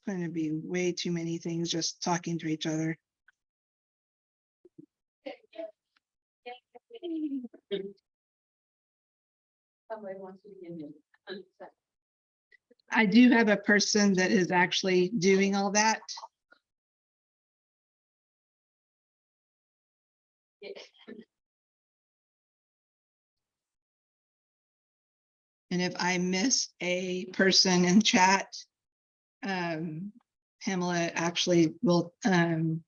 going to be way too many things just talking to each other. Somebody wants to be in it. I do have a person that is actually doing all that. Yeah. And if I miss a person in chat, Pamela actually will DM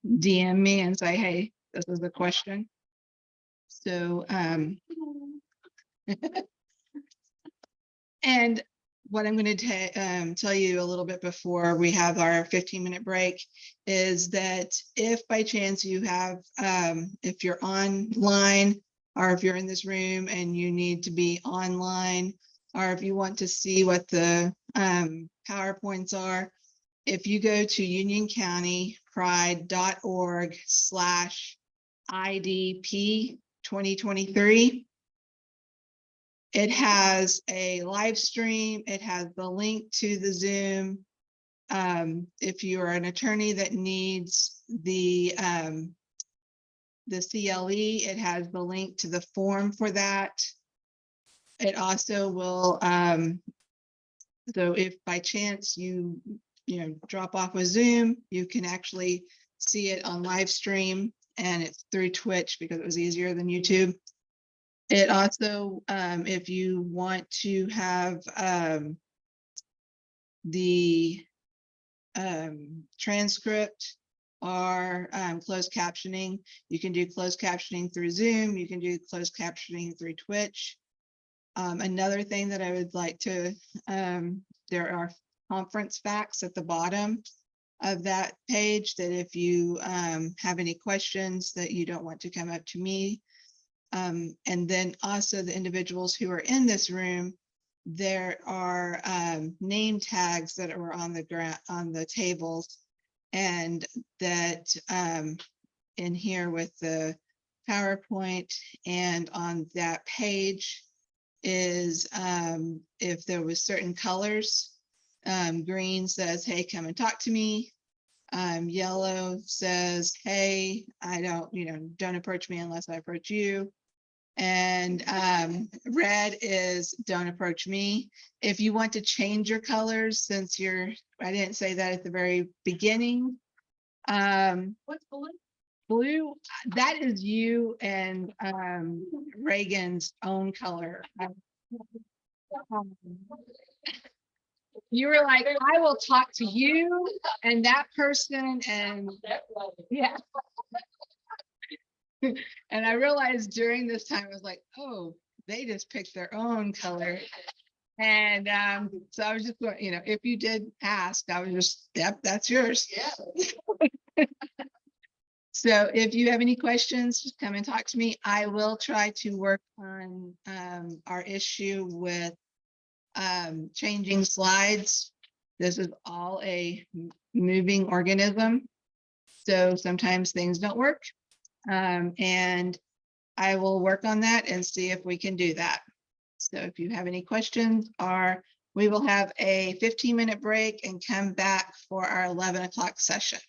me and say, hey, this is the question. So, and what I'm going to tell you a little bit before we have our 15-minute break is that if by chance you have, if you're online or if you're in this room and you need to be online, or if you want to see what the PowerPoints are, if you go to unioncountypride.org/IDP 2023, it has a live stream. It has the link to the Zoom. If you are an attorney that needs the CLE, it has the link to the form for that. It also will, so if by chance you drop off with Zoom, you can actually see it on live stream, and it's through Twitch because it was easier than YouTube. It also, if you want to have the transcript or closed captioning, you can do closed captioning through Zoom. You can do closed captioning through Twitch. Another thing that I would like to, there are conference facts at the bottom of that page that if you have any questions that you don't want to come up to me, and then also the individuals who are in this room, there are name tags that are on the ground, on the tables, and that in here with the PowerPoint and on that page is if there was certain colors, green says, hey, come and talk to me. Yellow says, hey, I don't approach me unless I approach you. And red is don't approach me. If you want to change your colors, since I didn't say that at the very beginning. What's blue? Blue, that is you and Reagan's own color. You were like, I will talk to you and that person, and yeah. And I realized during this time, I was like, oh, they just picked their own color. And so I was just going, if you did ask, I was just, yep, that's yours. Yeah. So if you have any questions, just come and talk to me. I will try to work on our issue with changing slides. This is all a moving organism. So sometimes things don't work. And I will work on that and see if we can do that. So if you have any questions, we will have a 15-minute break and come back for our 11 o'clock session.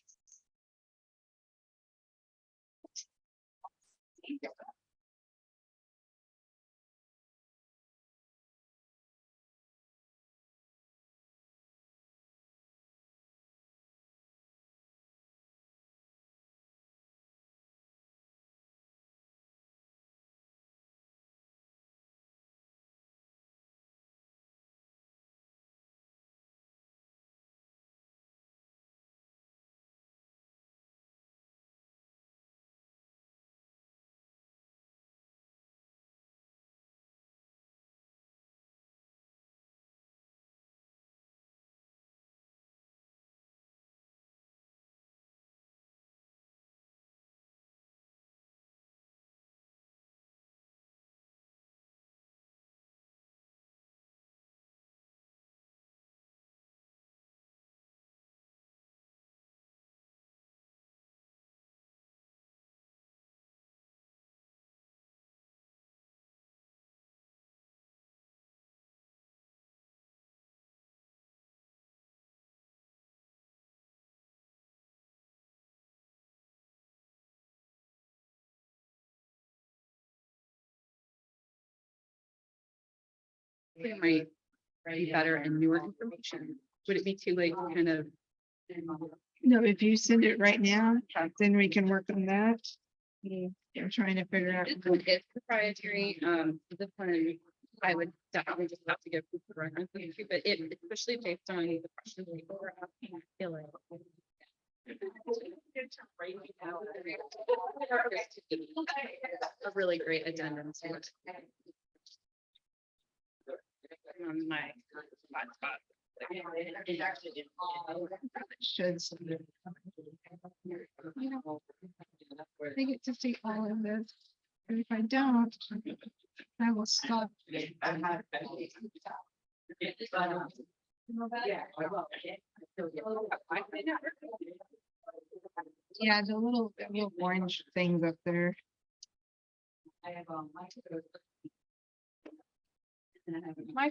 It might be better and newer information. Would it be too late to kind of? No, if you send it right now, then we can work on that. I'm trying to figure out. This one is proprietary, this one, I would definitely just have to give proof of reference to, but it, especially based on the questions people were asking, I feel like. A really great addendum to it. On my hotspot. Should. I get to see all of this. And if I don't, I will stop. Yeah, the little orange things up there. I have my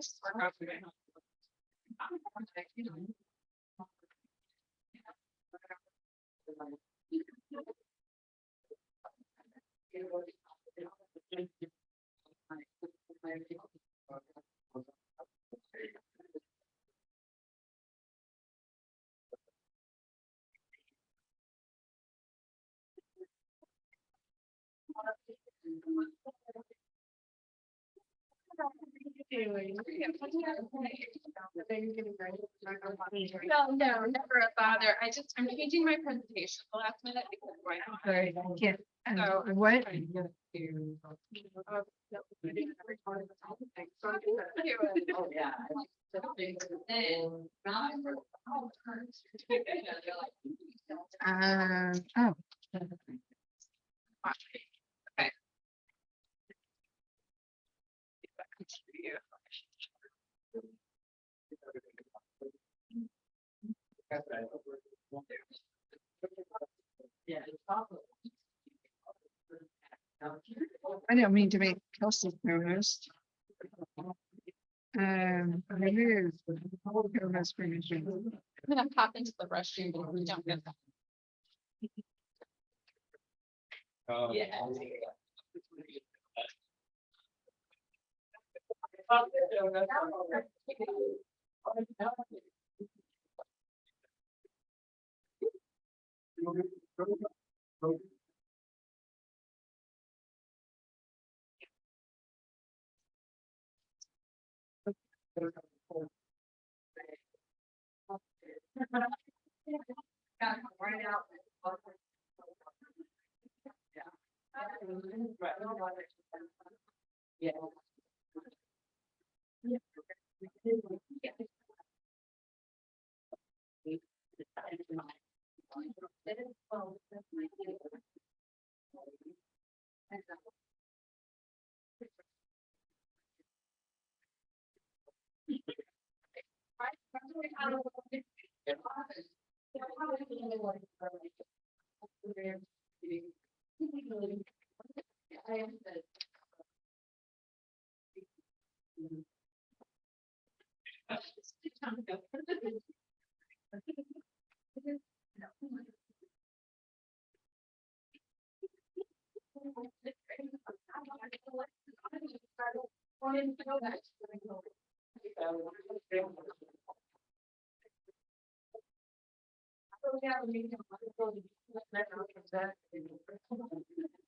No, never a bother. I'm changing my presentation the last minute because Sorry, I can't. So What? Oh. Okay. I don't mean to make Kelsey co-host. Remove co-host permission. I'm gonna pop into the restroom, but we don't get that. Yeah. Yeah.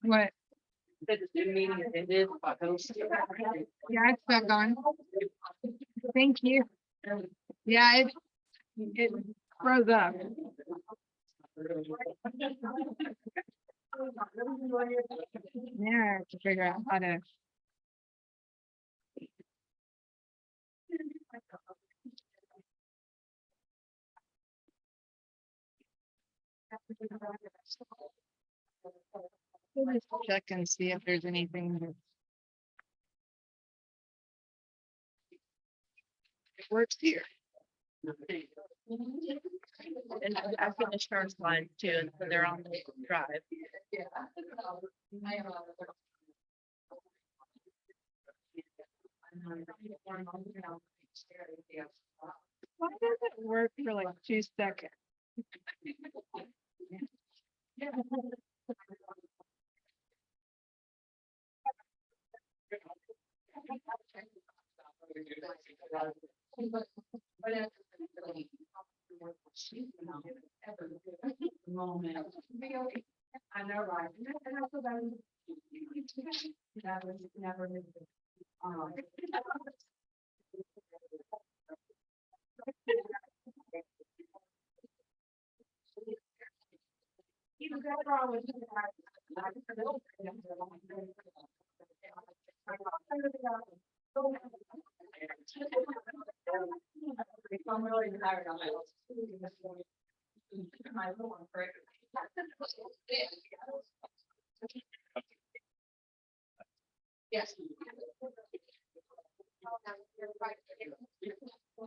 What? It is. Yeah, it's back on. Thank you. Yeah, it froze up. Now I have to figure out how to. Let's check and see if there's anything that works here. And I finished first line too, so they're on the drive. Why does it work for like 2 seconds? I know, right? And I feel that never. I'm really tired of it. Yes.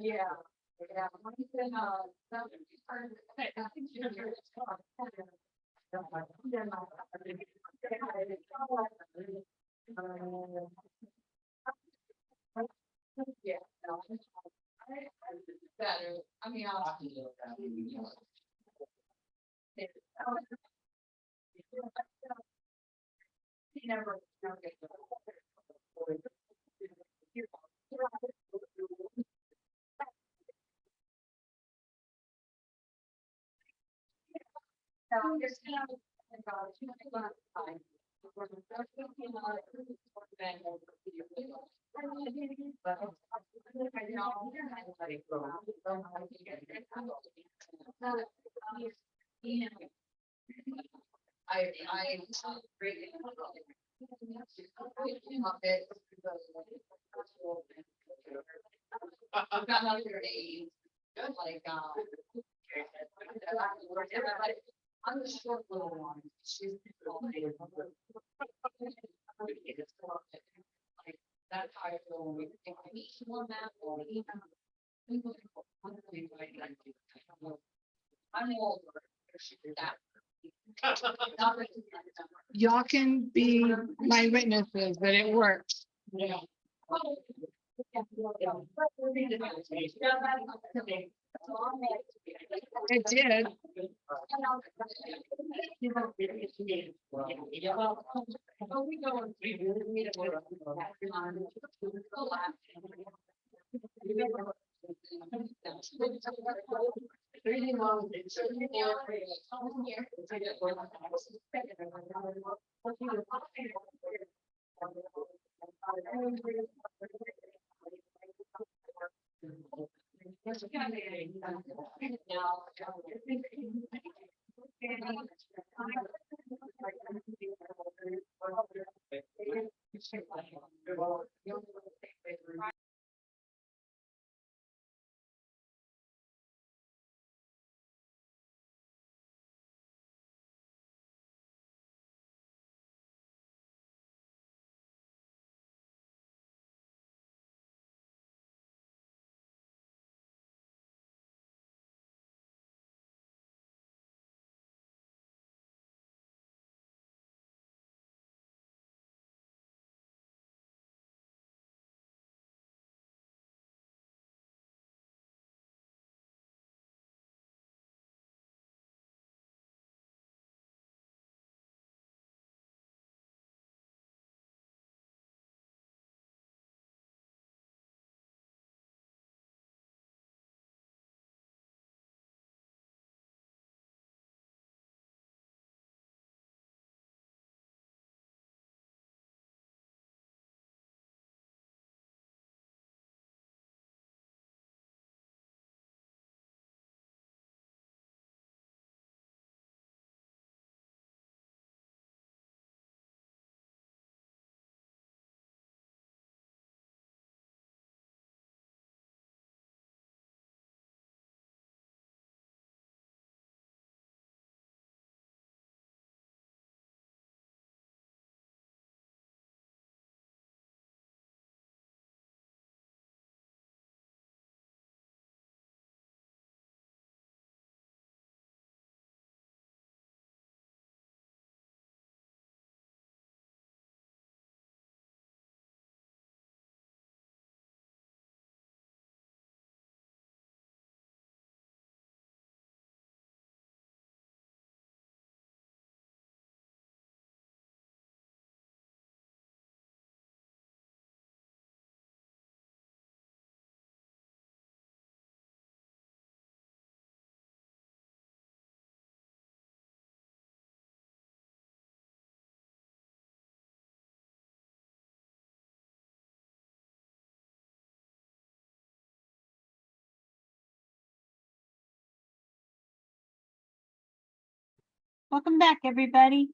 Yeah. Yeah. Yeah. Better. I mean, never. I really. I've got another age, like, I'm the short little one. She's. Like, that's how I feel when we think I need one that or even. I'm older. That. Y'all can be my witnesses that it works. Yeah. It did. Welcome back, everybody.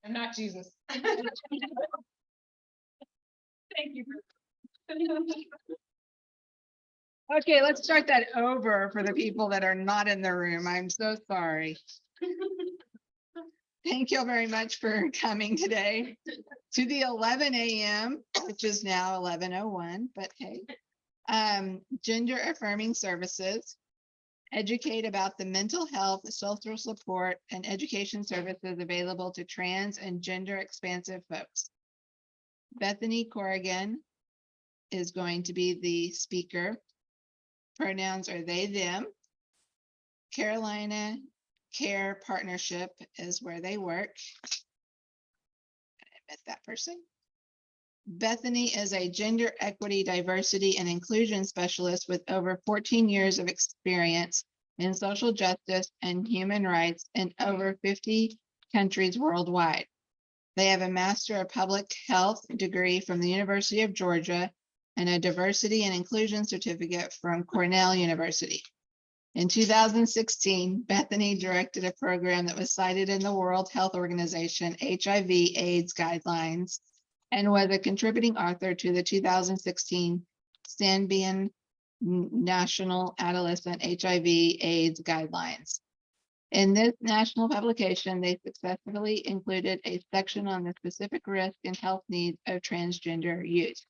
I'm not Jesus. Thank you. Okay, let's start that over for the people that are not in the room. I'm so sorry. Thank you very much for coming today to the 11 a.m., which is now 11:01, but hey, gender affirming services. Educate about the mental health, social support, and education services available to trans and gender expansive folks. Bethany Corrigan is going to be the speaker. Pronouns are they, them. Carolina Care Partnership is where they work. I met that person. Bethany is a gender equity, diversity, and inclusion specialist with over 14 years of experience in social justice and human rights in over 50 countries worldwide. They have a Master of Public Health degree from the University of Georgia and a Diversity and Inclusion certificate from Cornell University. In 2016, Bethany directed a program that was cited in the World Health Organization HIV/AIDS guidelines and was a contributing author to the 2016 Stanbian National Adolescent HIV/AIDS guidelines. In this national publication, they successfully included a section on the specific risk and health needs of transgender youth.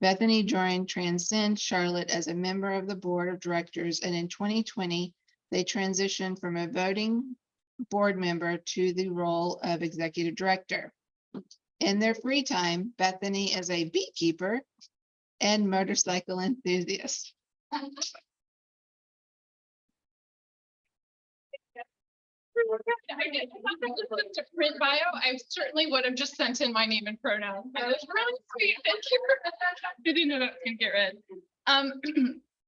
Bethany joined Transcend Charlotte as a member of the board of directors, and in 2020, they transitioned from a voting board member to the role of executive director. In their free time, Bethany is a beekeeper and motorcycle enthusiast. I did. To print bio, I certainly would have just sent in my name and pronoun. That was really sweet. Thank you. I didn't know that was gonna get read.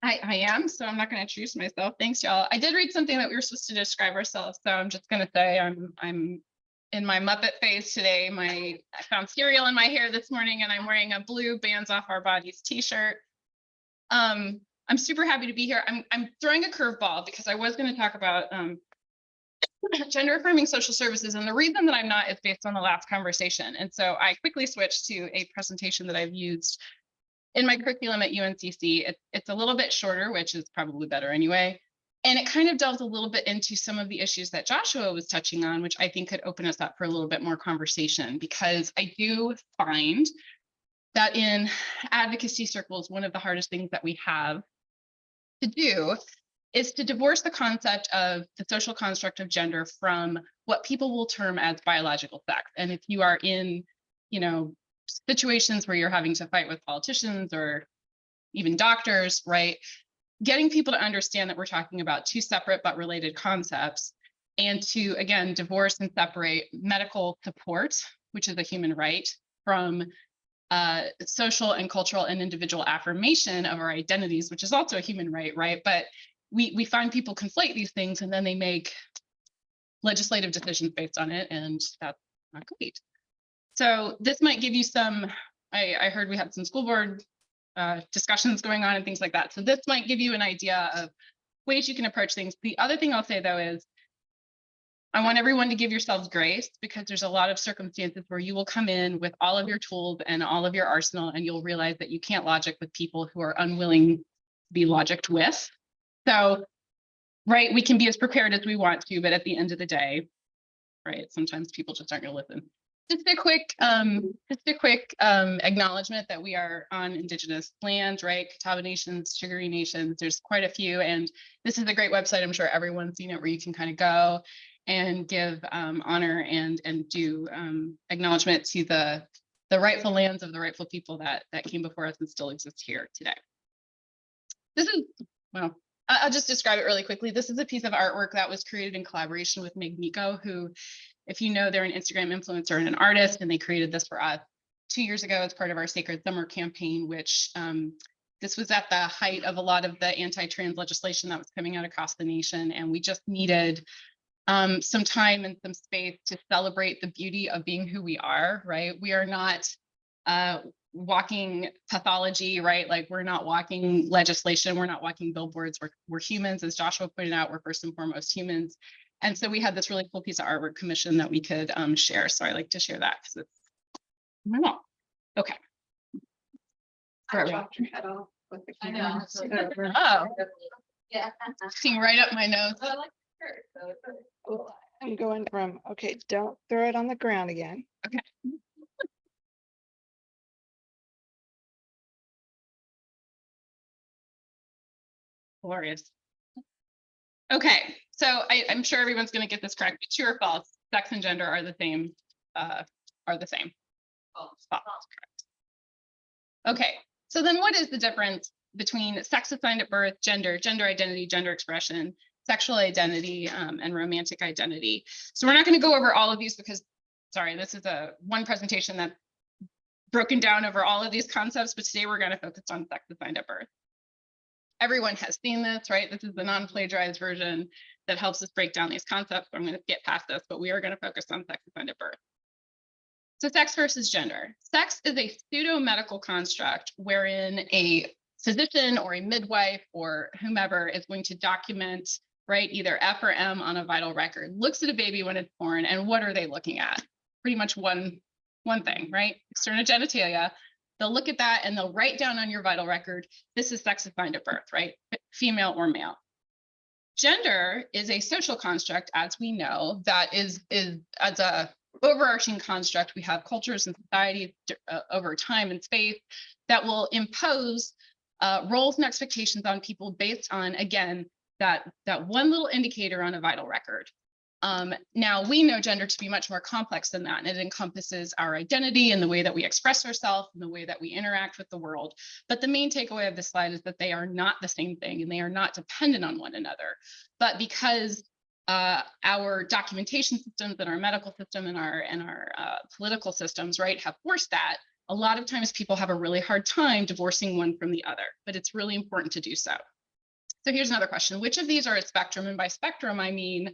I am, so I'm not gonna introduce myself. Thanks, y'all. I did read something that we were supposed to describe ourselves, so I'm just gonna say I'm in my Muppet phase today. I found cereal in my hair this morning, and I'm wearing a blue Bands Off Our Bodies t-shirt. I'm super happy to be here. I'm throwing a curveball because I was going to talk about gender affirming social services, and the reason that I'm not is based on the last conversation. And so I quickly switched to a presentation that I've used in my curriculum at UNCC. It's a little bit shorter, which is probably better anyway. And it kind of delves a little bit into some of the issues that Joshua was touching on, which I think could open us up for a little bit more conversation, because I do find that in advocacy circles, one of the hardest things that we have to do is to divorce the concept of the social construct of gender from what people will term as biological sex. And if you are in, situations where you're having to fight with politicians or even doctors, right? Getting people to understand that we're talking about two separate but related concepts, and to, again, divorce and separate medical support, which is a human right, from social and cultural and individual affirmation of our identities, which is also a human right, right? But we find people conflate these things, and then they make legislative decisions based on it, and that's not great. So this might give you some, I heard we had some school board discussions going on and things like that. So this might give you an idea of ways you can approach things. The other thing I'll say, though, is I want everyone to give yourselves grace, because there's a lot of circumstances where you will come in with all of your tools and all of your arsenal, and you'll realize that you can't logic with people who are unwilling to be logicked with. So, right, we can be as prepared as we want to, but at the end of the day, right, sometimes people just aren't going to listen. Just a quick acknowledgement that we are on Indigenous land, right? Catawba Nations, Sugaree Nations, there's quite a few. And this is a great website. I'm sure everyone's seen it, where you can kind of go and give honor and do acknowledgement to the rightful lands of the rightful people that came before us and still exist here today. This is, well, I'll just describe it really quickly. This is a piece of artwork that was created in collaboration with Meg Nico, who, if you know, they're an Instagram influencer and an artist, and they created this for us 2 years ago as part of our Sacred Summer campaign, which this was at the height of a lot of the anti-trans legislation that was coming out across the nation. And we just needed some time and some space to celebrate the beauty of being who we are, right? We are not walking pathology, right? Like, we're not walking legislation, we're not walking billboards, we're humans. As Joshua pointed out, we're first and foremost humans. And so we had this really cool piece of artwork commission that we could share. So I like to share that because it's my wall. Okay. I chopped your head off with the I camera. know. Oh, Yeah. seeing right up my nose. I like the shirt, so it's Well, I'm going from, okay, don't throw it on the ground again. Okay. Glorious. Okay, so I'm sure everyone's going to get this correct, but true or false, sex and gender are the same, False, correct. Okay, so then what is the difference between sex assigned at birth, gender identity, gender expression, sexual identity, and romantic identity? So we're not going to go over all of these because, sorry, this is one presentation that's broken down over all of these concepts, but today we're going to focus on sex assigned at birth. Everyone has seen this, right? This is the non-plagiarized version that helps us break down these concepts. I'm going to get past this, but we are going to focus on sex assigned at birth. So sex versus gender. Sex is a pseudo-medical construct wherein a physician or a midwife or whomever is going to document, right, either F or M on a vital record, looks at a baby when it's born, and what are they looking at? Pretty much one thing, right? External genitalia. They'll look at that and they'll write down on your vital record, this is sex assigned at birth, right? Female or male. Gender is a social construct, as we know, that is as a overarching construct. We have cultures and societies over time and space that will impose roles and expectations on people based on, again, that one little indicator on a vital record. Now we know gender to be much more complex than that, and it encompasses our identity and the way that we express ourselves and the way that we interact with the world. But the main takeaway of this slide is that they are not the same thing and they are not dependent on one another. But because our documentation systems and our medical system and our political systems, right, have forced that, a lot of times people have a really hard time divorcing one from the other, but it's really important to do so. So here's another question. Which of these are a spectrum? And by spectrum, I mean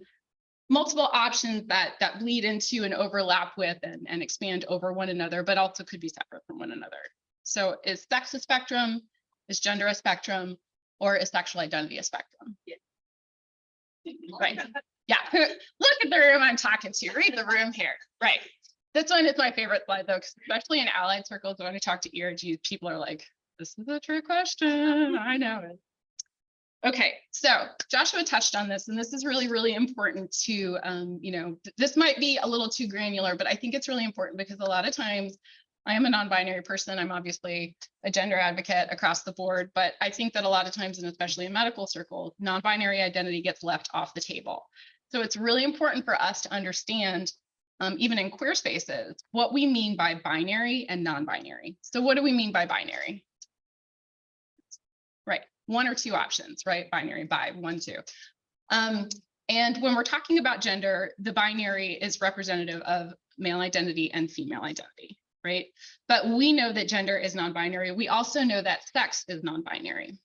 multiple options that bleed into and overlap with and expand over one another, but also could be separate from one another. So is sex a spectrum? Is gender a spectrum? Or is sexual identity a spectrum? Yeah. Right. Yeah. Look at the room I'm talking to. Read the room here. Right. This one is my favorite slide, though, especially in allied circles. When I talk to ERGs, people are like, this is a true question. I know it. Okay, so Joshua touched on this, and this is really, really important to, this might be a little too granular, but I think it's really important because a lot of times I am a non-binary person. I'm obviously a gender advocate across the board, but I think that a lot of times, and especially in medical circles, non-binary identity gets left off the table. So it's really important for us to understand, even in queer spaces, what we mean by binary and non-binary. So what do we mean by binary? Right. One or two options, right? Binary, bi, 1, 2. And when we're talking about gender, the binary is representative of male identity and female identity, right? But we know that gender is non-binary. We also know that sex is non-binary.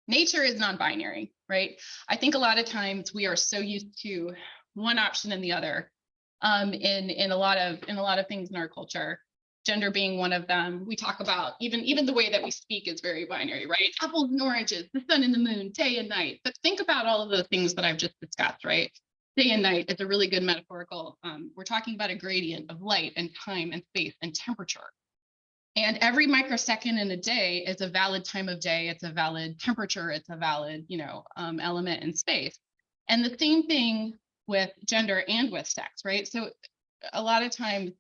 Nature is non-binary, right? I think a lot of times we are so used to one option and the other in a lot of things in our culture. Gender being one of them. We talk about even the way that we speak is very binary, right? Apples and oranges, the sun and the moon, day and night. But think about all of the things that I've just discussed, right? Day and night is a really good metaphorical. We're talking about a gradient of light and time and space and temperature. And every microsecond in a day is a valid time of day. It's a valid temperature. It's a valid, element in space. And the same thing with gender and with sex, right? So a lot of times,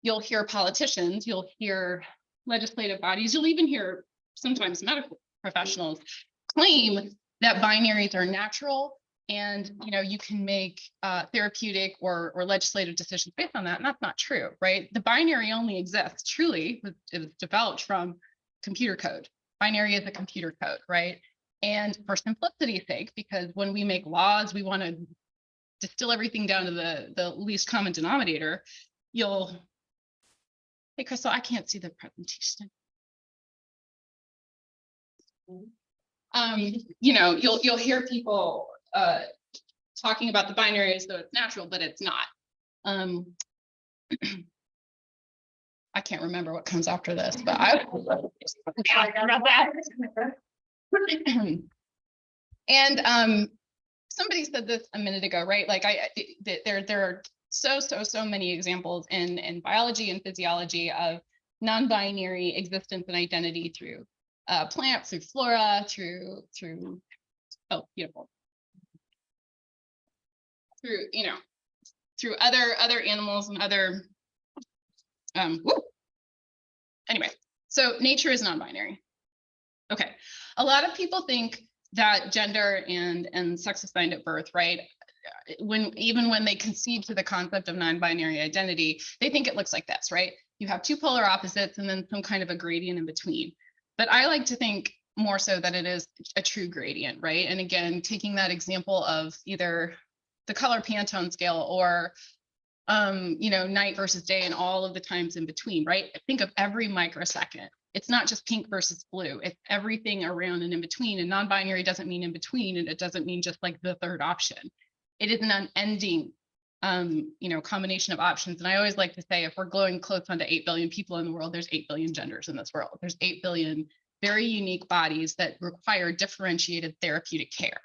you'll hear politicians, you'll hear legislative bodies, you'll even hear sometimes medical professionals claim that binaries are natural and you can make therapeutic or legislative decisions based on that. And that's not true, right? The binary only exists truly, it was developed from computer code. Binary is a computer code, right? And for simplicity's sake, because when we make laws, we want to distill everything down to the least common denominator, Hey, Crystal, I can't see the presentation. You'll hear people talking about the binary as though it's natural, but it's not. I can't remember what comes after this, but I about that. And somebody said this a minute ago, right? Like there are so many examples in biology and physiology of non-binary existence and identity through plants, through flora, through beautiful, through other animals and other anyway. So nature is non-binary. Okay, a lot of people think that gender and sex assigned at birth, right? Even when they conceive to the concept of non-binary identity, they think it looks like this, right? You have two polar opposites and then some kind of a gradient in between. But I like to think more so that it is a true gradient, right? And again, taking that example of either the color Pantone scale or night versus day and all of the times in between, right? Think of every microsecond. It's not just pink versus blue, it's everything around and in between. And non-binary doesn't mean in between, and it doesn't mean just like the third option. It is an unending combination of options. And I always like to say, if we're going close onto 8 billion people in the world, there's 8 billion genders in this world. There's 8 billion very unique bodies that require differentiated therapeutic care.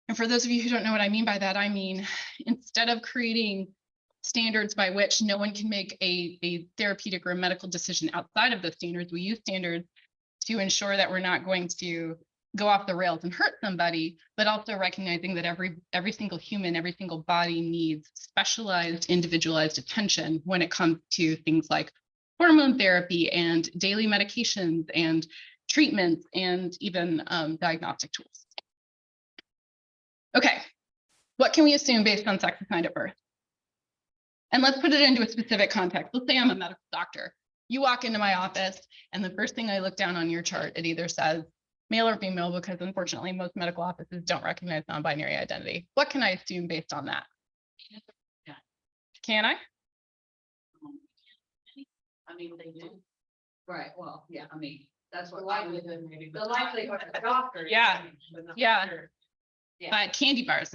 And for those of you who don't know what I mean by that, I mean, instead of creating standards by which no one can make a therapeutic or a medical decision outside of those standards, we use standards to ensure that we're not going to go off the rails and hurt somebody, but also recognizing that every single human, every single body needs specialized, individualized attention when it comes to things like hormone therapy and daily medications and treatments and even diagnostic tools. Okay, what can we assume based on sex assigned at birth? And let's put it into a specific context. Let's say I'm a medical doctor. You walk into my office and the first thing I look down on your chart, it either says male or female, because unfortunately most medical offices don't recognize non-binary identity. What can I assume based on that? Can I? I mean, they do. Right, well, yeah, I mean, that's what likelihood maybe. The likelihood of the doctor. Yeah, yeah. Yeah. But candy bars,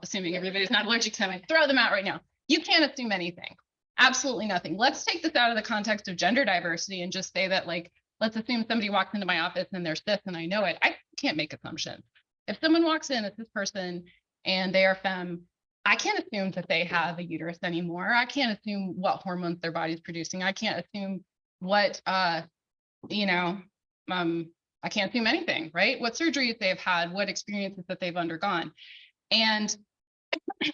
assuming everybody's not allergic to them, I throw them out right now. You can't assume anything. Absolutely nothing. Let's take this out of the context of gender diversity and just say that, like, let's assume somebody walks into my office and they're cis and I know it. I can't make assumptions. If someone walks in as this person and they are femme, I can't assume that they have a uterus anymore. I can't assume what hormones their body's producing. I can't assume what, I can't assume anything, right? What surgeries they've had, what experiences that they've undergone. And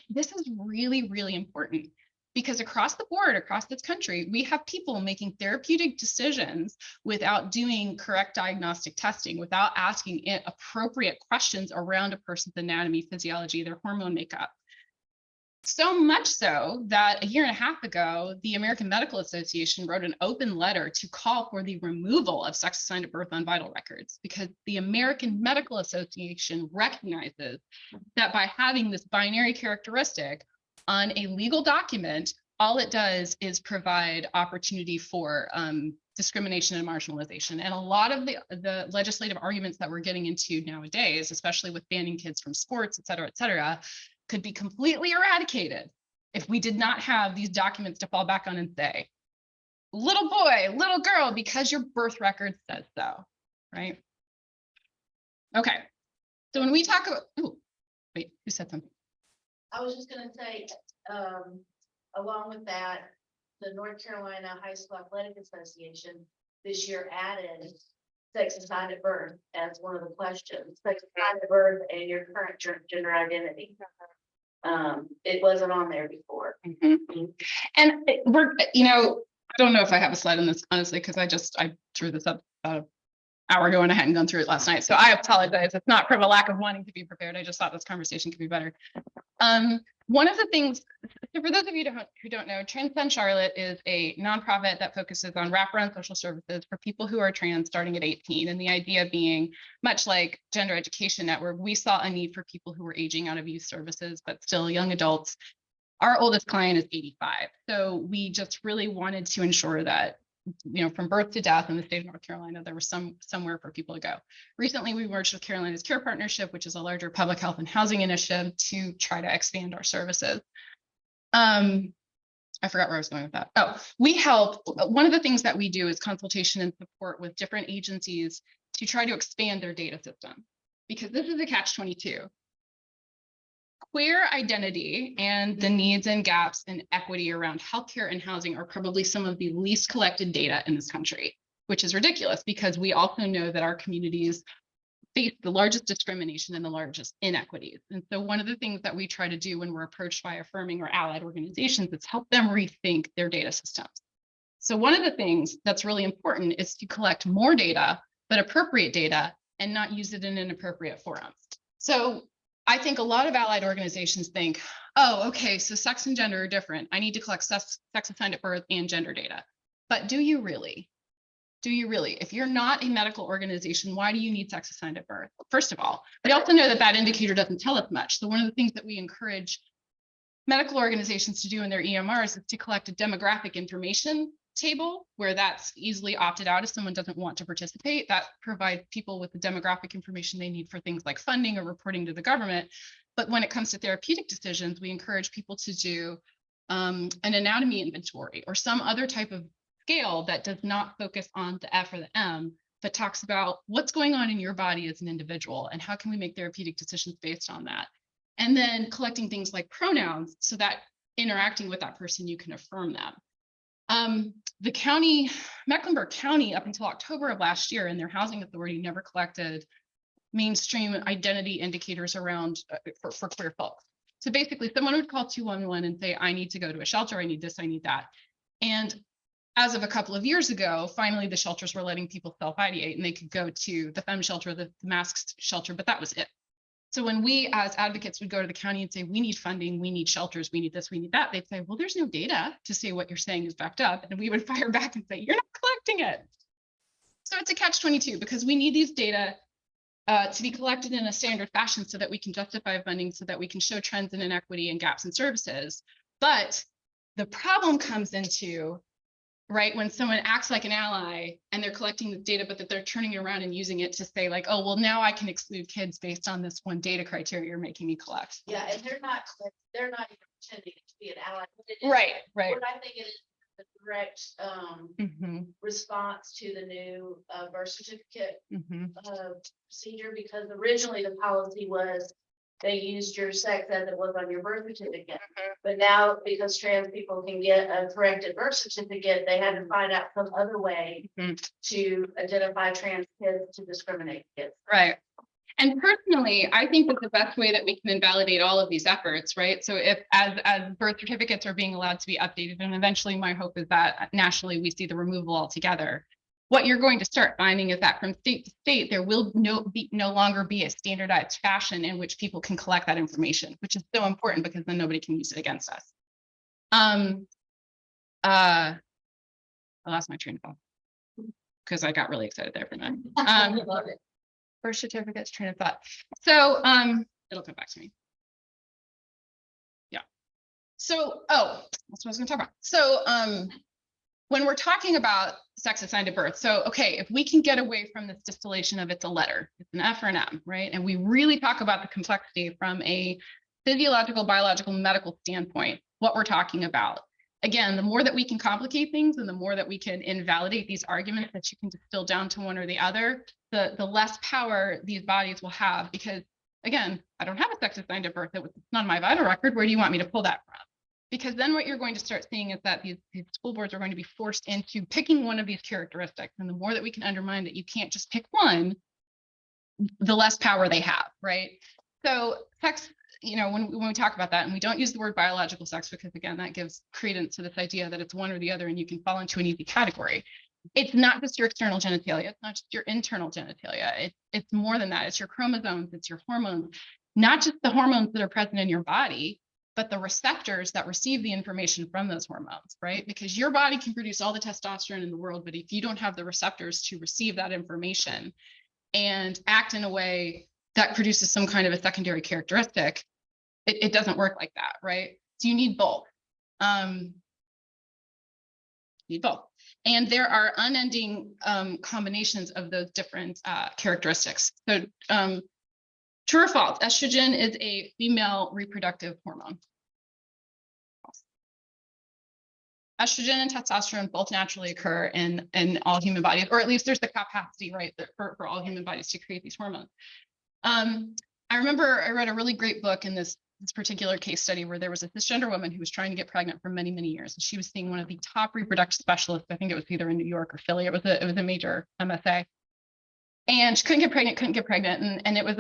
this is really, really important because across the board, across this country, we have people making therapeutic decisions without doing correct diagnostic testing, without asking appropriate questions around a person's anatomy, physiology, their hormone makeup. So much so that a year and a half ago, the American Medical Association wrote an open letter to call for the removal of sex assigned at birth on vital records, because the American Medical Association recognizes that by having this binary characteristic on a legal document, all it does is provide opportunity for discrimination and marginalization. And a lot of the legislative arguments that we're getting into nowadays, especially with banning kids from sports, et cetera, could be completely eradicated if we did not have these documents to fall back on and say, little boy, little girl, because your birth record says so, right? Okay, so when we talk about, wait, who said something? I was just gonna say, along with that, the North Carolina High School Athletic Association this year added sex assigned at birth as one of the questions, sex assigned at birth and your current gender identity. It wasn't on there before. Mm-hmm. And we're, I don't know if I have a slide on this, honestly, because I drew this up about an hour ago and I hadn't gone through it last night. So I apologize. It's not from a lack of wanting to be prepared. I just thought this conversation could be better. One of the things, so for those of you who don't know, Transcend Charlotte is a nonprofit that focuses on wraparound social services for people who are trans starting at 18. And the idea being, much like Gender Education Network, we saw a need for people who were aging out of youth services, but still young adults. Our oldest client is 85. So we just really wanted to ensure that, from birth to death in the state of North Carolina, there was somewhere for people to go. Recently, we merged with Carolina's Care Partnership, which is a larger public health and housing initiative, to try to expand our services. I forgot where I was going with that. Oh, we help. One of the things that we do is consultation and support with different agencies to try to expand their data system, because this is a catch-22. Queer identity and the needs and gaps in equity around healthcare and housing are probably some of the least collected data in this country, which is ridiculous because we also know that our communities face the largest discrimination and the largest inequities. And so one of the things that we try to do when we're approached by affirming or allied organizations is help them rethink their data systems. So one of the things that's really important is to collect more data, but appropriate data and not use it in inappropriate forums. So I think a lot of allied organizations think, oh, okay, so sex and gender are different. I need to collect sex assigned at birth and gender data. But do you really? Do you really? If you're not a medical organization, why do you need sex assigned at birth? First of all, we also know that that indicator doesn't tell us much. So one of the things that we encourage medical organizations to do in their EMRs is to collect a demographic information table where that's easily opted out if someone doesn't want to participate. That provides people with the demographic information they need for things like funding or reporting to the government. But when it comes to therapeutic decisions, we encourage people to do an anatomy inventory or some other type of scale that does not focus on the F or the M, but talks about what's going on in your body as an individual and how can we make therapeutic decisions based on that. And then collecting things like pronouns so that interacting with that person, you can affirm them. The county, Mecklenburg County, up until October of last year, in their housing authority, never collected mainstream identity indicators around for queer folks. So basically, someone would call 211 and say, I need to go to a shelter, I need this, I need that. And as of a couple of years ago, finally, the shelters were letting people self-ideate and they could go to the femme shelter, the masked shelter, but that was it. So when we as advocates would go to the county and say, we need funding, we need shelters, we need this, we need that, they'd say, well, there's no data to say what you're saying is backed up. And we would fire back and say, you're not collecting it. So it's a catch-22 because we need these data to be collected in a standard fashion so that we can justify funding, so that we can show trends in inequity and gaps in services. But the problem comes into, right, when someone acts like an ally and they're collecting the data, but that they're turning it around and using it to say like, oh, well, now I can exclude kids based on this one data criteria you're making me collect. Yeah, and they're not even pretending to be an ally. What it is- Right, right. What I think it is the direct response to the new birth certificate procedure, because originally the policy was they used your sex as it was on your birth certificate. But now, because trans people can get a corrected birth certificate, they had to find out some other way to identify trans kids to discriminate kids. Right. And personally, I think that the best way that we can invalidate all of these efforts, right? So if as birth certificates are being allowed to be updated, and eventually my hope is that nationally we see the removal altogether, what you're going to start finding is that from state to state, there will no longer be a standardized fashion in which people can collect that information, which is so important because then nobody can use it against us. I lost my train of thought because I got really excited there for a minute. Birth certificates, train of thought. So it'll come back to me. Yeah. So, oh, that's what I was going to talk about. So when we're talking about sex assigned at birth, so okay, if we can get away from this distillation of it's a letter, it's an F or an M, right? And we really talk about the complexity from a physiological, biological, medical standpoint, what we're talking about. Again, the more that we can complicate things and the more that we can invalidate these arguments that you can distill down to one or the other, the less power these bodies will have. Because again, I don't have a sex assigned at birth. It's not on my vital record. Where do you want me to pull that from? Because then what you're going to start seeing is that these school boards are going to be forced into picking one of these characteristics. And the more that we can undermine that you can't just pick one, the less power they have, right? So sex, you know, when we talk about that, and we don't use the word biological sex, because again, that gives credence to this idea that it's one or the other and you can fall into an easy category. It's not just your external genitalia, it's not just your internal genitalia. It's more than that. It's your chromosomes, it's your hormones, not just the hormones that are present in your body, but the receptors that receive the information from those hormones, right? Because your body can produce all the testosterone in the world, but if you don't have the receptors to receive that information and act in a way that produces some kind of a secondary characteristic, it doesn't work like that, right? So you need both. And there are unending combinations of those different characteristics. So true or false, estrogen is a female reproductive hormone. Estrogen and testosterone both naturally occur in all human bodies, or at least there's the capacity, right, for all human bodies to create these hormones. I remember I read a really great book in this particular case study where there was a cisgender woman who was trying to get pregnant for many, many years. And she was seeing one of the top reproductive specialists. I think it was either in New York or Philly. It was a major MSA. And she couldn't get pregnant. And it was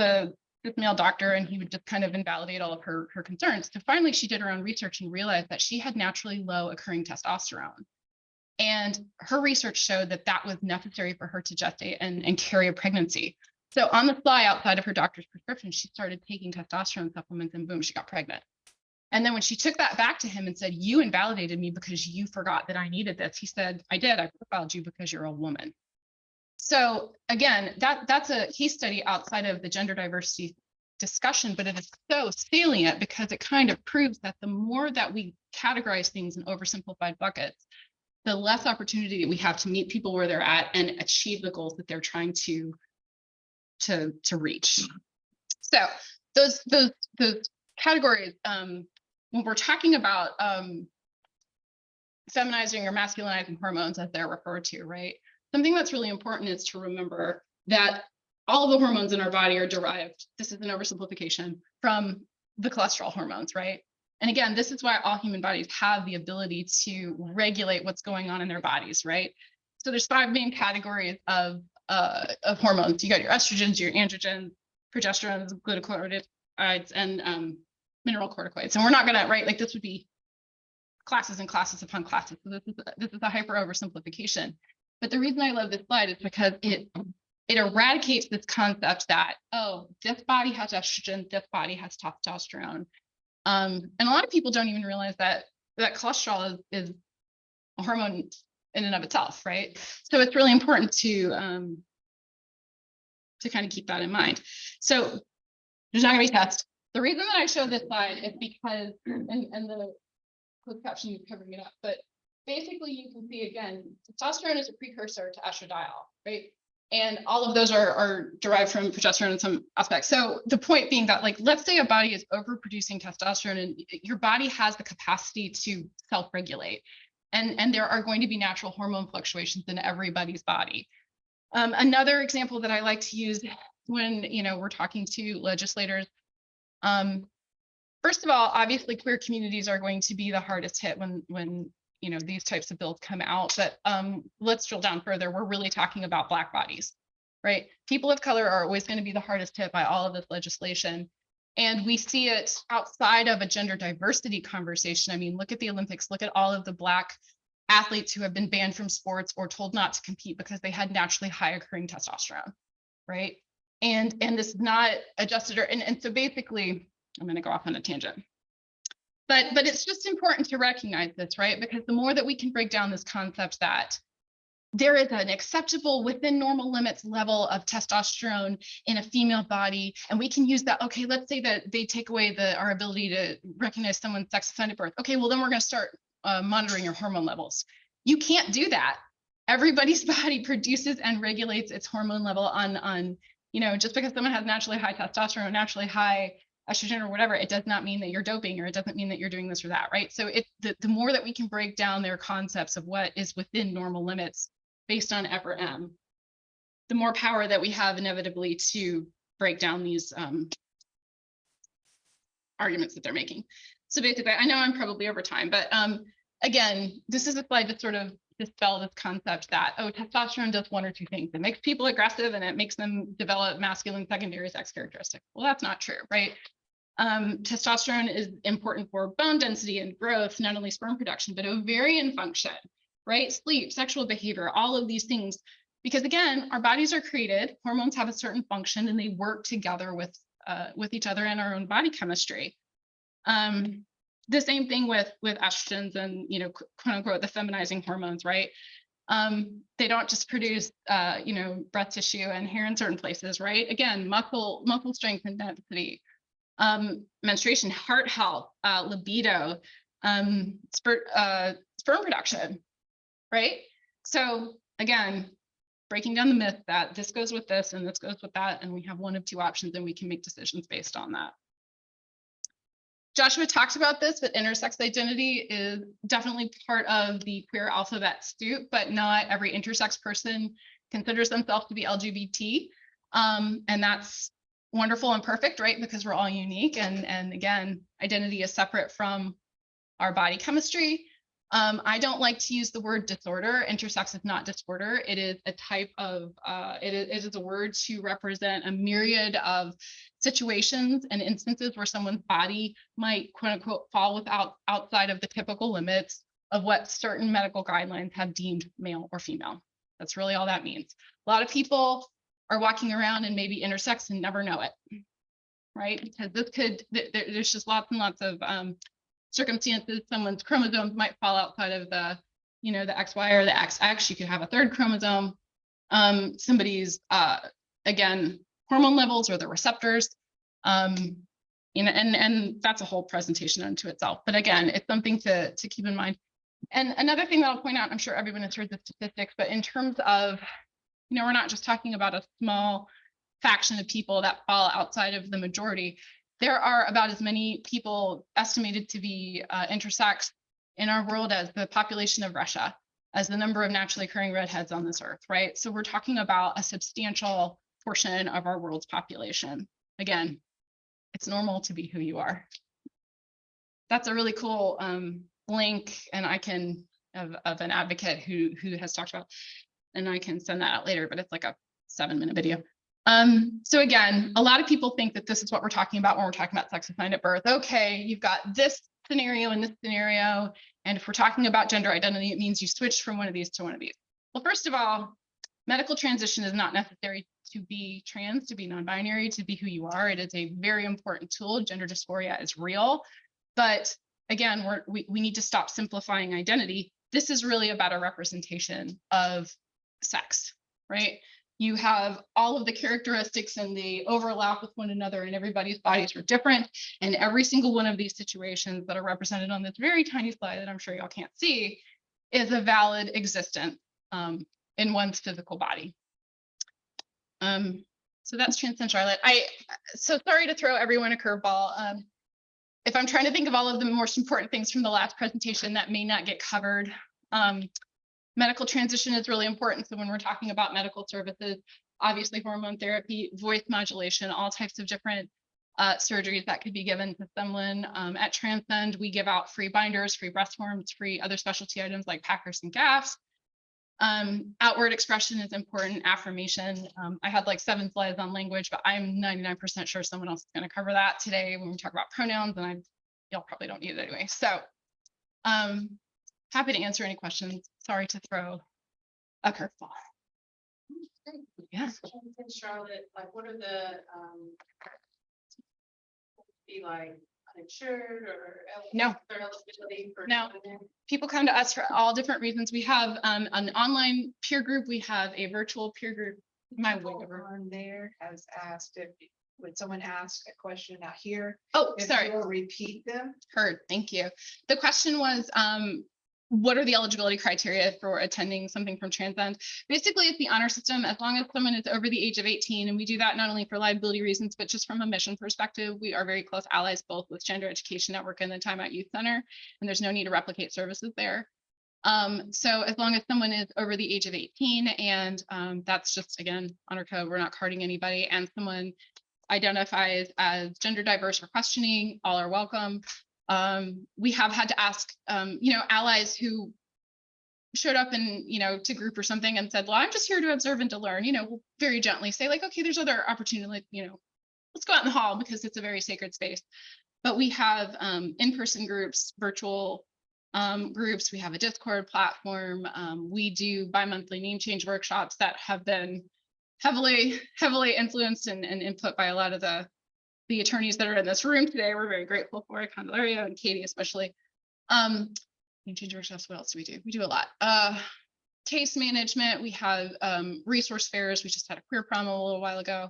this male doctor, and he would just kind of invalidate all of her concerns. So finally, she did her own research and realized that she had naturally low occurring testosterone. And her research showed that that was necessary for her to gestate and carry a pregnancy. So on the fly, outside of her doctor's prescription, she started taking testosterone supplements and boom, she got pregnant. And then when she took that back to him and said, you invalidated me because you forgot that I needed this, he said, I did. I profiled you because you're a woman. So again, that's a case study outside of the gender diversity discussion, but it is so salient because it kind of proves that the more that we categorize things in oversimplified buckets, the less opportunity we have to meet people where they're at and achieve the goals that they're trying to reach. So those categories, when we're talking about feminizing or masculinizing hormones, as they're referred to, right? Something that's really important is to remember that all of the hormones in our body are derived, this is an oversimplification, from the cholesterol hormones, right? And again, this is why all human bodies have the ability to regulate what's going on in their bodies, right? So there's 5 main categories of hormones. You got your estrogens, your androgens, progesterones, glucocorticoids, and mineral corticoids. And we're not gonna, right, like this would be classes and classes upon classes. So this is a hyper oversimplification. But the reason I love this slide is because it eradicates this concept that, oh, this body has estrogen, this body has testosterone. And a lot of people don't even realize that cholesterol is a hormone in and of itself, right? So it's really important to kind of keep that in mind. So there's not gonna be tests. The reason that I show this slide is because, and the closed caption is covering it up, but basically you can see again, testosterone is a precursor to estradiol, right? And all of those are derived from progesterone in some aspects. So the point being that, like, let's say a body is overproducing testosterone and your body has the capacity to self-regulate. And there are going to be natural hormone fluctuations in everybody's body. Another example that I like to use when, we're talking to legislators, first of all, obviously queer communities are going to be the hardest hit when these types of bills come out. But let's drill down further. We're really talking about Black bodies, right? People of color are always going to be the hardest hit by all of this legislation. And we see it outside of a gender diversity conversation. I mean, look at the Olympics, look at all of the Black athletes who have been banned from sports or told not to compete because they had naturally high occurring testosterone, right? And this is not adjusted, and so basically, I'm going to go off on a tangent. But it's just important to recognize this, right? Because the more that we can break down this concept that there is an acceptable within normal limits level of testosterone in a female body, and we can use that. Okay, let's say that they take away our ability to recognize someone's sex offended birth. Okay, well then we're going to start monitoring your hormone levels. You can't do that. Everybody's body produces and regulates its hormone level on just because someone has naturally high testosterone, naturally high estrogen or whatever, it does not mean that you're doping, or it doesn't mean that you're doing this or that, right? So the more that we can break down their concepts of what is within normal limits based on F or M, the more power that we have inevitably to break down these arguments that they're making. So basically, I know I'm probably over time, but again, this is a slide to sort of dispel this concept that, oh, testosterone does 1 or 2 things. It makes people aggressive and it makes them develop masculine secondary sex characteristics. Well, that's not true, right? Testosterone is important for bone density and growth, not only sperm production, but ovarian function, right? Sleep, sexual behavior, all of these things. Because again, our bodies are created, hormones have a certain function and they work together with each other and our own body chemistry. The same thing with estrogens and, quote unquote, the feminizing hormones, right? They don't just produce, breast tissue and hair in certain places, right? Again, muscle strength and density, menstruation, heart health, libido, sperm production, right? So again, breaking down the myth that this goes with this and this goes with that, and we have 1 of 2 options and we can make decisions based on that. Joshua talked about this, but intersex identity is definitely part of the queer alphabet soup, but not every intersex person considers themselves to be LGBT. And that's wonderful and perfect, right? Because we're all unique. And again, identity is separate from our body chemistry. I don't like to use the word disorder. Intersex is not disorder. It is a type of, it is a word to represent a myriad of situations and instances where someone's body might, quote unquote, fall outside of the typical limits of what certain medical guidelines have deemed male or female. That's really all that means. A lot of people are walking around and maybe intersex and never know it, right? Because this could, there's just lots and lots of circumstances. Someone's chromosomes might fall outside of the, you know, the XY or the XX. You could have a third chromosome. Somebody's, again, hormone levels or the receptors. You know, and that's a whole presentation unto itself. But again, it's something to keep in mind. And another thing that I'll point out, I'm sure everyone has heard the statistics, but in terms of, you know, we're not just talking about a small faction of people that fall outside of the majority. There are about as many people estimated to be intersex in our world as the population of Russia, as the number of naturally occurring redheads on this earth, right? So we're talking about a substantial portion of our world's population. Again, it's normal to be who you are. That's a really cool link, and I can of an advocate who has talked about, and I can send that out later, but it's like a 7-minute video. So again, a lot of people think that this is what we're talking about when we're talking about sex assigned at birth. Okay, you've got this scenario and this scenario, and if we're talking about gender identity, it means you switch from one of these to one of these. Well, first of all, medical transition is not necessary to be trans, to be non-binary, to be who you are. It is a very important tool. Gender dysphoria is real, but again, we need to stop simplifying identity. This is really about a representation of sex, right? You have all of the characteristics and the overlap with one another, and everybody's bodies are different. And every single one of these situations that are represented on this very tiny slide that I'm sure y'all can't see is a valid existence in one's physical body. So that's Trans and Charlotte. So sorry to throw everyone a curveball. If I'm trying to think of all of the most important things from the last presentation that may not get covered, medical transition is really important. So when we're talking about medical services, obviously hormone therapy, voice modulation, all types of different surgeries that could be given to someone. At Transcend, we give out free binders, free breast forms, free other specialty items like packers and gaffs. Outward expression is important, affirmation. I had like 7 slides on language, but I'm 99% sure someone else is going to cover that today when we talk about pronouns, and y'all probably don't need it anyway. So happy to answer any questions. Sorry to throw a curveball. Yeah. Charlotte, like what are the be like uninsured or No. eligibility for? No. People come to us for all different reasons. We have an online peer group. We have a virtual peer group. My way over on there has asked if, would someone ask a question out here? Oh, If sorry. you'll repeat them. Heard. Thank you. The question was, what are the eligibility criteria for attending something from Transcend? Basically, it's the honor system. As long as someone is over the age of 18, and we do that not only for liability reasons, but just from a mission perspective. We are very close allies, both with Gender Education Network and the Time Out Youth Center, and there's no need to replicate services there. So as long as someone is over the age of 18, and that's just, again, honor code, we're not carding anybody, and someone identifies as gender diverse or questioning, all are welcome. We have had to ask, you know, allies who showed up in, you know, to group or something and said, well, I'm just here to observe and to learn, you know, we'll very gently say like, okay, there's other opportunities, like, you know, let's go out in the hall because it's a very sacred space. But we have in-person groups, virtual groups. We have a Discord platform. We do bi-monthly name change workshops that have been heavily influenced and input by a lot of the attorneys that are in this room today. We're very grateful for it, Candelaria and Katie especially. Name change workshops, what else do? We do a lot. Case management, we have resource fairs. We just had a queer prom a little while ago.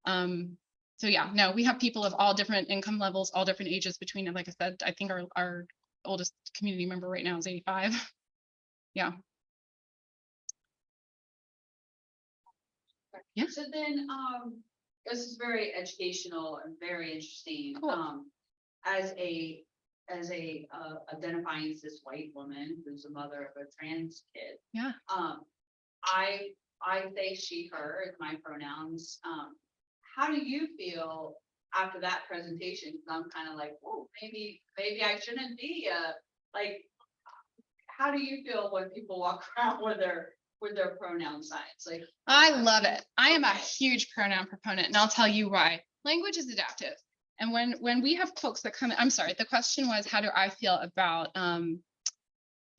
So yeah, no, we have people of all different income levels, all different ages between, like I said, I think our oldest community member right now is 85. Yeah. Yeah. So then, this is very educational and very interesting. Cool. As a identifying cis white woman who's a mother of a trans kid. Yeah. I say she, her is my pronouns. How do you feel after that presentation? Because I'm kind of like, oh, maybe I shouldn't be like. How do you feel when people walk around with their pronoun signs? Like, I love it. I am a huge pronoun proponent, and I'll tell you why. Language is adaptive. And when we have folks that come, I'm sorry, the question was, how do I feel about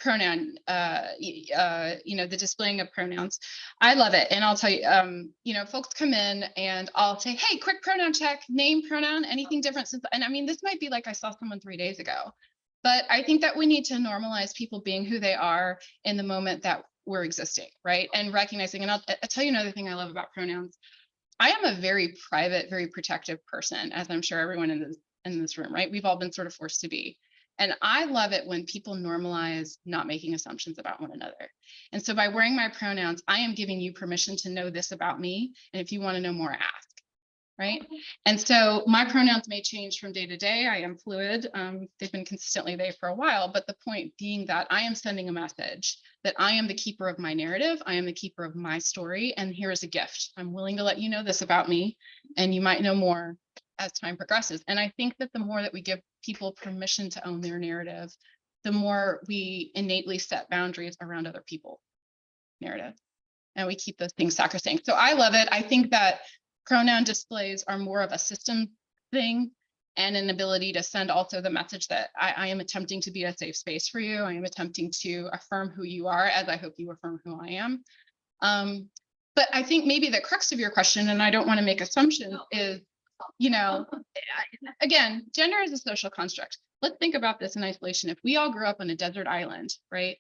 pronoun, the displaying of pronouns. I love it. And I'll tell you, folks come in and I'll say, hey, quick pronoun check, name, pronoun, anything different since, and I mean, this might be like I saw someone 3 days ago, but I think that we need to normalize people being who they are in the moment that we're existing, right? And recognizing, and I'll tell you another thing I love about pronouns. I am a very private, very protective person, as I'm sure everyone in this room, right? We've all been sort of forced to be. And I love it when people normalize not making assumptions about one another. And so by wearing my pronouns, I am giving you permission to know this about me. And if you want to know more, ask. Right. And so my pronouns may change from day to day. I am fluid. They've been consistently they for a while. But the point being that I am sending a message that I am the keeper of my narrative. I am the keeper of my story. And here is a gift. I'm willing to let you know this about me. And you might know more as time progresses. And I think that the more that we give people permission to own their narrative, the more we innately set boundaries around other people's narrative. And we keep those things sacrosanct. So I love it. I think that pronoun displays are more of a system thing and an ability to send also the message that I am attempting to be a safe space for you. I am attempting to affirm who you are as I hope you affirm who I am. But I think maybe the crux of your question, and I don't want to make assumptions, is, again, gender is a social construct. Let's think about this in isolation. If we all grew up on a desert island, right?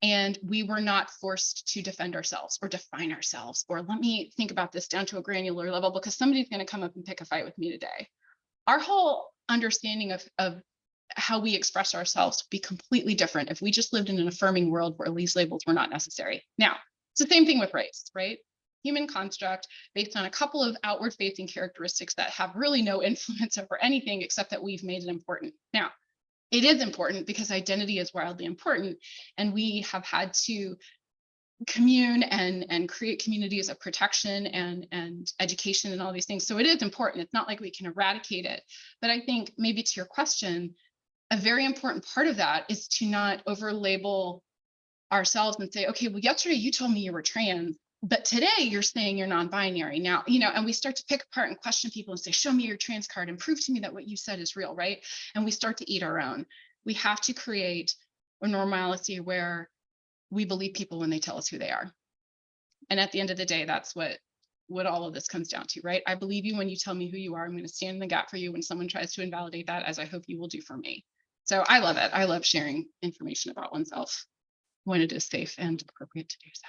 And we were not forced to defend ourselves or define ourselves, or let me think about this down to a granular level, because somebody's going to come up and pick a fight with me today. Our whole understanding of how we express ourselves would be completely different if we just lived in an affirming world where these labels were not necessary. Now, it's the same thing with race, right? Human construct based on a couple of outward facing characteristics that have really no influence over anything except that we've made it important. Now, it is important because identity is wildly important, and we have had to commune and create communities of protection and education and all these things. So it is important. It's not like we can eradicate it. But I think maybe to your question, a very important part of that is to not over-label ourselves and say, okay, well, yesterday you told me you were trans, but today you're saying you're non-binary. Now, and we start to pick apart and question people and say, show me your trans card and prove to me that what you said is real, right? And we start to eat our own. We have to create a normalcy where we believe people when they tell us who they are. And at the end of the day, that's what all of this comes down to, right? I believe you when you tell me who you are. I'm going to stand in the gap for you when someone tries to invalidate that, as I hope you will do for me. So I love it. I love sharing information about oneself when it is safe and appropriate to do so.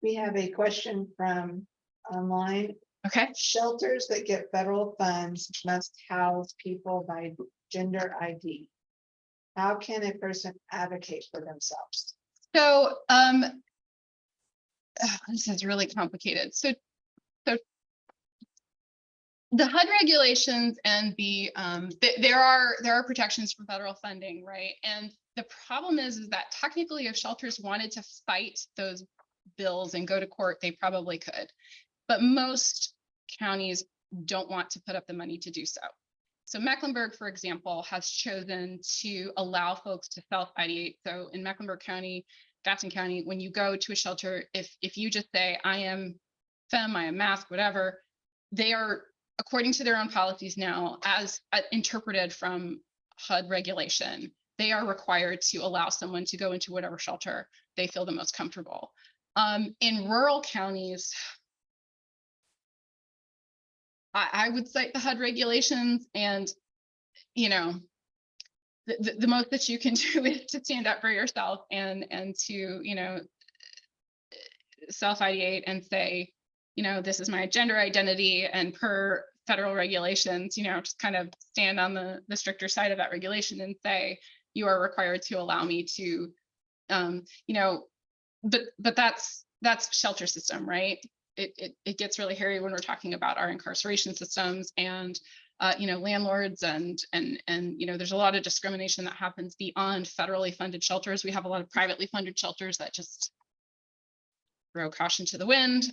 We have a question from online. Okay. Shelters that get federal funds must house people by gender ID. How can a person advocate for themselves? So this is really complicated. So the HUD regulations and there are protections for federal funding, right? And the problem is that technically, if shelters wanted to fight those bills and go to court, they probably could. But most counties don't want to put up the money to do so. So Mecklenburg, for example, has chosen to allow folks to self-ideate. So in Mecklenburg County, Gaston County, when you go to a shelter, if you just say, I am femme, I am mask, whatever, they are, according to their own policies now, as interpreted from HUD regulation, they are required to allow someone to go into whatever shelter they feel the most comfortable. In rural counties, I would cite the HUD regulations, and the most that you can do is to stand up for yourself and to self-ideate and say, this is my gender identity, and per federal regulations, just kind of stand on the stricter side of that regulation and say, you are required to allow me to, but that's shelter system, right? It gets really hairy when we're talking about our incarceration systems and landlords and there's a lot of discrimination that happens beyond federally funded shelters. We have a lot of privately funded shelters that just throw caution to the wind.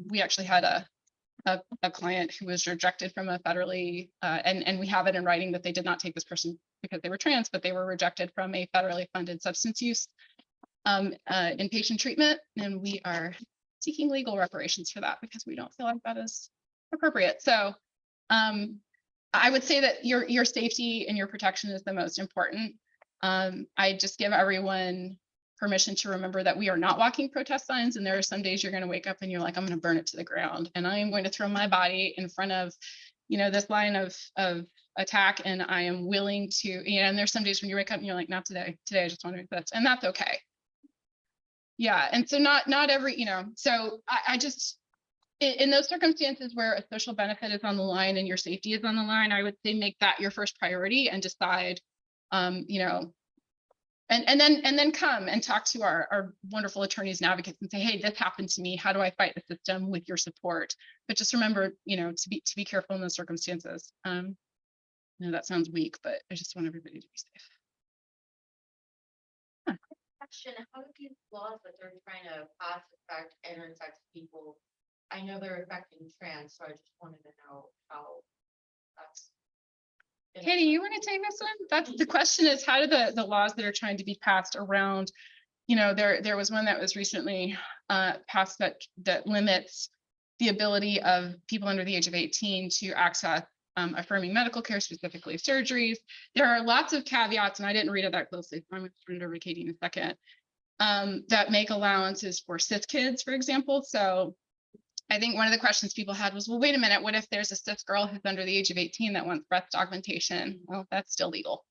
We actually had a client who was rejected from a federally, and we have it in writing that they did not take this person because they were trans, but they were rejected from a federally funded substance use inpatient treatment, and we are seeking legal reparations for that because we don't feel like that is appropriate. So I would say that your safety and your protection is the most important. I just give everyone permission to remember that we are not walking protest signs, and there are some days you're going to wake up and you're like, I'm going to burn it to the ground, and I am going to throw my body in front of, this line of attack, and I am willing to, and there's some days when you wake up and you're like, not today. Today I just want to do this, and that's okay. Yeah, and so not every, so I just, in those circumstances where a social benefit is on the line and your safety is on the line, I would say make that your first priority and decide, and then come and talk to our wonderful attorneys and advocates and say, hey, this happened to me. How do I fight the system with your support? But just remember, to be careful in those circumstances. That sounds weak, but I just want everybody to be safe. Question, how do these laws that they're trying to pass affect intersex people? I know they're affecting trans, so I just wanted to know how that's. Katie, you want to take this one? That's the question, is how do the laws that are trying to be passed around, there was one that was recently passed that limits the ability of people under the age of 18 to access affirming medical care, specifically surgeries. There are lots of caveats, and I didn't read it that closely, so I'm going to turn it over to Katie in a second, that make allowances for cis kids, for example. So I think one of the questions people had was, well, wait a minute, what if there's a cis girl who's under the age of 18 that wants breast augmentation? Well, that's still legal.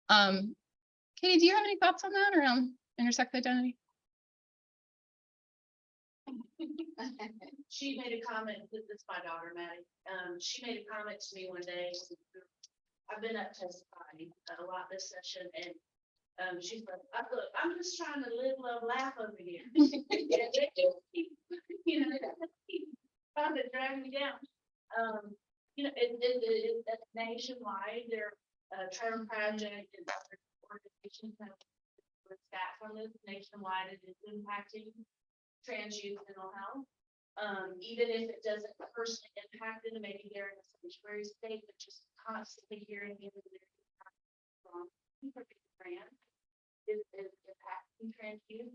Katie, do you have any thoughts on that around intersex identity? She made a comment, this is my daughter, Maddie. She made a comment to me one day. I've been up testifying a lot this session, and she's like, look, I'm just trying to live, love, laugh over here. Trying to drag me down. That's nationwide. Their term project and other organizations have stats on this nationwide. It is impacting trans youth mental health. Even if it doesn't personally impact them, maybe they're in a sanctuary state, but just constantly hearing from trans is impacting trans youth.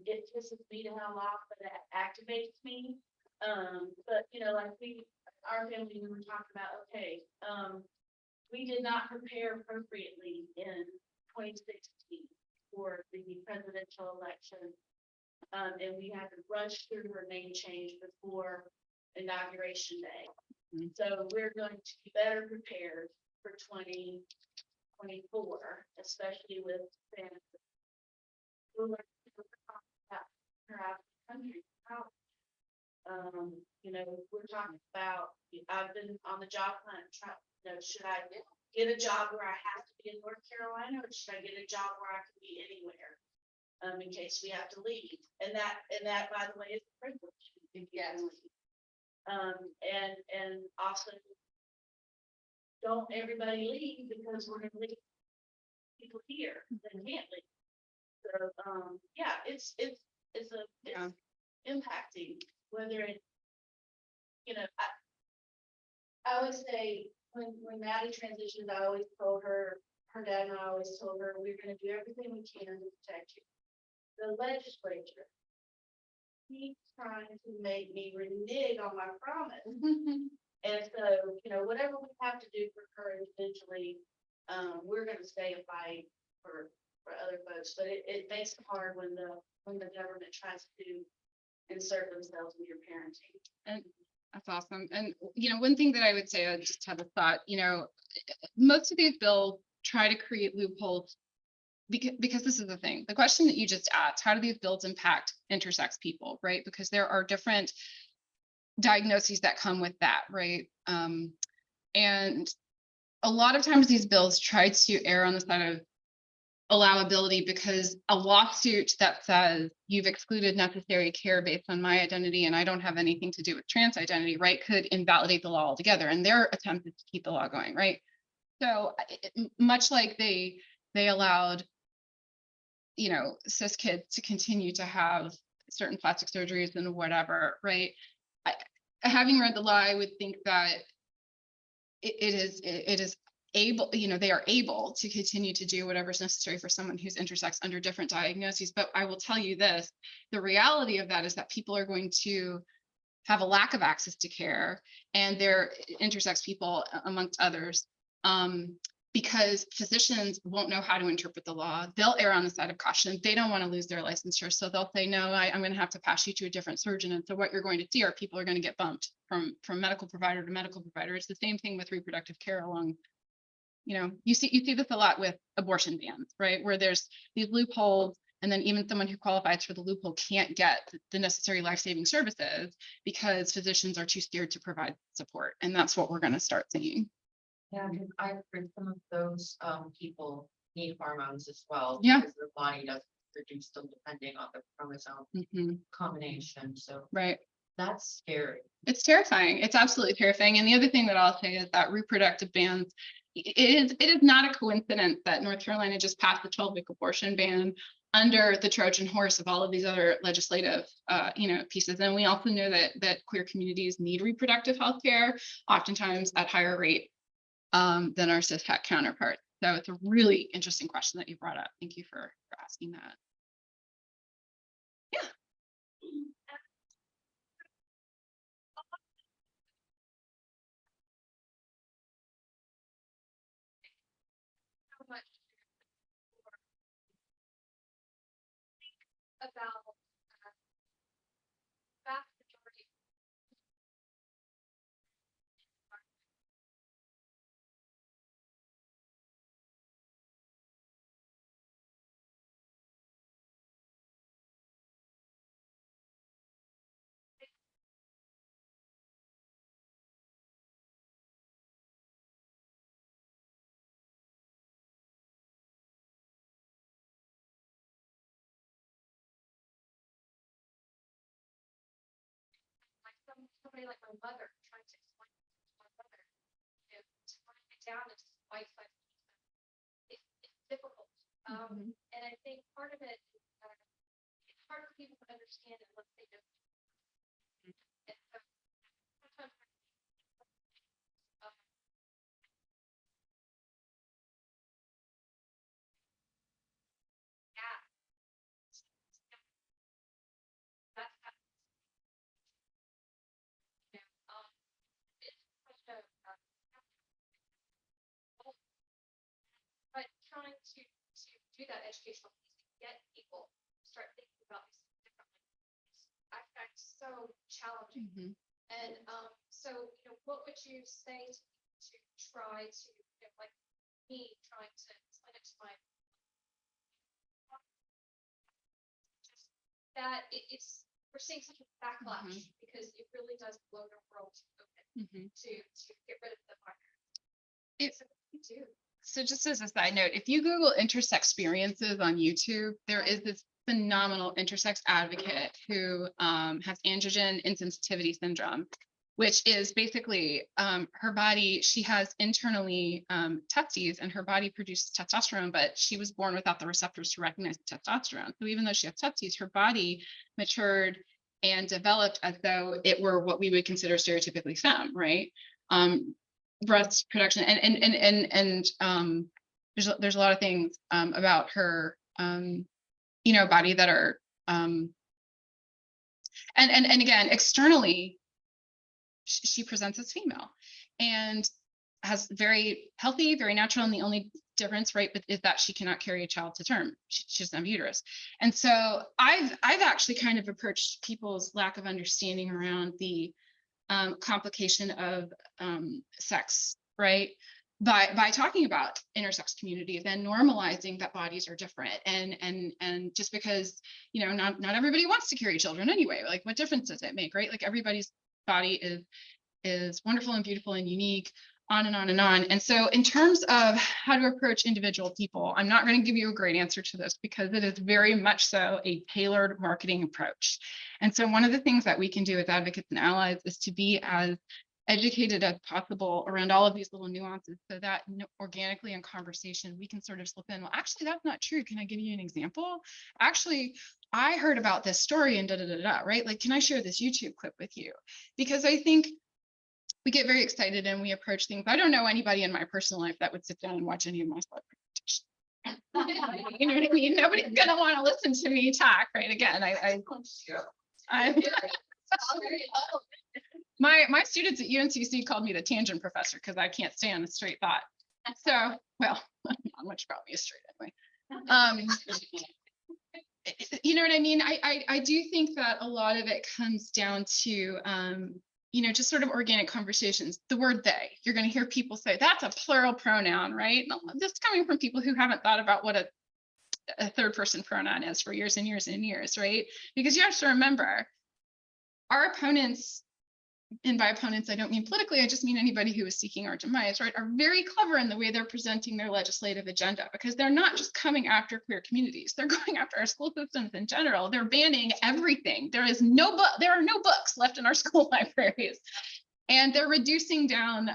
It pisses me the hell off, but it activates me. But like our family, we were talking about, okay, we did not prepare appropriately in 2016 for the presidential election. And we had to rush through her name change before inauguration day. Mm-hmm. So we're going to be better prepared for 2024, especially with fans. We're learning her out of the country. We're talking about, I've been on the job hunt, should I get a job where I have to be in North Carolina, or should I get a job where I can be anywhere? In case we have to leave, and that by the way is a privilege. Yes. And also don't everybody leave because we're gonna leave people here that can't leave. So it's impacting whether it, I always say when Maddie transitioned, I always told her dad and I always told her we're gonna do everything we can to protect you. The legislature keeps trying to make me renege on my promise. And so, whatever we have to do for her individually, we're going to stay and fight for other folks. But it makes it hard when the government tries to insert themselves in your parenting. And that's awesome. And, one thing that I would say, I just have a thought, most of these bills try to create loopholes. Because this is the thing, the question that you just asked, how do these bills impact intersex people, right? Because there are different diagnoses that come with that, right? And a lot of times these bills try to err on the side of allowability, because a lawsuit that says you've excluded necessary care based on my identity and I don't have anything to do with trans identity, right, could invalidate the law altogether. And their attempt is to keep the law going, right? So much like they allowed cis kids to continue to have certain plastic surgeries and whatever, right? Having read the law, I would think that it is able, they are able to continue to do whatever's necessary for someone who's intersex under different diagnoses. But I will tell you this, the reality of that is that people are going to have a lack of access to care, and they're intersex people amongst others. Because physicians won't know how to interpret the law. They'll err on the side of caution. They don't want to lose their licensure. So they'll say, no, I'm going to have to pass you to a different surgeon. And so what you're going to see are people are going to get bumped from medical provider to medical provider. It's the same thing with reproductive care along, you see this a lot with abortion bans, right? Where there's these loopholes, and then even someone who qualifies for the loophole can't get the necessary life-saving services because physicians are too scared to provide support. And that's what we're going to start seeing. Yeah, because I've heard some of those people need hormones as well. Yeah. Because their body doesn't produce them depending on the chromosome Mhm. combination, so Right. that's scary. It's terrifying. It's absolutely terrifying. And the other thing that I'll say is that reproductive bans, it is not a coincidence that North Carolina just passed the 12-week abortion ban under the Trojan horse of all of these other legislative pieces. And we also know that queer communities need reproductive health care, oftentimes at higher rate than our cishet counterparts. So it's a really interesting question that you brought up. Thank you for asking that. Yeah. How much about vast majority like somebody like my mother trying to explain to my mother, to write it down into bite-sized pieces. It's difficult. And I think part of it is it's hard for people to understand unless they know. And so sometimes yeah, that's it's such a but trying to do that educational piece to get people to start thinking about these things differently. I find so challenging. And so what would you say to try to like me trying to explain it to my just that it's we're seeing such a backlash because it really does blow the world open to get rid of the fire. It's So what do you do? So just as a side note, if you Google intersex experiences on YouTube, there is this phenomenal intersex advocate who has androgen insensitivity syndrome, which is basically her body, she has internally testes and her body produces testosterone, but she was born without the receptors to recognize testosterone. So even though she has testes, her body matured and developed as though it were what we would consider stereotypically femme, right? Breast production and there's a lot of things about her body that are and again externally she presents as female and has very healthy, very natural, and the only difference, right, is that she cannot carry a child to term. She doesn't have uterus. And so I've actually kind of approached people's lack of understanding around the complication of sex, right? By talking about intersex communities and normalizing that bodies are different, and just because not everybody wants to carry children anyway, like what difference does it make, right? Like everybody's body is wonderful and beautiful and unique, on and on and on. And so in terms of how to approach individual people, I'm not going to give you a great answer to this because it is very much so a tailored marketing approach. And so one of the things that we can do as advocates and allies is to be as educated as possible around all of these little nuances so that organically in conversation, we can sort of slip in, well, actually, that's not true. Can I give you an example? Actually, I heard about this story and right? Like, can I share this YouTube clip with you? Because I think we get very excited and we approach things. I don't know anybody in my personal life that would sit down and watch any of my slide presentations. You know what I mean? Nobody's gonna want to listen to me talk, right? Again, My students at UNCC called me the tangent professor because I can't stay on a straight thought. So, well, not much about me is straight anyway. You know what I mean? I do think that a lot of it comes down to, just sort of organic conversations. The word they, you're going to hear people say that's a plural pronoun, right? This is coming from people who haven't thought about what a third person pronoun is for years and years and years, right? Because you have to remember, our opponents, and by opponents, I don't mean politically, I just mean anybody who is seeking our demise, right, are very clever in the way they're presenting their legislative agenda, because they're not just coming after queer communities, they're going after our school systems in general. They're banning everything. There are no books left in our school libraries. And they're reducing down,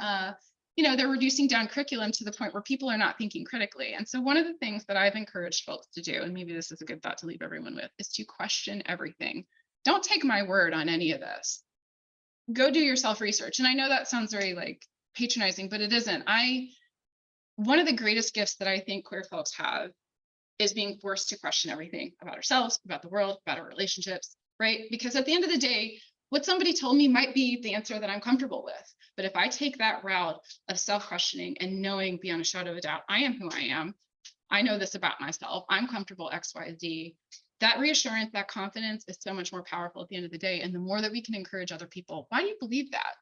curriculum to the point where people are not thinking critically. And so one of the things that I've encouraged folks to do, and maybe this is a good thought to leave everyone with, is to question everything. Don't take my word on any of this. Go do your self-research. And I know that sounds very like patronizing, but it isn't. One of the greatest gifts that I think queer folks have is being forced to question everything about ourselves, about the world, about our relationships, right? Because at the end of the day, what somebody told me might be the answer that I'm comfortable with. But if I take that route of self-questioning and knowing beyond a shadow of a doubt, I am who I am, I know this about myself, I'm comfortable X, Y, Z, that reassurance, that confidence is so much more powerful at the end of the day. And the more that we can encourage other people, why do you believe that?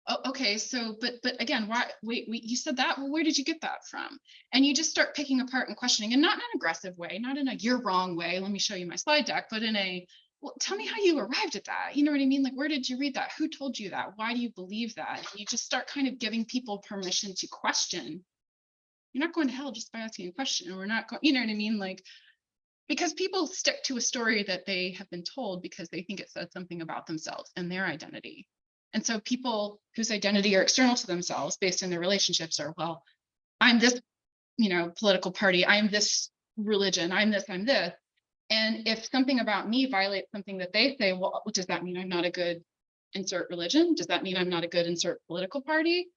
Oh, okay, so, but again, why, wait, you said that, well, where did you get that from? And you just start picking apart and questioning, and not in an aggressive way, not in a you're wrong way, let me show you my slide deck, but in a, well, tell me how you arrived at that. You know what I mean? Like, where did you read that? Who told you that? Why do you believe that? And you just start kind of giving people permission to question. You're not going to hell just by asking a question. We're not going, you know what I mean? Like, because people stick to a story that they have been told because they think it says something about themselves and their identity. And so people whose identity are external to themselves based on their relationships are, well, I'm this, political party, I'm this religion, I'm this. And if something about me violates something that they say, well, does that mean I'm not a good insert religion? Does that mean I'm not a good insert political party?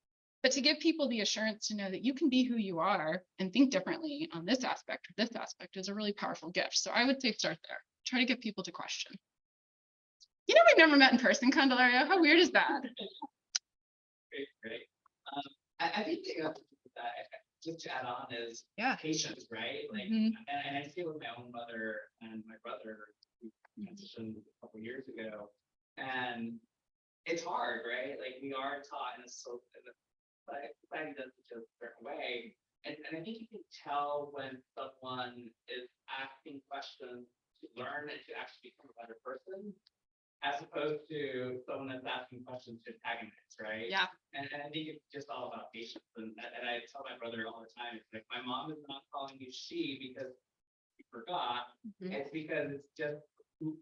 But to give people the assurance to know that you can be who you are and think differently on this aspect or this aspect is a really powerful gift. So I would say start there. Try to get people to question. We've never met in person, Candelaria. How weird is that? Great. I think that just to add on is patience, right? Like, and I see it with my own mother and my brother who transitioned a couple of years ago, and it's hard, right? Like we are taught in a society does it a certain way, and I think you can tell when someone is asking questions to learn and to actually become a better person, as opposed to someone that's asking questions to antagonize, right? Yeah. And I think it's just all about patience. And I tell my brother all the time, it's like, my mom is not calling you she because you forgot. It's because it's just who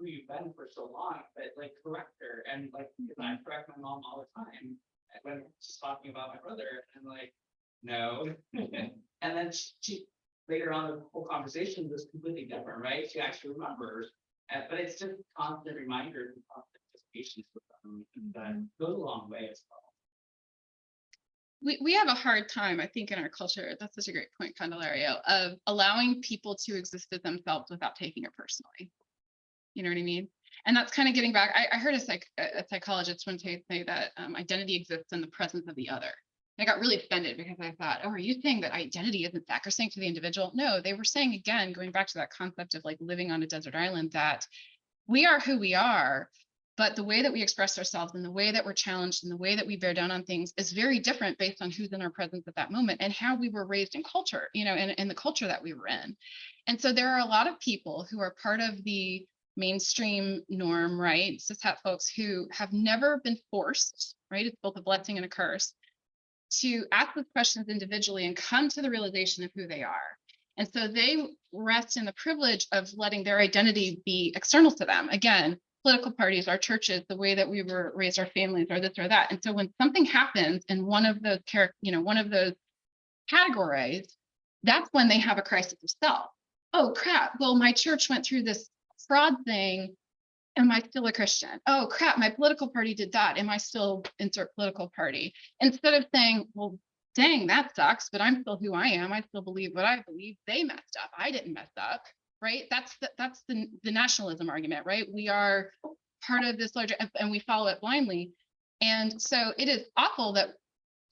you've been for so long, but like correct her. And like, because I correct my mom all the time when she's talking about my brother, and I'm like, no. And then she later on the whole conversation was completely different, right? She actually remembers. But it's just constant reminders and constant just patience with them that goes a long way as well. We have a hard time, I think, in our culture. That's such a great point, Candelario, of allowing people to exist as themselves without taking it personally. You know what I mean? And that's kind of getting back. I heard a psychologist one day say that identity exists in the presence of the other. I got really offended because I thought, oh, are you saying that identity isn't sacrosanct to the individual? No, they were saying, again, going back to that concept of like living on a desert island, that we are who we are, but the way that we express ourselves and the way that we're challenged and the way that we bear down on things is very different based on who's in our presence at that moment and how we were raised in culture, and the culture that we were in. And so there are a lot of people who are part of the mainstream norm, right? Cishet folks who have never been forced, right? It's both a blessing and a curse, to ask those questions individually and come to the realization of who they are. And so they rest in the privilege of letting their identity be external to them. Again, political parties, our churches, the way that we were raised, our families, or this or that. And so when something happens in one of those categories, that's when they have a crisis of self. Oh crap, well, my church went through this fraud thing. Am I still a Christian? Oh crap, my political party did that. Am I still insert political party? Instead of saying, well, dang, that sucks, but I'm still who I am. I still believe what I believe. They messed up. I didn't mess up, right? That's the nationalism argument, right? We are part of this larger, and we follow it blindly. And so it is awful that,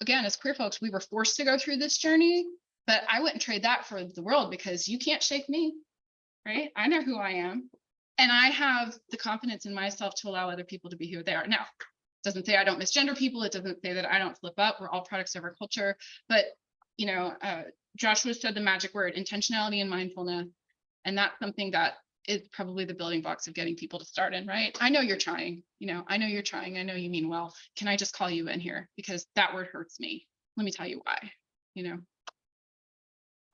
again, as queer folks, we were forced to go through this journey, but I wouldn't trade that for the world, because you can't shake me, right? I know who I am. And I have the confidence in myself to allow other people to be who they are. Now, it doesn't say I don't misgender people. It doesn't say that I don't flip up. We're all products of our culture. But, you know, Joshua said the magic word, intentionality and mindfulness. And that's something that is probably the building blocks of getting people to start in, right? I know you're trying, you know, I know you're trying. I know you mean well. Can I just call you in here? Because that word hurts me. Let me tell you why, you know.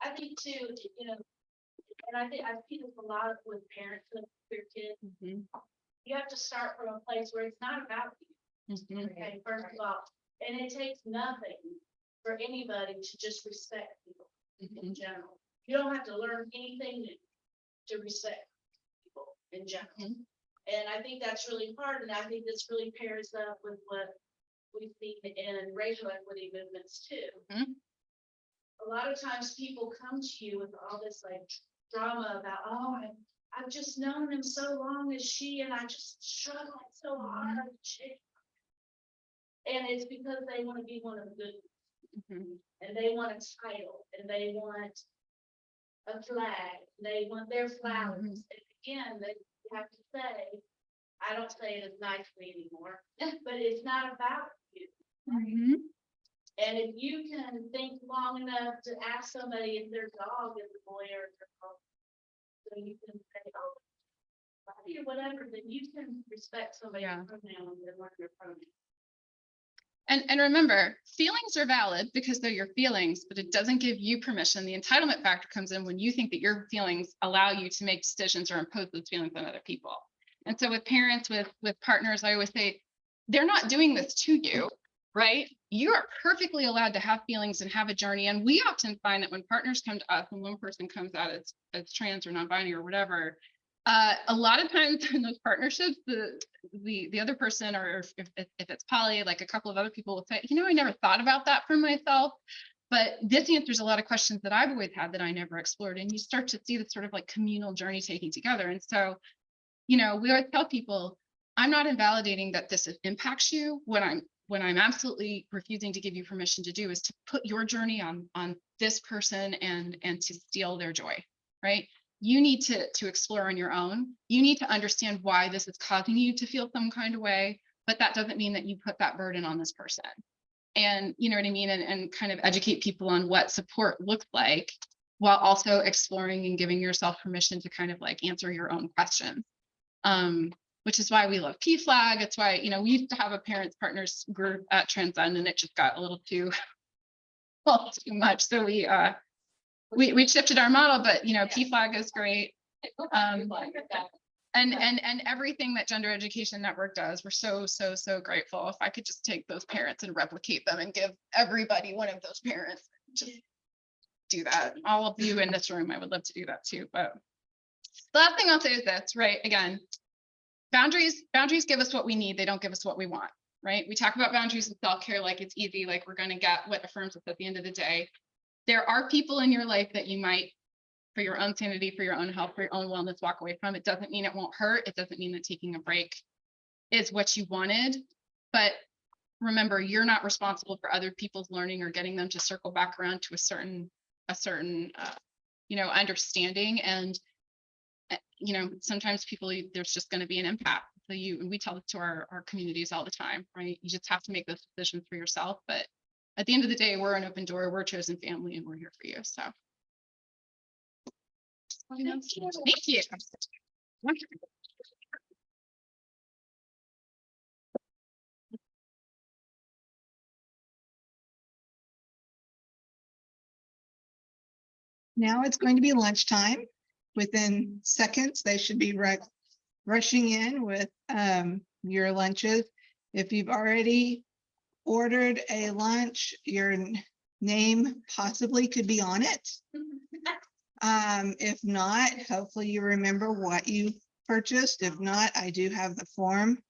I think too, you know, and I think I see this a lot with parents with their kids. Mhm. You have to start from a place where it's not about you. Mhm. Okay, first of all, and it takes nothing for anybody to just respect people in general. You don't have to learn anything new to respect people in general. Mhm. And I think that's really hard, and I think this really pairs up with what we've seen in racial equity movements too. Mhm. A lot of times people come to you with all this like drama about, oh, I've just known him so long as she, and I just struggled so hard. And it's because they want to be one of the good, Mhm. and they want a title, and they want a flag, they want their flowers. Mhm. And again, they have to say, I don't say it as nicely anymore, but it's not about you. Mhm. And if you can think long enough to ask somebody if their dog is a boy or a girl, so you can say, oh, buddy, or whatever, then you can respect somebody's Yeah. pronouns and learn their pronouns. And remember, feelings are valid because they're your feelings, but it doesn't give you permission. The entitlement factor comes in when you think that your feelings allow you to make decisions or impose those feelings on other people. And so with parents, with partners, I always say, they're not doing this to you, right? You are perfectly allowed to have feelings and have a journey. And we often find that when partners come to us, when one person comes out as trans or non-binary or whatever, a lot of times in those partnerships, the other person, or if it's poly, like a couple of other people will say, you know, I never thought about that for myself. But this answers a lot of questions that I've always had that I never explored. And you start to see this sort of like communal journey taking together. And so, you know, we always tell people, I'm not invalidating that this impacts you. What I'm absolutely refusing to give you permission to do is to put your journey on this person and to steal their joy, right? You need to explore on your own. You need to understand why this is causing you to feel some kind of way, but that doesn't mean that you put that burden on this person. And you know what I mean? And kind of educate people on what support looks like, while also exploring and giving yourself permission to kind of like answer your own questions. Which is why we love PFLAG. It's why, you know, we used to have a parents partners group at Transcend, and it just got a little too, well, too much. So we shifted our model, but you know, PFLAG is great. And everything that Gender Education Network does, we're so grateful. If I could just take those parents and replicate them and give everybody one of those parents, just do that. All of you in this room, I would love to do that too. But the last thing I'll say is this, right? Again, boundaries give us what we need. They don't give us what we want, right? We talk about boundaries and self-care like it's easy, like we're going to get what affirms us at the end of the day. There are people in your life that you might, for your own sanity, for your own health, for your own wellness, walk away from. It doesn't mean it won't hurt. It doesn't mean that taking a break is what you wanted. But remember, you're not responsible for other people's learning or getting them to circle back around to a certain you know, understanding. And you know, sometimes people, there's just going to be an impact. So we tell this to our communities all the time, right? You just have to make those decisions for yourself. But at the end of the day, we're an open door, we're a chosen family, and we're here for you. So thank you. Now it's going to be lunchtime. Within seconds, they should be rushing in with your lunches. If you've already ordered a lunch, your name possibly could be on it. If not, hopefully you remember what you purchased. If not, I do have the form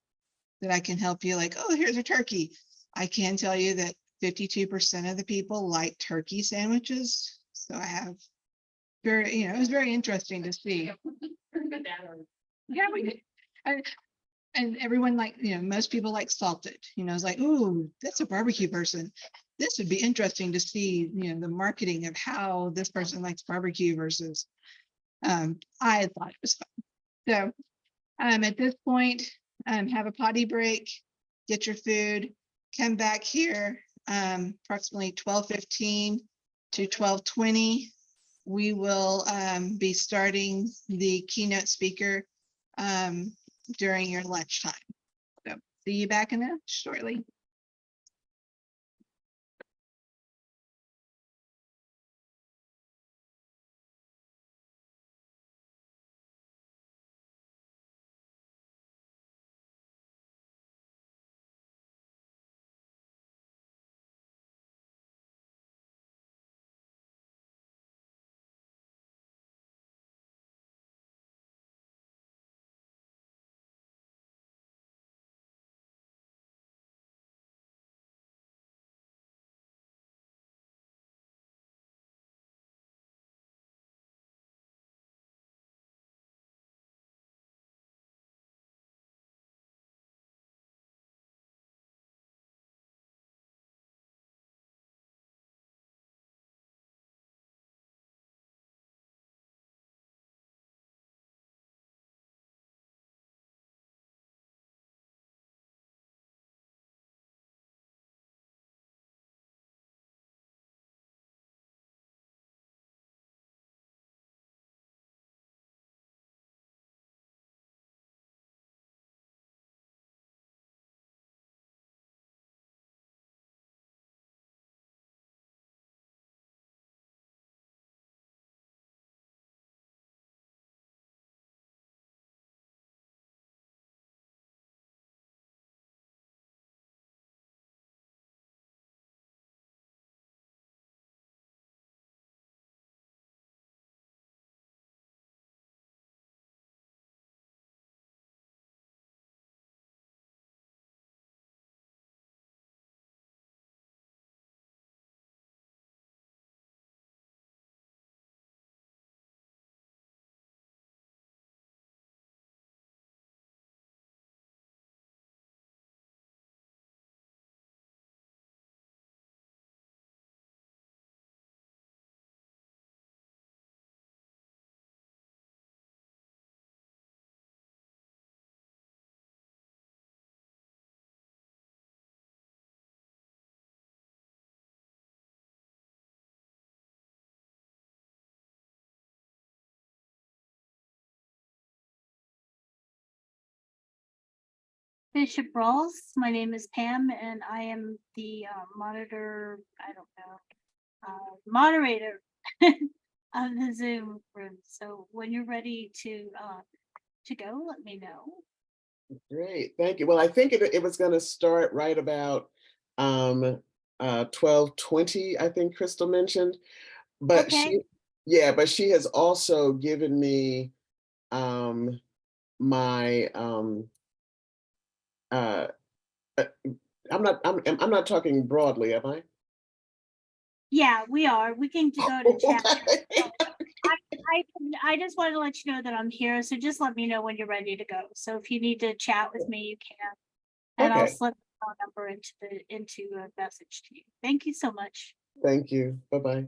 that I can help you, like, oh, here's a turkey. I can tell you that 52% of the people like turkey sandwiches. So I have it was very interesting to see. Yeah, we did. and everyone like, most people like salted, it's like, ooh, that's a barbecue person. This would be interesting to see, the marketing of how this person likes barbecue versus, I thought it was fun. So, at this point, have a potty break, get your food, come back here, approximately 12:15 to 12:20. We will, be starting the keynote speaker, during your lunchtime. So see you back in a shortly. Bishop Rawls. My name is Pam, and I am the monitor, I don't know, moderator of the Zoom room. So when you're ready to go, let me know. Great, thank you. Well, I think it was going to start right about 12:20, I think Crystal mentioned. But Okay. but she has also given me my uh uh, I'm not talking broadly, am I? Yeah, we are. We can go to chat. Okay. I just wanted to let you know that I'm here. So just let me know when you're ready to go. So if you need to chat with me, you can. And I'll Okay, slip the phone number into a message to you. Thank you so much. thank you. Bye-bye.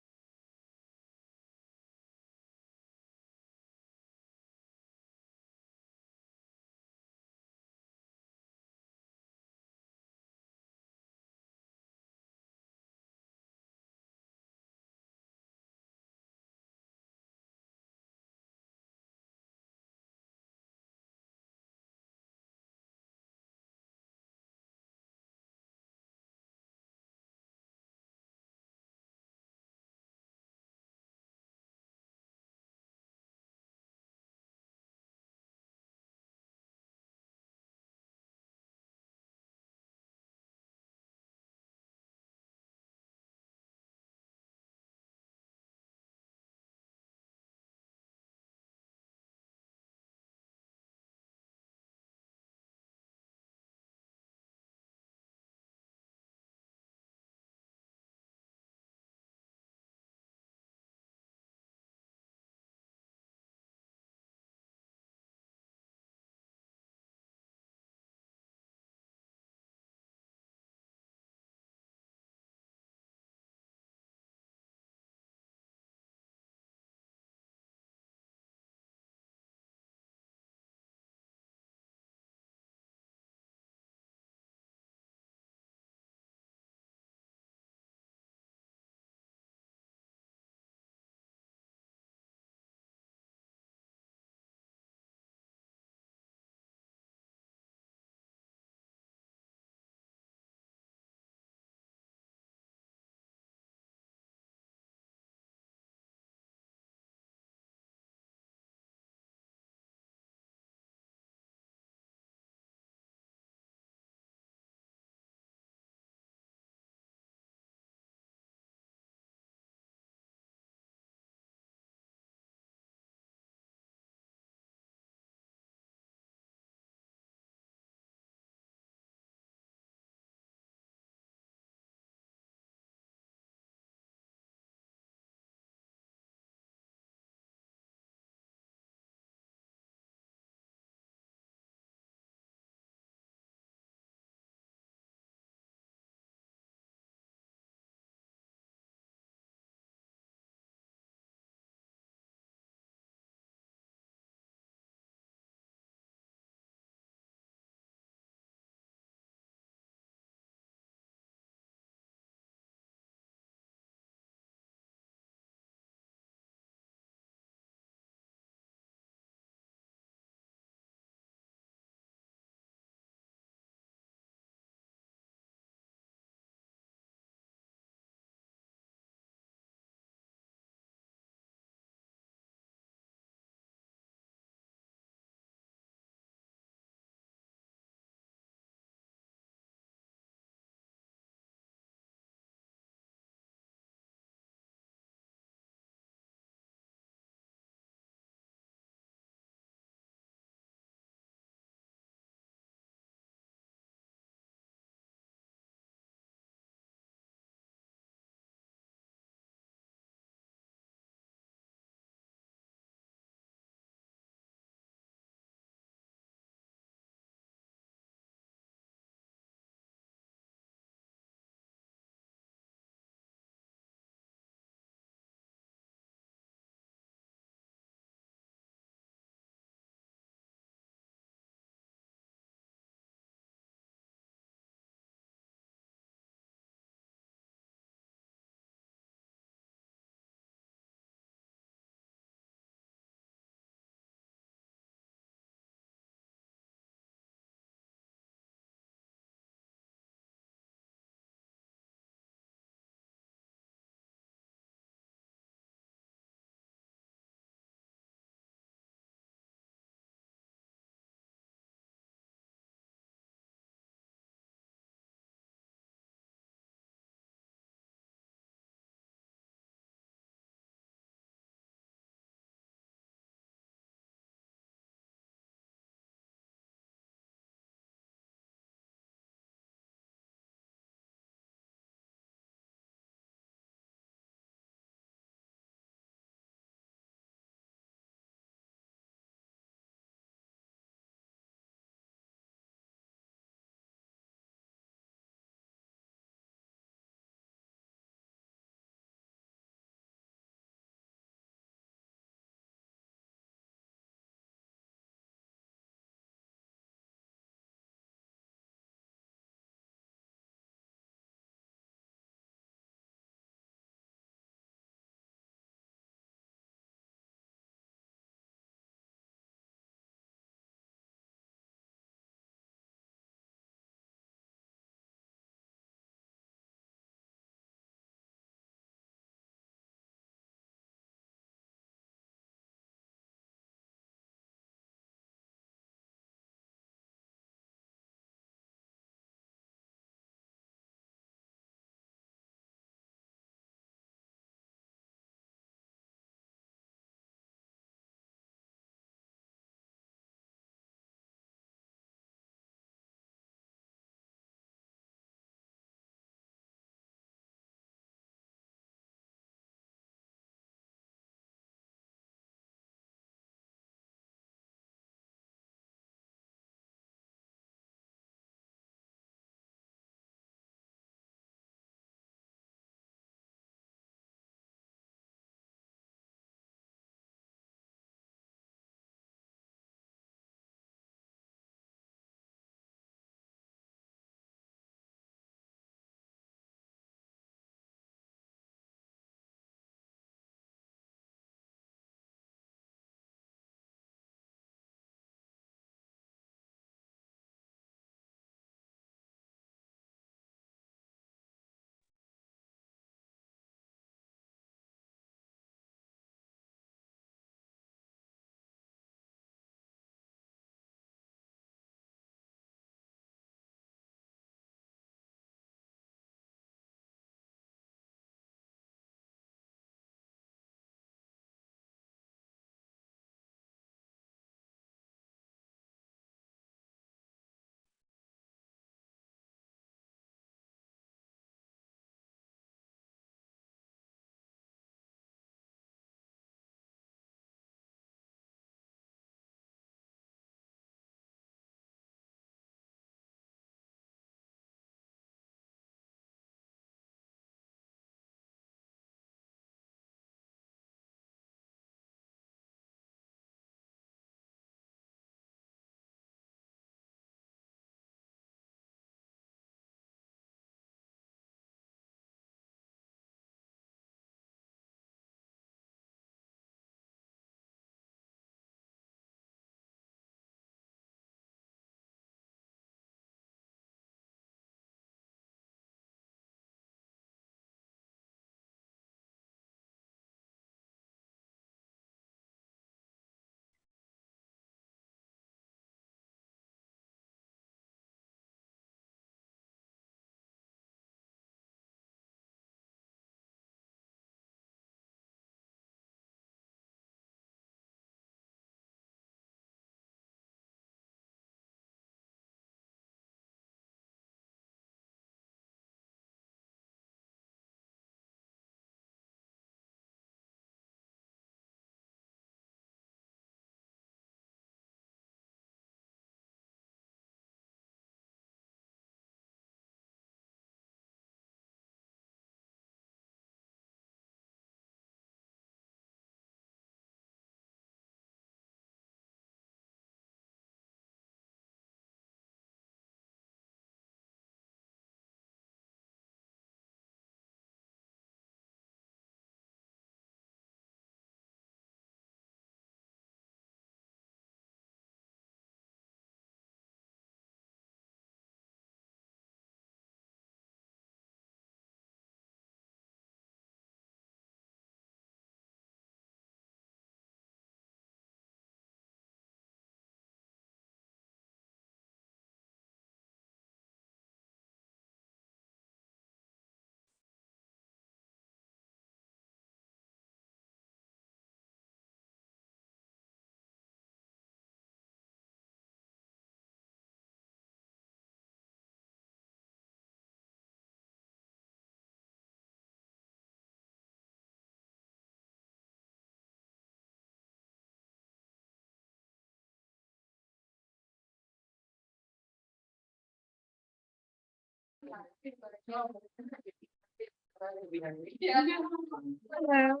Hello.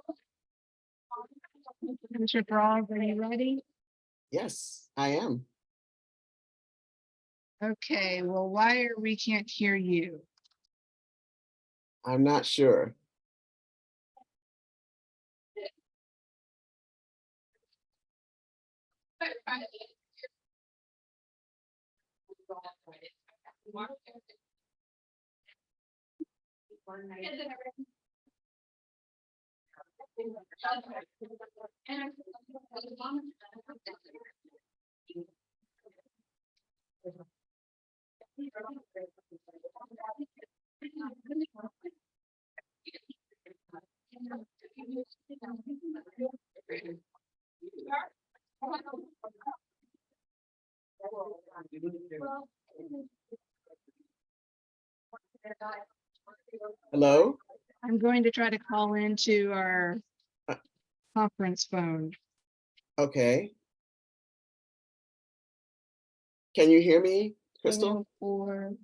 Mr. Broad, are you ready? Yes, I am. Okay, well, we can't hear you? I'm not sure. Hello? I'm going to try to call into our Uh, conference phone. Okay. Can you hear me, Crystal? 704.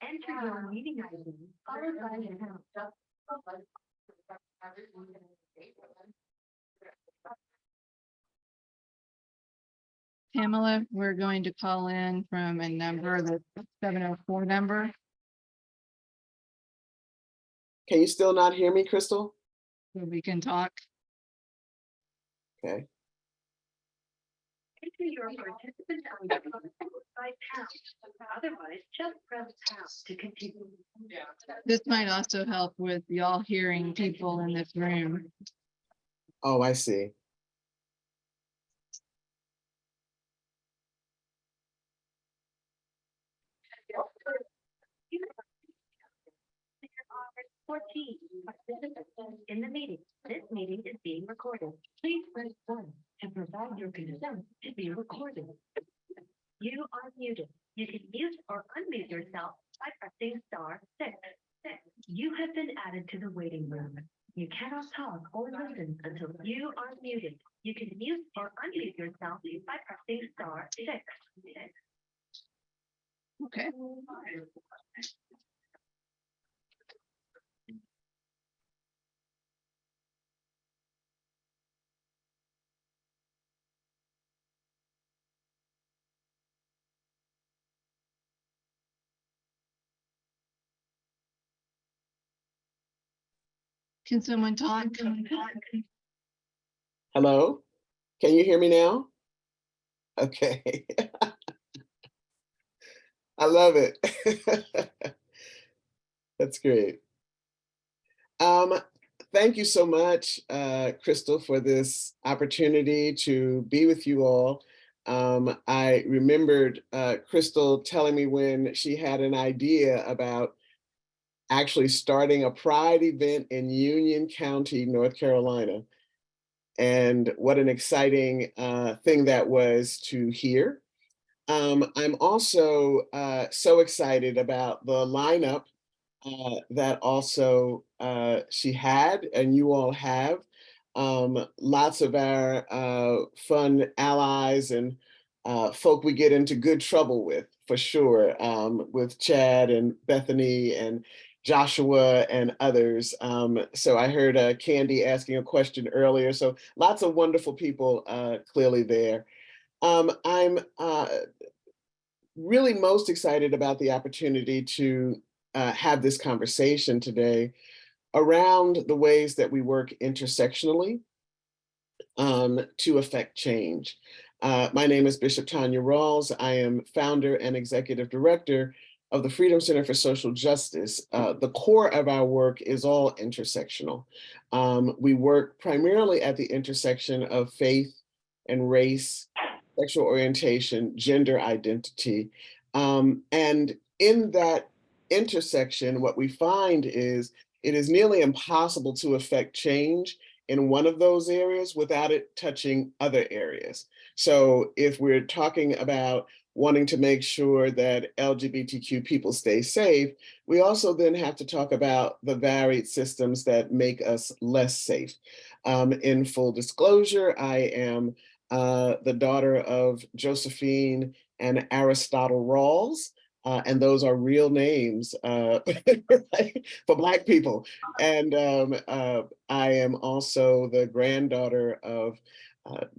Enter your meeting ID, followed by the pound. Pamela, we're going to call in from a number, the 704 number. Can you still not hear me, Crystal? So we can talk. Okay. Enter your participant ID by pound. Otherwise, just press pound to continue. This might also help with y'all hearing people in this room. Oh, I see. There are 14 participants in the meeting. This meeting is being recorded. Please press 1 to provide your consent to be recorded. You are muted. You can mute or unmute yourself by pressing *6. You have been added to the waiting room. You cannot talk or listen until you are muted. You can mute or unmute yourself by pressing *6. Okay. Can someone talk? Hello? Can you hear me now? Okay. I love it. That's great. Thank you so much, Crystal, for this opportunity to be with you all. I remembered Crystal telling me when she had an idea about actually starting a Pride event in Union County, North Carolina. And what an exciting thing that was to hear. I'm also so excited about the lineup that also she had and you all have. Lots of our fun allies and folk we get into good trouble with, for sure, with Chad and Bethany and Joshua and others. So I heard Candy asking a question earlier. So lots of wonderful people clearly there. I'm really most excited about the opportunity to have this conversation today around the ways that we work intersectionally to affect change. My name is Bishop Tanya Rawls. I am founder and executive director of the Freedom Center for Social Justice. The core of our work is all intersectional. We work primarily at the intersection of faith and race, sexual orientation, gender identity. And in that intersection, what we find is it is nearly impossible to affect change in one of those areas without it touching other areas. So if we're talking about wanting to make sure that LGBTQ people stay safe, we also then have to talk about the varied systems that make us less safe. In full disclosure, I am the daughter of Josephine and Aristotle Rawls. And those are real names for Black people. And I am also the granddaughter of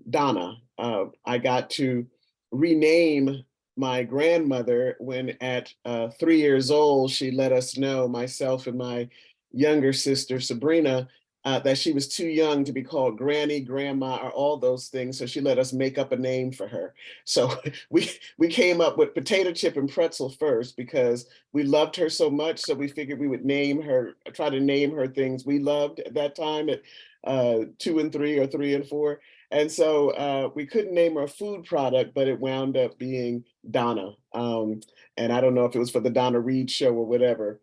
Donna. I got to rename my grandmother when at 3 years old, she let us know, myself and my younger sister, Sabrina, that she was too young to be called Granny, Grandma, or all those things. So she let us make up a name for her. So we came up with Potato Chip and Pretzel first because we loved her so much. So we figured we would name her, try to name her things we loved at that time at 2 and 3 or 3 and 4. And so we couldn't name her a food product, but it wound up being Donna. And I don't know if it was for the Donna Reed show or whatever.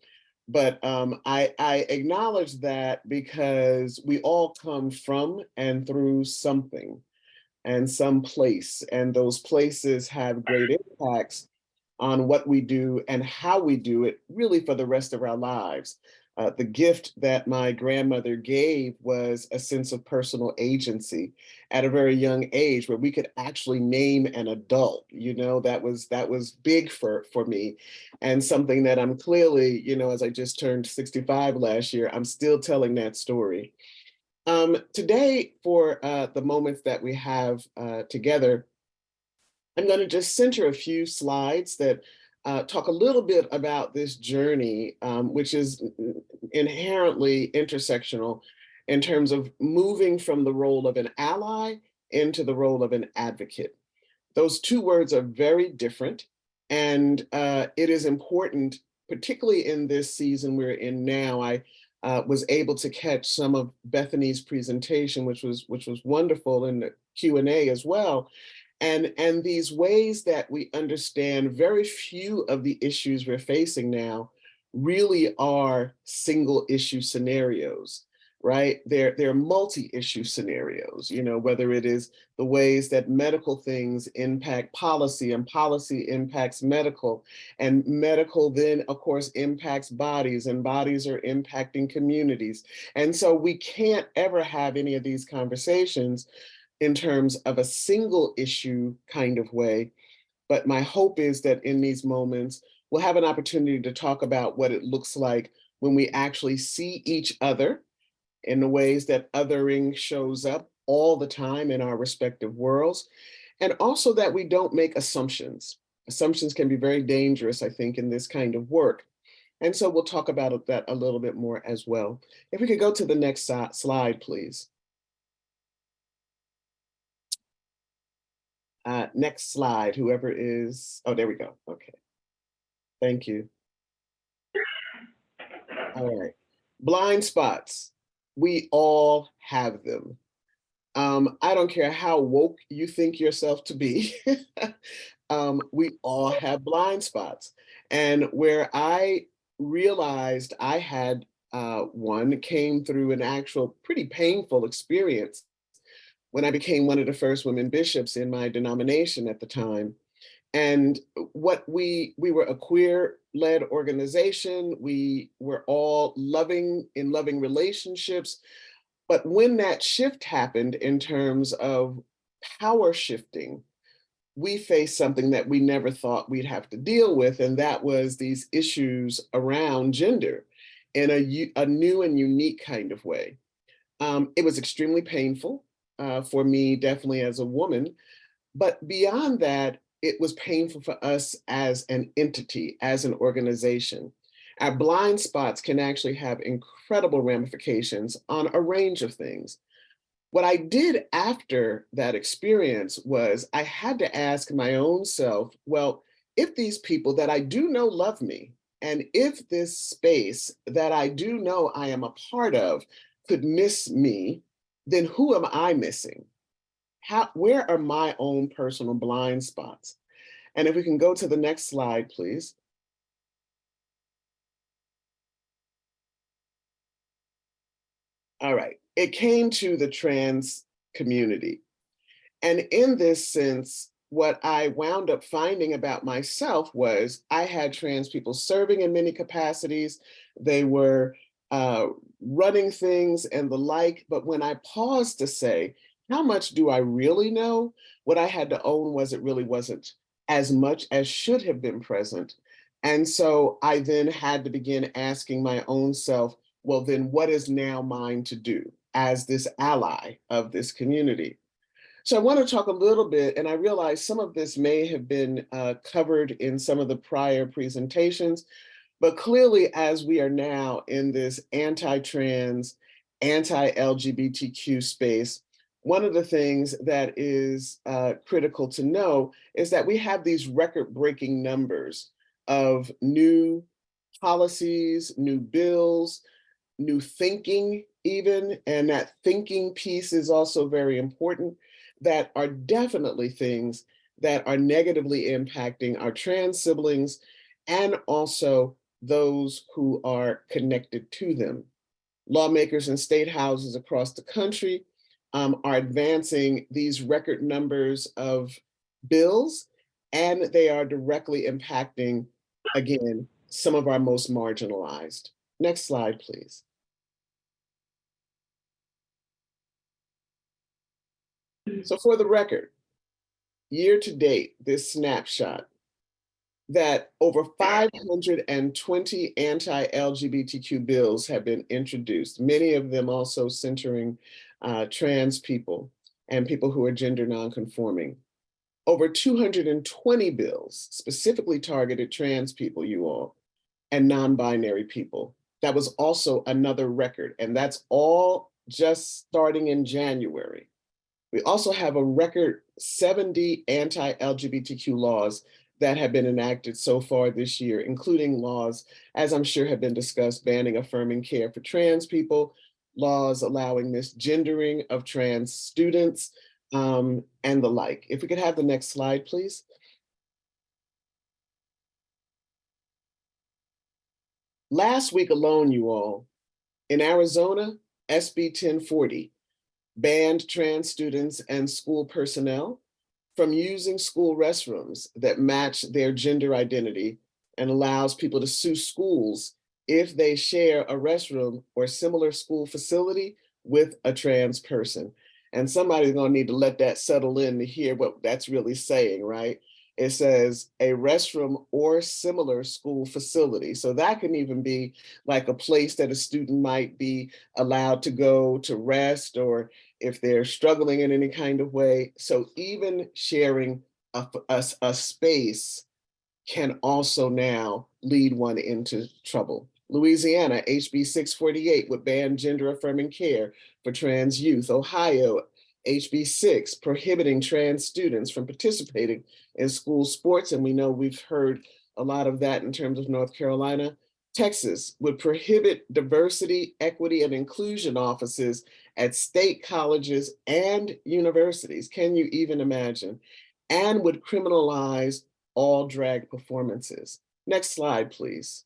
But I acknowledge that because we all come from and through something and some place, and those places have great impacts on what we do and how we do it really for the rest of our lives. The gift that my grandmother gave was a sense of personal agency at a very young age where we could actually name an adult. You know, that was big for me, and something that I'm clearly, you know, as I just turned 65 last year, I'm still telling that story. Today, for the moments that we have together, I'm going to just center a few slides that talk a little bit about this journey, which is inherently intersectional in terms of moving from the role of an ally into the role of an advocate. Those two words are very different, and it is important, particularly in this season we're in now. I was able to catch some of Bethany's presentation, which was wonderful, in the Q&A as well. And these ways that we understand very few of the issues we're facing now really are single issue scenarios, right? They're multi-issue scenarios, you know, whether it is the ways that medical things impact policy and policy impacts medical, and medical then of course impacts bodies, and bodies are impacting communities. And so we can't ever have any of these conversations in terms of a single issue kind of way. But my hope is that in these moments, we'll have an opportunity to talk about what it looks like when we actually see each other in the ways that othering shows up all the time in our respective worlds. And also that we don't make assumptions. Assumptions can be very dangerous, I think, in this kind of work. And so we'll talk about that a little bit more as well. If we could go to the next slide, please. Next slide, whoever is, oh, there we go. Okay. Thank you. All right. Blind spots. We all have them. I don't care how woke you think yourself to be. We all have blind spots. And where I realized I had one came through an actual pretty painful experience when I became one of the first women bishops in my denomination at the time. And what we were a queer-led organization. We were all loving relationships. But when that shift happened in terms of power shifting, we faced something that we never thought we'd have to deal with, and that was these issues around gender. in a new and unique kind of way. It was extremely painful for me, definitely as a woman, but beyond that, it was painful for us as an entity, as an organization. Our blind spots can actually have incredible ramifications on a range of things. What I did after that experience was I had to ask my own self, well, if these people that I do know love me, and if this space that I do know I am a part of could miss me, then who am I missing? Where are my own personal blind spots? And if we can go to the next slide, please. All right, it came to the trans community. And in this sense, what I wound up finding about myself was I had trans people serving in many capacities. They were running things and the like. But when I paused to say, how much do I really know? What I had to own was it really wasn't as much as should have been present. And so I then had to begin asking my own self, well, then what is now mine to do as this ally of this community? So I want to talk a little bit, and I realize some of this may have been covered in some of the prior presentations, but clearly as we are now in this anti-trans, anti-LGBTQ space, one of the things that is critical to know is that we have these record-breaking numbers of new policies, new bills, new thinking even, and that thinking piece is also very important, that are definitely things that are negatively impacting our trans siblings and also those who are connected to them. Lawmakers in state houses across the country are advancing these record numbers of bills, and they are directly impacting, again, some of our most marginalized. Next slide, please. So for the record, year to date, this snapshot, that over 520 anti-LGBTQ bills have been introduced, many of them also centering trans people and people who are gender nonconforming. Over 220 bills specifically targeted trans people, you all, and non-binary people. That was also another record, and that's all just starting in January. We also have a record 70 anti-LGBTQ laws that have been enacted so far this year, including laws, as I'm sure have been discussed, banning affirming care for trans people, laws allowing misgendering of trans students, and the like. If we could have the next slide, please. Last week alone, you all, in Arizona, SB 1040 banned trans students and school personnel from using school restrooms that match their gender identity and allows people to sue schools if they share a restroom or similar school facility with a trans person. And somebody's gonna need to let that settle in to hear what that's really saying, right? It says a restroom or similar school facility. So that can even be like a place that a student might be allowed to go to rest, or if they're struggling in any kind of way. So even sharing a space can also now lead one into trouble. Louisiana, HB 648 would ban gender affirming care for trans youth. Ohio, HB 6 prohibiting trans students from participating in school sports. And we know we've heard a lot of that in terms of North Carolina. Texas would prohibit diversity, equity, and inclusion offices at state colleges and universities. Can you even imagine? And would criminalize all drag performances. Next slide, please.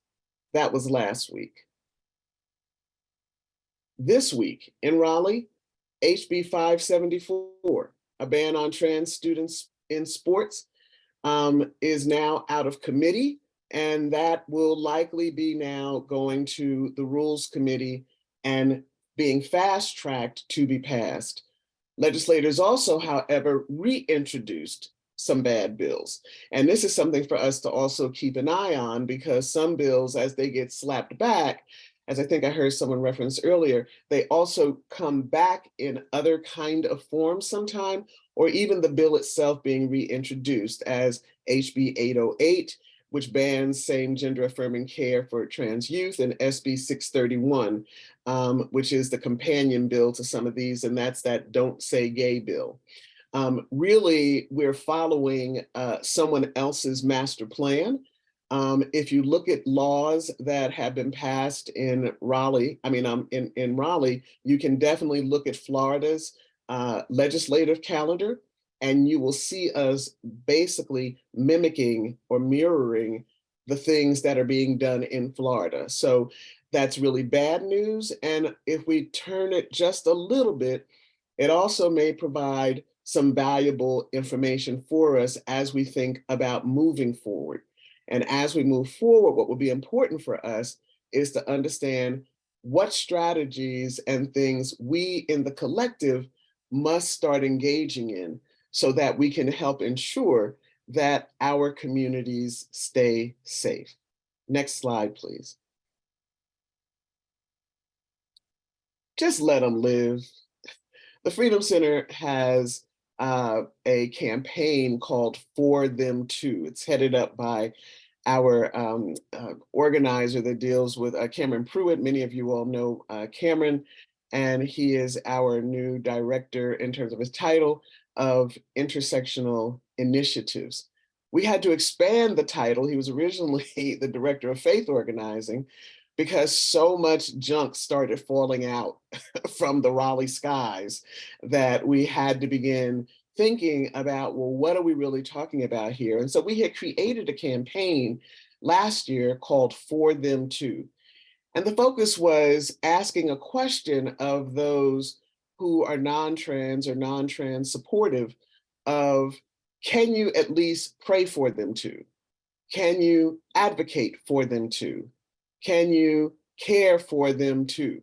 That was last week. This week in Raleigh, HB 574, a ban on trans students in sports, is now out of committee, and that will likely be now going to the Rules Committee and being fast-tracked to be passed. Legislators also, however, reintroduced some bad bills. And this is something for us to also keep an eye on, because some bills, as they get slapped back, as I think I heard someone reference earlier, they also come back in other kind of forms sometime, or even the bill itself being reintroduced as HB 808, which bans same gender affirming care for trans youth, and SB 631, which is the companion bill to some of these, and that's that Don't Say Gay bill. Really, we're following someone else's master plan. If you look at laws that have been passed in Raleigh, in Raleigh, you can definitely look at Florida's legislative calendar, and you will see us basically mimicking or mirroring the things that are being done in Florida. So that's really bad news. And if we turn it just a little bit, it also may provide some valuable information for us as we think about moving forward. And as we move forward, what will be important for us is to understand what strategies and things we in the collective must start engaging in so that we can help ensure that our communities stay safe. Next slide, please. Just let them live. The Freedom Center has a campaign called For Them Too. It's headed up by our organizer that deals with Cameron Pruitt. Many of you all know Cameron, and he is our new director in terms of his title of Intersectional Initiatives. We had to expand the title. He was originally the director of faith organizing because so much junk started falling out from the Raleigh skies that we had to begin thinking about, well, what are we really talking about here? And so we had created a campaign last year called For Them Too. And the focus was asking a question of those who are non-trans or non-trans supportive of, can you at least pray for them too? Can you advocate for them too? Can you care for them too?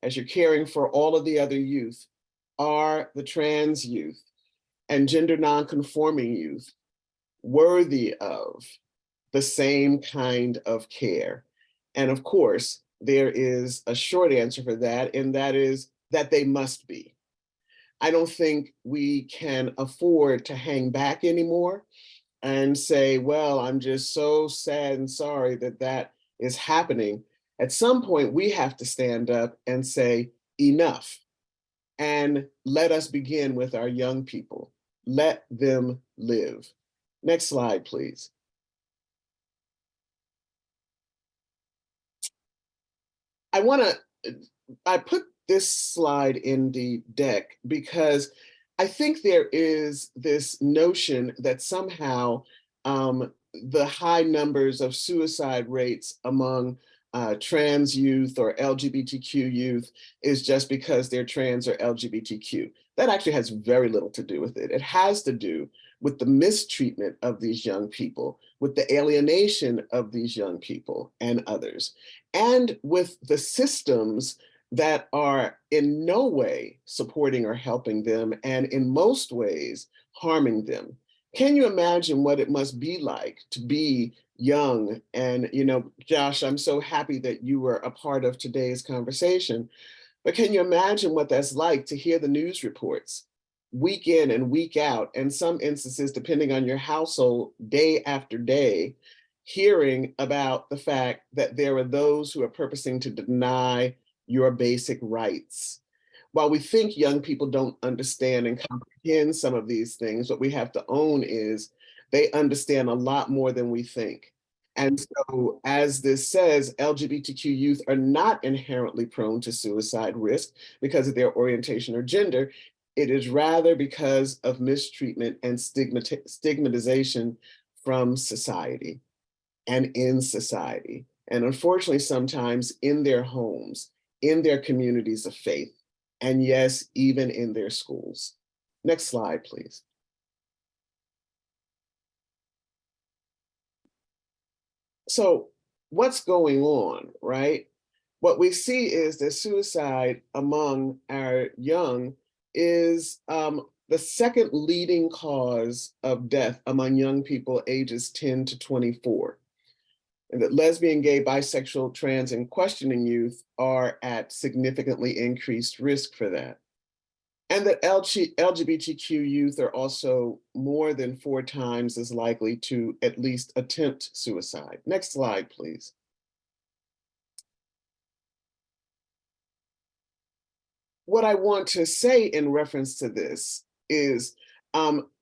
As you're caring for all of the other youth, are the trans youth and gender nonconforming youth worthy of the same kind of care? And of course, there is a short answer for that, and that is that they must be. I don't think we can afford to hang back anymore and say, well, I'm just so sad and sorry that that is happening. At some point, we have to stand up and say, enough. And let us begin with our young people. Let them live. Next slide, please. I put this slide in the deck because I think there is this notion that somehow the high numbers of suicide rates among trans youth or LGBTQ youth is just because they're trans or LGBTQ. That actually has very little to do with it. It has to do with the mistreatment of these young people, with the alienation of these young people and others, and with the systems that are in no way supporting or helping them, and in most ways harming them. Can you imagine what it must be like to be young? And, Josh, I'm so happy that you were a part of today's conversation, but can you imagine what that's like to hear the news reports week in and week out, and some instances, depending on your household, day after day, hearing about the fact that there are those who are purposing to deny your basic rights? While we think young people don't understand and comprehend some of these things, what we have to own is they understand a lot more than we think. And so, as this says, LGBTQ youth are not inherently prone to suicide risk because of their orientation or gender. It is rather because of mistreatment and stigmatization from society and in society. And unfortunately, sometimes in their homes, in their communities of faith, and yes, even in their schools. Next slide, please. So what's going on, right? What we see is that suicide among our young is the second leading cause of death among young people ages 10 to 24. and that lesbian, gay, bisexual, trans, and questioning youth are at significantly increased risk for that. And that LGBTQ youth are also more than 4 times as likely to at least attempt suicide. Next slide, please. What I want to say in reference to this is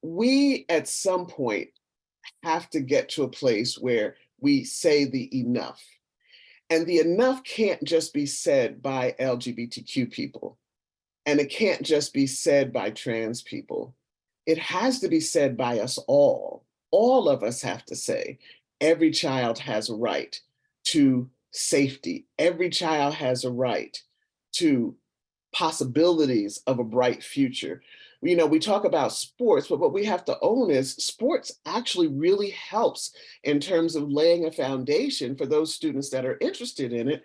we at some point have to get to a place where we say the enough. And the enough can't just be said by LGBTQ people. And it can't just be said by trans people. It has to be said by us all. All of us have to say, every child has a right to safety. Every child has a right to possibilities of a bright future. You know, we talk about sports, but what we have to own is sports actually really helps in terms of laying a foundation for those students that are interested in it,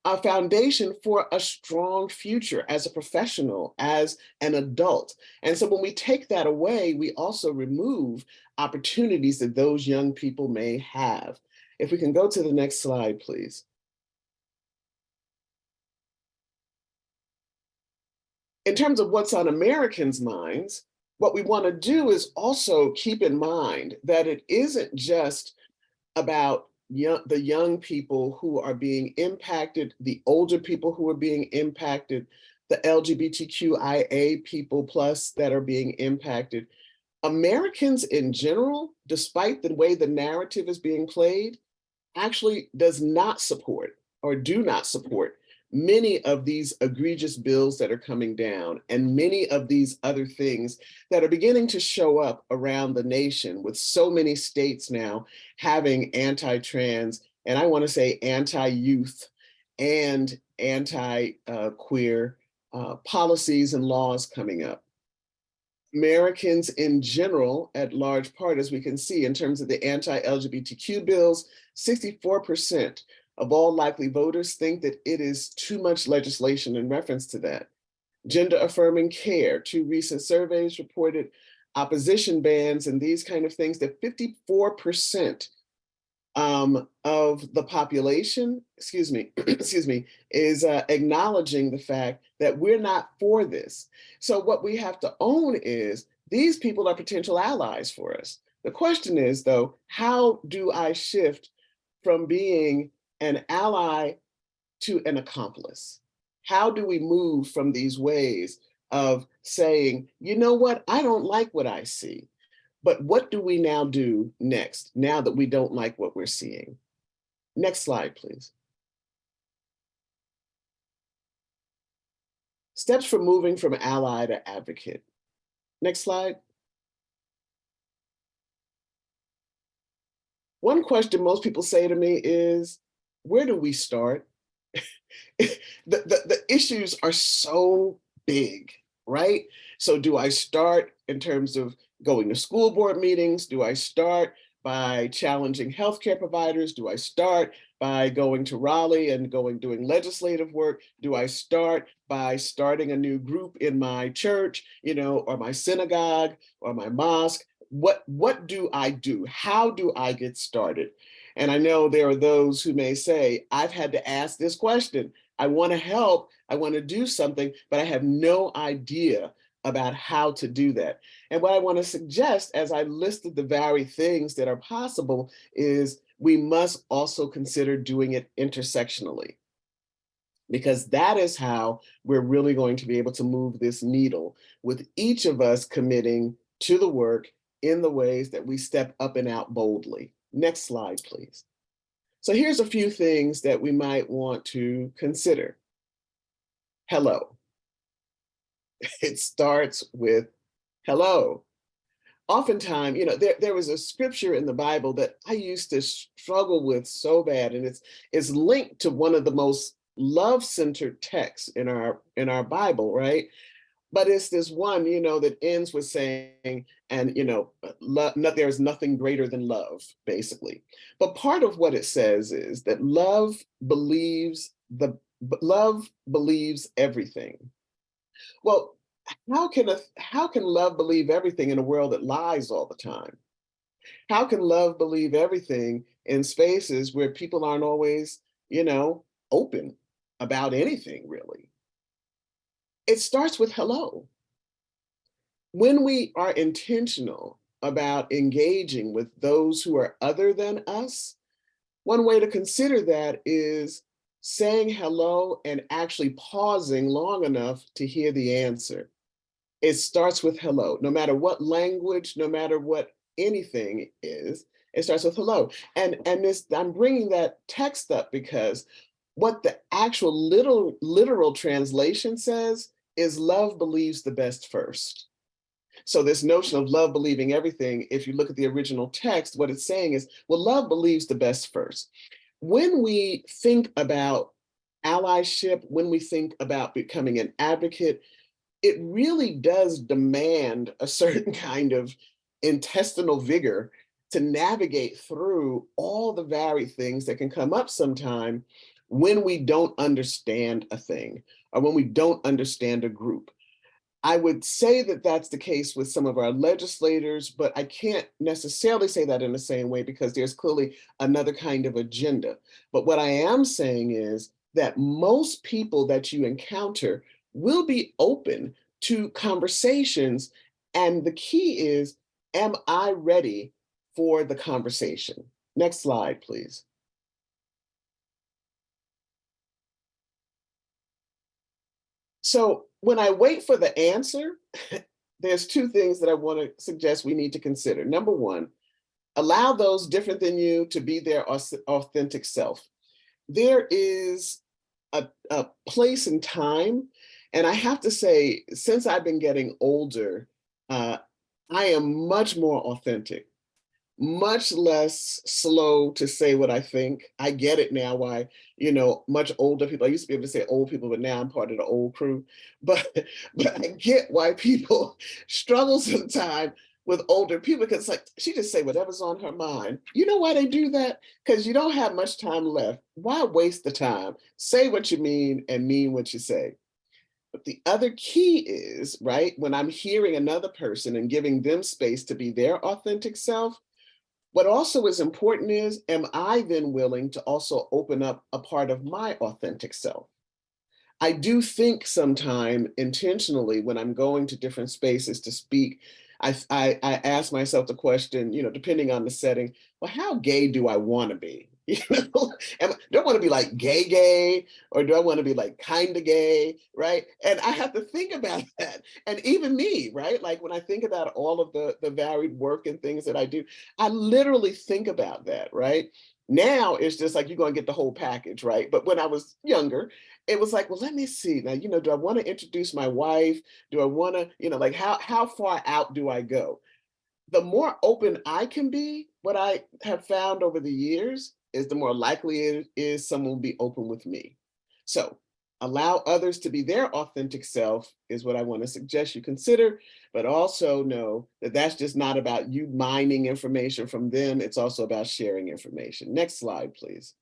a foundation for a strong future as a professional, as an adult. And so when we take that away, we also remove opportunities that those young people may have. If we can go to the next slide, please. In terms of what's on Americans' minds, what we want to do is also keep in mind that it isn't just about the young people who are being impacted, the older people who are being impacted, the LGBTQIA people plus that are being impacted. Americans in general, despite the way the narrative is being played, actually does not support or do not support many of these egregious bills that are coming down and many of these other things that are beginning to show up around the nation, with so many states now having anti-trans, and I want to say anti-youth and anti-queer policies and laws coming up. Americans in general, at large part, as we can see in terms of the anti-LGBTQ bills, 64% of all likely voters think that it is too much legislation in reference to that. Gender affirming care, 2 recent surveys reported opposition bans and these kind of things, that 54% of the population, excuse me, is acknowledging the fact that we're not for this. So what we have to own is these people are potential allies for us. The question is, though, how do I shift from being an ally to an accomplice? How do we move from these ways of saying, you know what, I don't like what I see, but what do we now do next, now that we don't like what we're seeing? Next slide, please. Steps for moving from ally to advocate. Next slide. One question most people say to me is, where do we start? The issues are so big, right? So do I start in terms of going to school board meetings? Do I start by challenging healthcare providers? Do I start by going to Raleigh and doing legislative work? Do I start by starting a new group in my church, or my synagogue or my mosque? What do I do? How do I get started? And I know there are those who may say, I've had to ask this question. I want to help, I want to do something, but I have no idea about how to do that. And what I want to suggest, as I listed the very things that are possible, is we must also consider doing it intersectionally, because that is how we're really going to be able to move this needle, with each of us committing to the work in the ways that we step up and out boldly. Next slide, please. So here's a few things that we might want to consider. Hello. It starts with hello. Oftentimes, there was a scripture in the Bible that I used to struggle with so bad, and it's linked to one of the most love-centered texts in our Bible, right? But it's this one, that ends with saying, and there's nothing greater than love, basically. But part of what it says is that love believes everything. Well, how can love believe everything in a world that lies all the time? How can love believe everything in spaces where people aren't always, open about anything really. It starts with hello. When we are intentional about engaging with those who are other than us, one way to consider that is saying hello and actually pausing long enough to hear the answer. It starts with hello, no matter what language, no matter what anything is, it starts with hello. And this, I'm bringing that text up because what the actual literal translation says is love believes the best first. So this notion of love believing everything, if you look at the original text, what it's saying is, well, love believes the best first. When we think about allyship, when we think about becoming an advocate, it really does demand a certain kind of intestinal vigor to navigate through all the varied things that can come up sometime when we don't understand a thing or when we don't understand a group. I would say that that's the case with some of our legislators, but I can't necessarily say that in the same way because there's clearly another kind of agenda. But what I am saying is that most people that you encounter will be open to conversations. And the key is, am I ready for the conversation? Next slide, please. So when I wait for the answer, there's two things that I want to suggest we need to consider. Number one, allow those different than you to be their authentic self. There is a place and time, and I have to say, since I've been getting older, I am much more authentic, much less slow to say what I think. I get it now why, much older people, I used to be able to say old people, but now I'm part of the old crew. But but I get why people struggle sometimes with older people because it's like she just say whatever's on her mind. You know why they do that? Because you don't have much time left. Why waste the time? Say what you mean and mean what you say. But the other key is, right, when I'm hearing another person and giving them space to be their authentic self, what also is important is, am I then willing to also open up a part of my authentic self? I do think sometime intentionally when I'm going to different spaces to speak, I ask myself the question, depending on the setting, well, how gay do I want to be? Do I want to be like gay, or do I want to be like kind of gay, right? And I have to think about that. And even me, right? Like when I think about all of the varied work and things that I do, I literally think about that, right? Now it's just like you're going to get the whole package, right? But when I was younger, it was like, well, let me see. Now, do I want to introduce my wife? Do I want to, like how far out do I go? The more open I can be, what I have found over the years is the more likely it is someone will be open with me. So allow others to be their authentic self is what I want to suggest you consider, but also know that that's just not about you mining information from them. It's also about sharing information. Next slide, please.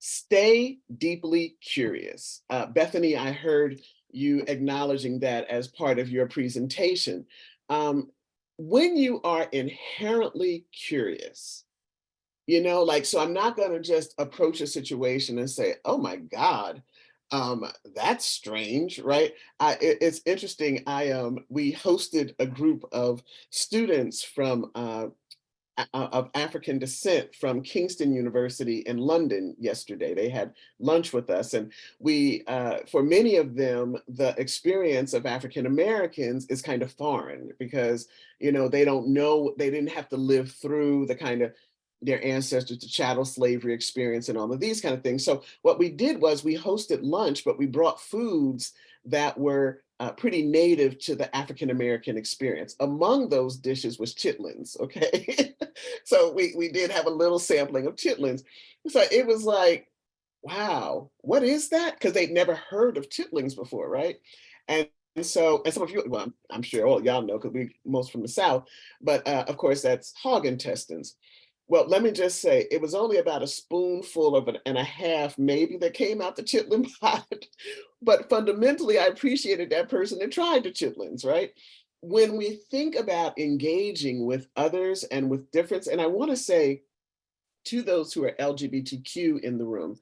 Stay deeply curious. Bethany, I heard you acknowledging that as part of your presentation. When you are inherently curious, so I'm not going to just approach a situation and say, oh my God, that's strange, right? It's interesting. We hosted a group of students from of African descent from Kingston University in London yesterday. They had lunch with us, and we, for many of them, the experience of African Americans is kind of foreign because they don't know, they didn't have to live through the kind of their ancestors, the chattel slavery experience and all of these kind of things. So what we did was we hosted lunch, but we brought foods that were pretty native to the African American experience. Among those dishes was chitlins, okay? So we did have a little sampling of chitlins. So it was like, wow, what is that? Because they'd never heard of chitlins before, right? And so, and some of you, well, I'm sure all y'all know because we most from the South, but of course that's hog intestines. Well, let me just say, it was only about a spoonful of and a half, maybe, that came out the chitlin pot. But fundamentally, I appreciated that person that tried the chitlins, right? when we think about engaging with others and with difference, and I want to say to those who are LGBTQ in the room,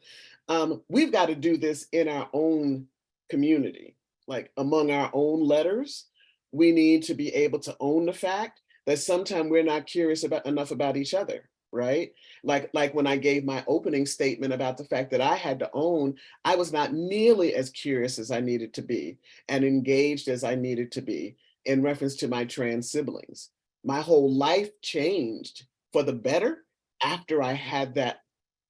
we've got to do this in our own community, like among our own letters. We need to be able to own the fact that sometimes we're not curious about enough about each other, right? Like when I gave my opening statement about the fact that I had to own, I was not nearly as curious as I needed to be and engaged as I needed to be in reference to my trans siblings. My whole life changed for the better after I had that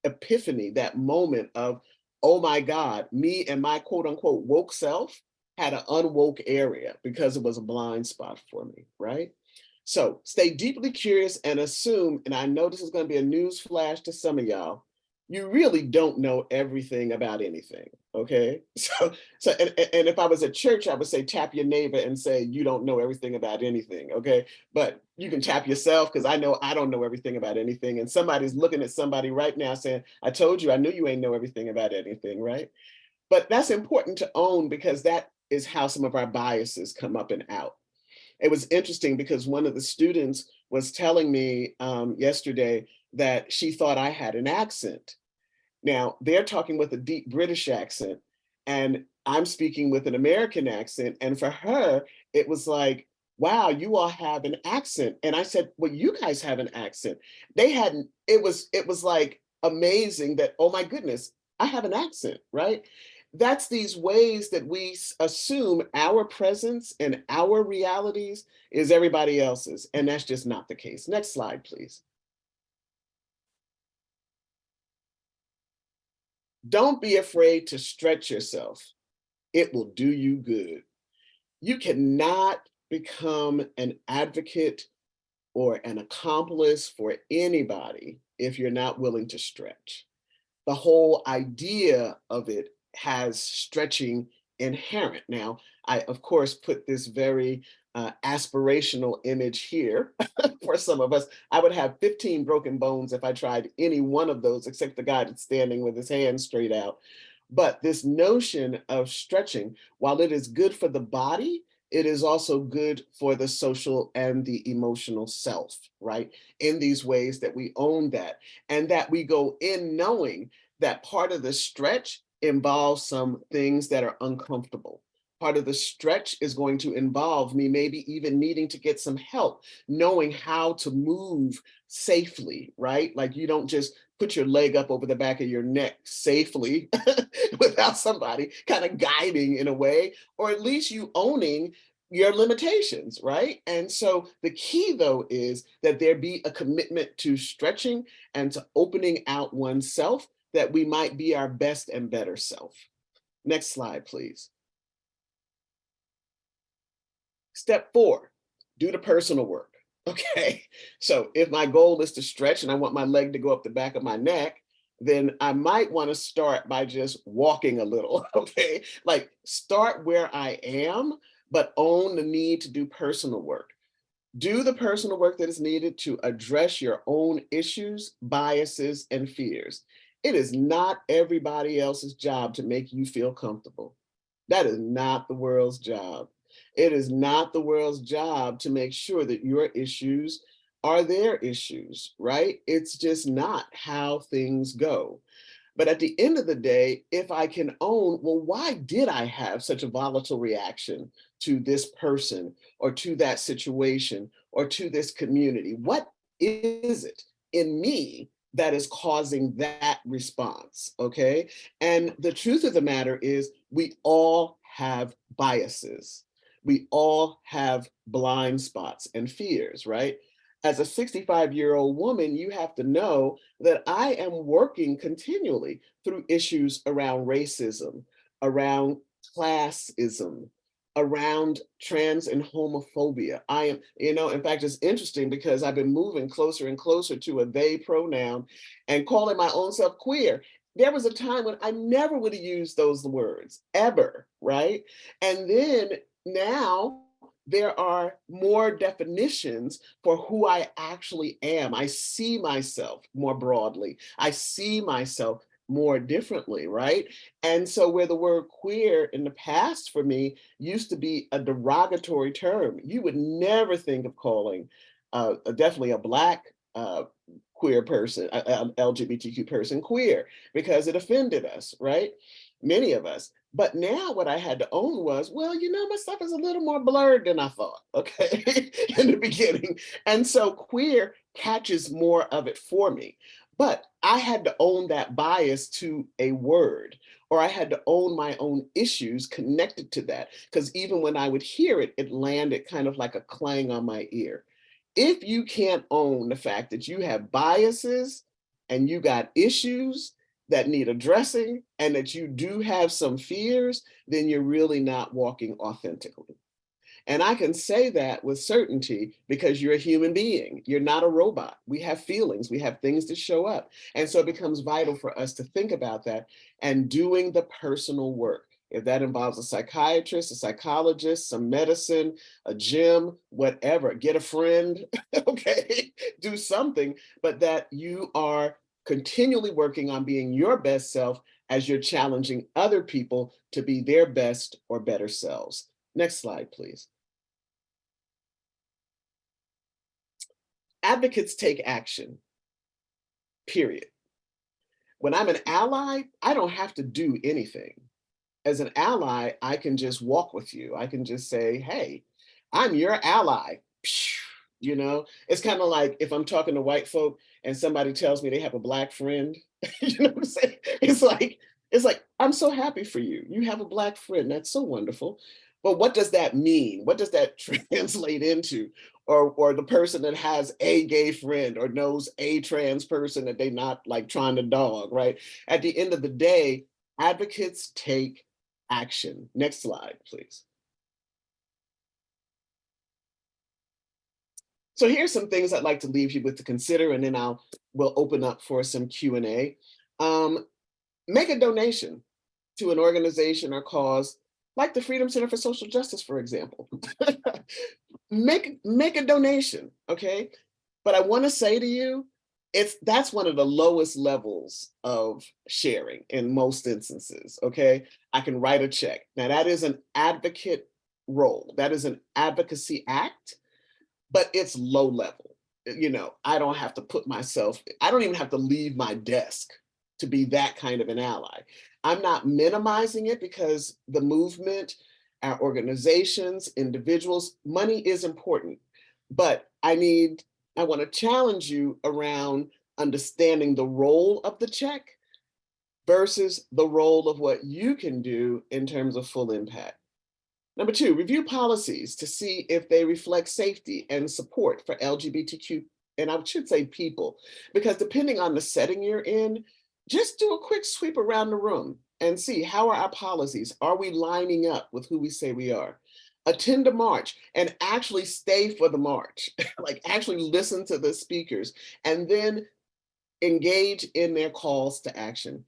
epiphany, that moment of, oh my God, me and my quote unquote woke self had an unwoke area because it was a blind spot for me, right? So stay deeply curious and assume, and I know this is going to be a news flash to some of y'all, you really don't know everything about anything, okay? And if I was at church, I would say tap your neighbor and say, you don't know everything about anything, okay? But you can tap yourself, because I know I don't know everything about anything. And somebody's looking at somebody right now saying, I told you, I knew you ain't know everything about anything, right? But that's important to own, because that is how some of our biases come up and out. It was interesting because one of the students was telling me yesterday that she thought I had an accent. Now, they're talking with a deep British accent, and I'm speaking with an American accent. And for her, it was like, wow, you all have an accent. And I said, well, you guys have an accent. They hadn't, it was like amazing that, oh my goodness, I have an accent, right? That's these ways that we assume our presence and our realities is everybody else's. And that's just not the case. Next slide, please. Don't be afraid to stretch yourself. It will do you good. You cannot become an advocate or an accomplice for anybody if you're not willing to stretch. The whole idea of it has stretching inherent. Now, I, of course, put this very aspirational image here for some of us. I would have 15 broken bones if I tried any one of those, except the guy that's standing with his hands straight out. But this notion of stretching, while it is good for the body, it is also good for the social and the emotional self, right? In these ways that we own that, and that we go in knowing that part of the stretch involves some things that are uncomfortable. Part of the stretch is going to involve me maybe even needing to get some help, knowing how to move safely, right? Like you don't just put your leg up over the back of your neck safely without somebody kind of guiding in a way, or at least you owning your limitations, right? And so the key though is that there be a commitment to stretching and to opening out oneself, that we might be our best and better self. Next slide, please. Step 4, do the personal work. Okay, so if my goal is to stretch and I want my leg to go up the back of my neck, then I might want to start by just walking a little. Okay, like start where I am, but own the need to do personal work. Do the personal work that is needed to address your own issues, biases, and fears. It is not everybody else's job to make you feel comfortable. That is not the world's job. It is not the world's job to make sure that your issues are their issues, right? It's just not how things go. But at the end of the day, if I can own, well, why did I have such a volatile reaction to this person or to that situation or to this community? What is it in me that is causing that response? Okay. And the truth of the matter is, we all have biases. We all have blind spots and fears, right? As a 65-year-old woman, you have to know that I am working continually through issues around racism, around classism, around trans and homophobia. I am, in fact, it's interesting because I've been moving closer and closer to a they pronoun and calling my own self queer. There was a time when I never would have used those words ever, right? And then now there are more definitions for who I actually am. I see myself more broadly. I see myself more differently, right? And so where the word queer in the past for me used to be a derogatory term, you would never think of calling definitely a Black queer person, LGBTQ person queer, because it offended us, right? Many of us. But now what I had to own was, well, you know, my stuff is a little more blurred than I thought, okay, in the beginning. And so queer catches more of it for me. But I had to own that bias to a word, or I had to own my own issues connected to that. Because even when I would hear it, it landed kind of like a clang on my ear. If you can't own the fact that you have biases and you got issues that need addressing and that you do have some fears, then you're really not walking authentically. And I can say that with certainty because you're a human being. You're not a robot. We have feelings, we have things that show up. And so it becomes vital for us to think about that and doing the personal work. If that involves a psychiatrist, a psychologist, some medicine, a gym, whatever, get a friend, okay, do something, but that you are continually working on being your best self as you're challenging other people to be their best or better selves. Next slide, please. Advocates take action, period. When I'm an ally, I don't have to do anything. As an ally, I can just walk with you. I can just say, hey, I'm your ally. You know, it's kind of like if I'm talking to white folk and somebody tells me they have a Black friend, you know what I'm saying? It's like, I'm so happy for you. You have a Black friend. That's so wonderful. But what does that mean? What does that translate into? Or the person that has a gay friend or knows a trans person that they not like trying to dog, right? At the end of the day, advocates take action. Next slide, please. So here's some things I'd like to leave you with to consider, and then we'll open up for some Q&A. Make a donation to an organization or cause like the Freedom Center for Social Justice, for example. make a donation, okay? But I want to say to you, that's one of the lowest levels of sharing in most instances, okay? I can write a check. Now that is an advocate role. That is an advocacy act, but it's low level. You know, I don't have to I don't even have to leave my desk to be that kind of an ally. I'm not minimizing it because the movement, our organizations, individuals, money is important. But I want to challenge you around understanding the role of the check versus the role of what you can do in terms of full impact. Number two, review policies to see if they reflect safety and support for LGBTQ, and I should say people, because depending on the setting you're in, just do a quick sweep around the room and see how are our policies? Are we lining up with who we say we are? Attend a march and actually stay for the march, like actually listen to the speakers and then engage in their calls to action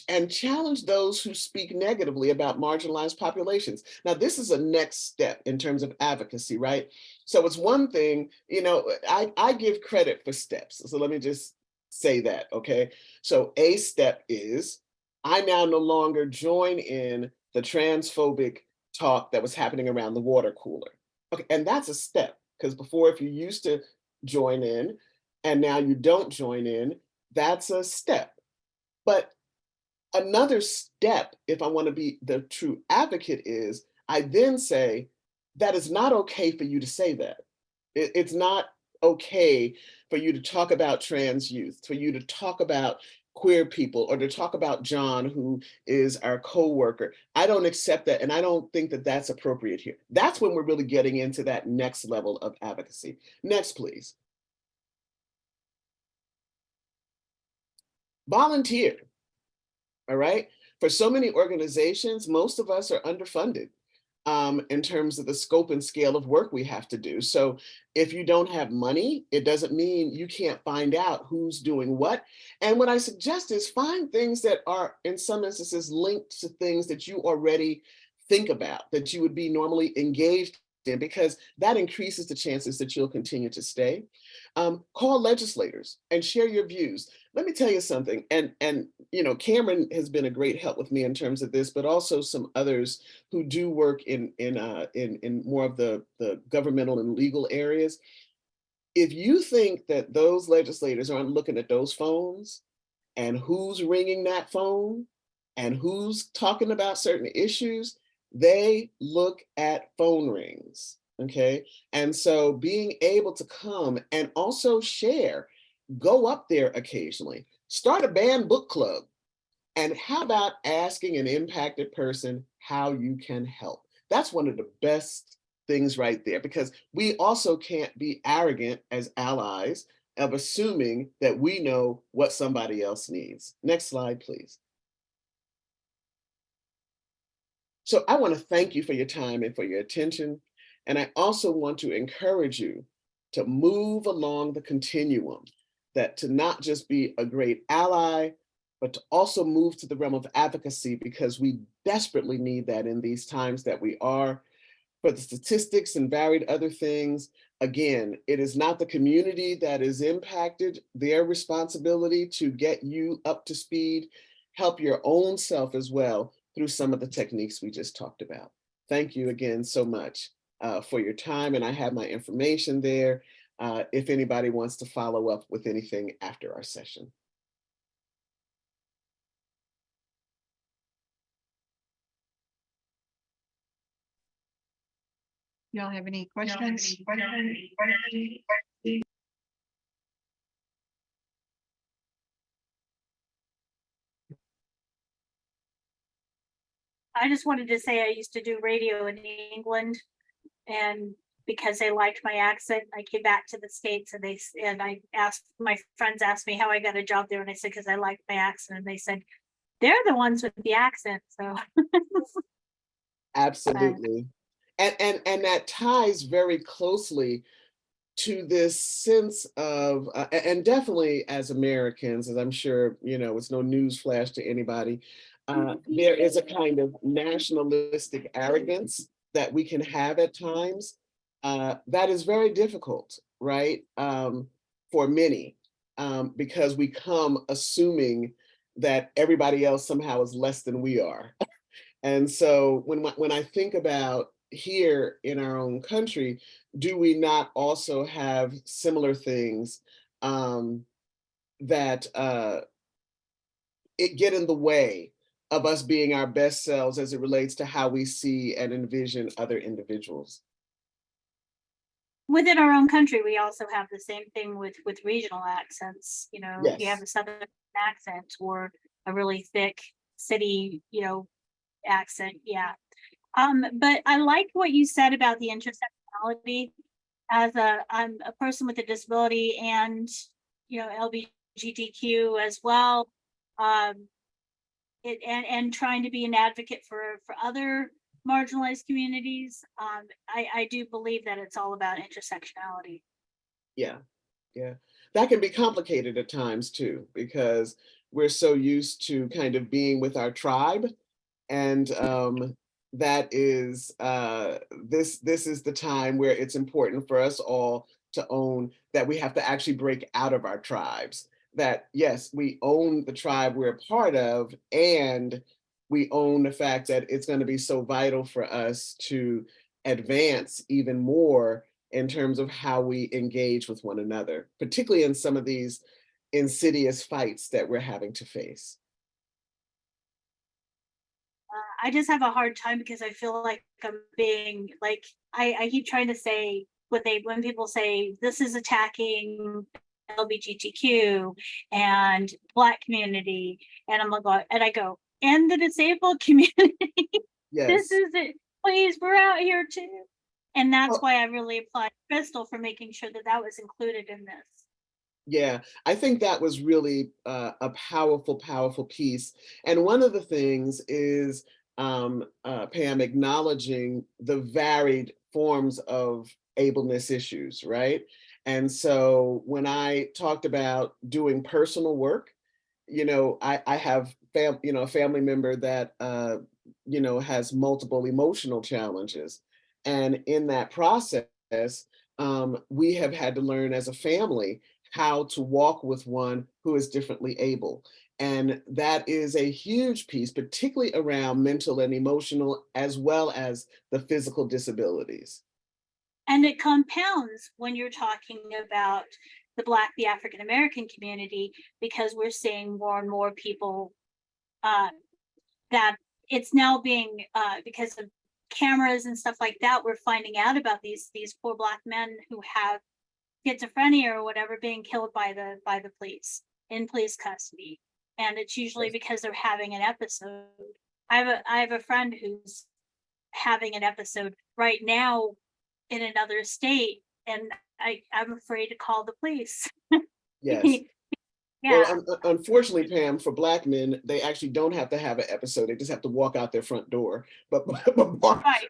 and challenge those who speak negatively about marginalized populations. Now, this is a next step in terms of advocacy, right? So it's one thing, you know, I give credit for steps. So let me just say that, okay? So a step is I now no longer join in the transphobic talk that was happening around the water cooler. Okay, and that's a step because before, if you used to join in and now you don't join in, that's a step. But another step, if I want to be the true advocate, is I then say that is not okay for you to say that. It's not okay for you to talk about trans youth, for you to talk about queer people, or to talk about John, who is our co-worker. I don't accept that, and I don't think that that's appropriate here. That's when we're really getting into that next level of advocacy. Next, please. Volunteer. All right. For so many organizations, most of us are underfunded in terms of the scope and scale of work we have to do. So if you don't have money, it doesn't mean you can't find out who's doing what. And what I suggest is find things that are, in some instances, linked to things that you already think about, that you would be normally engaged in, because that increases the chances that you'll continue to stay. Call legislators and share your views. Let me tell you something, and Cameron has been a great help with me in terms of this, but also some others who do work in more of the governmental and legal areas. If you think that those legislators aren't looking at those phones and who's ringing that phone and who's talking about certain issues, they look at phone rings. Okay. And so being able to come and also share, go up there occasionally, start a band book club. And how about asking an impacted person how you can help? That's one of the best things right there, because we also can't be arrogant as allies of assuming that we know what somebody else needs. Next slide, please. So I want to thank you for your time and for your attention. And I also want to encourage you to move along the continuum, that to not just be a great ally, but to also move to the realm of advocacy, because we desperately need that in these times that we are. For the statistics and varied other things, again, it is not the community that is impacted, their responsibility to get you up to speed. Help your own self as well through some of the techniques we just talked about. Thank you again so much for your time, and I have my information there if anybody wants to follow up with anything after our session. Y'all have any questions? I just wanted to say I used to do radio in England, and because they liked my accent, I came back to the States, and I asked, my friends asked me how I got a job there, and I said, because I liked my accent, and they said, they're the ones with the accent, so. Absolutely. And that ties very closely to this sense of, and definitely as Americans, as I'm sure, it's no news flash to anybody, there is a kind of nationalistic arrogance that we can have at times that is very difficult, right? For many, because we come assuming that everybody else somehow is less than we are. And so when I think about here in our own country, do we not also have similar things that it get in the way of us being our best selves as it relates to how we see and envision other individuals? Within our own country, we also have the same thing with regional accents. If you have Yes. a southern accent or a really thick city, accent, yeah. But I like what you said about the intersectionality. I'm a person with a disability and LGBTQ as well. And trying to be an advocate for other marginalized communities. I do believe that it's all about intersectionality. Yeah. Yeah. That can be complicated at times too, because we're so used to kind of being with our tribe. And that is this is the time where it's important for us all to own that we have to actually break out of our tribes. That yes, we own the tribe we're a part of, and we own the fact that it's going to be so vital for us to advance even more in terms of how we engage with one another, particularly in some of these insidious fights that we're having to face. I just have a hard time because I feel like I'm being like, I keep trying to say when people say this is attacking LGBTQ and Black community, and I'm like, and I go, and the disabled community. This Yes. is it. Please, we're out here too. And that's Well, why I really applaud Crystal for making sure that that was included in this. yeah, I think that was really a powerful, powerful piece. And one of the things is, Pam, acknowledging the varied forms of ableness issues, right? And so when I talked about doing personal work, I have a family member that has multiple emotional challenges, and in that process, we have had to learn as a family how to walk with one who is differently able. And that is a huge piece, particularly around mental and emotional, as well as the physical disabilities. And it compounds when you're talking about the African American community, because we're seeing more and more people uh, that it's now being because of cameras and stuff like that, we're finding out about these poor Black men who have schizophrenia or whatever being killed by the police in police custody. And it's usually because they're having an episode. I have a friend who's having an episode right now in another state, and I'm afraid to call the police. Yes. Yeah, Well, unfortunately, Pam, for Black men, they actually don't have to have an episode. They just have to walk out their front door. But, right.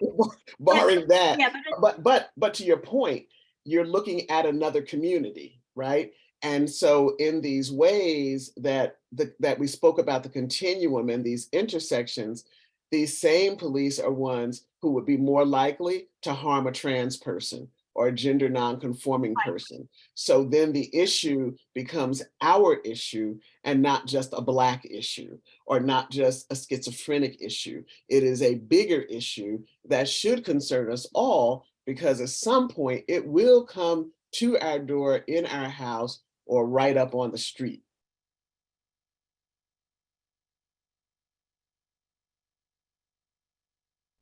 barring that, Yeah, but to your point, you're looking at another community, right? And so, in these ways that we spoke about the continuum and these intersections, these same police are ones who would be more likely to harm a trans person or a gender non-conforming person. So then the issue becomes our issue and not just a Black issue or not just a schizophrenic issue. It is a bigger issue that should concern us all, because at some point it will come to our door, in our house, or right up on the street.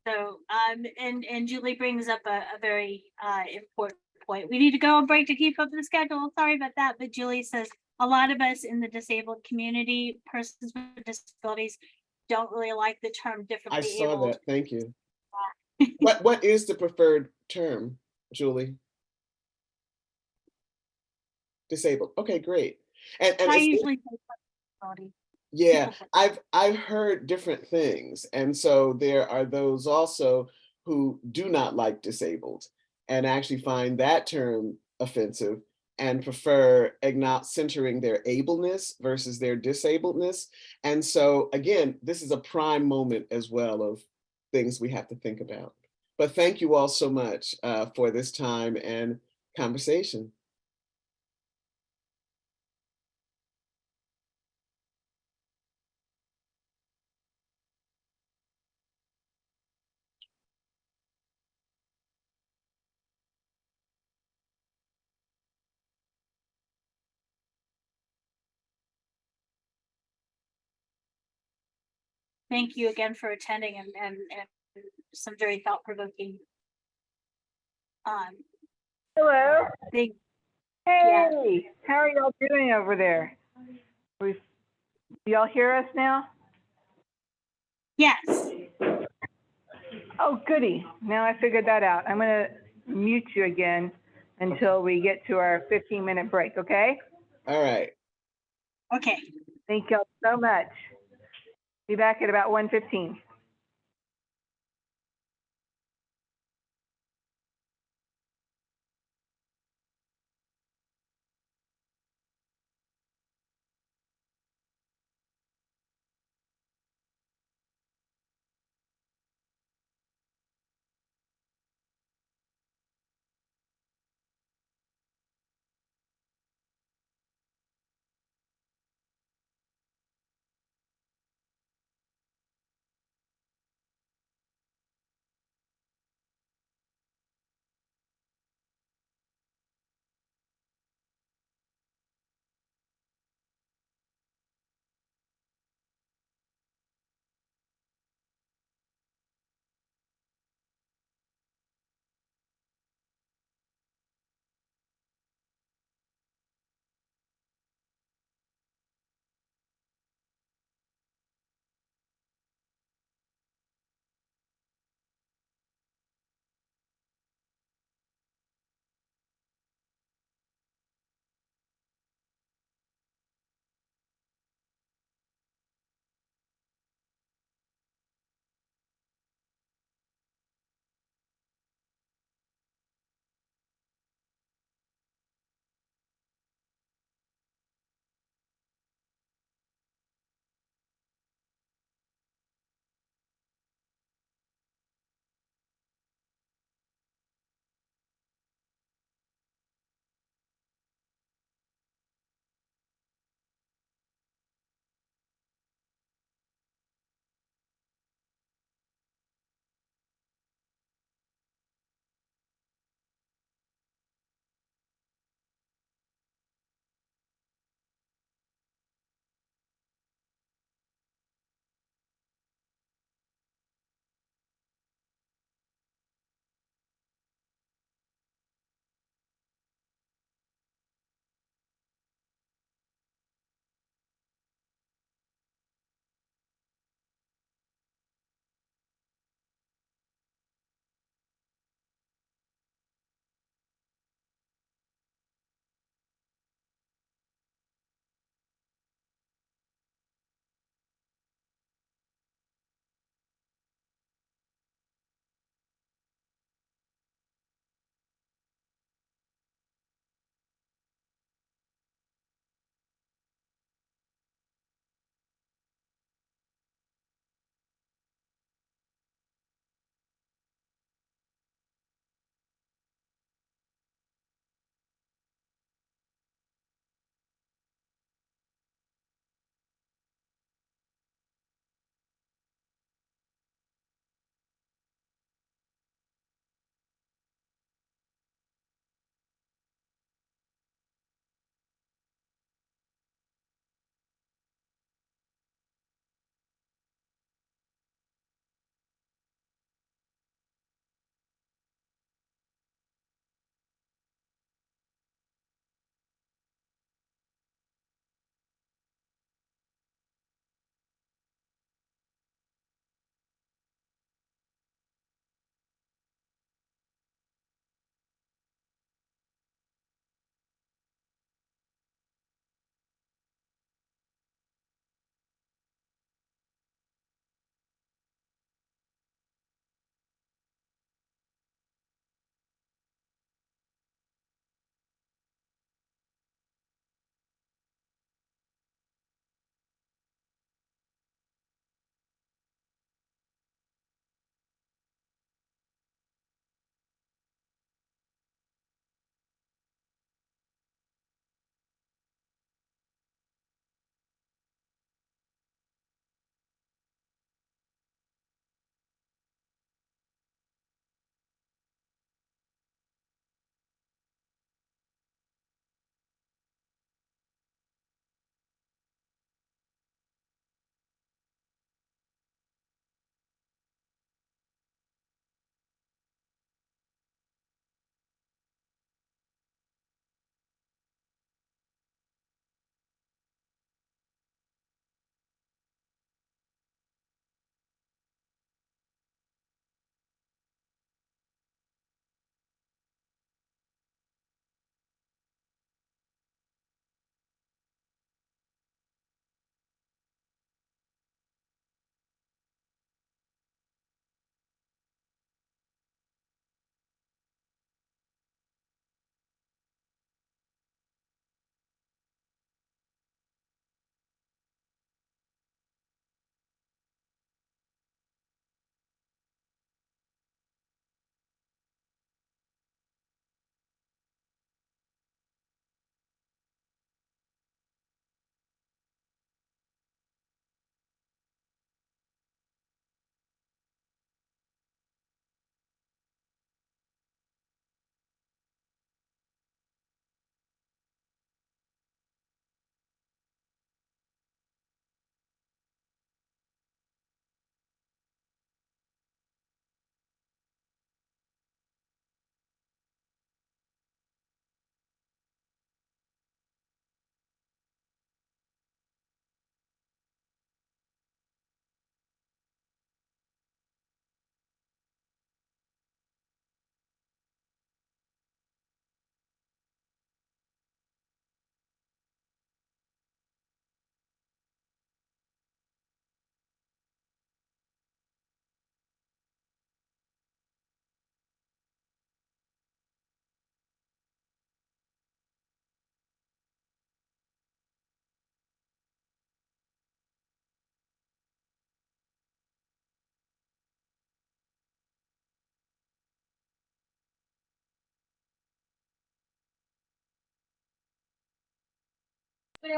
so and Julie brings up a very important point. We need to go on break to keep up the schedule. Sorry about that, but Julie says a lot of us in the disabled community, persons with disabilities, don't really like the term I differently saw abled. that. Thank you. What is the preferred term, Julie? Disabled. Okay, great. And I it's usually say disability. yeah, People with- I've heard different things. And so there are those also who do not like disabled and actually find that term offensive and prefer centering their ableness versus their disabledness. And so again, this is a prime moment as well of things we have to think about. But thank you all so much for this time and conversation. Thank you again for attending and some very thought provoking. Hello. Big, Hey, yeah. how are y'all doing over there? Do y'all hear us now? Yes. Oh, goody. Now I figured that out. I'm going to mute you again until we get to our 15-minute break, okay? All right. Okay. Thank y'all so much. Be back at about 1:15.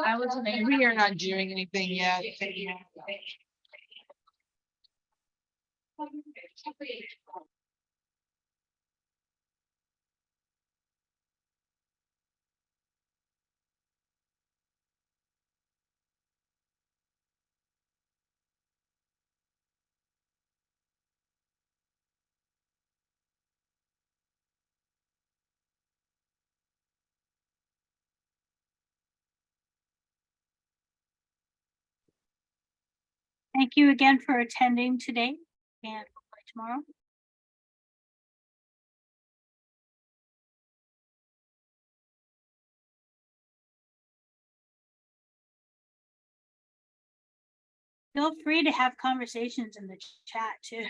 I was thinking, We are not doing anything yet. Thank you again for attending today and by tomorrow. Feel free to have conversations in the chat too.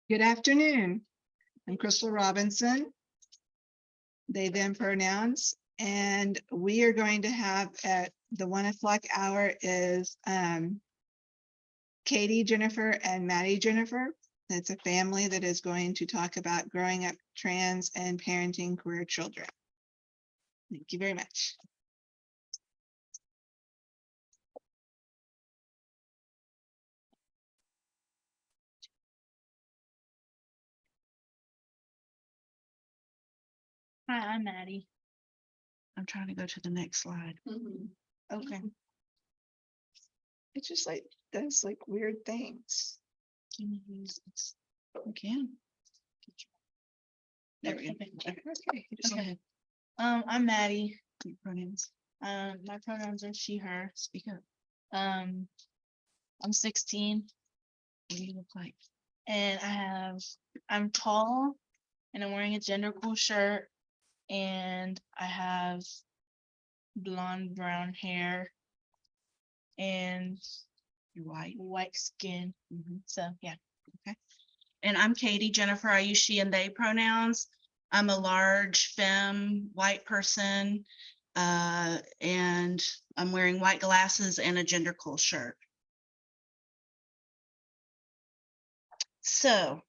Good afternoon. I'm Crystal Robinson. They, them pronouns. And we are going to have at the 1 o'clock hour is Katie Jennifer and Maddie Jennifer. It's a family that is going to talk about growing up trans and parenting queer children. Thank you very much. Hi, I'm Maddie. I'm trying to go to the next slide. Okay. It's just like, does like weird things. Can you use this? We can. There we go. Okay, just go ahead. I'm Maddie. Your pronouns. My pronouns are she, her. Speak up. I'm 16. What do you look like? And I'm tall and I'm wearing a genderqueer shirt and I have blonde brown hair and white skin. So yeah. Okay. And I'm Katie Jennifer. I use she and they pronouns. I'm a large femme white person, and I'm wearing white glasses and a genderqueer shirt. So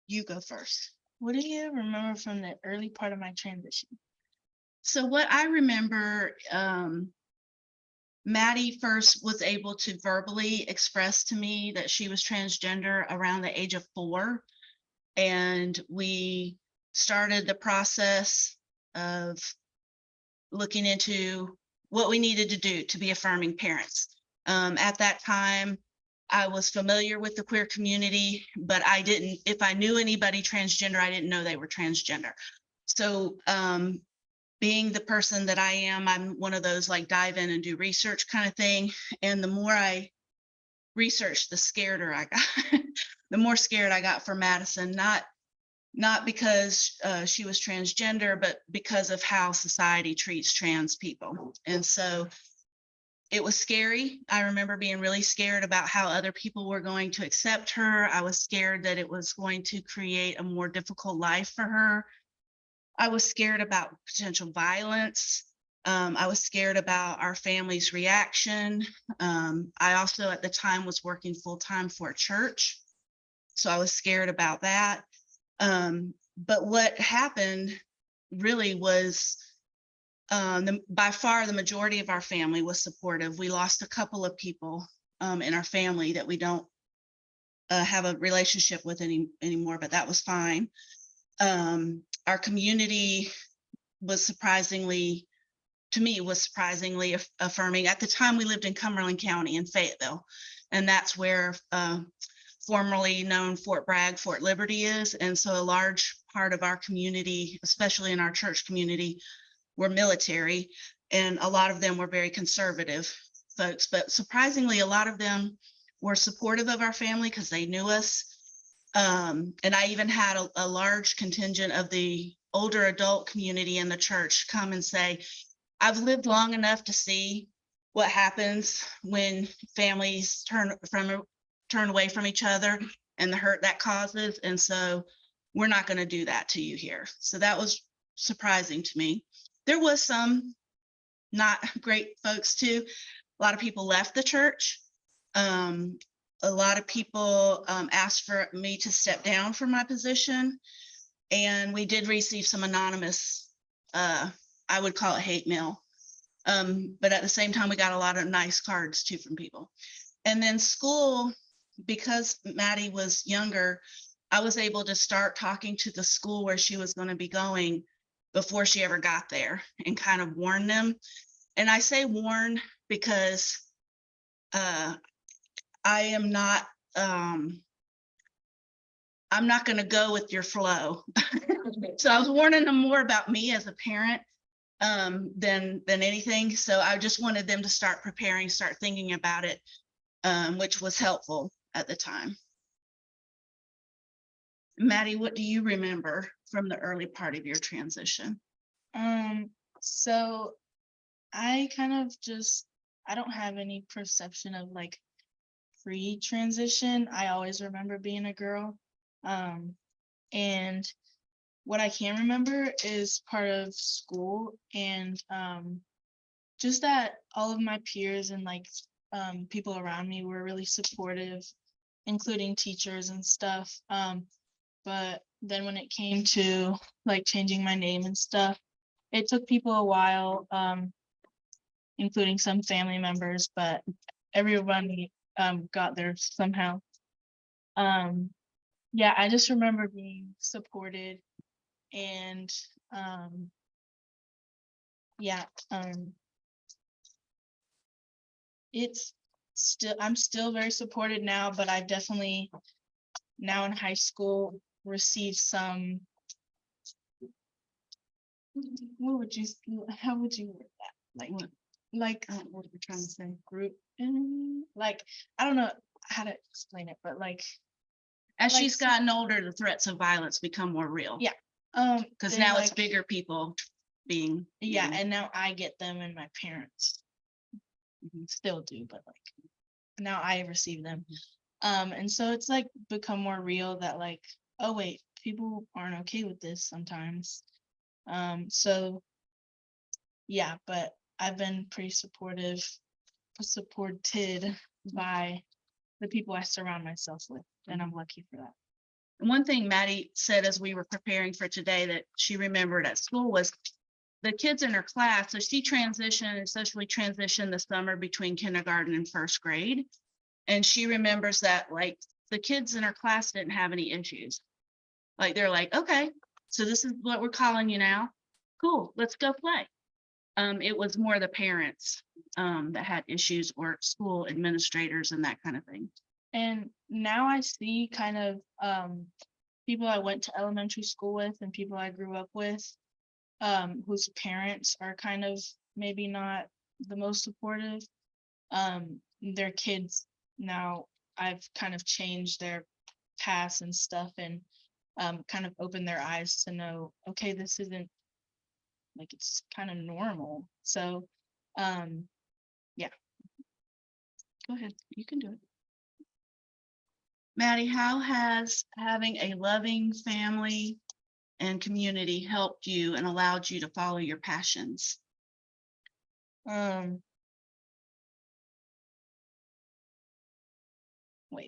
you go first. What do you remember from the early part of my transition? So what I remember, Maddie first was able to verbally express to me that she was transgender around the age of 4. And we started the process of looking into what we needed to do to be affirming parents. At that time, I was familiar with the queer community, but I didn't, if I knew anybody transgender, I didn't know they were transgender. So being the person that I am, I'm one of those like dive in and do research kind of thing. And the more I researched, the scareder I got, the more scared I got for Madison, not because she was transgender, but because of how society treats trans people. And so it was scary. I remember being really scared about how other people were going to accept her. I was scared that it was going to create a more difficult life for her. I was scared about potential violence. I was scared about our family's reaction. I also at the time was working full-time for a church, so I was scared about that. But what happened really was by far the majority of our family was supportive. We lost a couple of people in our family that we don't have a relationship with anymore, but that was fine. Our community was surprisingly affirming. At the time, we lived in Cumberland County in Fayetteville, and that's where formerly known Fort Bragg, Fort Liberty is. And so a large part of our community, especially in our church community, were military, and a lot of them were very conservative folks. But surprisingly, a lot of them were supportive of our family because they knew us. And I even had a large contingent of the older adult community in the church come and say, I've lived long enough to see what happens when families turn away from each other and the hurt that causes. And so we're not going to do that to you here. So that was surprising to me. There was some not great folks too. A lot of people left the church. A lot of people asked for me to step down from my position. And we did receive some anonymous, I would call it hate mail. But at the same time, we got a lot of nice cards too from people. And then school, because Maddie was younger, I was able to start talking to the school where she was going to be going before she ever got there and kind of warn them. And I say warn because I am not, I'm not going to go with your flow. So I was warning them more about me as a parent than anything. So I just wanted them to start preparing, start thinking about it, which was helpful at the time. Maddie, what do you remember from the early part of your transition? So I kind of I don't have any perception of like pre-transition. I always remember being a girl. And what I can remember is part of school and just that all of my peers and like people around me were really supportive, including teachers and stuff. But then when it came to like changing my name and stuff, it took people a while, including some family members, but everyone got there somehow. Yeah, I just remember being supported and yeah, I'm still very supported now, but I've definitely now in high school received some, how would you word that? Like what we're trying to say, group, like, I don't know how to explain it, but like, As she's gotten older, the threats of violence become more real. yeah. Because now it's bigger people being. Yeah, and now I get them and my parents still do, but like now I receive them. And so it's like become more real that like, oh wait, people aren't okay with this sometimes. So yeah, but I've been pretty supported by the people I surround myself with, and I'm lucky for that. One thing Maddie said as we were preparing for today that she remembered at school was the kids in her class. So she socially transitioned the summer between kindergarten and first grade. And she remembers that like the kids in her class didn't have any issues. Like they're like, okay, so this is what we're calling you now. Cool, let's go play. It was more the parents that had issues, or school administrators and that kind of thing. And now I see kind of people I went to elementary school with and people I grew up with, whose parents are kind of maybe not the most supportive. Their kids now, I've kind of changed their past and stuff, and kind of opened their eyes to know, okay, this isn't like, it's kind of normal. So yeah. Go ahead, you can do it. Maddie, how has having a loving family and community helped you and allowed you to follow your passions? Wait,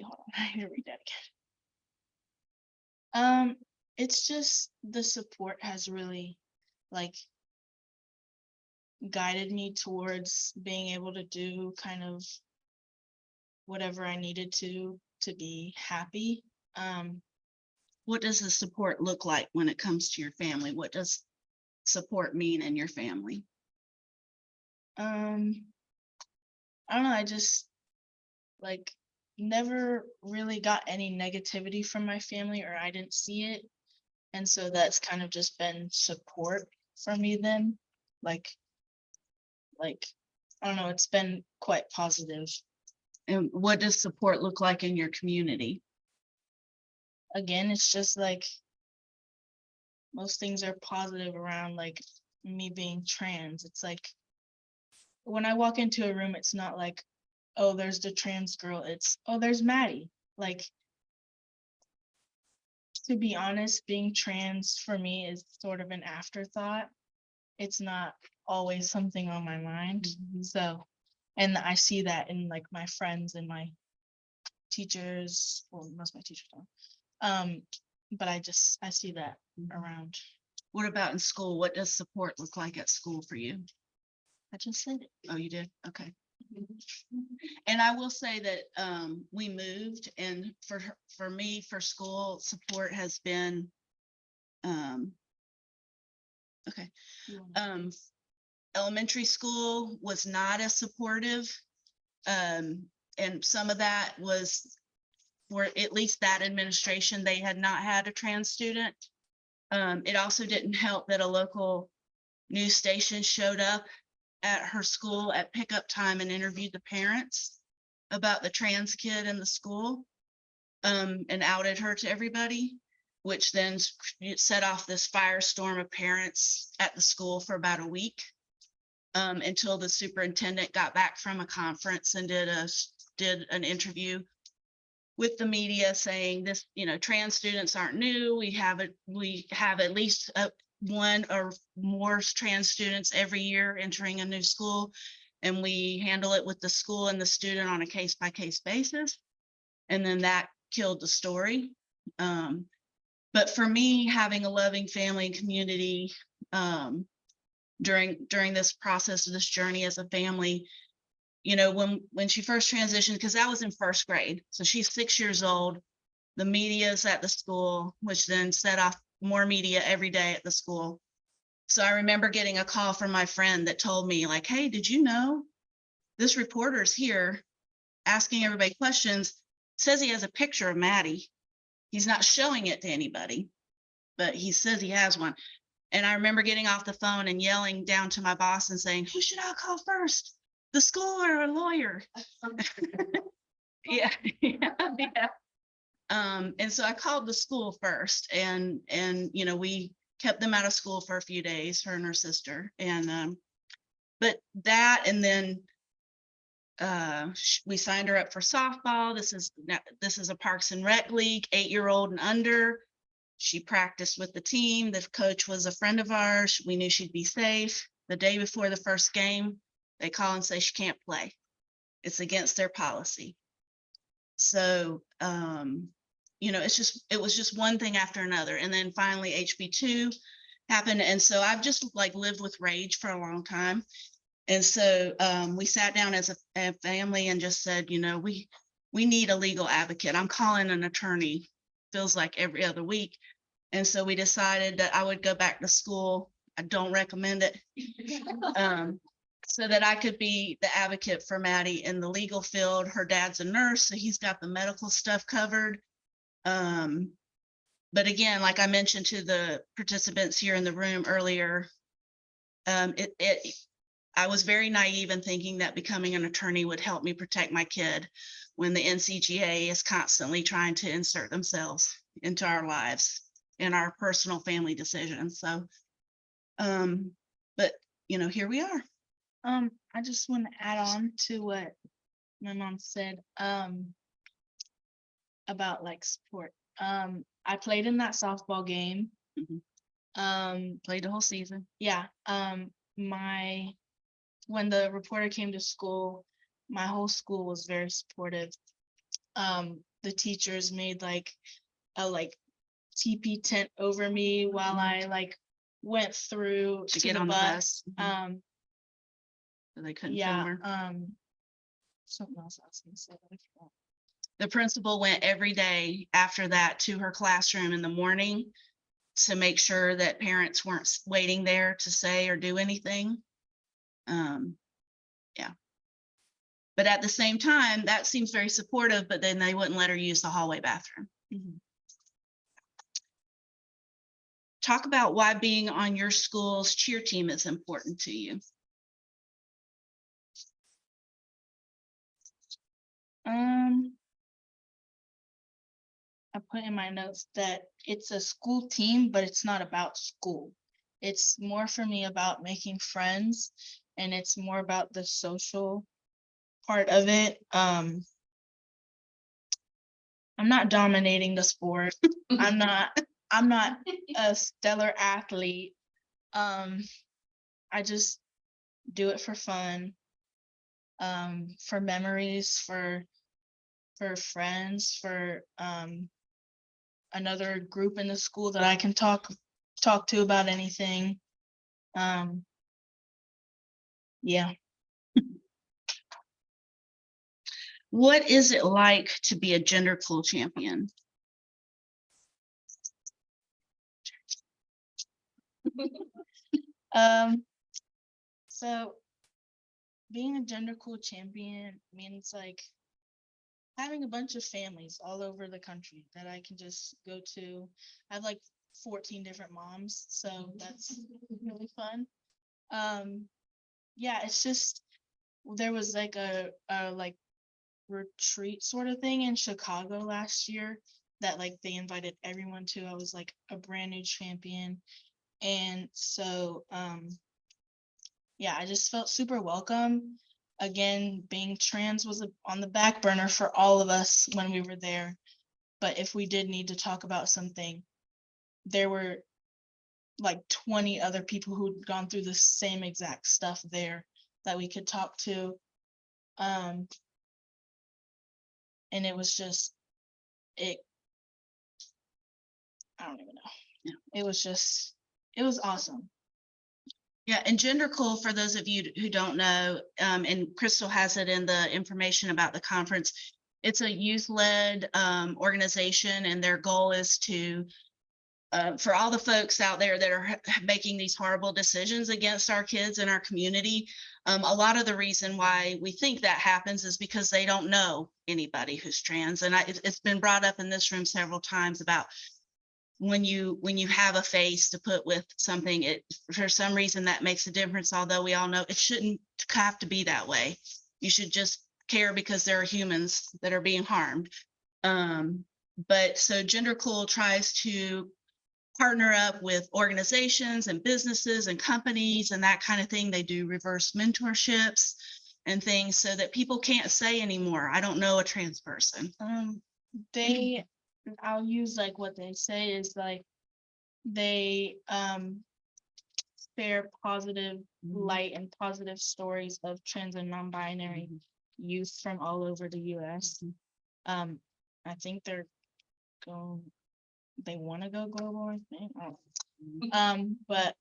hold on. I need to read that again. It's just the support has really like guided me towards being able to do kind of whatever I needed to be happy. What does the support look like when it comes to your family? What does support mean in your family? I don't know, I just like never really got any negativity from my family, or I didn't see it. And so that's kind of just been support for me then. Like I don't know, it's been quite positive. And what does support look like in your community? Again, it's just like most things are positive around like me being trans. It's like when I walk into a room, it's not like, oh, there's the trans girl. It's, oh, there's Maddie. Like, to be honest, being trans for me is sort of an afterthought. It's not always something on my mind. So, and I see that in like my friends and my teachers, well, most of my teachers don't. But I see that around. What about in school? What does support look like at school for you? I just said it. Oh, you did? Okay. And I will say that we moved, and for me, for school, support has been okay. Elementary school was not as supportive. And some of that was for at least that administration, they had not had a trans student. It also didn't help that a local news station showed up at her school at pickup time and interviewed the parents about the trans kid in the school, and outed her to everybody, which then set off this firestorm of parents at the school for about a week, until the superintendent got back from a conference and did an interview with the media saying this, trans students aren't new. We have at least one or more trans students every year entering a new school, and we handle it with the school and the student on a case-by-case basis. And then that killed the story. But for me, having a loving family and community during this process of this journey as a family, when she first transitioned, because I was in first grade, so she's 6 years old, the media's at the school, which then set off more media every day at the school. So I remember getting a call from my friend that told me like, hey, did you know this reporter's here asking everybody questions, says he has a picture of Maddie. He's not showing it to anybody, but he says he has one. And I remember getting off the phone and yelling down to my boss and saying, who should I call first? The school or a lawyer? Yeah. And so I called the school first, and we kept them out of school for a few days, her and her sister. And but that, and then we signed her up for softball. This is a Parks and Rec league, 8-year-old and under. She practiced with the team. The coach was a friend of ours. We knew she'd be safe. The day before the first game, they call and say she can't play. It's against their policy. So, it was just one thing after another. And then finally HB2 happened. And so I've just like lived with rage for a long time. And so we sat down as a family and just said, we need a legal advocate. I'm calling an attorney, feels like every other week. And so we decided that I would go back to school I don't recommend it. So that I could be the advocate for Maddie in the legal field. Her dad's a nurse, so he's got the medical stuff covered. But again, like I mentioned to the participants here in the room earlier, I was very naive in thinking that becoming an attorney would help me protect my kid when the NCGA is constantly trying to insert themselves into our lives and our personal family decisions. So, but you know, here we are. I just want to add on to what my mom said, about like sport. I played in that softball game. Played the whole season. Yeah, when the reporter came to school, my whole school was very supportive. The teachers made like a teepee tent over me while I went through To to get the on the bus. bus. So they couldn't Yeah, film her. something else I was gonna say, but I forgot. The principal went every day after that to her classroom in the morning to make sure that parents weren't waiting there to say or do anything. Yeah. But at the same time, that seems very supportive, but then they wouldn't let her use the hallway bathroom. Talk about why being on your school's cheer team is important to you. I put in my notes that it's a school team, but it's not about school. It's more for me about making friends, and it's more about the social part of it. I'm not dominating the sport. I'm not a stellar athlete. I just do it for fun, for memories, for friends, for another group in the school that I can talk to about anything. Yeah. What is it like to be a gender cool champion? So being a gender cool champion means having a bunch of families all over the country that I can just go to. I have 14 different moms, so that's really fun. Yeah, it's just there was a retreat sort of thing in Chicago last year that they invited everyone to. I was a brand new champion. And so yeah, I just felt super welcome. Again, being trans was on the back burner for all of us when we were there. But if we did need to talk about something, there were 20 other people who'd gone through the same exact stuff there that we could talk to. And it was just, I don't even know. Yeah. It was awesome. Yeah, and Gender Cool, for those of you who don't know, and Crystal has it in the information about the conference, it's a youth-led organization, and their goal is to, for all the folks out there that are making these horrible decisions against our kids in our community, a lot of the reason why we think that happens is because they don't know anybody who's trans. And it's been brought up in this room several times about when you have a face to put with something, it for some reason that makes a difference, although we all know it shouldn't have to be that way. You should just care because there are humans that are being harmed. But so Gender Cool tries to partner up with organizations and businesses and companies and that kind of thing. They do reverse mentorships and things so that people can't say anymore, I don't know a trans person. I'll use what they say is they share positive light and positive stories of trans and non-binary youth from all over the US. I think they want to go global, I think. But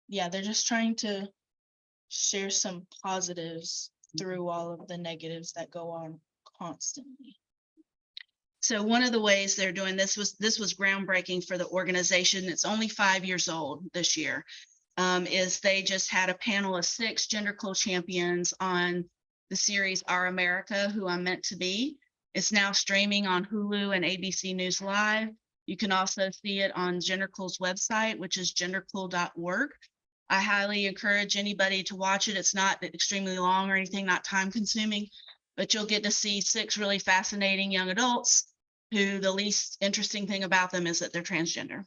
yeah, they're just trying to share some positives through all of the negatives that go on constantly. So one of the ways they're doing this was groundbreaking for the organization. It's only 5 years old this year. Is they just had a panel of 6 gender cool champions on the series Our America, Who I'm Meant to Be. It's now streaming on Hulu and ABC News Live. You can also see it on GenderCool's website, which is gendercool.org. I highly encourage anybody to watch it. It's not extremely long or anything, not time consuming, but you'll get to see 6 really fascinating young adults who the least interesting thing about them is that they're transgender.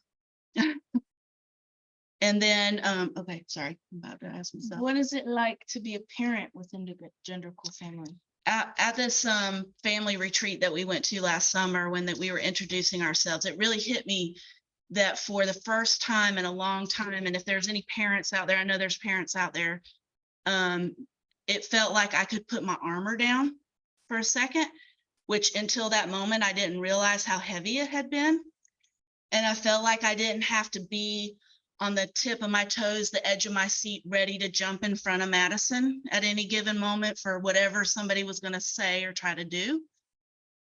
And then, okay, sorry, I'm about to ask myself. What is it like to be a parent within the Gender Cool family? At this family retreat that we went to last summer when we were introducing ourselves, it really hit me that for the first time in a long time, and if there's any parents out there, I know there's parents out there, it felt like I could put my armor down for a second, which until that moment, I didn't realize how heavy it had been. And I felt like I didn't have to be on the tip of my toes, the edge of my seat, ready to jump in front of Madison at any given moment for whatever somebody was going to say or try to do.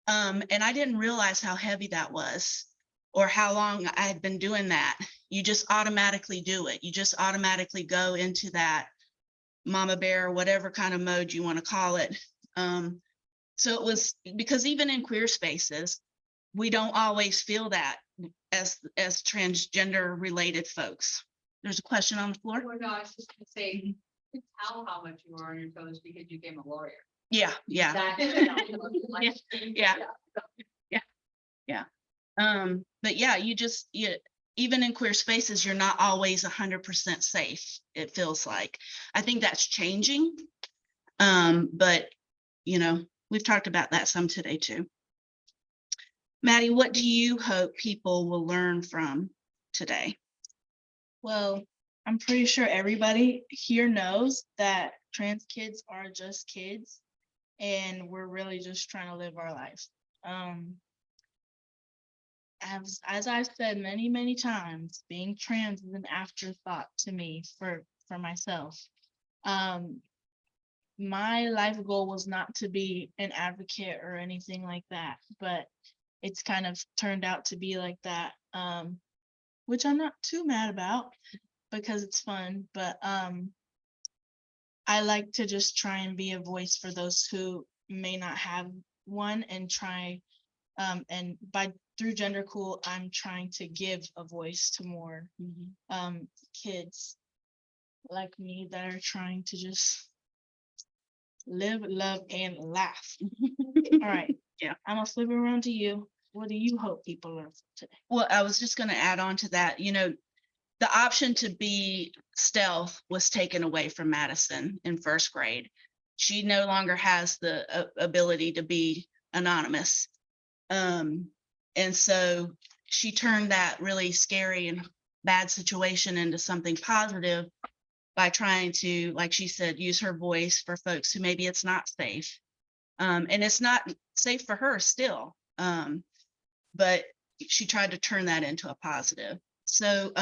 And I didn't realize how heavy that was or how long I had been doing that. You just automatically do it. You just automatically go into that mama bear, whatever kind of mode you want to call it. So it was because even in queer spaces, we don't always feel that as transgender related folks. There's a question on the floor. Oh, no, I was just gonna say, you can tell how much you were on your toes because you became a lawyer. Yeah. But yeah, you even in queer spaces, you're not always 100% safe. It feels like. I think that's changing. But we've talked about that some today too. Maddie, what do you hope people will learn from today? Well, I'm pretty sure everybody here knows that trans kids are just kids and we're really just trying to live our life. As I've said many, many times, being trans is an afterthought to me for myself. My life goal was not to be an advocate or anything like that, but it's kind of turned out to be like that, which I'm not too mad about because it's fun, but I like to just try and be a voice for those who may not have one and try, and through Gender Cool, I'm trying to give a voice to more kids like me that are trying to just live, love, and laugh. All right. Yeah. I'm gonna flip it around to you. What do you hope people learn from today? Well, I was just going to add on to that. The option to be stealth was taken away from Madison in first grade. She no longer has the ability to be anonymous. And so she turned that really scary and bad situation into something positive by trying to, like she said, use her voice for folks who maybe it's not safe. And it's not safe for her still. But she tried to turn that into a positive. So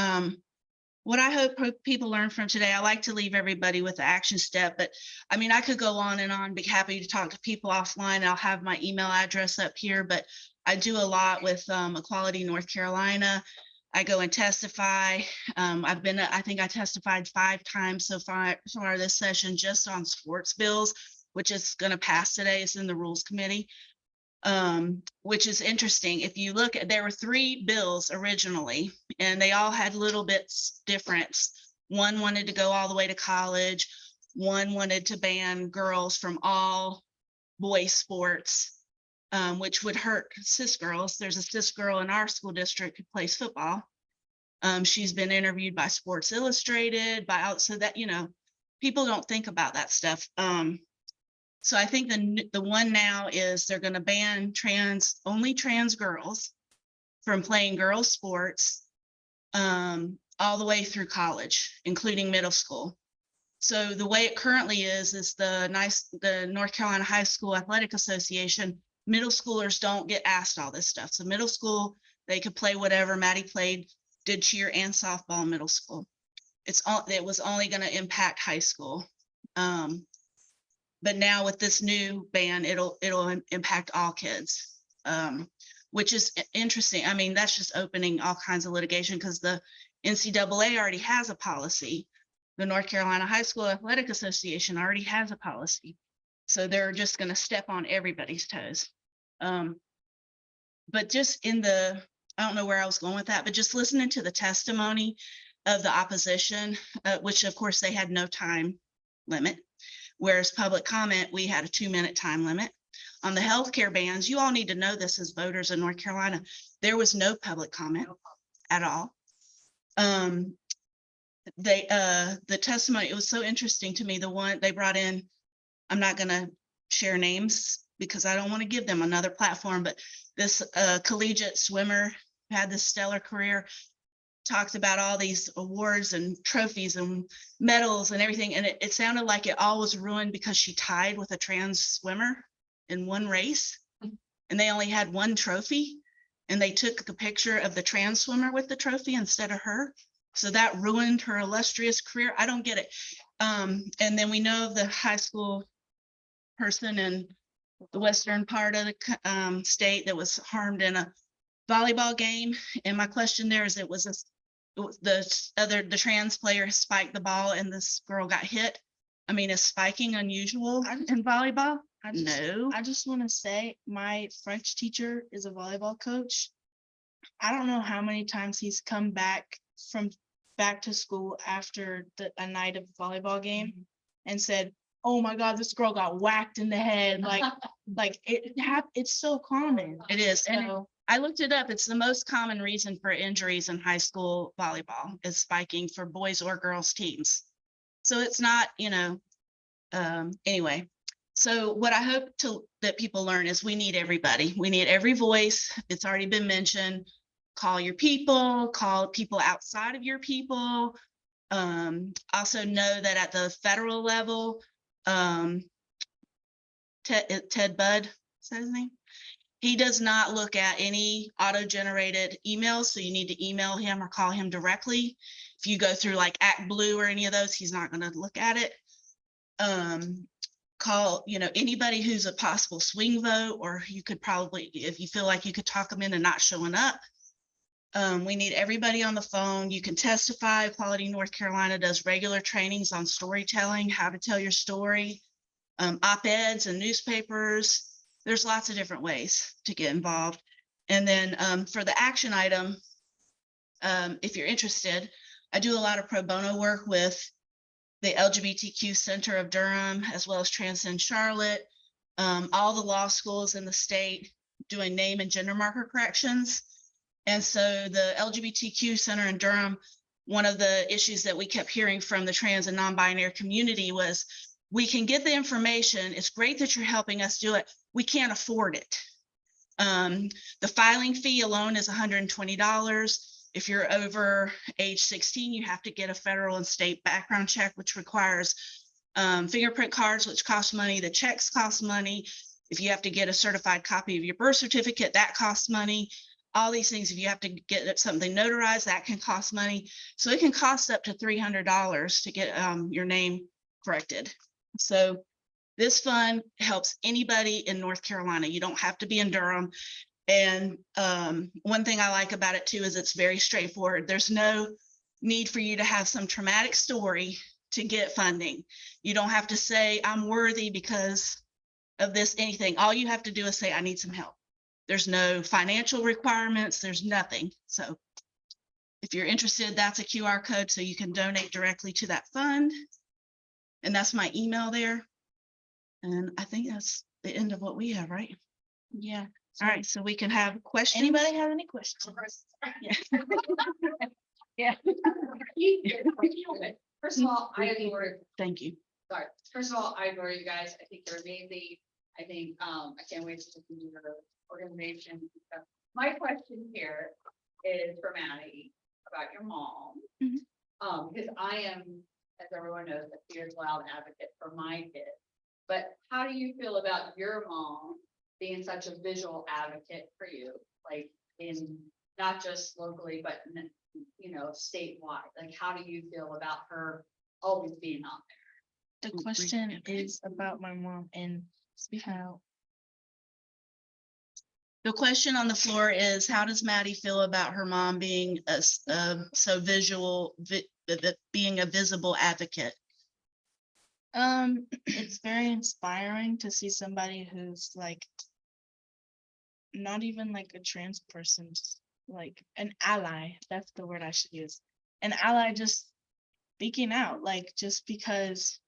what I hope people learn from today, I like to leave everybody with the action step, but I mean, I could go on and on, be happy to talk to people offline. I'll have my email address up here, but I do a lot with Equality North Carolina. I go and testify. I think I testified 5 times so far this session just on sports bills, which is going to pass today. It's in the Rules Committee. Which is interesting. If you look at, there were 3 bills originally, and they all had little bits difference. One wanted to go all the way to college. One wanted to ban girls from all boys sports, which would hurt cis girls. There's a cis girl in our school district who plays football. She's been interviewed by Sports Illustrated, so that, people don't think about that stuff. So I think the one now is they're going to ban only trans girls from playing girls sports all the way through college, including middle school. So the way it currently is the North Carolina High School Athletic Association, middle schoolers don't get asked all this stuff. So middle school, they could play whatever. Maddie did cheer and softball in middle school. It was only going to impact high school. But now with this new ban, it'll impact all kids. which is interesting. I mean, that's just opening all kinds of litigation because the NCAA already has a policy. The North Carolina High School Athletic Association already has a policy. So they're just going to step on everybody's toes. But just I don't know where I was going with that, but just listening to the testimony of the opposition, which of course they had no time limit, whereas public comment, we had a 2-minute time limit. On the healthcare bans, you all need to know this as voters in North Carolina, there was no public comment at all. The testimony, it was so interesting to me, the one they brought in, I'm not gonna share names because I don't want to give them another platform, but this collegiate swimmer had this stellar career, talked about all these awards and trophies and medals and everything. And it sounded like it all was ruined because she tied with a trans swimmer in one race and they only had one trophy. And they took the picture of the trans swimmer with the trophy instead of her. So that ruined her illustrious career. I don't get it. And then we know of the high school person in the western part of the state that was harmed in a volleyball game. And my question there is, the trans player spiked the ball and this girl got hit. I mean, is spiking unusual in volleyball? No. I just want to say my French teacher is a volleyball coach. I don't know how many times he's come back to school after a night of volleyball game and said, "Oh my God, this girl got whacked in the head." Like it's so common. It is. And So, I looked it up. It's the most common reason for injuries in high school volleyball is spiking for boys or girls teams. So it's not, anyway. So what I hope that people learn is we need everybody. We need every voice. It's already been mentioned. Call your people, call people outside of your people. Also know that at the federal level, Ted Budd, is that his name? He does not look at any auto-generated emails, so you need to email him or call him directly. If you go through like ActBlue or any of those, he's not going to look at it. Call, anybody who's a possible swing vote, or you could probably, if you feel like you could talk them into not showing up. We need everybody on the phone. You can testify. Equality North Carolina does regular trainings on storytelling, how to tell your story, op-eds and newspapers. There's lots of different ways to get involved. And then for the action item, if you're interested, I do a lot of pro bono work with the LGBTQ Center of Durham, as well as Transcend Charlotte, all the law schools in the state doing name and gender marker corrections. And so the LGBTQ Center in Durham, one of the issues that we kept hearing from the trans and non-binary community was, we can get the information. It's great that you're helping us do it. We can't afford it. The filing fee alone is $120. If you're over age 16, you have to get a federal and state background check, which requires fingerprint cards, which cost money. The checks cost money. If you have to get a certified copy of your birth certificate, that costs money. All these things, if you have to get something notarized, that can cost money. So it can cost up to $300 to get your name corrected. So this fund helps anybody in North Carolina. You don't have to be in Durham. And one thing I like about it too is it's very straightforward. There's no need for you to have some traumatic story to get funding. You don't have to say, I'm worthy because of this, anything. All you have to do is say, I need some help. There's no financial requirements. There's nothing. So if you're interested, that's a QR code so you can donate directly to that fund. And that's my email there. And I think that's the end of what we have, right? yeah. All right, so we can have questions. Anybody have any questions? Yeah. First of all, I adore, Thank you. sorry, first of all, I adore you guys. I think you're amazing. I think, I can't wait to see your organization and stuff. My question here is for Maddie about your mom. Because I am, as everyone knows, a fierce loud advocate for my kids. But how do you feel about your mom being such a visual advocate for you, like in not just locally, but statewide? Like, how do you feel about her always being out there? The question is about my mom and how The question on the floor is, how does Maddie feel about her mom being so visual, being a visible advocate? It's very inspiring to see somebody who's like not even like a trans person, just like an ally. That's the word I should use. An ally just speaking out, like just because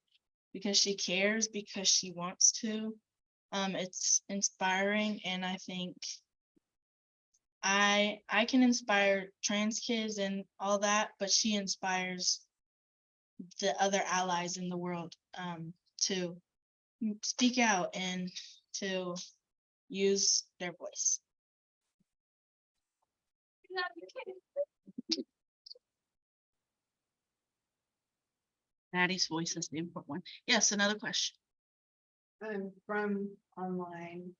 she cares, because she wants to. It's inspiring, and I think I can inspire trans kids and all that, but she inspires the other allies in the world to speak out and to use their voice. Maddie's voice is the important one. Yes, another question. From online.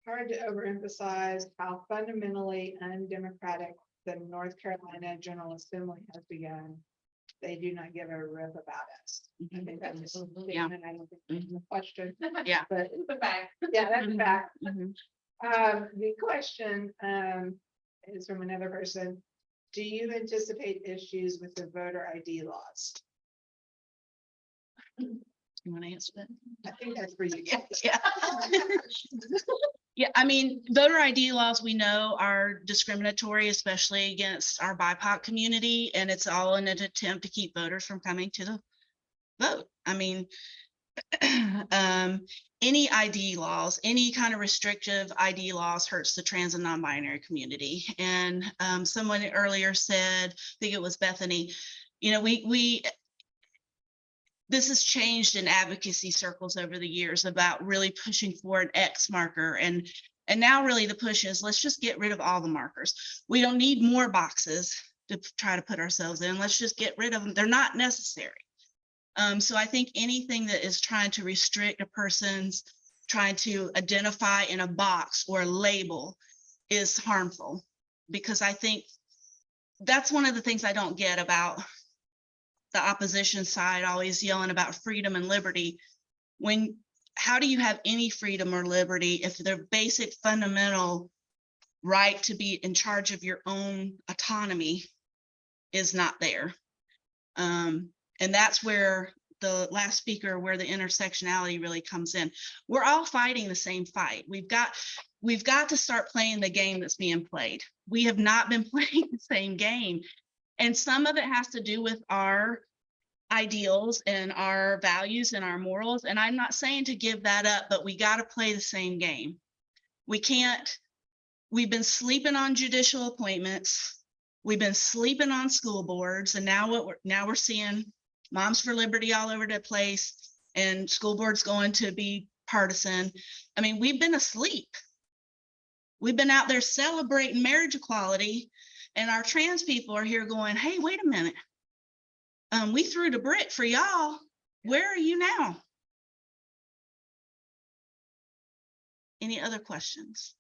Hard to overemphasize how fundamentally undemocratic the North Carolina General Assembly has begun. They do not give a rip about us. I think that's just a statement. I don't think that's a question. Yeah. But It's a fact. yeah, that's a fact. Mhm. The question is from another person. Do you anticipate issues with the voter ID laws? You want to answer that? I think that's for you. Yeah. Yeah, I mean, voter ID laws we know are discriminatory, especially against our BIPOC community, and it's all in an attempt to keep voters from coming to the vote. I mean, any ID laws, any kind of restrictive ID laws hurts the trans and non-binary community. And someone earlier said, I think it was Bethany, you know, this has changed in advocacy circles over the years about really pushing for an X marker. And now really the push is, let's just get rid of all the markers. We don't need more boxes to try to put ourselves in. Let's just get rid of them. They're not necessary. So I think anything that is trying to restrict a person's trying to identify in a box or a label is harmful, because I think that's one of the things I don't get about the opposition side always yelling about freedom and liberty. How do you have any freedom or liberty if their basic fundamental right to be in charge of your own autonomy is not there? And that's where the last speaker, where the intersectionality really comes in. We're all fighting the same fight. We've got to start playing the game that's being played. We have not been playing the same game. And some of it has to do with our ideals and our values and our morals. And I'm not saying to give that up, but we got to play the same game. We've been sleeping on judicial appointments. We've been sleeping on school boards. And now we're seeing Moms for Liberty all over the place, and school boards going to be partisan. I mean, we've been asleep. We've been out there celebrating marriage equality, and our trans people are here going, hey, wait a minute. We threw the brick for y'all. Where are you now? Any other questions?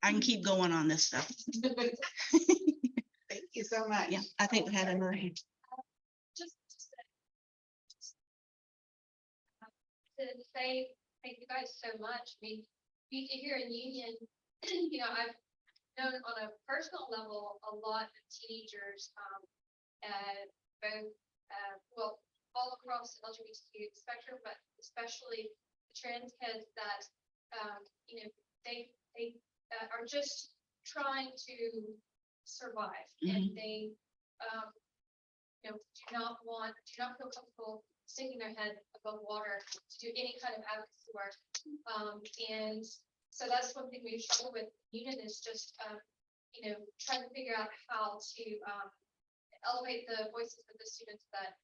I can keep going on this stuff. Thank you so much. Yeah, I think we had another hand. To say thank you guys so much. I mean, here in Union, you know, I've known on a personal level a lot of teenagers, both well, all across the LGBTQ spectrum, but especially the trans kids that you know, they are just trying to survive, and they you know, do not feel comfortable sticking their head above water to do any kind of advocacy work. And so that's one thing we struggle with. Union is just, you know, trying to figure out how to elevate the voices of the students that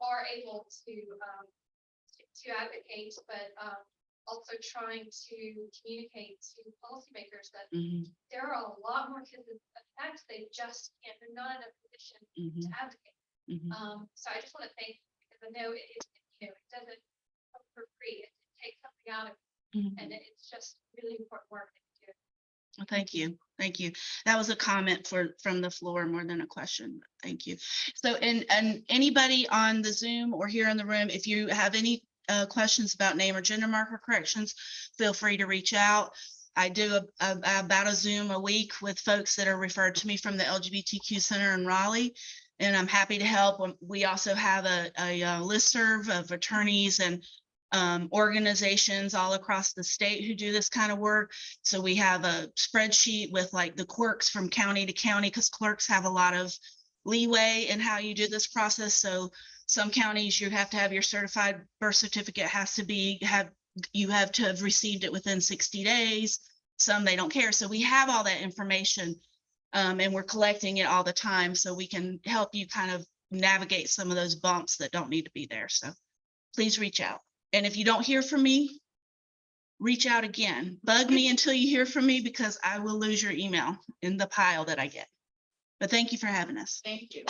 are able to advocate, but also trying to communicate to policymakers that there are a lot more kids in fact they just can't, they're not in a position to advocate. So I just want to thank you, because I know it you know, it doesn't come for free. It takes something out of it, and it's just really important work that you do. Well, thank you. Thank you. That was a comment from the floor more than a question. Thank you. So, and anybody on the Zoom or here in the room, if you have any questions about name or gender marker corrections, feel free to reach out. I do about a Zoom a week with folks that are referred to me from the LGBTQ Center in Raleigh, and I'm happy to help. We also have a listserv of attorneys and organizations all across the state who do this kind of work. So we have a spreadsheet with like the quirks from county to county, because clerks have a lot of leeway in how you do this process. So some counties, you have to have your certified birth certificate has to be, you have to have received it within 60 days. Some, they don't care. So we have all that information, and we're collecting it all the time so we can help you kind of navigate some of those bumps that don't need to be there. So please reach out. And if you don't hear from me, reach out again. Bug me until you hear from me, because I will lose your email in the pile that I get. But thank you for having us. Thank you.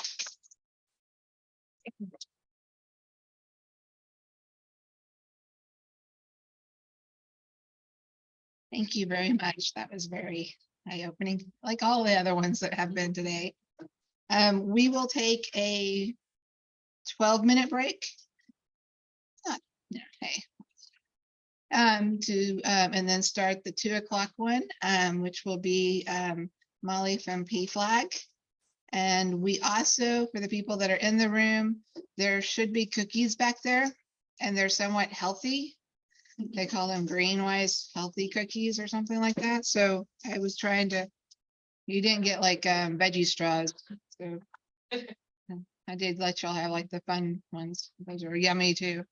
Thank you very much. That was very eye-opening, like all the other ones that have been today. We will take a 12-minute break. Okay. And then start the 2 o'clock one, which will be Molly from PFLAG. And we also, for the people that are in the room, there should be cookies back there, and they're somewhat healthy. They call them Greenwise healthy cookies or something like that. So I was trying to, you didn't get like veggie straws. So I did let y'all have like the fun ones. Those are yummy too.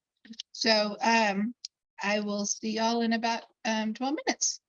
So I will see y'all in about 12 minutes.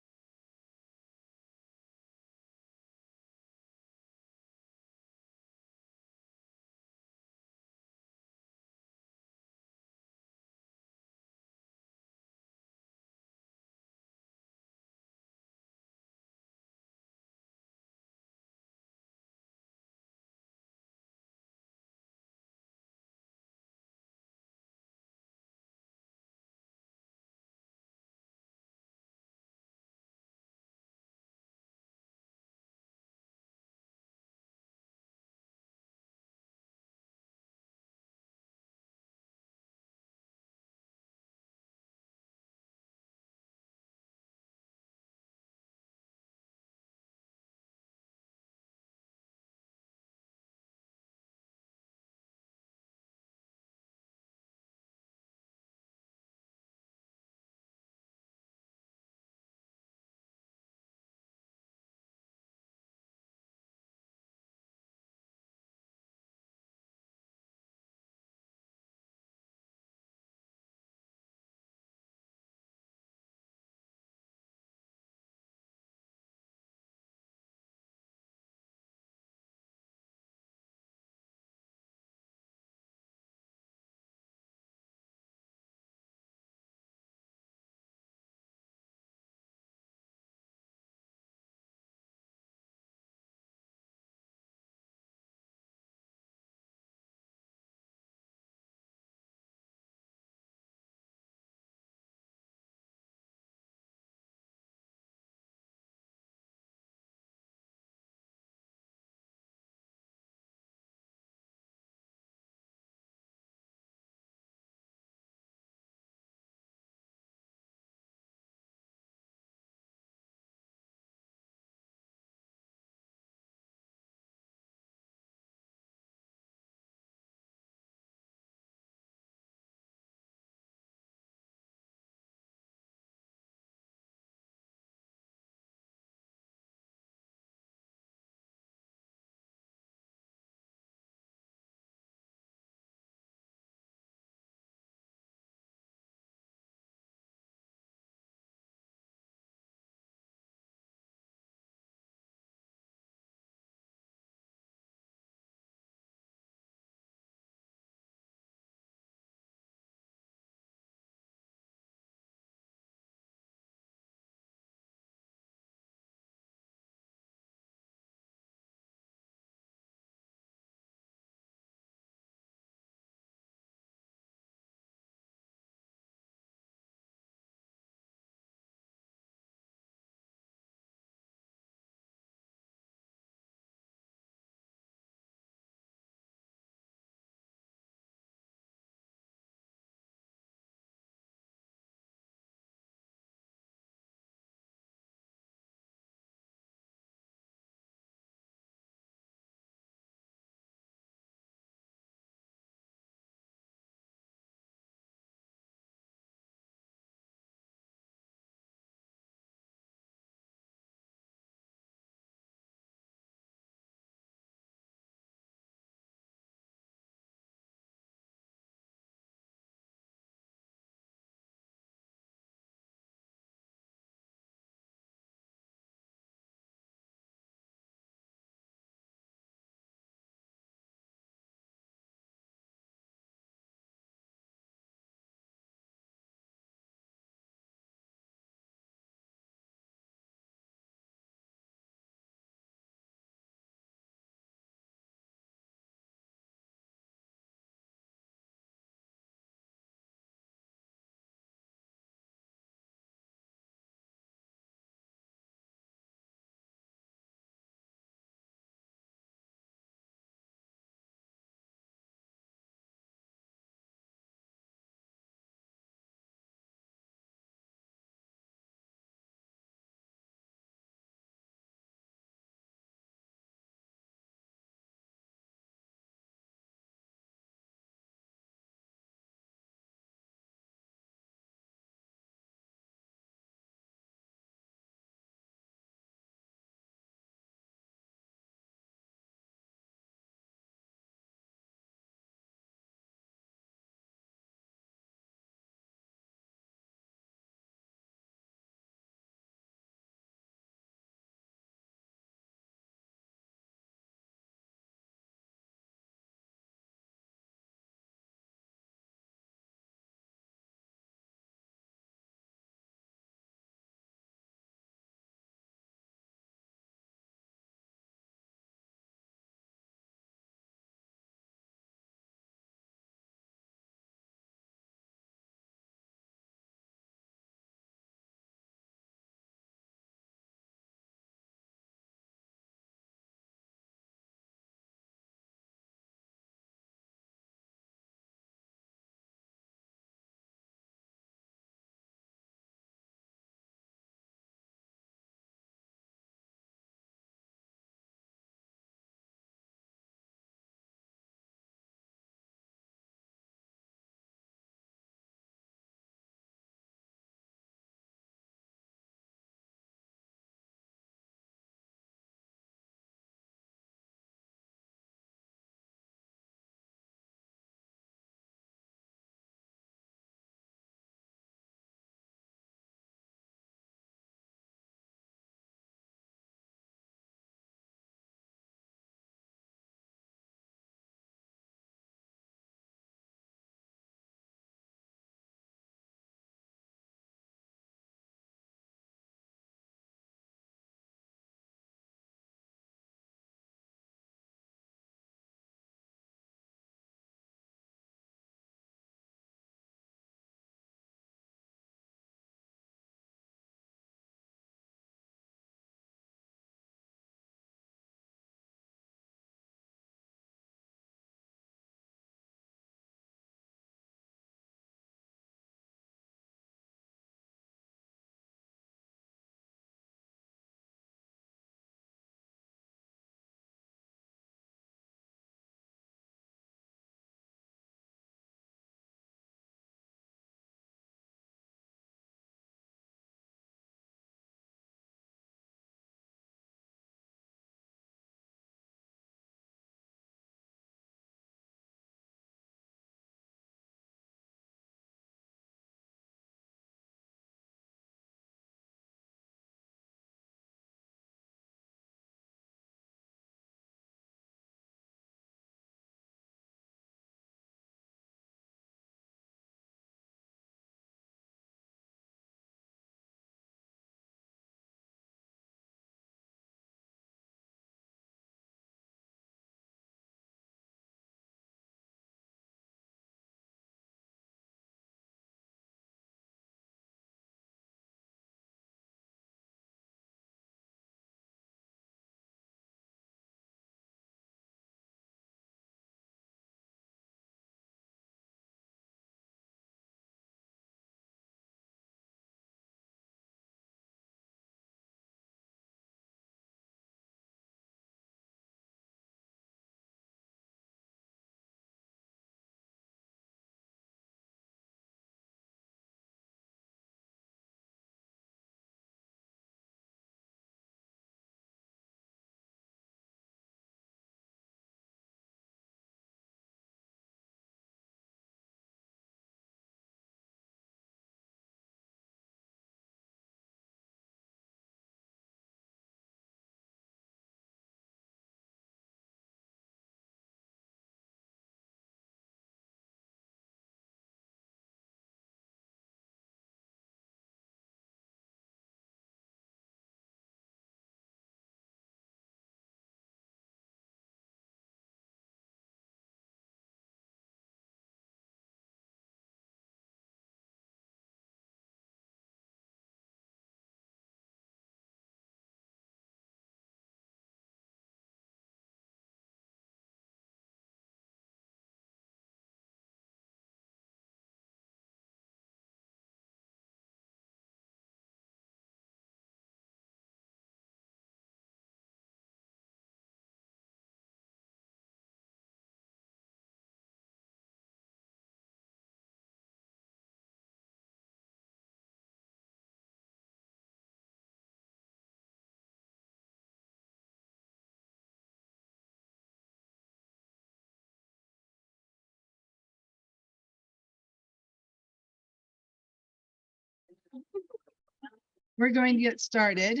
we're going to get started.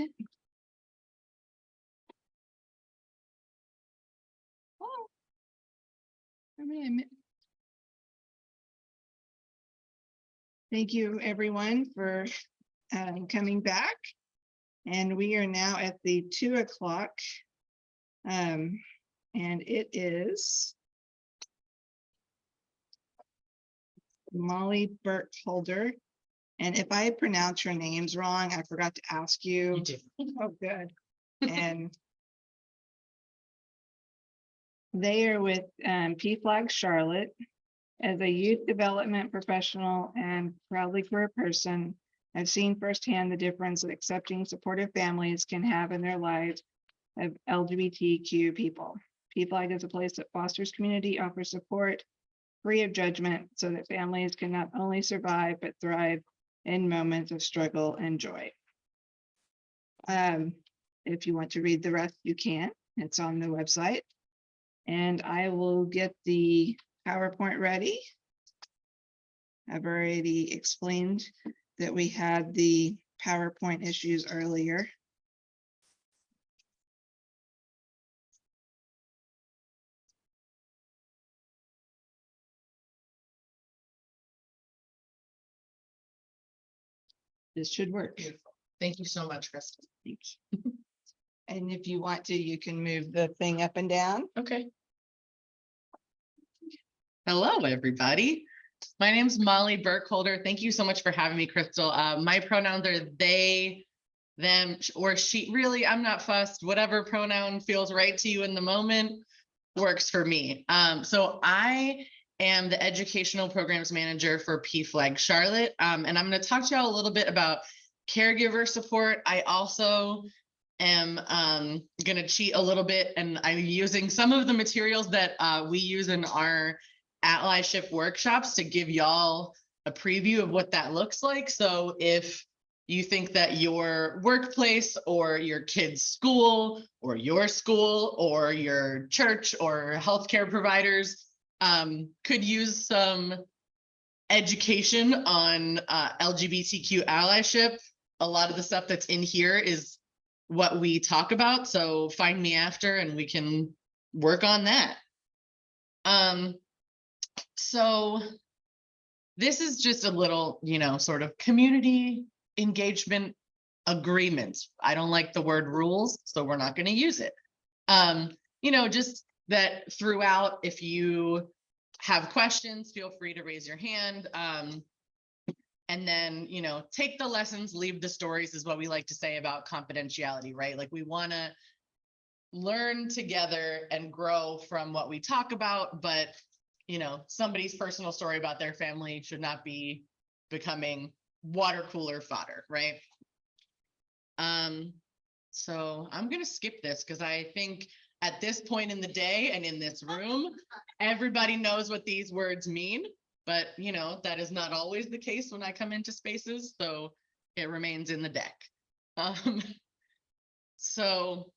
Oh. Thank you, everyone, for coming back. And we are now at the 2 o'clock. And it is Molly Burkholder. And if I pronounce your names wrong, I forgot to ask you. Oh, good. And they are with PFLAG Charlotte. As a youth development professional and proudly queer person, I've seen firsthand the difference that accepting supportive families can have in their lives of LGBTQ people. PFLAG is a place that fosters community, offers support, free of judgment, so that families can not only survive, but thrive in moments of struggle and joy. If you want to read the rest, you can. It's on the website. And I will get the PowerPoint ready. I've already explained that we had the PowerPoint issues earlier. This should work. Thank you so much, Kristen. Thanks. And if you want to, you can move the thing up and down. Okay. Hello, everybody. My name's Molly Burkholder. Thank you so much for having me, Crystal. My pronouns are they, them, or she. Really, I'm not fussed. Whatever pronoun feels right to you in the moment works for me. So I am the educational programs manager for PFLAG Charlotte. And I'm going to talk to y'all a little bit about caregiver support. I also am going to cheat a little bit, and I'm using some of the materials that we use in our allyship workshops to give y'all a preview of what that looks like. So if you think that your workplace or your kid's school or your church or healthcare providers could use some education on LGBTQ allyship, a lot of the stuff that's in here is what we talk about. So find me after and we can work on that. So this is just a little, sort of community engagement agreements. I don't like the word rules, so we're not going to use it. Just that throughout, if you have questions, feel free to raise your hand. And then, take the lessons, leave the stories is what we like to say about confidentiality, right? Like we want to learn together and grow from what we talk about, but somebody's personal story about their family should not be becoming water cooler fodder, right? So I'm going to skip this because I think at this point in the day and in this room, everybody knows what these words mean, but that is not always the case when I come into spaces, so it remains in the deck. So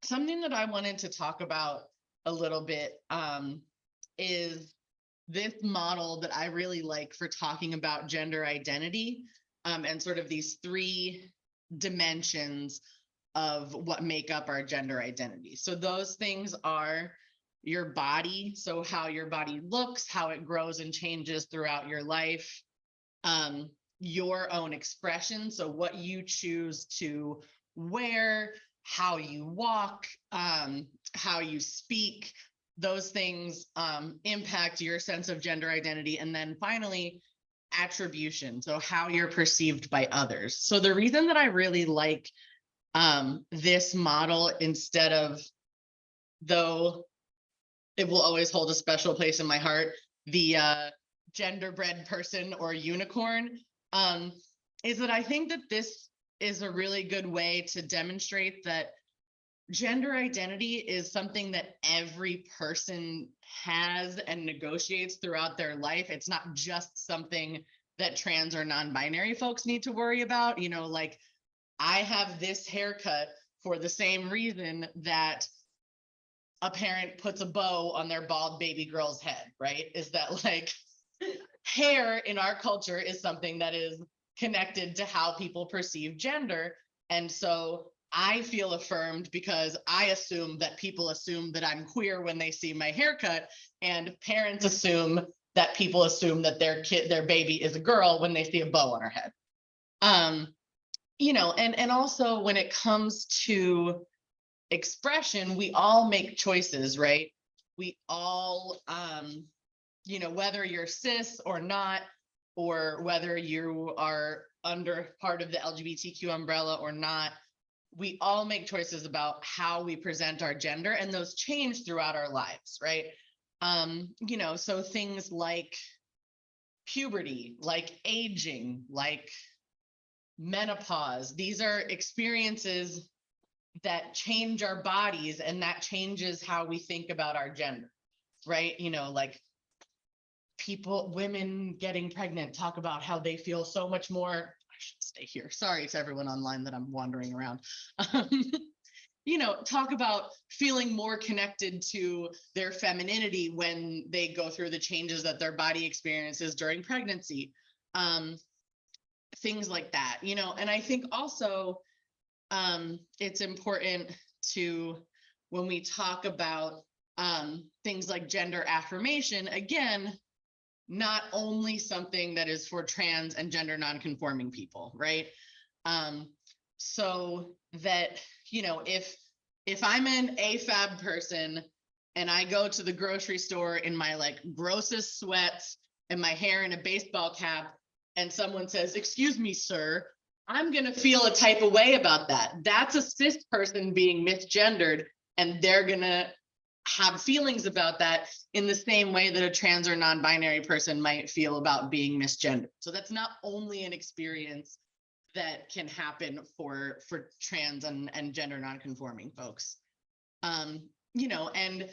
something that I wanted to talk about a little bit is this model that I really like for talking about gender identity and sort of these three dimensions of what make up our gender identity. So those things are your body, so how your body looks, how it grows and changes throughout your life, your own expression, so what you choose to wear, how you walk, how you speak, those things impact your sense of gender identity. And then finally, attribution, so how you're perceived by others. So the reason that I really like this model, instead of, though it will always hold a special place in my heart, the genderbread person or unicorn, is that I think that this is a really good way to demonstrate that gender identity is something that every person has and negotiates throughout their life. It's not just something that trans or non-binary folks need to worry about. Like I have this haircut for the same reason that a parent puts a bow on their bald baby girl's head, right? Is that like hair in our culture is something that is connected to how people perceive gender. And so I feel affirmed because I assume that people assume that I'm queer when they see my haircut, and parents assume that people assume that their baby is a girl when they see a bow on her head. You know, and also when it comes to expression, we all make choices, right? We all, you know, whether you're cis or not, or whether you are under part of the LGBTQ umbrella or not, we all make choices about how we present our gender, and those change throughout our lives, right? You know, so things like puberty, like aging, like menopause, these are experiences that change our bodies, and that changes how we think about our gender, right? You know, like women getting pregnant talk about how they feel so much more. I should stay here. Sorry to everyone online that I'm wandering around. You know, talk about feeling more connected to their femininity when they go through the changes that their body experiences during pregnancy. Things like that, you know, and I think also it's important to, when we talk about things like gender affirmation, again, not only something that is for trans and gender nonconforming people, right? So that, you know, if I'm an AFAB person and I go to the grocery store in my like grossest sweats and my hair in a baseball cap, and someone says, "Excuse me, sir," I'm going to feel a type of way about that. That's a cis person being misgendered, and they're going to have feelings about that in the same way that a trans or non-binary person might feel about being misgendered. So that's not only an experience that can happen for trans and gender nonconforming folks. You know, and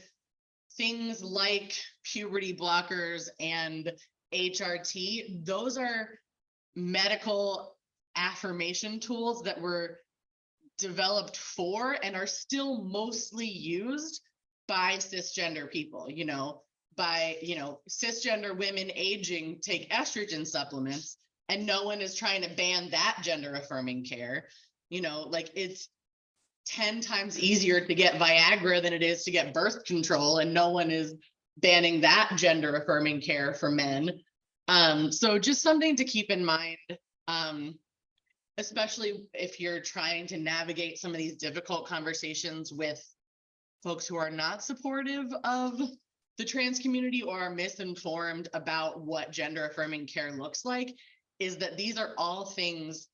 things like puberty blockers and HRT, those are medical affirmation tools that were developed for and are still mostly used by cisgender people, you know, by, you know, cisgender women aging take estrogen supplements, and no one is trying to ban that gender affirming care. You know, like it's 10 times easier to get Viagra than it is to get birth control, and no one is banning that gender affirming care for men. So just something to keep in mind, especially if you're trying to navigate some of these difficult conversations with folks who are not supportive of the trans community or are misinformed about what gender affirming care looks like, is that these are all things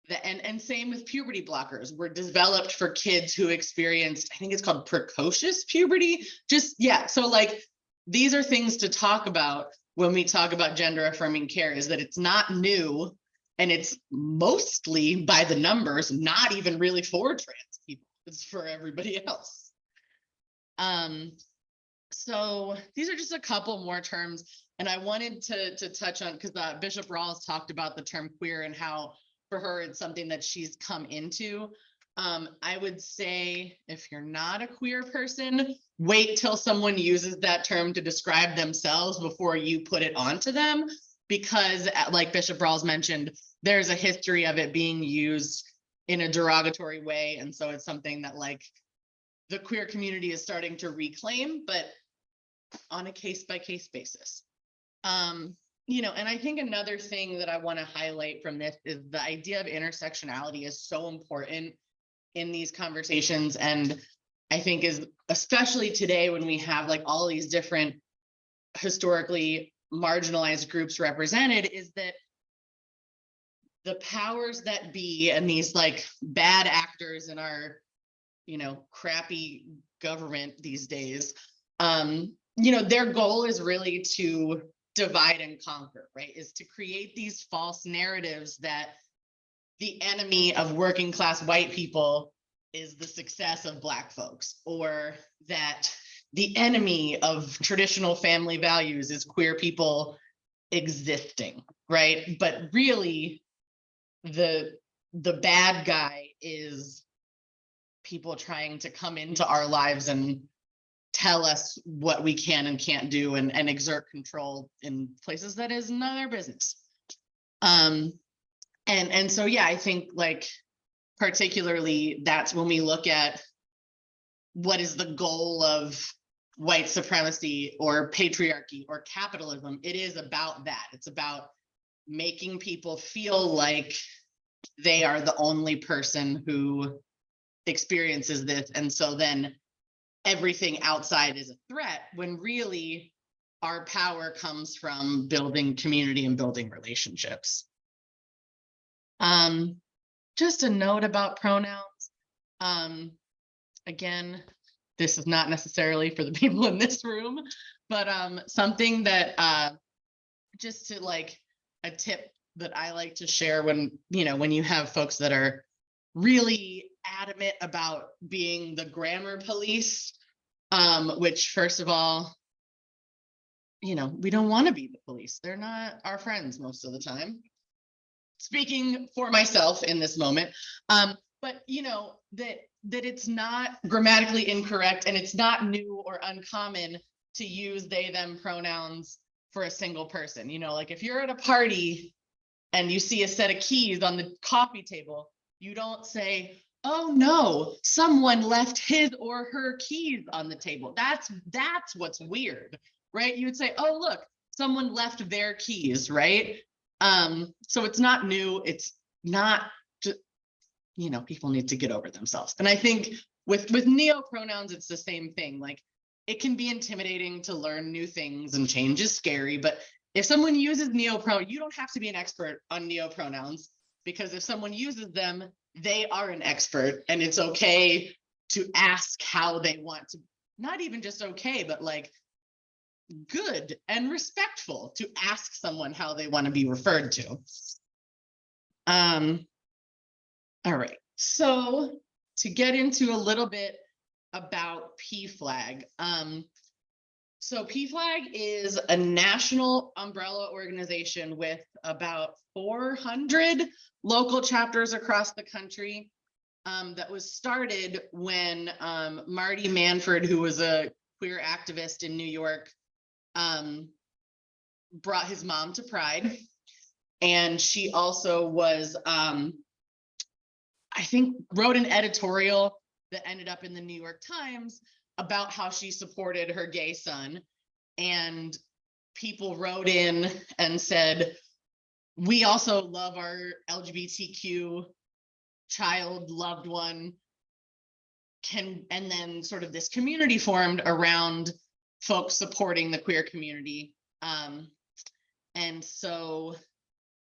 that, and same with puberty blockers, were developed for kids who experienced, I think it's called precocious puberty. Just, yeah. So like, these are things to talk about when we talk about gender affirming care, is that it's not new, and it's mostly by the numbers, not even really for trans people. It's for everybody else. So these are just a couple more terms, and I wanted to touch on, because Bishop Rawls talked about the term queer and how for her it's something that she's come into. I would say if you're not a queer person, wait till someone uses that term to describe themselves before you put it onto them, because like Bishop Rawls mentioned, there's a history of it being used in a derogatory way, and so it's something that like the queer community is starting to reclaim, but on a case-by-case basis. You know, and I think another thing that I want to highlight from this is the idea of intersectionality is so important in these conversations. And I think is, especially today when we have like all these different historically marginalized groups represented, is that the powers that be and these like bad actors in our, you know, crappy government these days, you know, their goal is really to divide and conquer, right? Is to create these false narratives that the enemy of working class white people is the success of Black folks, or that the enemy of traditional family values is queer people existing, right? But really, the bad guy is people trying to come into our lives and tell us what we can and can't do, and exert control in places that is none of their business. And so, yeah, I think like particularly that's when we look at what is the goal of white supremacy or patriarchy or capitalism. It is about that. It's about making people feel like they are the only person who experiences this. And so then everything outside is a threat, when really our power comes from building community and building relationships. Just a note about pronouns. Again, this is not necessarily for the people in this room, but something that just to like a tip that I like to share when, you know, when you have folks that are really adamant about being the grammar police, which first of all, you know, we don't want to be the police. They're not our friends most of the time. Speaking for myself in this moment, but you know, that it's not grammatically incorrect and it's not new or uncommon to use they, them pronouns for a single person. You know, like if you're at a party and you see a set of keys on the coffee table, you don't say, oh no, someone left his or her keys on the table. That's what's weird, right? You would say, oh, look, someone left their keys, right? So it's not new. It's not just, you know, people need to get over themselves. And I think with neo pronouns, it's the same thing. Like it can be intimidating to learn new things and change is scary, but if someone uses neopronoun, you don't have to be an expert on neopronouns, because if someone uses them, they are an expert, and it's okay to ask how they want to, not even just okay, but like good and respectful to ask someone how they want to be referred to. All right, so to get into a little bit about PFLAG. So PFLAG is a national umbrella organization with about 400 local chapters across the country, that was started when Marty Manford, who was a queer activist in New York, brought his mom to Pride. And she also was, I think, wrote an editorial that ended up in the New York Times about how she supported her gay son. And people wrote in and said, we also love our LGBTQ child, loved one. And then sort of this community formed around folks supporting the queer community. And so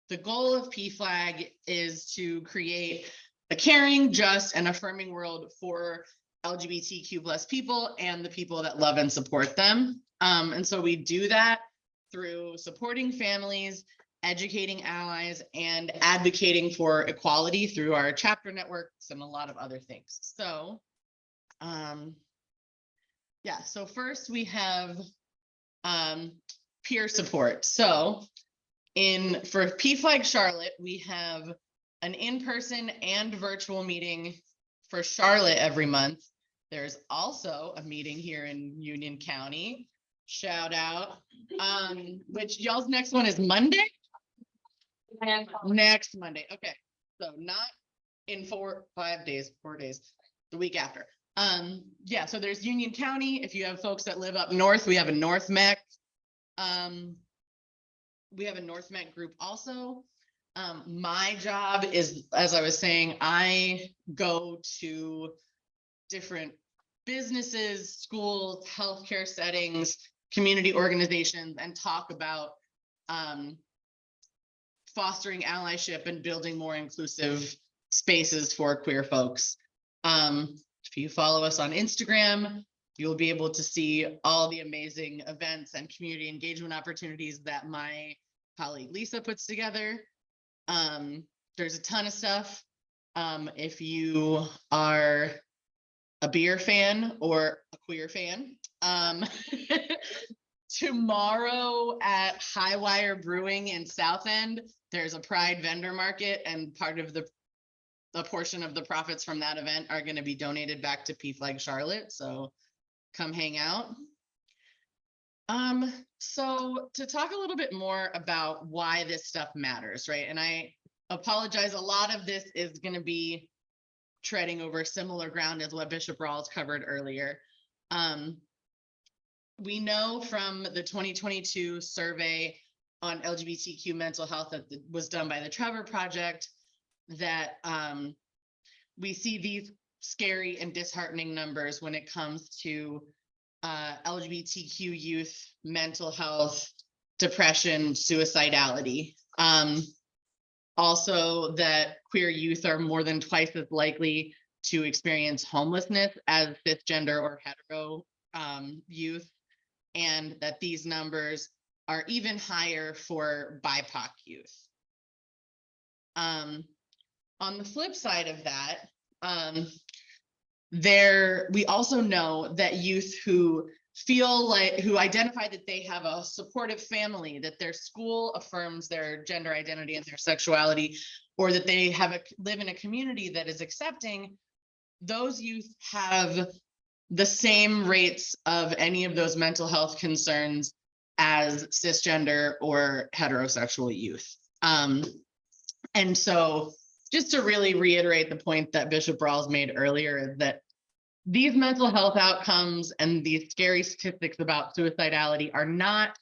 the goal of PFLAG is to create a caring, just, and affirming world for LGBTQ plus people and the people that love and support them. And so we do that through supporting families, educating allies, and advocating for equality through our chapter networks and a lot of other things. So, yeah, so first we have peer support. So for PFLAG Charlotte, we have an in-person and virtual meeting for Charlotte every month. There's also a meeting here in Union County. Shout out. Which y'all's next one is Monday? Next Monday. Okay. So not in 4 days, the week after. Yeah, so there's Union County. If you have folks that live up north, we have a North Mech. We have a North Met group also. My job is, as I was saying, I go to different businesses, schools, healthcare settings, community organizations, and talk about fostering allyship and building more inclusive spaces for queer folks. If you follow us on Instagram, you'll be able to see all the amazing events and community engagement opportunities that my colleague Lisa puts together. There's a ton of stuff. If you are a beer fan or a queer fan, tomorrow at Highwire Brewing in South End, there's a Pride vendor market, and part of a portion of the profits from that event are going to be donated back to PFLAG Charlotte. So come hang out. So to talk a little bit more about why this stuff matters, right? And I apologize. A lot of this is going to be treading over similar ground as what Bishop Rawls covered earlier. We know from the 2022 survey on LGBTQ mental health that was done by the Trevor Project that we see these scary and disheartening numbers when it comes to LGBTQ youth mental health, depression, suicidality. Also that queer youth are more than twice as likely to experience homelessness as cisgender or hetero youth, and that these numbers are even higher for BIPOC youth. On the flip side of that, we also know that youth who identify that they have a supportive family, that their school affirms their gender identity and their sexuality, or that they live in a community that is accepting, those youth have the same rates of any of those mental health concerns as cisgender or heterosexual youth. And so just to really reiterate the point that Bishop Rawls made earlier, is that these mental health outcomes and these scary statistics about suicidality are not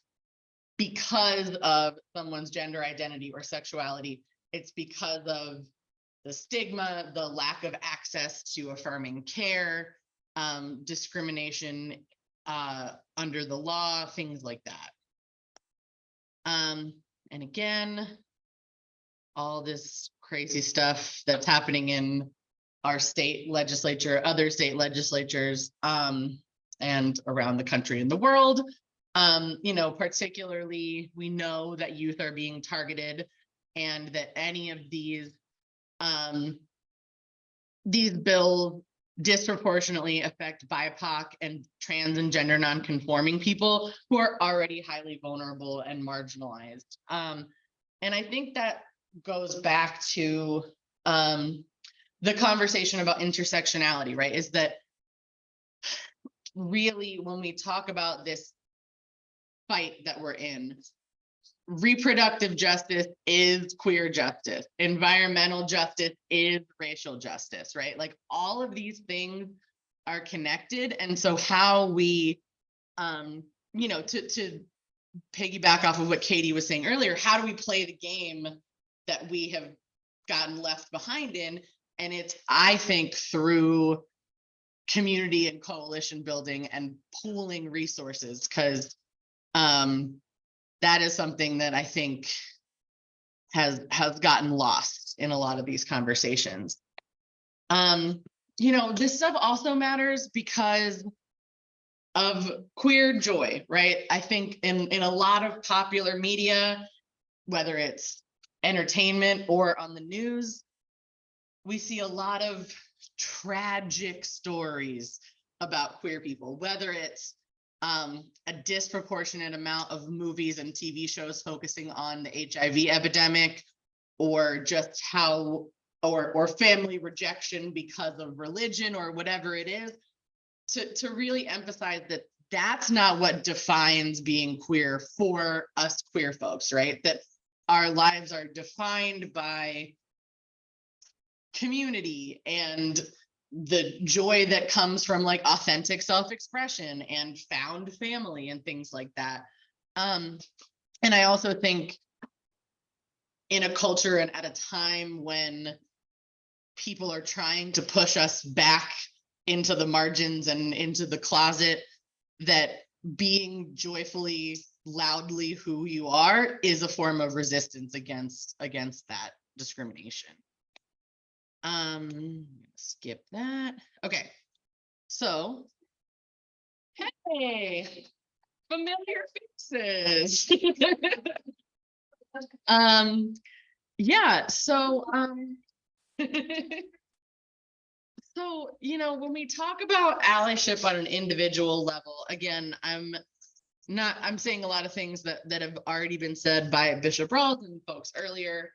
because of someone's gender identity or sexuality. It's because of the stigma, the lack of access to affirming care, discrimination under the law, things like that. And again, all this crazy stuff that's happening in our state legislature, other state legislatures, and around the country and the world. Particularly, we know that youth are being targeted, and that any of these bills disproportionately affect BIPOC and trans and gender nonconforming people who are already highly vulnerable and marginalized. And I think that goes back to the conversation about intersectionality, right? Is that really, when we talk about this fight that we're in, reproductive justice is queer justice, environmental justice is racial justice, right? Like all of these things are connected. And so how we, to piggyback off of what Katie was saying earlier, how do we play the game that we have gotten left behind in? And it's, I think, through community and coalition building and pooling resources, because that is something that I think has gotten lost in a lot of these conversations. This stuff also matters because of queer joy, right? I think in a lot of popular media, whether it's entertainment or on the news, we see a lot of tragic stories about queer people, whether it's a disproportionate amount of movies and TV shows focusing on the HIV epidemic, or just or family rejection because of religion or whatever it is, to really emphasize that that's not what defines being queer for us queer folks, right? That our lives are defined by community and the joy that comes from like authentic self-expression and found family and things like that. And I also think in a culture and at a time when people are trying to push us back into the margins and into the closet, that being joyfully, loudly who you are is a form of resistance against that discrimination. Skip that. Okay, so hey, familiar faces. Yeah, so when we talk about allyship on an individual level, again, I'm saying a lot of things that have already been said by Bishop Rawls and folks earlier.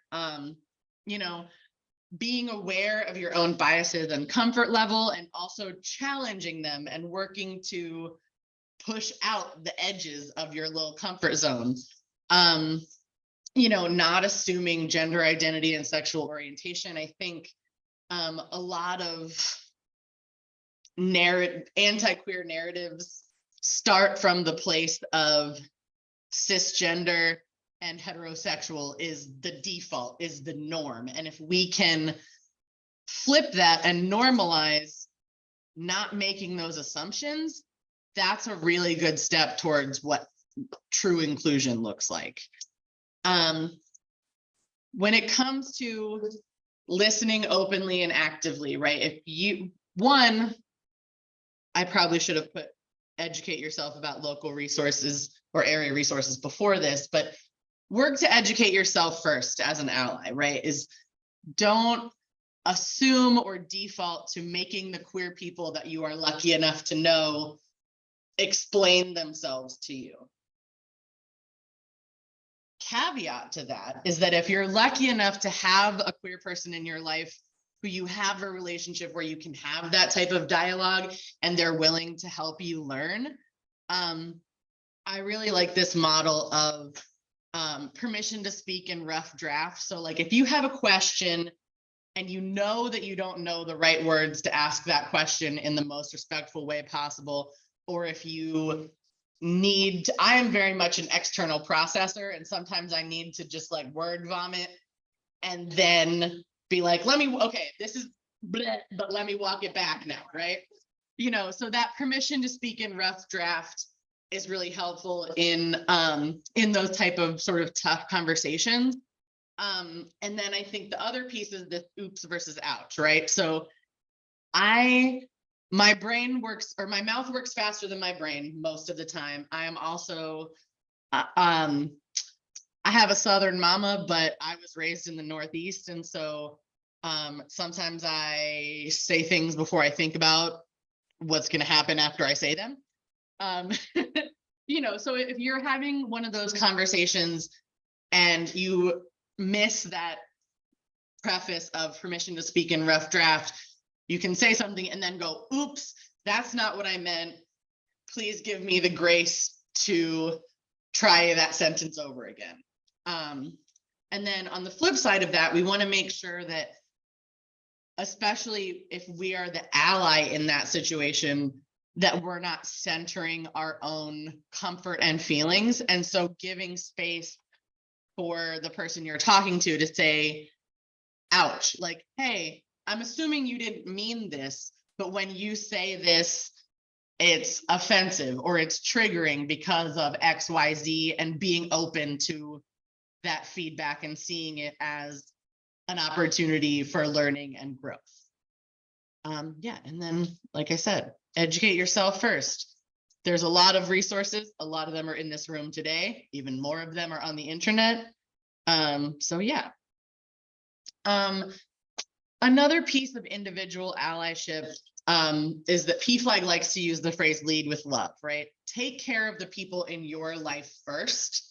Being aware of your own biases and comfort level, and also challenging them and working to push out the edges of your little comfort zone. not assuming gender identity and sexual orientation. I think a lot of anti-queer narratives start from the place of cisgender and heterosexual is the default, is the norm. And if we can flip that and normalize not making those assumptions, that's a really good step towards what true inclusion looks like. When it comes to listening openly and actively, right? I probably should have put educate yourself about local resources or area resources before this, but work to educate yourself first as an ally, right? Don't assume or default to making the queer people that you are lucky enough to know explain themselves to you. Caveat to that is that if you're lucky enough to have a queer person in your life who you have a relationship where you can have that type of dialogue and they're willing to help you learn, I really like this model of permission to speak in rough draft. So like if you have a question and you know that you don't know the right words to ask that question in the most respectful way possible, or if you I am very much an external processor, and sometimes I need to just like word vomit and then be like, okay, this is bleh, but let me walk it back now, right? So that permission to speak in rough draft is really helpful in those type of sort of tough conversations. And then I think the other piece is this oops versus ouch, right? So my brain works, or my mouth works faster than my brain most of the time. I am also, I have a Southern mama, but I was raised in the Northeast. And so sometimes I say things before I think about what's going to happen after I say them. So if you're having one of those conversations and you miss that preface of permission to speak in rough draft, you can say something and then go, oops, that's not what I meant. Please give me the grace to try that sentence over again. And then on the flip side of that, we want to make sure that, especially if we are the ally in that situation, that we're not centering our own comfort and feelings. And so giving space for the person you're talking to say, ouch, like, hey, I'm assuming you didn't mean this, but when you say this, it's offensive or it's triggering because of X, Y, Z, and being open to that feedback and seeing it as an opportunity for learning and growth. And then, like I said, educate yourself first. There's a lot of resources. A lot of them are in this room today. Even more of them are on the internet. Another piece of individual allyship is that PFLAG likes to use the phrase lead with love, right? Take care of the people in your life first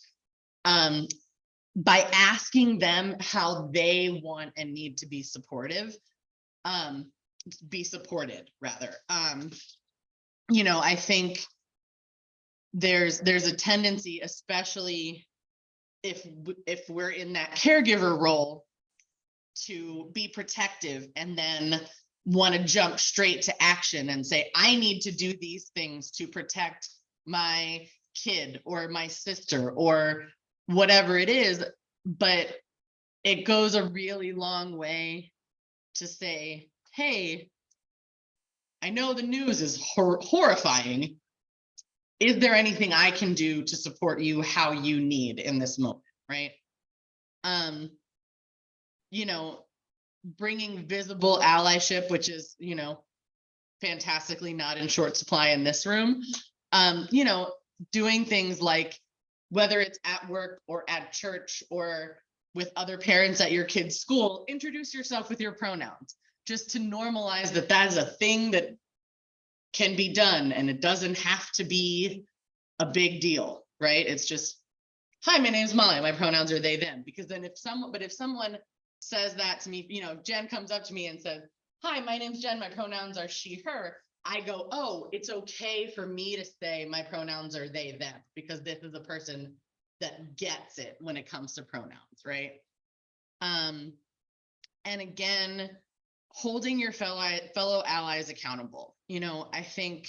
by asking them how they want and need to be supported rather. I think there's a tendency, especially if we're in that caregiver role, to be protective and then want to jump straight to action and say, I need to do these things to protect my kid or my sister or whatever it is. But it goes a really long way to say, hey, I know the news is horrifying. Is there anything I can do to support you how you need in this moment, right? Bringing visible allyship, which is, fantastically not in short supply in this room. Doing things like, whether it's at work or at church or with other parents at your kid's school, introduce yourself with your pronouns, just to normalize that is a thing that can be done and it doesn't have to be a big deal, right? It's just, hi, my name's Molly, my pronouns are they, them. Because then if someone says that to me, Jen comes up to me and says, hi, my name's Jen, my pronouns are she, her. I go, oh, it's okay for me to say my pronouns are they, them, because this is a person that gets it when it comes to pronouns, right? And again, holding your fellow allies accountable. You know, I think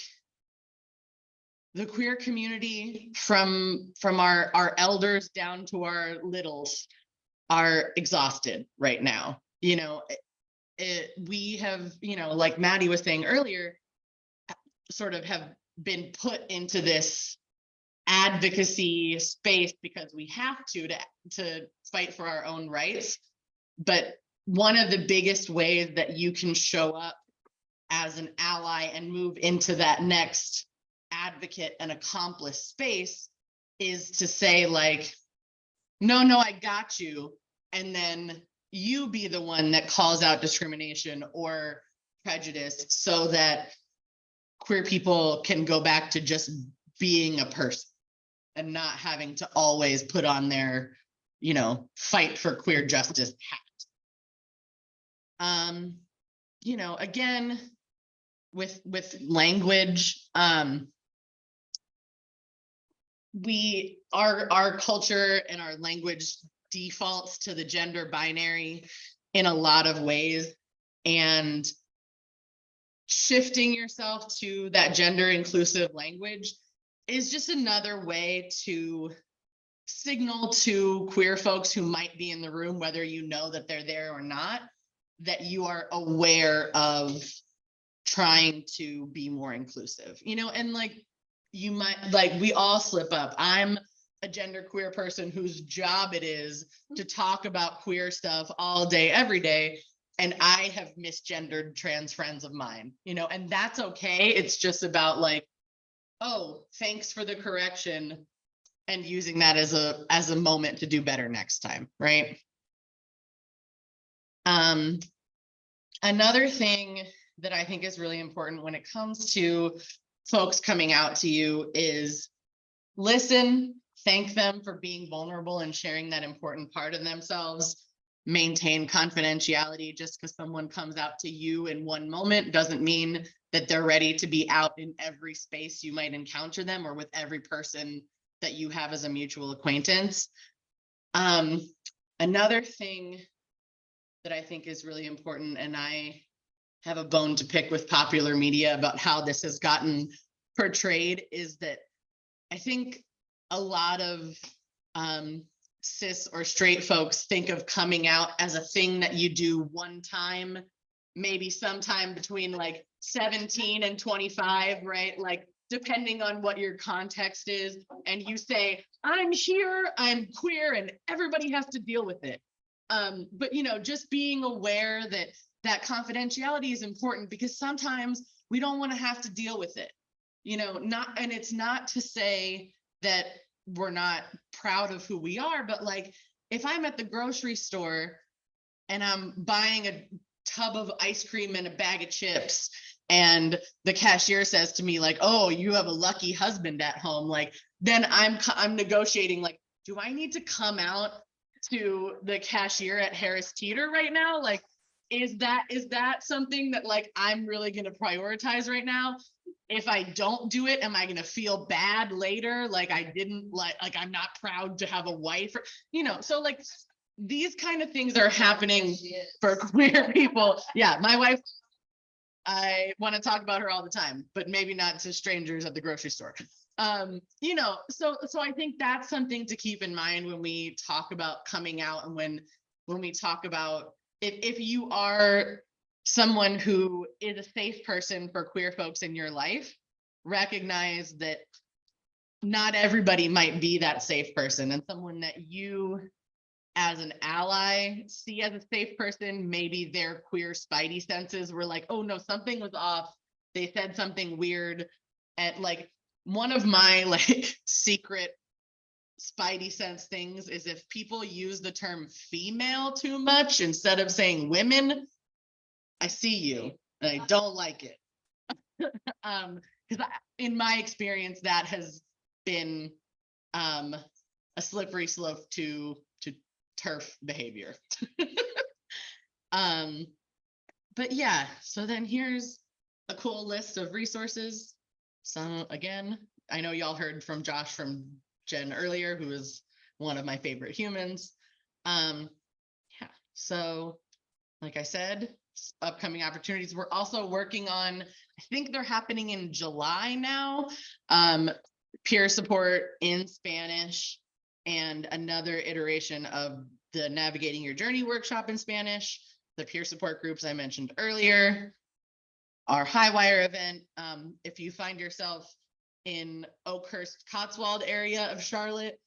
the queer community, from our elders down to our littles, are exhausted right now. You know, we have, you know, like Maddie was saying earlier, sort of have been put into this advocacy space because we have to fight for our own rights. But one of the biggest ways that you can show up as an ally and move into that next advocate and accomplice space is to say, like, no, I got you. And then you be the one that calls out discrimination or prejudice so that queer people can go back to just being a person and not having to always put on their, you know, fight for queer justice hat. You know, again, with language, our culture and our language defaults to the gender binary in a lot of ways, and shifting yourself to that gender inclusive language is just another way to signal to queer folks who might be in the room, whether you know that they're there or not, that you are aware of trying to be more inclusive, you know. And like, you might, like, we all slip up. I'm a genderqueer person whose job it is to talk about queer stuff all day, every day. And I have misgendered trans friends of mine, you know, and that's okay. It's just about like, oh, thanks for the correction, and using that as a moment to do better next time, right? Another thing that I think is really important when it comes to folks coming out to you is listen, thank them for being vulnerable and sharing that important part of themselves. Maintain confidentiality. Just because someone comes out to you in one moment doesn't mean that they're ready to be out in every space you might encounter them or with every person that you have as a mutual acquaintance. Another thing that I think is really important, and I have a bone to pick with popular media about how this has gotten portrayed, is that I think a lot of cis or straight folks think of coming out as a thing that you do one time, maybe sometime between like 17 and 25, right? Like, depending on what your context is, and you say, I'm here, I'm queer, and everybody has to deal with it. But, you know, just being aware that that confidentiality is important, because sometimes we don't want to have to deal with it, you know. And it's not to say that we're not proud of who we are, but like, if I'm at the grocery store and I'm buying a tub of ice cream and a bag of chips, and the cashier says to me like, oh, you have a lucky husband at home, like, then I'm negotiating, like, do I need to come out to the cashier at Harris Teeter right now? Like, is that something that like I'm really going to prioritize right now? If I don't do it, am I going to feel bad later? Like I didn't like I'm not proud to have a wife, or, you know. So like, these kind of things are happening for queer people. Yeah, my wife, I want to talk about her all the time, but maybe not to strangers at the grocery store. You know, so I think that's something to keep in mind when we talk about coming out, and when we talk about if you are someone who is a safe person for queer folks in your life, recognize that not everybody might be that safe person, and someone that you as an ally see as a safe person, maybe their queer spidey senses were like, oh no, something was off. They said something weird. And like, one of my like secret spidey sense things is if people use the term female too much instead of saying women, I see you and I don't like it. Because in my experience, that has been a slippery slope to turf behavior. But yeah, so then here's a cool list of resources. So again, I know y'all heard from Josh from Jen earlier, who is one of my favorite humans. Yeah, so like I said, upcoming opportunities. We're also working on, I think they're happening in July now, peer support in Spanish and another iteration of the Navigating Your Journey workshop in Spanish, the peer support groups I mentioned earlier, our High Wire event. If you find yourself in Oakhurst, Cotswold area of Charlotte,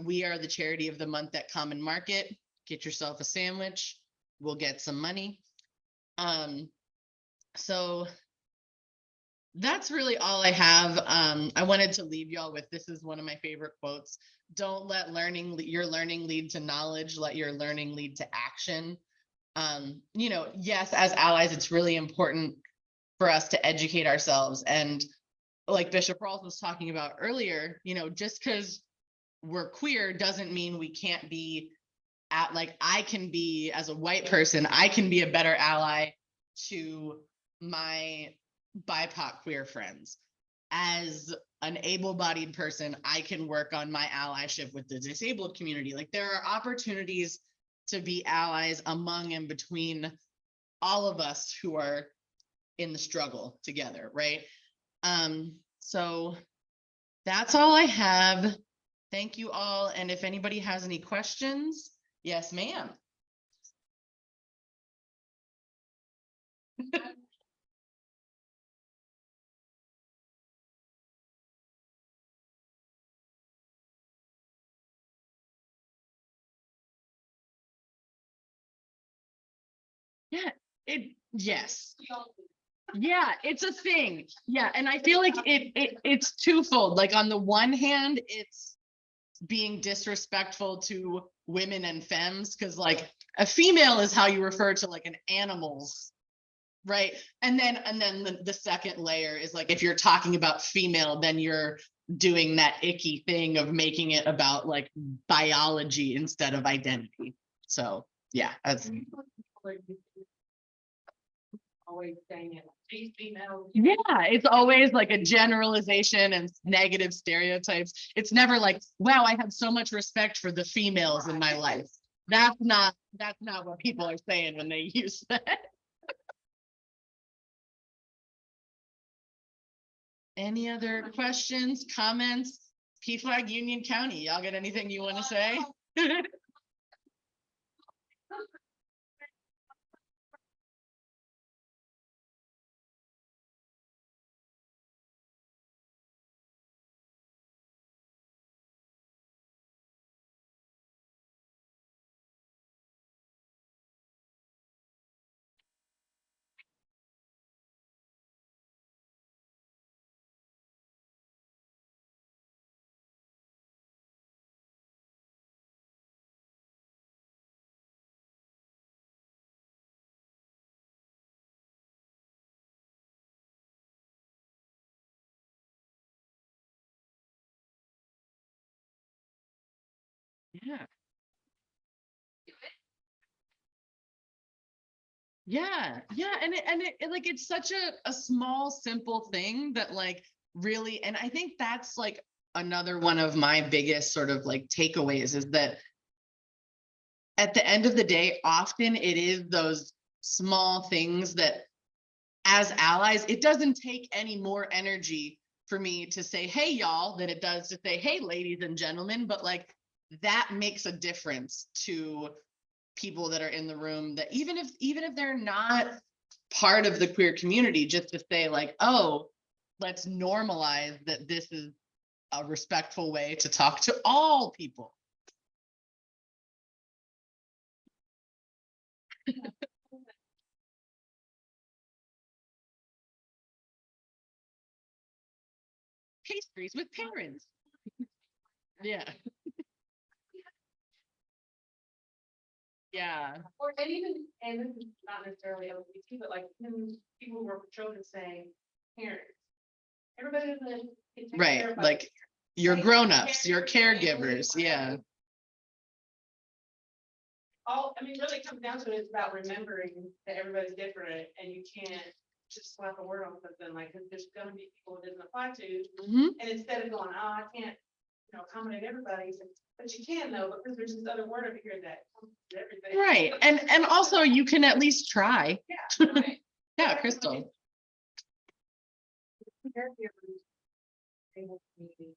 we are the charity of the month at Common Market. Get yourself a sandwich. We'll get some money. So that's really all I have. I wanted to leave y'all with, this is one of my favorite quotes. Don't let your learning lead to knowledge, let your learning lead to action. You know, yes, as allies, it's really important for us to educate ourselves. And like Bishop Rawls was talking about earlier, you know, just because we're queer doesn't mean we can't be like, I can be, as a white person, I can be a better ally to my BIPOC queer friends. As an able-bodied person, I can work on my allyship with the disabled community. Like, there are opportunities to be allies among and between all of us who are in the struggle together, right? So that's all I have. Thank you all. And if anybody has any questions, yes, ma'am. Yeah, yes. Yeah, it's a thing. Yeah, and I feel like it's twofold. Like, on the one hand, it's being disrespectful to women and femmes, because like a female is how you refer to like an animal's, right? And then the second layer is like, if you're talking about female, then you're doing that icky thing of making it about like biology instead of identity. So yeah, that's Always saying it, these females. yeah, it's always like a generalization and negative stereotypes. It's never like, wow, I have so much respect for the females in my life. That's not what people are saying when they use that. Any other questions, comments? PFLAG Union County, y'all got anything you want to say? Yeah. Yeah, and it like, it's such a small, simple thing that like really, and I think that's like another one of my biggest sort of like takeaways, is that at the end of the day, often it is those small things that, as allies, it doesn't take any more energy for me to say, hey, y'all, than it does to say, hey, ladies and gentlemen. But like, that makes a difference to people that are in the room, that even if they're not part of the queer community, just to say like, oh, let's normalize that this is a respectful way to talk to all people. Pastries with parents. Yeah. Yeah. Or, and this is not necessarily LGBT, but like, people who were children saying, parents, everybody in the. can take care Right. of us. Like, you're Like, grown-ups, you're caregivers, caregivers. Yeah. Really it comes down to it, it's about remembering that everybody's different, and you can't just slap a word on something, like, 'cause there's gonna be people it doesn't apply to, Mhm. and instead of going, oh, I can't accommodate everybody, but you can though, because there's this other word over here that. Everything. Right, and also you can at least try. Yeah. Right. Yeah, Crystal. Caregivers able to be.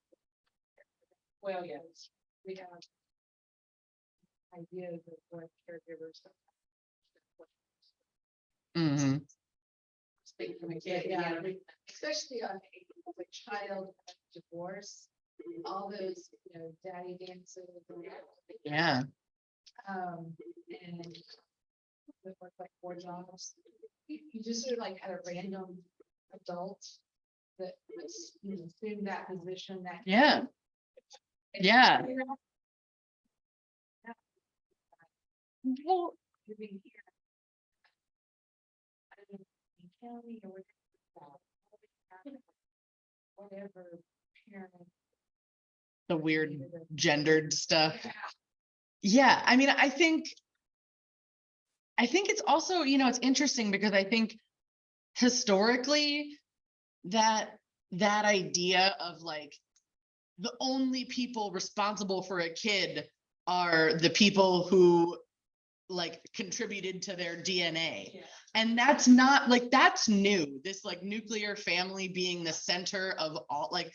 Well, yes, we have ideas of what caregivers. Mhm. Speak from a kid, yeah, especially on a child divorce, all those, daddy dances. And Yeah. and with work like 4 jobs, you just sort of like had a random adult that was, assumed that position that. Yeah. Yeah. Well, Living here. I don't know, in county or whatever parent. the weird gendered stuff. Yeah, I mean, I think it's also, it's interesting because I think historically that idea of like the only people responsible for a kid are the people who like contributed to their DNA. Yeah. And that's not like, that's new. This like nuclear family being the center of all, like,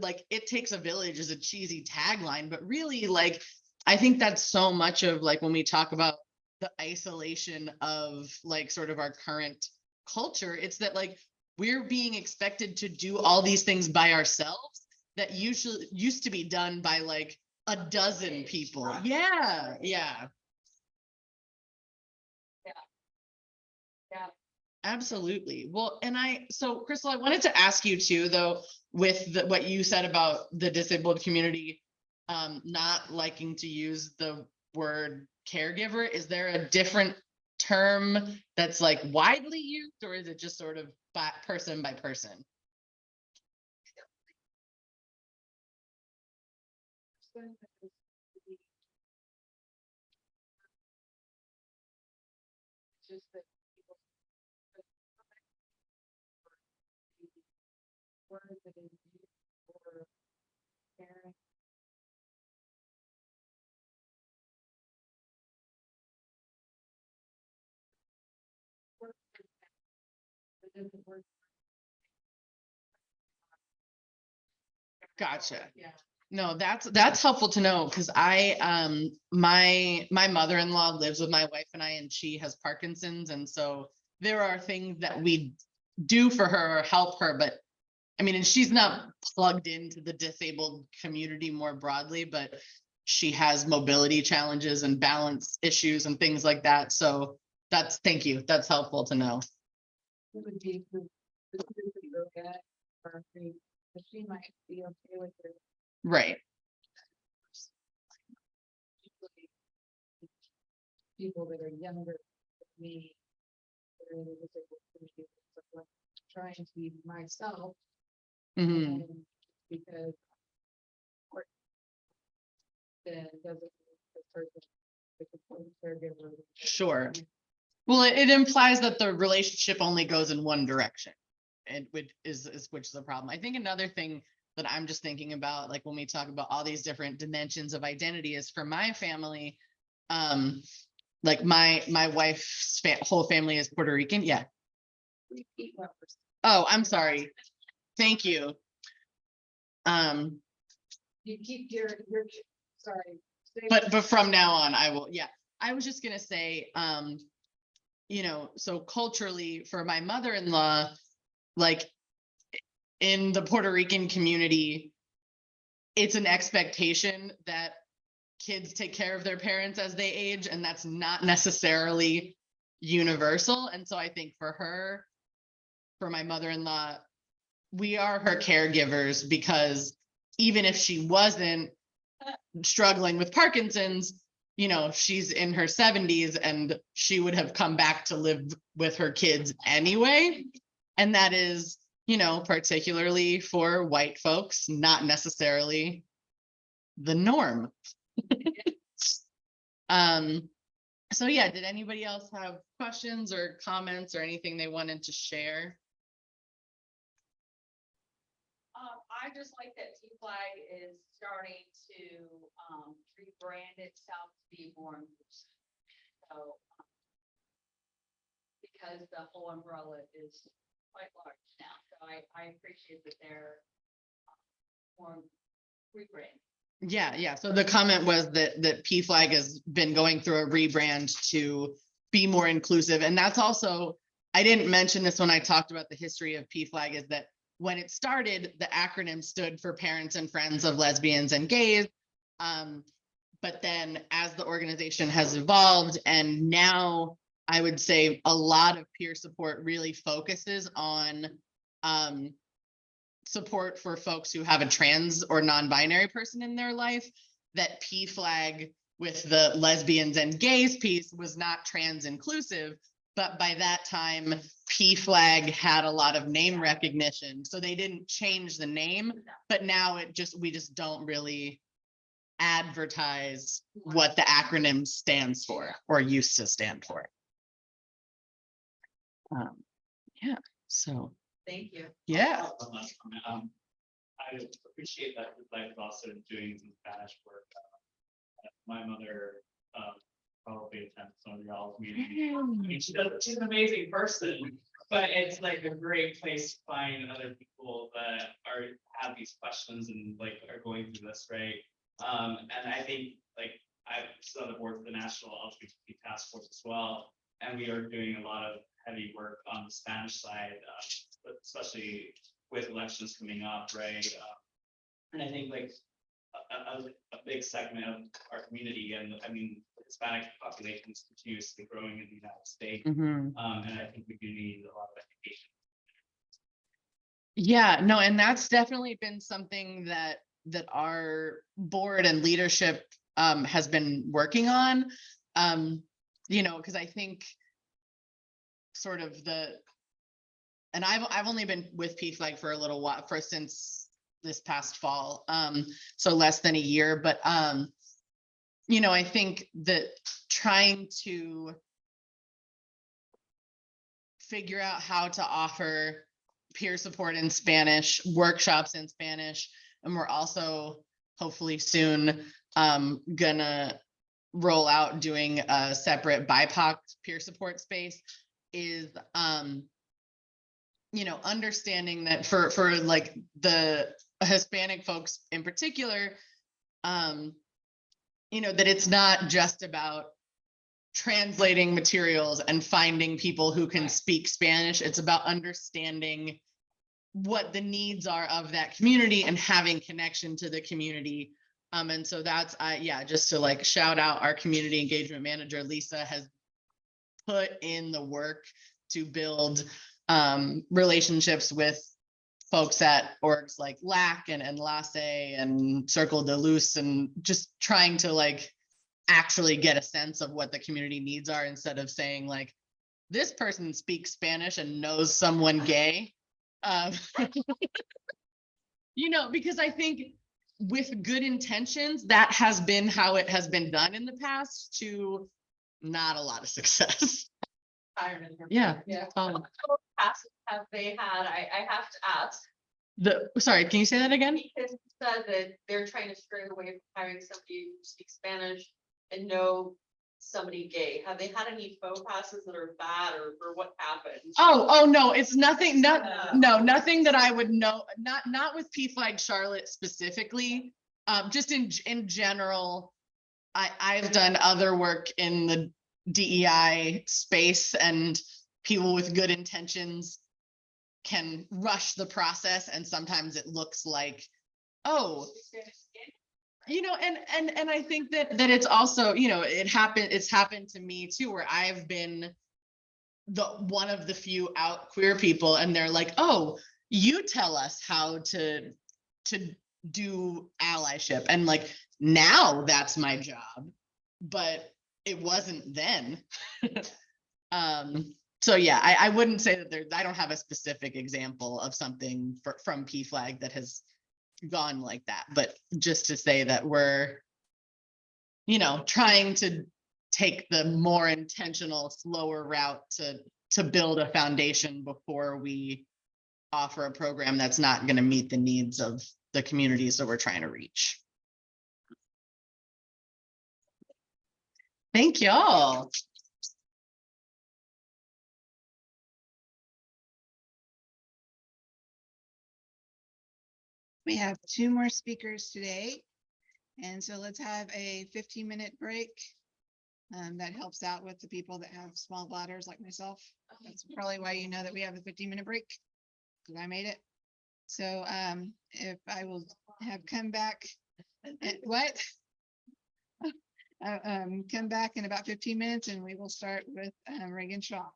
like it takes a village is a cheesy tagline, but really like, I think that's so much of like, when we talk about the isolation of like sort of our current culture, it's that like, we're being expected to do all these things by ourselves that usually used to be done by like a dozen people. Yeah. Yeah. Yeah. Absolutely. Well, so Crystal, I wanted to ask you too, though, with what you said about the disabled community, not liking to use the word caregiver. Is there a different term that's like widely used, or is it just sort of person by person? Just that people. Word that is used for parents. Gotcha. Yeah. No, that's helpful to know because my mother-in-law lives with my wife and I, and she has Parkinson's, and so there are things that we do for her or help her, but I mean, and she's not plugged into the disabled community more broadly, but she has mobility challenges and balance issues and things like that. So thank you. That's helpful to know. It would be good to look at, or she might be okay with it. Right. People that are younger than me. That are in the disabled community, so I'm trying to be myself. Mhm. Because. Then doesn't. The person. The caregiver. Sure. Well, it implies that the relationship only goes in one direction, and which is the problem. I think another thing that I'm just thinking about, like when we talk about all these different dimensions of identity, is for my family, like my wife's whole family is Puerto Rican. Yeah. Oh, I'm sorry. Thank you. You keep your sorry. But from now on, I will. Yeah. I was just gonna say, so culturally for my mother-in-law, like in the Puerto Rican community, it's an expectation that kids take care of their parents as they age, and that's not necessarily universal. And so I think for my mother-in-law, we are her caregivers because even if she wasn't struggling with Parkinson's, she's in her 70s and she would have come back to live with her kids anyway. And that is, particularly for white folks, not necessarily the norm. So yeah, did anybody else have questions or comments or anything they wanted to share? I I just like that T Flag is starting to, rebrand itself to be more inclusive. So, because the whole umbrella is quite large now, so I appreciate that they're more rebrand. Yeah. So the comment was that PFLAG has been going through a rebrand to be more inclusive. And that's also, I didn't mention this when I talked about the history of PFLAG, is that when it started, the acronym stood for Parents and Friends of Lesbians and Gays. But then as the organization has evolved, and now I would say a lot of peer support really focuses on support for folks who have a trans or non-binary person in their life, that PFLAG with the lesbians and gays piece was not trans inclusive, but by that time PFLAG had a lot of name recognition, so they didn't change the name, but now we just don't really advertise what the acronym stands for or used to stand for. Yeah, so Thank you. yeah. One last comment. I appreciate that PFLAG is also doing some Spanish work. My mother probably attends some of y'all's meetings. I mean, she's an amazing person, but it's like a great place to find other people that have these questions and like are going through this, right? And I think like I sit on the board for the National LGBT Task Force as well, and we are doing a lot of heavy work on the Spanish side, especially with elections coming up, right? And I think like a big segment of our community, and I mean, the Hispanic population is continuously growing in the United States, and I think we do need a lot of education. Yeah, no, and that's definitely been something that our board and leadership has been working on. Because I think sort of and I've only been with PFLAG for a little while, since this past fall, so less than a year, but I think that trying to figure out how to offer peer support in Spanish, workshops in Spanish, and we're also hopefully soon gonna roll out doing a separate BIPOC peer support space, is understanding that for like the Hispanic folks in particular, that it's not just about translating materials and finding people who can speak Spanish. It's about understanding what the needs are of that community and having connection to the community. And so that's, just to like shout out our community engagement manager, Lisa, has put in the work to build relationships with folks at orgs like LAC and LACE and Circle de Luz, and just trying to like actually get a sense of what the community needs are, instead of saying like, this person speaks Spanish and knows someone gay. Because I think with good intentions, that has been how it has been done in the past, to not a lot of success. Yeah. Passes have they had? I have to ask. Sorry, can you say that again? Because it said that they're trying to stray away from hiring somebody who speaks Spanish and know somebody gay. Have they had any faux passes that are bad, or what happened? Oh no, it's nothing. Nothing that I would know. Not with PFLAG Charlotte specifically. Just in general, I've done other work in the DEI space, and people with good intentions can rush the process, and sometimes it looks like, oh, and I think that it's also, it's happened to me too, where I've been one of the few out queer people, and they're like, oh, you tell us how to do allyship, and like, now that's my job, but it wasn't then. So yeah, I wouldn't say that I don't have a specific example of something from PFLAG that has gone like that, but just to say that we're, trying to take the more intentional, slower route to build a foundation before we offer a program that's not going to meet the needs of the communities that we're trying to reach. Thank y'all. We have 2 more speakers today. And so let's have a 15-minute break. That helps out with the people that have small bladders like myself. That's probably why you know that we have a 15-minute break, because I made it. So if I will have come back, what? Come back in about 15 minutes and we will start with Reagan Shaw.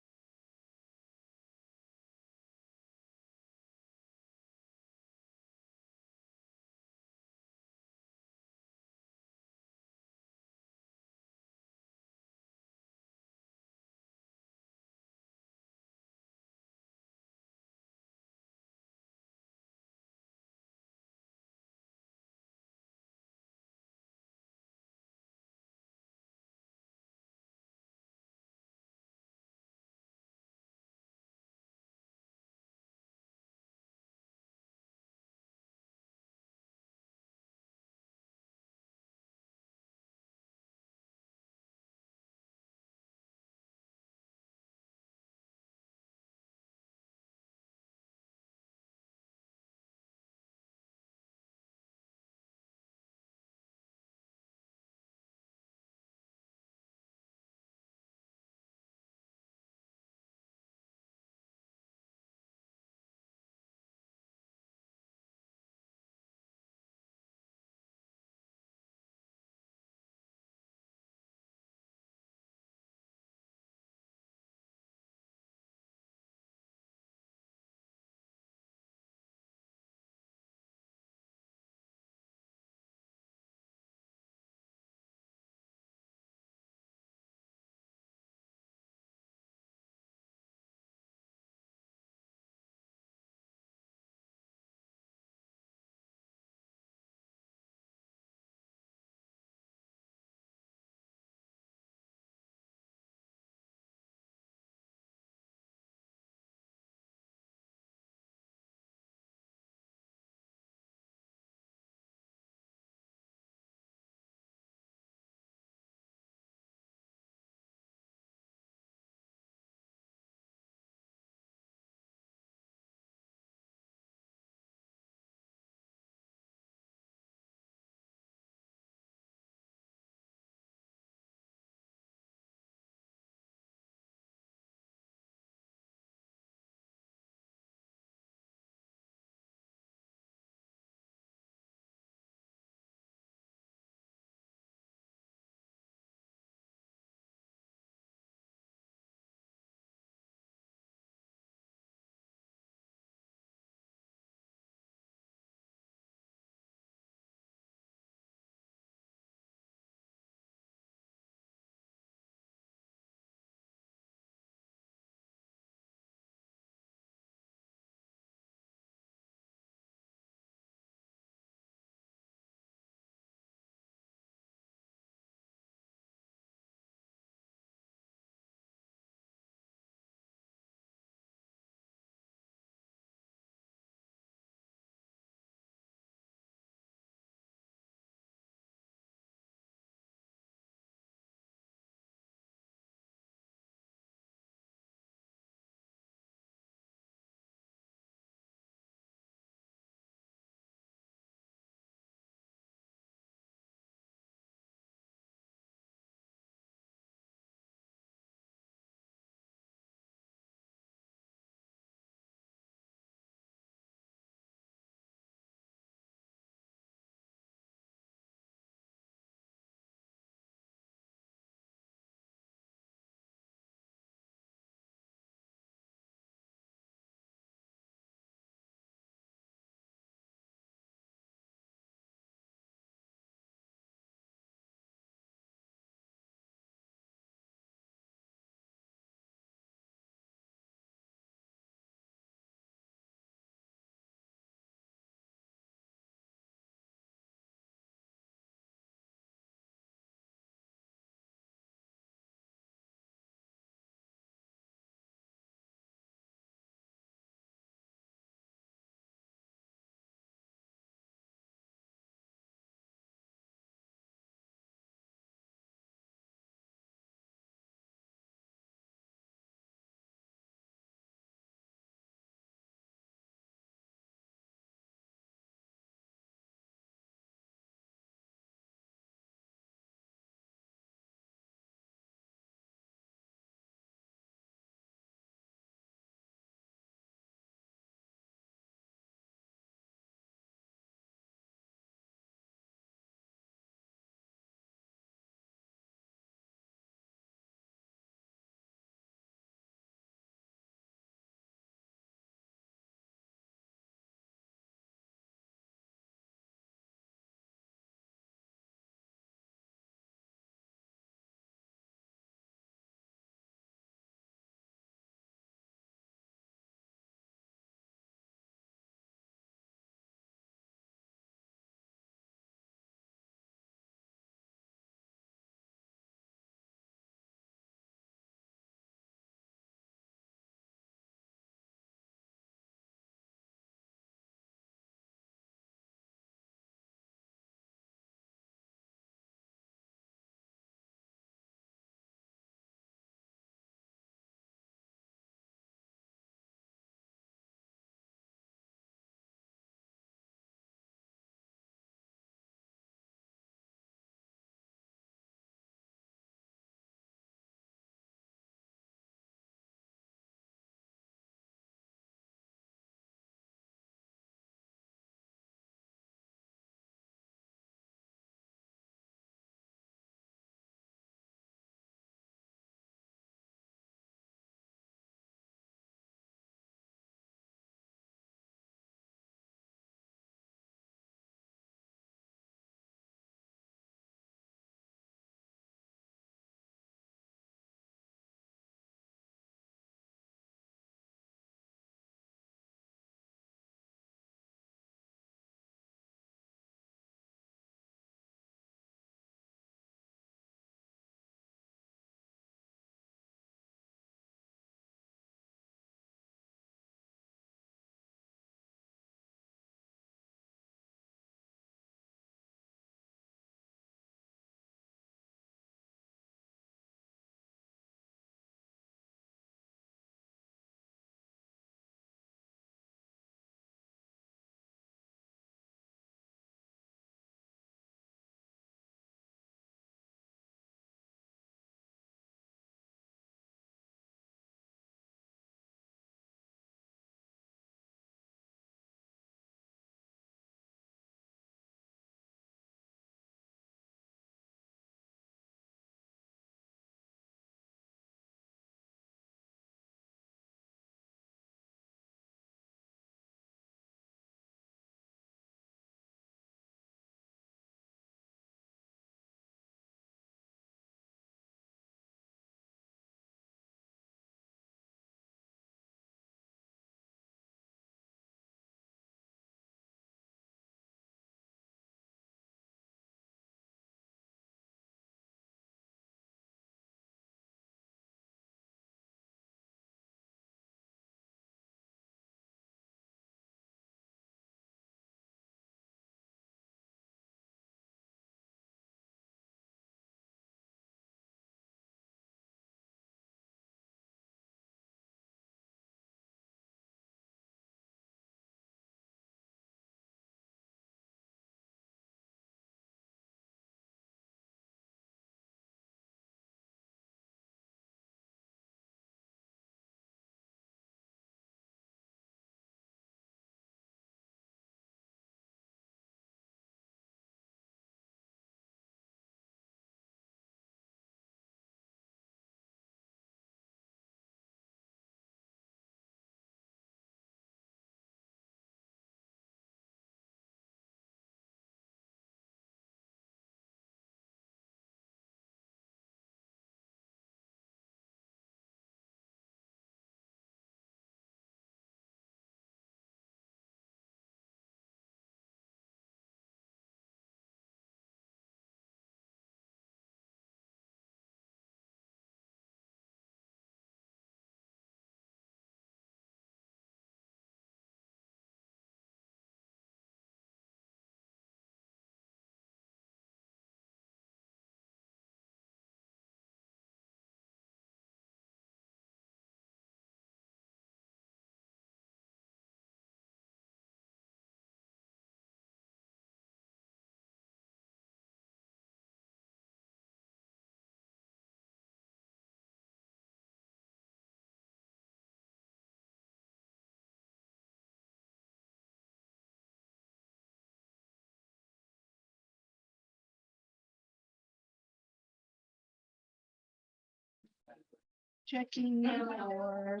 checking or.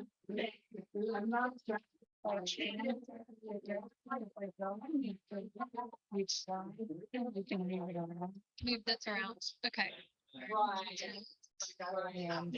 I'm not. Move this around. Okay. And,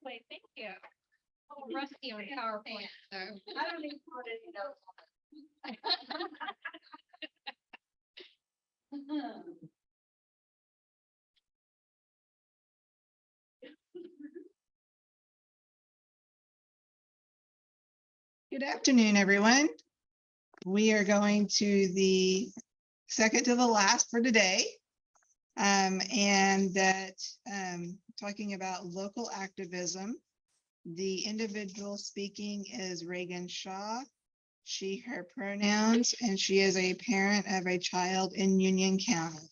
Wait, thank you. Oh, rusty on PowerPoint, so. I don't even put any notes on it. Good afternoon, everyone. We are going to the second to the last for today. And that talking about local activism. The individual speaking is Reagan Shaw. She, her pronouns, and she is a parent of a child in Union County.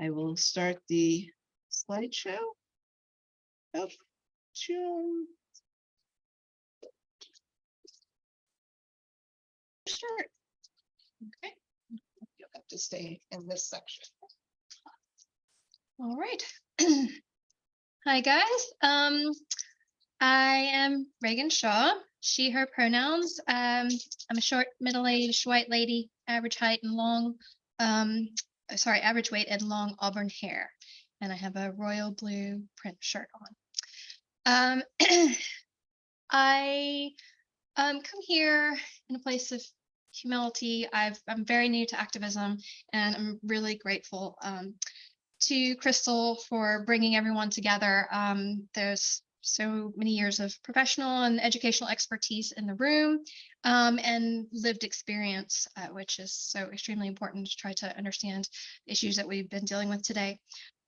I will start the slideshow. Oh, sure. Sure. Okay. You'll have to stay in this section. All right. Hi, guys. I am Reagan Shaw, she, her pronouns. I'm a short, middle-aged white lady, average height and long, average weight and long auburn hair. And I have a royal blue print shirt on. I come here in a place of humility. I'm very new to activism, and I'm really grateful to Crystal for bringing everyone together. There's so many years of professional and educational expertise in the room, and lived experience, which is so extremely important to try to understand issues that we've been dealing with today.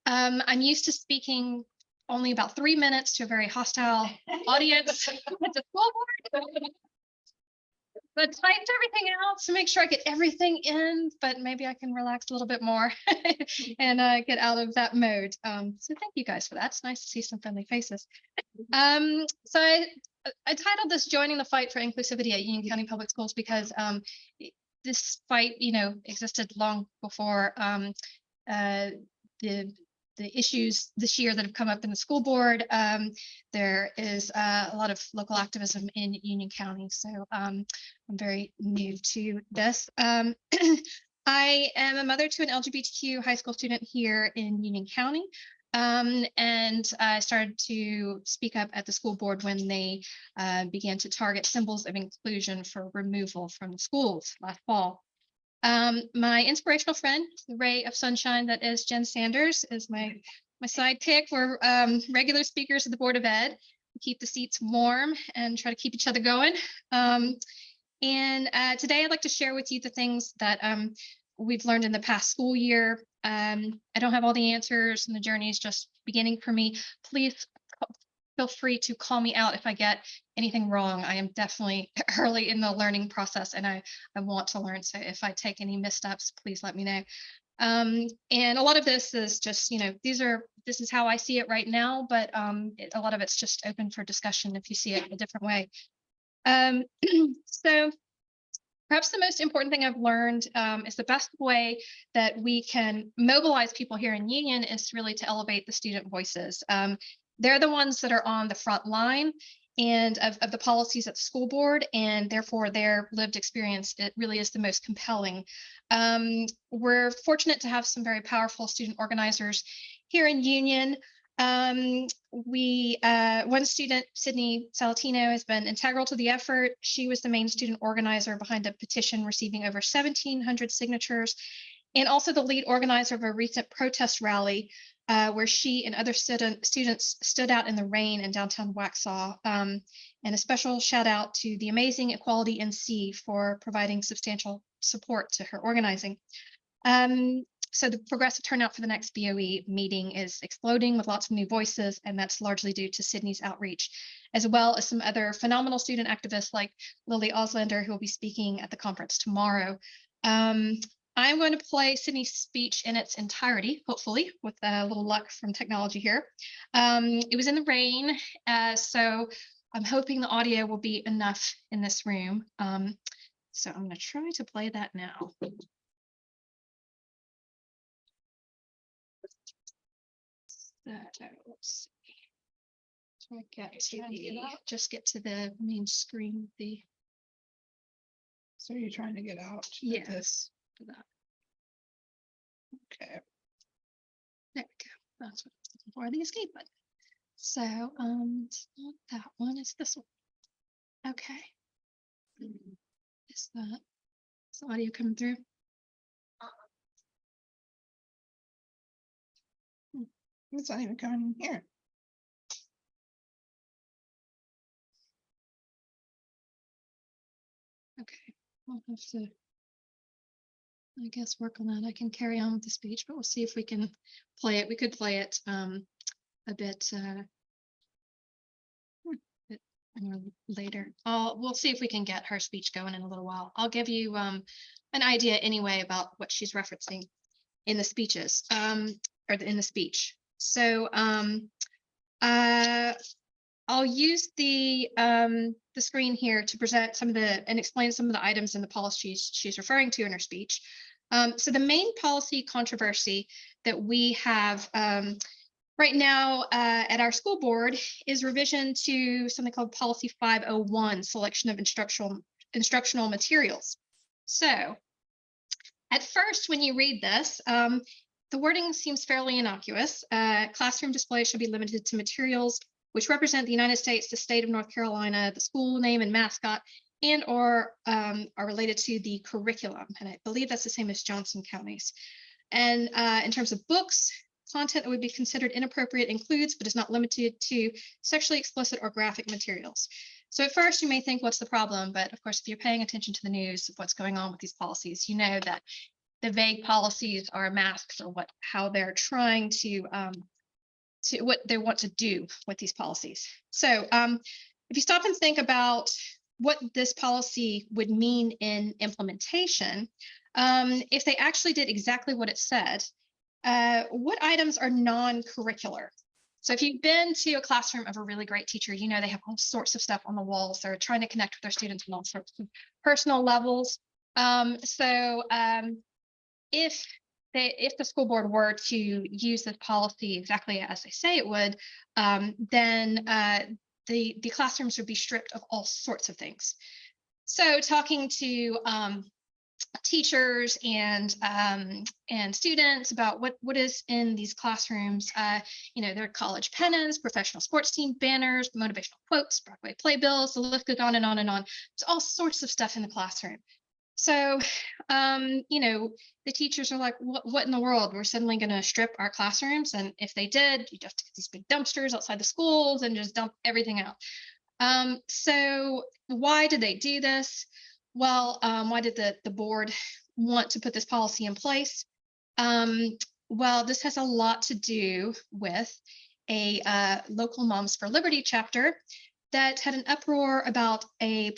I'm used to speaking only about 3 minutes to a very hostile audience at the school board. But typed everything out to make sure I get everything in, but maybe I can relax a little bit more and get out of that mode. So thank you guys for that. It's nice to see some friendly faces. So I titled this "Joining the Fight for Inclusivity at Union County Public Schools" because this fight, existed long before the issues this year that have come up in the school board. There is a lot of local activism in Union County, so I'm very new to this. I am a mother to an LGBTQ high school student here in Union County, and I started to speak up at the school board when they began to target symbols of inclusion for removal from the schools last fall. My inspirational friend, the ray of sunshine that is Jen Sanders, is my sidekick. We're regular speakers of the Board of Ed. We keep the seats warm and try to keep each other going. Today I'd like to share with you the things that we've learned in the past school year. I don't have all the answers, and the journey is just beginning for me. Please feel free to call me out if I get anything wrong. I am definitely early in the learning process, and I want to learn. So if I take any missteps, please let me know. And a lot of this is just, this is how I see it right now, but a lot of it's just open for discussion if you see it a different way. So perhaps the most important thing I've learned is the best way that we can mobilize people here in Union is really to elevate the student voices. They're the ones that are on the front line and of the policies at the school board, and therefore their lived experience, it really is the most compelling. We're fortunate to have some very powerful student organizers here in Union. One student, Sydney Salatino, has been integral to the effort. She was the main student organizer behind a petition receiving over 1,700 signatures, and also the lead organizer of a recent protest rally where she and other students stood out in the rain in downtown Waxhaw. And a special shout out to the amazing Equality NC for providing substantial support to her organizing. So the progressive turnout for the next BOE meeting is exploding with lots of new voices, and that's largely due to Sydney's outreach, as well as some other phenomenal student activists like Lily Auslander, who will be speaking at the conference tomorrow. I'm going to play Sydney's speech in its entirety, hopefully, with a little luck from technology here. It was in the rain, so I'm hoping the audio will be enough in this room. So I'm going to try to play that now. Let's see. So I get to the main screen. So you're trying to get out? Yeah. This. Okay. There we go. That's what I'm looking for, the escape button. So, it's not that one, it's this one. Okay. Is that, is the audio coming through? It's not even coming in here. Okay, we'll have to, I guess, work on that. I can carry on with the speech, but we'll see if we can play it. We could play it a bit bit more later. We'll see if we can get her speech going in a little while. I'll give you an idea anyway about what she's referencing in the speeches, in the speech. So I'll use the screen here to present some of the and explain some of the items in the policies she's referring to in her speech. So the main policy controversy that we have right now at our school board is revision to something called Policy 501, selection of instructional materials. So at first, when you read this, the wording seems fairly innocuous. Classroom display should be limited to materials which represent the United States, the state of North Carolina, the school name and mascot, and or are related to the curriculum. And I believe that's the same as Johnson counties. And in terms of books, content that would be considered inappropriate includes, but is not limited to, sexually explicit or graphic materials. So at first you may think, what's the problem? But of course, if you're paying attention to the news of what's going on with these policies, you know that the vague policies are masks or how they're trying to what they want to do with these policies. So if you stop and think about what this policy would mean in implementation, if they actually did exactly what it said, what items are non-curricular? So if you've been to a classroom of a really great teacher, you know they have all sorts of stuff on the walls. They're trying to connect with their students on all sorts of personal levels. If the school board were to use this policy exactly as they say it would, then the classrooms would be stripped of all sorts of things. So talking to teachers and students about what is in these classrooms, their college pennants, professional sports team banners, motivational quotes, Broadway playbills, the list goes on and on and on. There's all sorts of stuff in the classroom. So, the teachers are like, what in the world? We're suddenly going to strip our classrooms. And if they did, you'd have to get these big dumpsters outside the schools and just dump everything out. So why did they do this? Well, why did the board want to put this policy in place? Well, this has a lot to do with a local Moms for Liberty chapter that had an uproar about a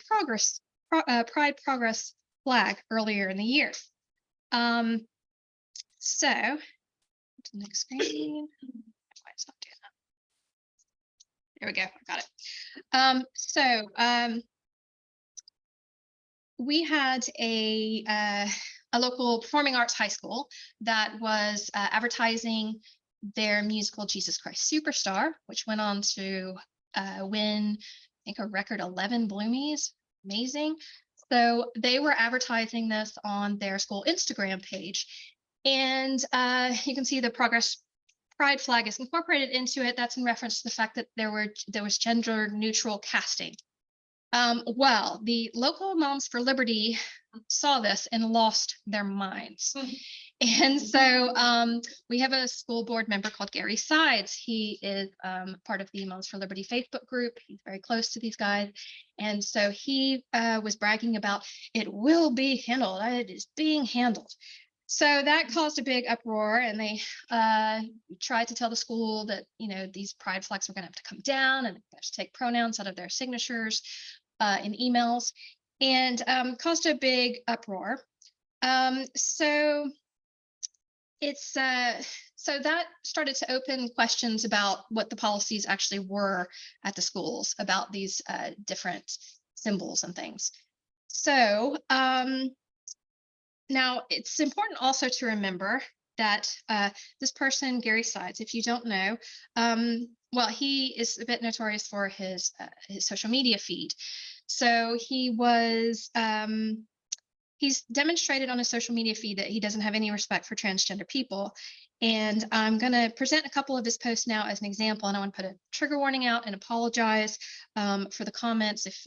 Pride Progress flag earlier in the year. So, to the next screen. Why it's not doing that? There we go. I got it. We had a local performing arts high school that was advertising their musical Jesus Christ Superstar, which went on to win, I think, a record 11 Bloomies. Amazing. So they were advertising this on their school Instagram page. And you can see the Progress Pride flag is incorporated into it. That's in reference to the fact that there was gender neutral casting. Well, the local Moms for Liberty saw this and lost their minds. And so we have a school board member called Gary Sides. He is part of the Moms for Liberty Facebook group. He's very close to these guys. And so he was bragging about it will be handled. It is being handled. So that caused a big uproar, and they tried to tell the school that, these pride flags were going to have to come down and they have to take pronouns out of their signatures in emails, and caused a big uproar. So that started to open questions about what the policies actually were at the schools about these different symbols and things. So now it's important also to remember that this person, Gary Sides, if you don't know, well, he is a bit notorious for his social media feed. So he's demonstrated on his social media feed that he doesn't have any respect for transgender people. And I'm going to present a couple of his posts now as an example, and I want to put a trigger warning out and apologize for the comments if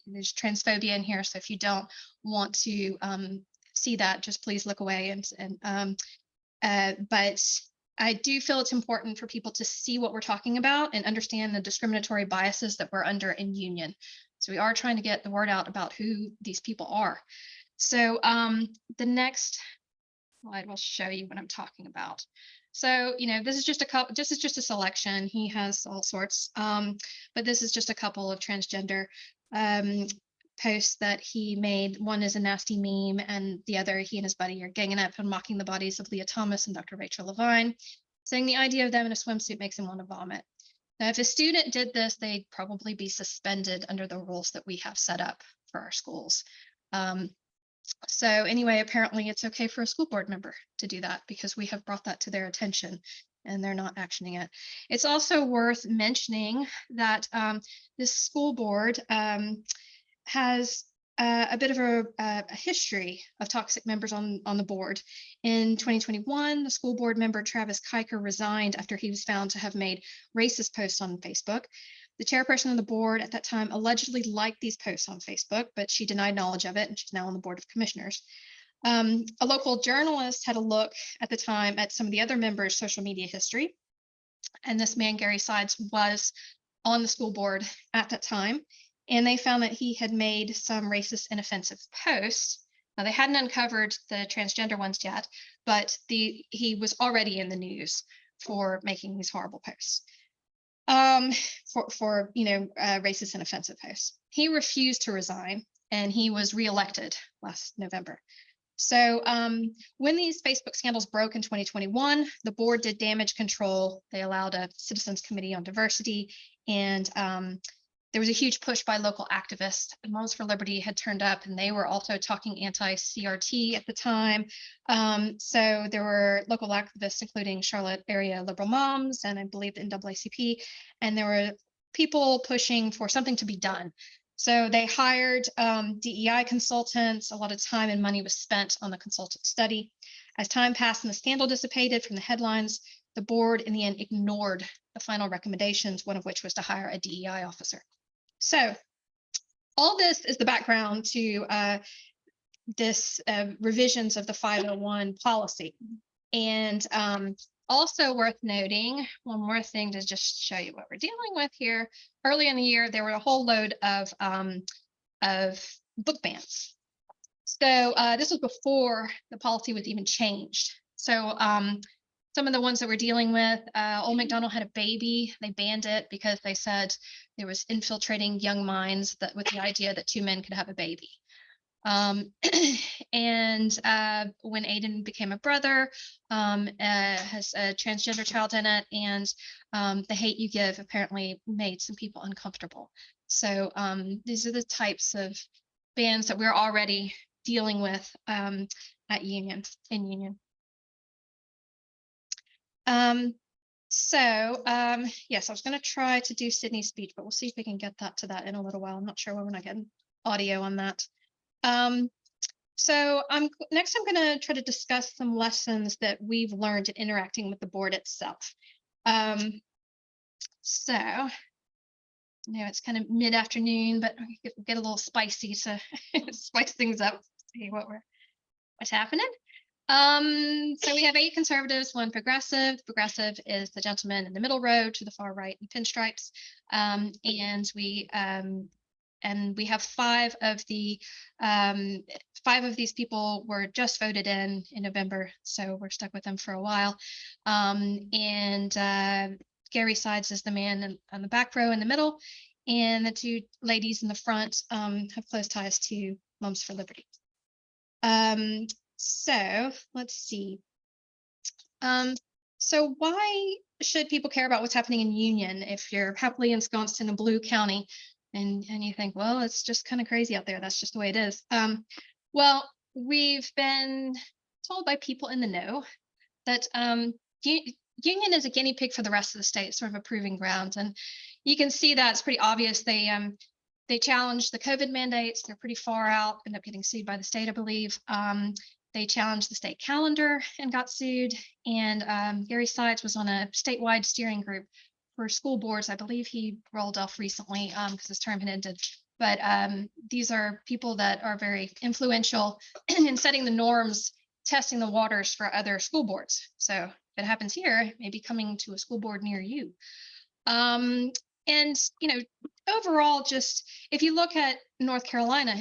there's transphobia in here. So if you don't want to see that, just please look away. But I do feel it's important for people to see what we're talking about and understand the discriminatory biases that we're under in union. So we are trying to get the word out about who these people are. So the next slide will show you what I'm talking about. So, this is just a couple, this is just a selection. He has all sorts, but this is just a couple of transgender posts that he made. One is a nasty meme, and the other, he and his buddy are ganging up and mocking the bodies of Leah Thomas and Dr. Rachel Levine, saying the idea of them in a swimsuit makes him want to vomit. Now, if a student did this, they'd probably be suspended under the rules that we have set up for our schools. So anyway, apparently it's okay for a school board member to do that because we have brought that to their attention and they're not actioning it. It's also worth mentioning that this school board has a bit of a history of toxic members on the board. In 2021, the school board member Travis Kiker resigned after he was found to have made racist posts on Facebook. The chairperson of the board at that time allegedly liked these posts on Facebook, but she denied knowledge of it, and she's now on the board of commissioners. A local journalist had a look at the time at some of the other members' social media history, and this man, Gary Sides, was on the school board at that time, and they found that he had made some racist and offensive posts. Now, they hadn't uncovered the transgender ones yet, but he was already in the news for making these horrible posts. For racist and offensive posts. He refused to resign, and he was reelected last November. So when these Facebook scandals broke in 2021, the board did damage control. They allowed a citizens committee on diversity, and there was a huge push by local activists. Moms for Liberty had turned up, and they were also talking anti-CRT at the time. So there were local activists, including Charlotte area liberal moms, and I believe the NAACP, and there were people pushing for something to be done. So they hired DEI consultants. A lot of time and money was spent on the consultant study. As time passed and the scandal dissipated from the headlines, the board in the end ignored the final recommendations, one of which was to hire a DEI officer. So all this is the background to this revisions of the 501 policy. And also worth noting, one more thing to just show you what we're dealing with here. Early in the year, there were a whole load of book bans. So this was before the policy was even changed. So some of the ones that we're dealing with, Old MacDonald Had a Baby. They banned it because they said there was infiltrating young minds that with the idea that two men could have a baby. And when Aiden Became a Brother has a transgender child in it, and The Hate You Give apparently made some people uncomfortable. So these are the types of bans that we're already dealing with in Union. Yes, I was going to try to do Sydney's speech, but we'll see if we can get that to that in a little while. I'm not sure why we're not getting audio on that. Next I'm going to try to discuss some lessons that we've learned in interacting with the board itself. It's kind of mid-afternoon, but we get a little spicy to spice things up, see what's happening. So we have 8 conservatives, 1 progressive. Progressive is the gentleman in the middle row to the far right in pinstripes. And we have 5 of these people were just voted in November, so we're stuck with them for a while. Gary Sides is the man on the back row in the middle, and the 2 ladies in the front have close ties to Moms for Liberty. So let's see. So why should people care about what's happening in Union if you're happily ensconced in a blue county and you think, well, it's just kind of crazy out there. That's just the way it is. Well, we've been told by people in the know that Union is a guinea pig for the rest of the state, sort of a proving ground. And you can see that it's pretty obvious. They challenged the COVID mandates. They're pretty far out, end up getting sued by the state, I believe. They challenged the state calendar and got sued. And Gary Sides was on a statewide steering group for school boards. I believe he rolled off recently because his term had ended. But these are people that are very influential in setting the norms, testing the waters for other school boards. So if it happens here, it may be coming to a school board near you. And, you know, overall, just if you look at North Carolina,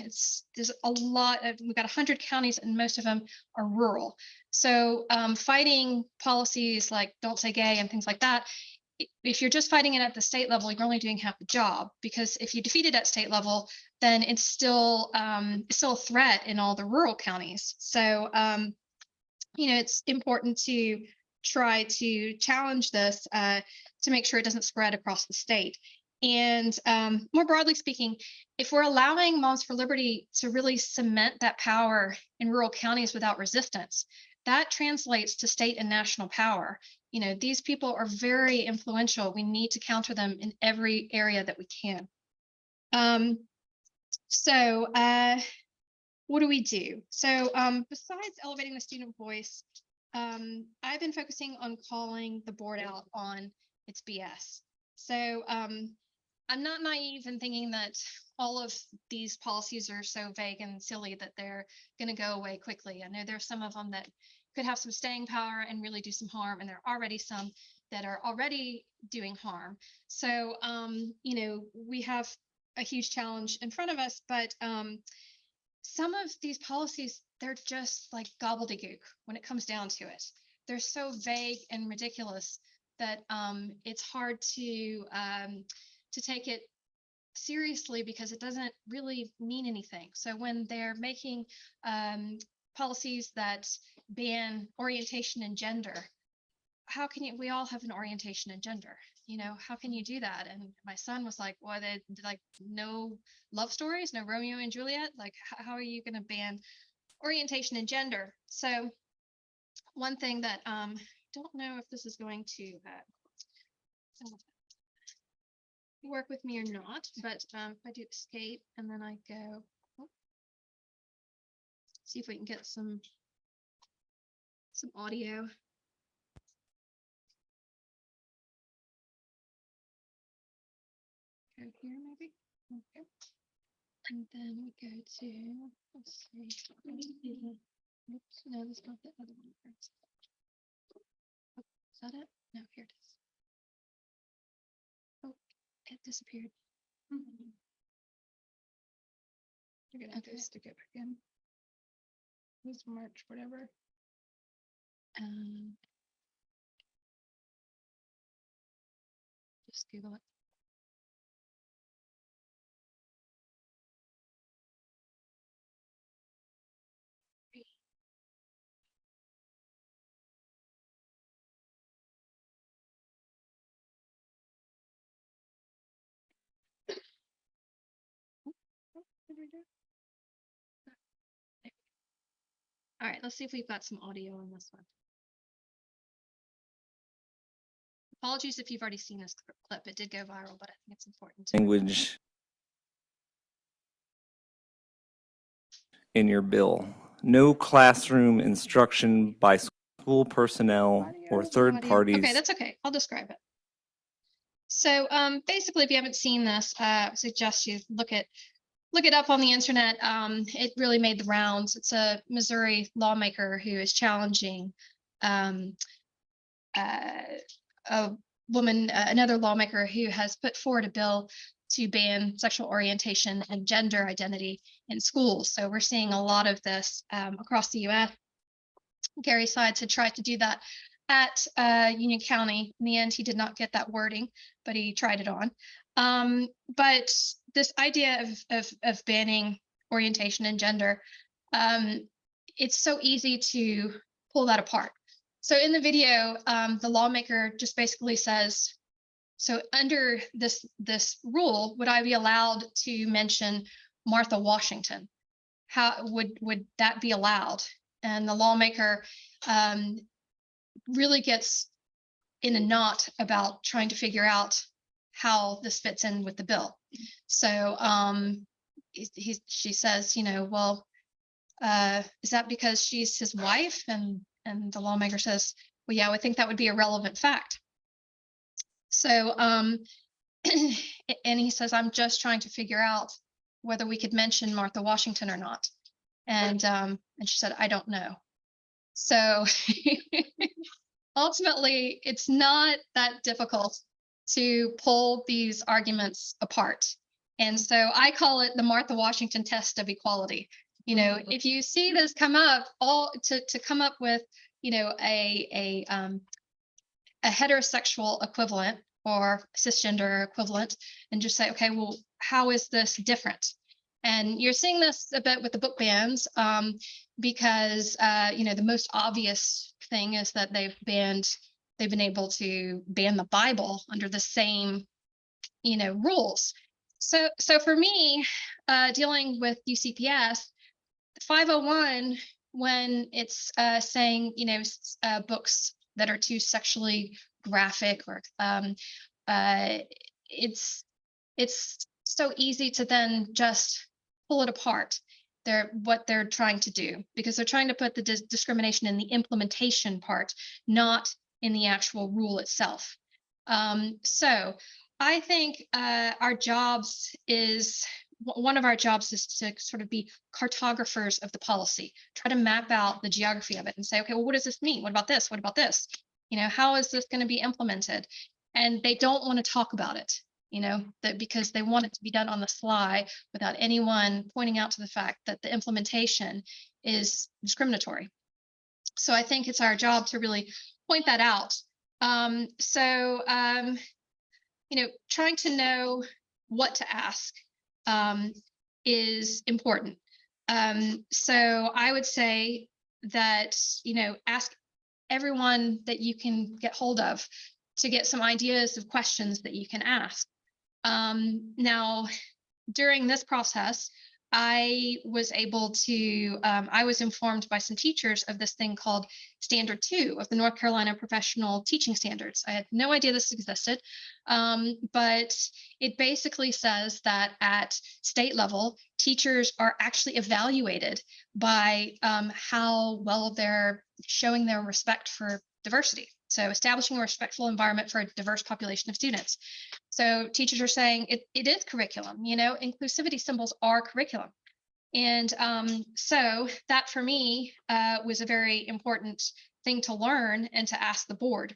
there's a lot of, we've got 100 counties and most of them are rural. So fighting policies like don't say gay and things like that, if you're just fighting it at the state level, you're only doing half the job, because if you defeat it at state level, then it's still a threat in all the rural counties. So, you know, it's important to try to challenge this to make sure it doesn't spread across the state. And more broadly speaking, if we're allowing Moms for Liberty to really cement that power in rural counties without resistance, that translates to state and national power. You know, these people are very influential. We need to counter them in every area that we can. So what do we do? So besides elevating the student voice, I've been focusing on calling the board out on its BS. So I'm not naive in thinking that all of these policies are so vague and silly that they're going to go away quickly. I know there's some of them that could have some staying power and really do some harm, and there are already some that are already doing harm. So, you know, we have a huge challenge in front of us, but some of these policies, they're just like gobbledygook when it comes down to it. They're so vague and ridiculous that it's hard to take it seriously because it doesn't really mean anything. So when they're making policies that ban orientation and gender, how can you, we all have an orientation and gender, you know, how can you do that? And my son was like, well, they like no love stories, no Romeo and Juliet, like how are you going to ban orientation and gender? So one thing that don't know if this is going to work with me or not, but if I do escape and then I go, see if we can get some audio. Go here maybe. Okay. And then we go to, let's see. Oops, no, that's not the other one. Oh, is that it? No, here it is. Oh, it disappeared. We're gonna have to stick it back in. This March, whatever. Just Google it. All right, let's see if we've got some audio on this one. Apologies if you've already seen this clip. It did go viral, but I think it's important. Language in your bill. No classroom instruction by school personnel or third parties. Okay, that's okay. I'll describe it. So basically, if you haven't seen this, I suggest you look it up on the internet. It really made the rounds. It's a Missouri lawmaker who is challenging a woman, another lawmaker who has put forward a bill to ban sexual orientation and gender identity in schools. So we're seeing a lot of this across the U.S. Gary Sides had tried to do that at Union County. In the end, he did not get that wording, but he tried it on. But this idea of banning orientation and gender, it's so easy to pull that apart. So in the video, the lawmaker just basically says, so under this rule, would I be allowed to mention Martha Washington? How would that be allowed? And the lawmaker really gets in a knot about trying to figure out how this fits in with the bill. So she says, you know, well, is that because she's his wife? And the lawmaker says, well, yeah, I think that would be a relevant fact. So, and he says, I'm just trying to figure out whether we could mention Martha Washington or not. And she said, I don't know. So ultimately, it's not that difficult to pull these arguments apart. And so I call it the Martha Washington test of equality. You know, if you see this come up, all to come up with, you know, a heterosexual equivalent or cisgender equivalent, and just say, okay, well, how is this different? And you're seeing this a bit with the book bans, because you know, the most obvious thing is that they've been able to ban the Bible under the same, you know, rules. So for me, dealing with UCPS, 501, when it's saying, you know, books that are too sexually graphic, or it's so easy to then just pull it apart. What they're trying to do, because they're trying to put the discrimination in the implementation part, not in the actual rule itself. So I think our jobs is, one of our jobs is to sort of be cartographers of the policy, try to map out the geography of it and say, okay, well, what does this mean? What about this? What about this? You know, how is this going to be implemented? And they don't want to talk about it, you know, that because they want it to be done on the sly without anyone pointing out to the fact that the implementation is discriminatory. So I think it's our job to really point that out. You know, trying to know what to ask is important. So I would say that, you know, ask everyone that you can get hold of to get some ideas of questions that you can ask. Now, during this process, I was able to, I was informed by some teachers of this thing called Standard 2 of the North Carolina Professional Teaching Standards. I had no idea this existed, but it basically says that at state level, teachers are actually evaluated by how well they're showing their respect for diversity. So establishing a respectful environment for a diverse population of students. So teachers are saying it is curriculum, you know, inclusivity symbols are curriculum. And so that for me was a very important thing to learn and to ask the board.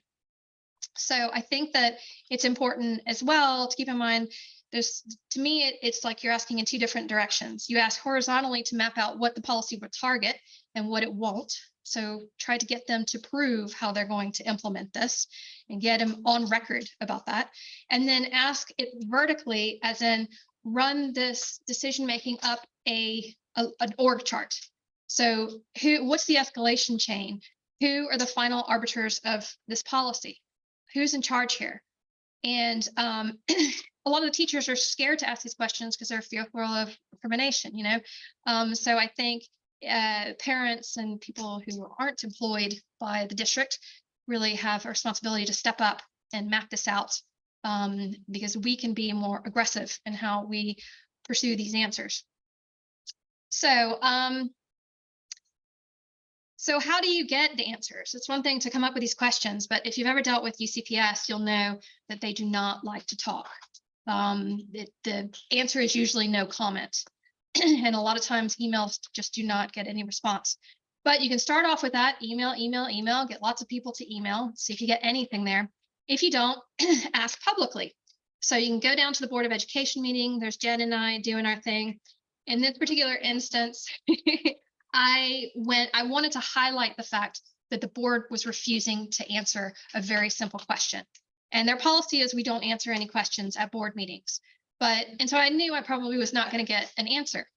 So I think that it's important as well to keep in mind, there's, to me, it's like you're asking in two different directions. You ask horizontally to map out what the policy would target and what it won't. So try to get them to prove how they're going to implement this and get them on record about that. And then ask it vertically, as in run this decision-making up an org chart. So what's the escalation chain? Who are the final arbiters of this policy? Who's in charge here? And a lot of the teachers are scared to ask these questions because they're fearful of discrimination, you know? So I think parents and people who aren't employed by the district really have a responsibility to step up and map this out, because we can be more aggressive in how we pursue these answers. So how do you get the answers? It's one thing to come up with these questions, but if you've ever dealt with UCPS, you'll know that they do not like to talk. The answer is usually no comment. And a lot of times emails just do not get any response. But you can start off with that, email, get lots of people to email, see if you get anything there. If you don't, ask publicly. So you can go down to the Board of Education meeting. There's Jen and I doing our thing. In this particular instance, I wanted to highlight the fact that the board was refusing to answer a very simple question. And their policy is we don't answer any questions at board meetings. And so I knew I probably was not going to get an answer.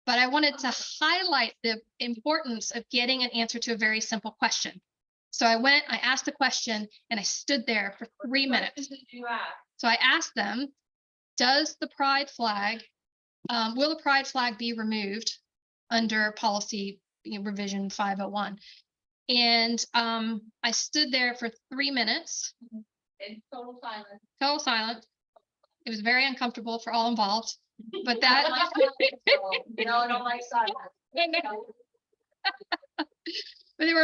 But I wanted to highlight the importance of getting an answer to a very simple question. So I asked the question, and I stood there for 3 minutes. So I asked them, does the pride flag, will the pride flag be removed under policy revision 501? And I stood there for 3 minutes. In total silence. Total silence. It was very uncomfortable for all involved, but that. No, I don't like silence. But there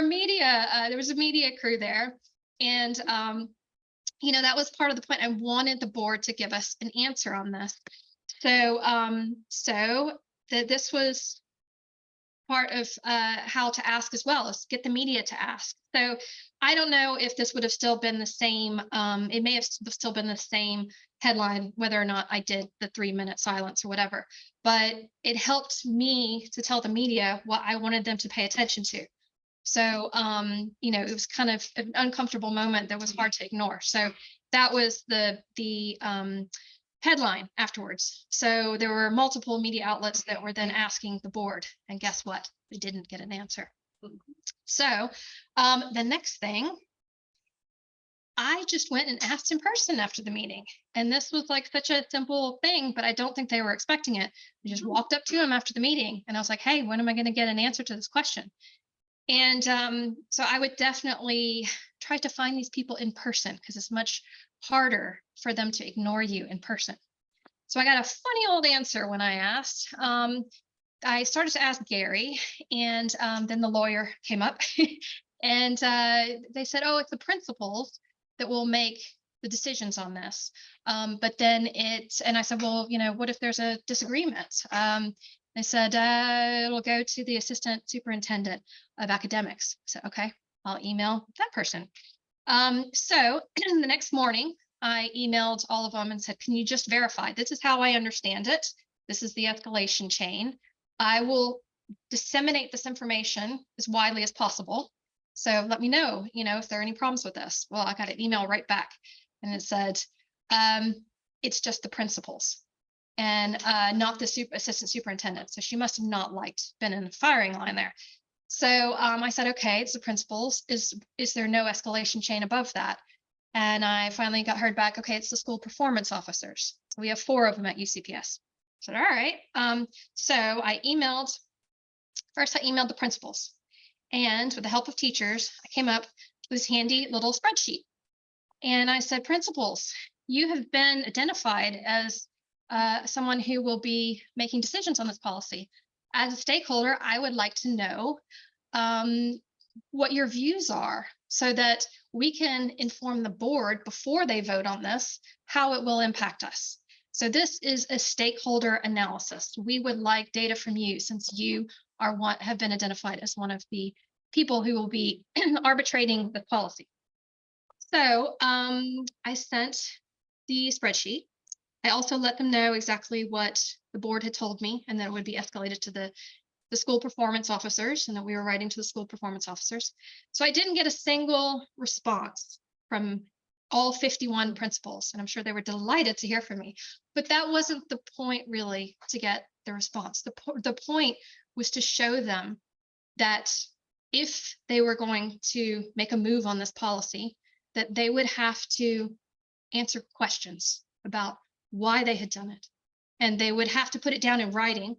was a media crew there. And, that was part of the point. I wanted the board to give us an answer on this. So this was part of how to ask as well, is get the media to ask. So I don't know if this would have still been the same. It may have still been the same headline, whether or not I did the 3-minute silence or whatever, but it helped me to tell the media what I wanted them to pay attention to. So, it was kind of an uncomfortable moment that was hard to ignore. So that was the headline afterwards. So there were multiple media outlets that were then asking the board, and guess what? They didn't get an answer. So the next thing, I just went and asked in person after the meeting. And this was like such a simple thing, but I don't think they were expecting it. I just walked up to him after the meeting and I was like, hey, when am I going to get an answer to this question? And so I would definitely try to find these people in person, because it's much harder for them to ignore you in person. So I got a funny old answer when I asked. I started to ask Gary, and then the lawyer came up and they said, oh, it's the principals that will make the decisions on this. But then and I said, well, what if there's a disagreement? They said, it'll go to the assistant superintendent of academics. So, okay, I'll email that person. So the next morning, I emailed all of them and said, can you just verify? This is how I understand it. This is the escalation chain. I will disseminate this information as widely as possible. So let me know, if there are any problems with this. Well, I got an email right back and it said, it's just the principals and not the assistant superintendent. So she must have not been in the firing line there. So I said, okay, it's the principals. Is there no escalation chain above that? And I finally heard back, okay, it's the school performance officers. So we have 4 of them at UCPS. I said, all right. So I emailed the principals, and with the help of teachers, I came up with this handy little spreadsheet. And I said, principals, you have been identified as someone who will be making decisions on this policy. As a stakeholder, I would like to know what your views are so that we can inform the board before they vote on this, how it will impact us. So this is a stakeholder analysis. We would like data from you, since you have been identified as one of the people who will be arbitrating the policy. So I sent the spreadsheet. I also let them know exactly what the board had told me, and that it would be escalated to the school performance officers, and that we were writing to the school performance officers. So I didn't get a single response from all 51 principals, and I'm sure they were delighted to hear from me. But that wasn't the point, really, to get the response. The point was to show them that if they were going to make a move on this policy, that they would have to answer questions about why they had done it. And they would have to put it down in writing,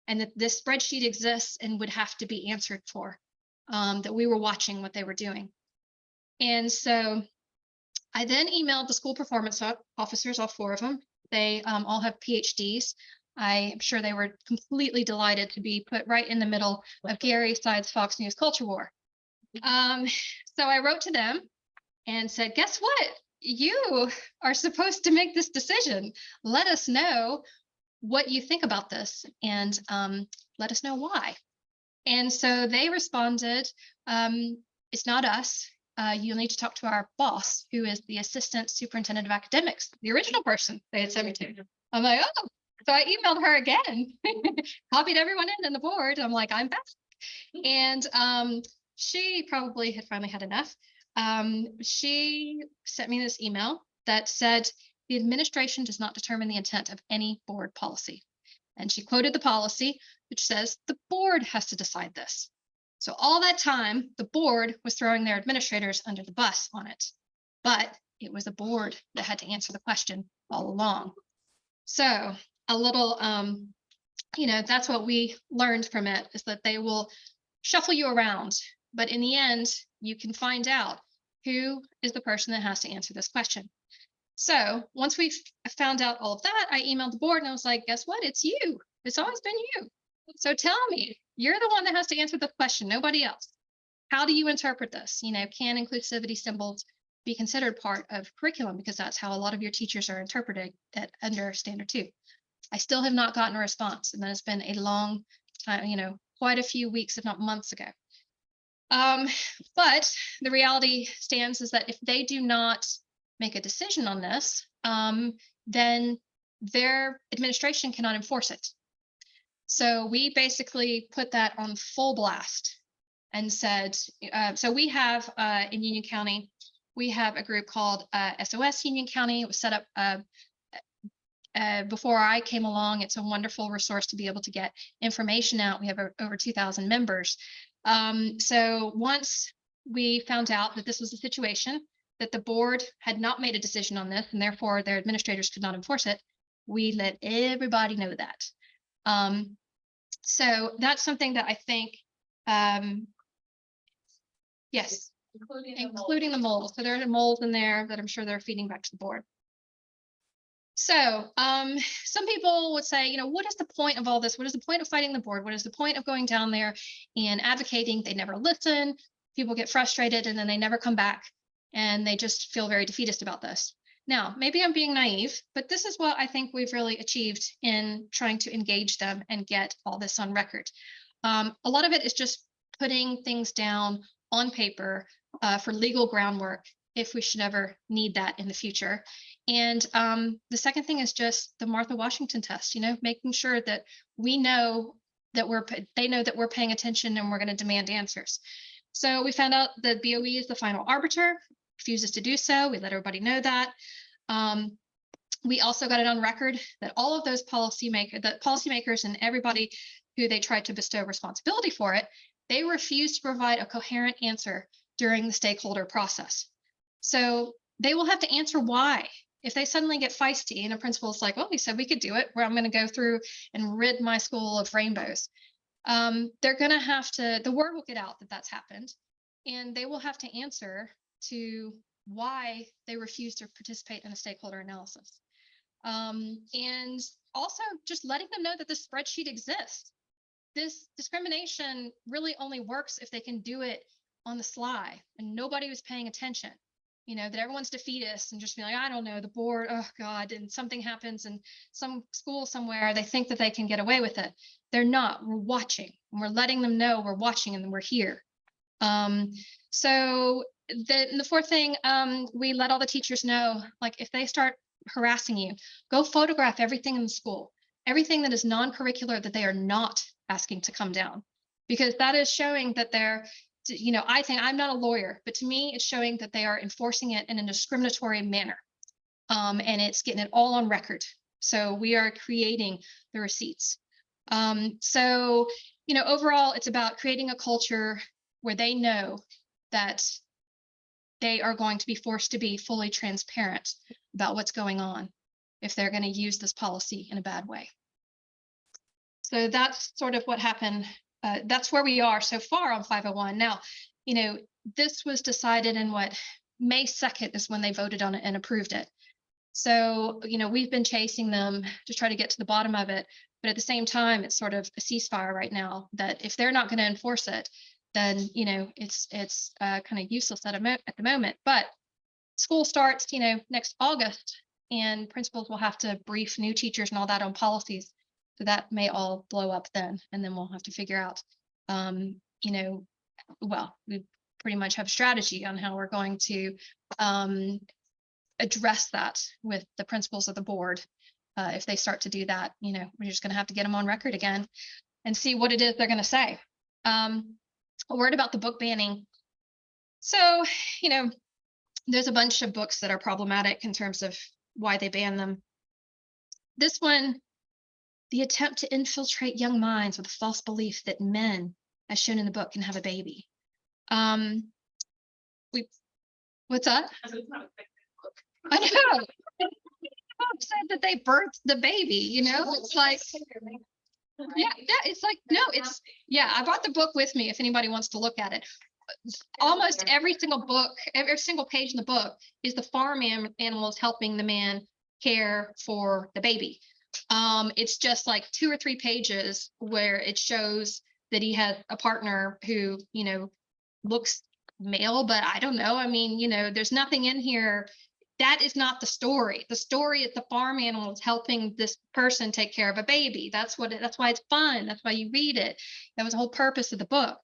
and that this spreadsheet exists and would have to be answered for, that we were watching what they were doing. And so I then emailed the school performance officers, all 4 of them. They all have PhDs. I'm sure they were completely delighted to be put right in the middle of Gary Side's Fox News culture war. So I wrote to them and said, guess what? You are supposed to make this decision. Let us know what you think about this, and let us know why. And so they responded, it's not us. You'll need to talk to our boss, who is the assistant superintendent of academics, the original person they had sent me to. I'm like, oh, so I emailed her again, copied everyone in the board. I'm like, I'm back. And she probably had finally had enough. She sent me this email that said, the administration does not determine the intent of any board policy. And she quoted the policy, which says the board has to decide this. So all that time, the board was throwing their administrators under the bus on it, but it was the board that had to answer the question all along. So a little, that's what we learned from it, is that they will shuffle you around, but in the end, you can find out who is the person that has to answer this question. So once we found out all of that, I emailed the board and I was like, guess what? It's you. It's always been you. So tell me, you're the one that has to answer the question, nobody else. How do you interpret this? You know, can inclusivity symbols be considered part of curriculum? Because that's how a lot of your teachers are interpreting it under standard 2. I still have not gotten a response, and that has been a long time, you know, quite a few weeks, if not months ago. But the reality stands is that if they do not make a decision on this, then their administration cannot enforce it. So we basically put that on full blast and said, so we have in Union County, we have a group called SOS Union County. It was set up before I came along. It's a wonderful resource to be able to get information out. We have over 2,000 members. So once we found out that this was the situation, that the board had not made a decision on this, and therefore their administrators could not enforce it, we let everybody know that. So that's something that I think, yes, including the mold. So there are molds in there that I'm sure they're feeding back to the board. So some people would say, you know, what is the point of all this? What is the point of fighting the board? What is the point of going down there and advocating? They never listen. People get frustrated and then they never come back and they just feel very defeatist about this. Now, maybe I'm being naive, but this is what I think we've really achieved in trying to engage them and get all this on record. A lot of it is just putting things down on paper for legal groundwork if we should ever need that in the future. And the second thing is just the Martha Washington test, you know, making sure that we know that they know that we're paying attention and we're going to demand answers. So we found out that BOE is the final arbiter, refuses to do so. We let everybody know that. We also got it on record that all of those policymakers and everybody who they tried to bestow responsibility for it, they refused to provide a coherent answer during the stakeholder process. So they will have to answer why. If they suddenly get feisty and a principal is like, well, we said we could do it, where I'm going to go through and rid my school of rainbows. They're going to have to, the word will get out that that's happened, and they will have to answer to why they refuse to participate in a stakeholder analysis. And also just letting them know that this spreadsheet exists. This discrimination really only works if they can do it on the sly and nobody was paying attention. You know, that everyone's defeatist and just be like, I don't know, the board, oh God, and something happens in some school somewhere, they think that they can get away with it. They're not. We're watching and we're letting them know we're watching and we're here. So the fourth thing, we let all the teachers know, like if they start harassing you, go photograph everything in the school, everything that is non-curricular that they are not asking to come down, because that is showing that they're, you know, I think I'm not a lawyer, but to me, it's showing that they are enforcing it in a discriminatory manner. And it's getting it all on record. So we are creating the receipts. So, you know, overall, it's about creating a culture where they know that they are going to be forced to be fully transparent about what's going on if they're going to use this policy in a bad way. So that's sort of what happened. That's where we are so far on 501. Now, you know, this was decided in May 2nd is when they voted on it and approved it. So, you know, we've been chasing them to try to get to the bottom of it. But at the same time, it's sort of a ceasefire right now that if they're not going to enforce it, then, you know, it's kind of useless at the moment. But school starts, you know, next August, and principals will have to brief new teachers and all that on policies. So that may all blow up then, and then we'll have to figure out, you know, well, we pretty much have a strategy on how we're going to address that with the principals of the board. If they start to do that, you know, we're just going to have to get them on record again and see what it is they're going to say. A word about the book banning. So, you know, there's a bunch of books that are problematic in terms of why they ban them. This one, the attempt to infiltrate young minds with a false belief that men, as shown in the book, can have a baby. What's that? I know. Said that they birthed the baby, you know, it's like, yeah, it's like, no, it's, yeah, I brought the book with me if anybody wants to look at it. Almost every single book, every single page in the book is the farm animals helping the man care for the baby. It's just like 2 or 3 pages where it shows that he had a partner who, looks male, but I don't know. I mean, there's nothing in here. That is not the story. The story is the farm animals helping this person take care of a baby. That's why it's fun. That's why you read it. That was the whole purpose of the book.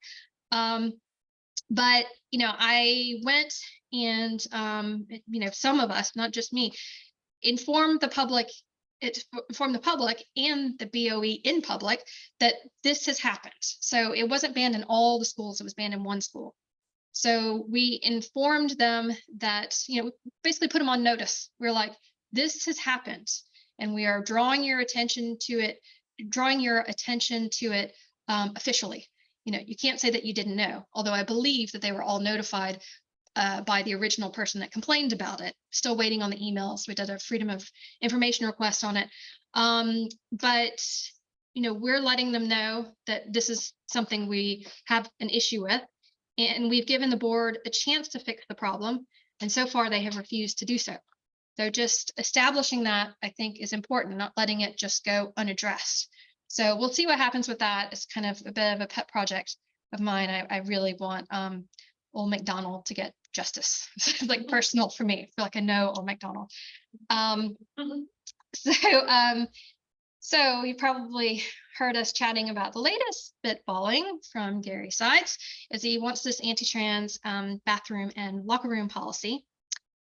But I went and some of us, not just me, informed the public and the BOE in public that this has happened. So it wasn't banned in all the schools, it was banned in one school. So we informed them that, basically put them on notice. We're like, this has happened and we are drawing your attention to it officially. You can't say that you didn't know, although I believe that they were all notified by the original person that complained about it. Still waiting on the emails. We did a freedom of information request on it. But we're letting them know that this is something we have an issue with, and we've given the board a chance to fix the problem. And so far they have refused to do so. So just establishing that, I think, is important, not letting it just go unaddressed. So we'll see what happens with that. It's kind of a bit of a pet project of mine. I really want old McDonald to get justice. It's like personal for me. I feel like I know old McDonald. So you probably heard us chatting about the latest spitballing from Gary Sides, as he wants this anti-trans bathroom and locker room policy.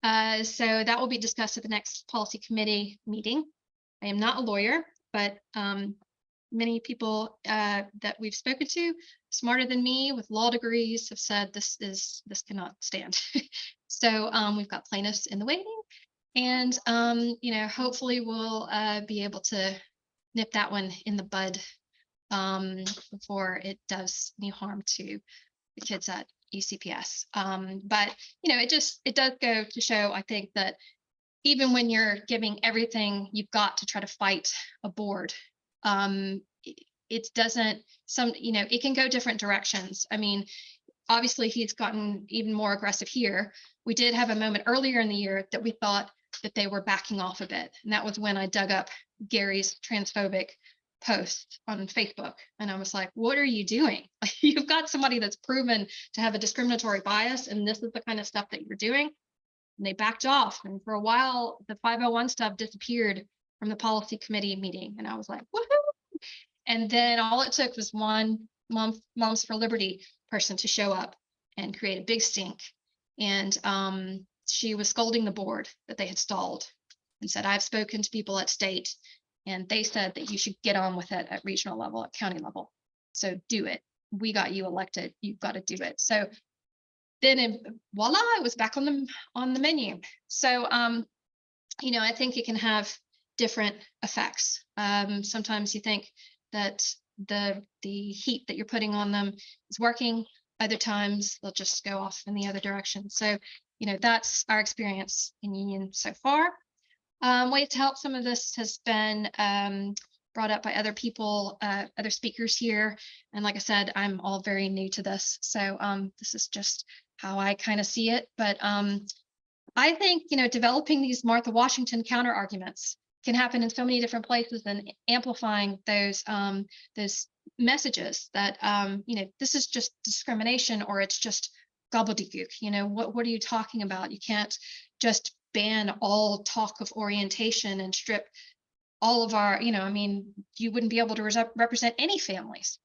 So that will be discussed at the next policy committee meeting. I am not a lawyer, but many people that we've spoken to, smarter than me with law degrees, have said this cannot stand. So we've got plaintiffs in the waiting, and hopefully we'll be able to nip that one in the bud before it does any harm to the kids at UCPS. But it does go to show, I think, that even when you're giving everything you've got to try to fight a board, it doesn't, it can go different directions. I mean, obviously he's gotten even more aggressive here. We did have a moment earlier in the year that we thought that they were backing off a bit. And that was when I dug up Gary's transphobic post on Facebook. And I was like, what are you doing? You've got somebody that's proven to have a discriminatory bias, and this is the kind of stuff that you're doing. And they backed off. And for a while, the 501 stuff disappeared from the policy committee meeting. And I was like, woohoo. And then all it took was one Moms for Liberty person to show up and create a big stink. And she was scolding the board that they had stalled and said, I've spoken to people at state, and they said that you should get on with it at regional level, at county level. So do it. We got you elected. You've got to do it. So then voila, it was back on the menu. So I think it can have different effects. Sometimes you think that the heat that you're putting on them is working. Other times they'll just go off in the other direction. So that's our experience in Union so far. Ways to help some of this has been brought up by other people, other speakers here. And like I said, I'm all very new to this. So this is just how I kind of see it. But I think, developing these Martha Washington counter arguments can happen in so many different places, and amplifying those messages that, this is just discrimination, or it's just gobbledygook. What are you talking about? You can't just ban all talk of orientation and strip all of our, you wouldn't be able to represent any families.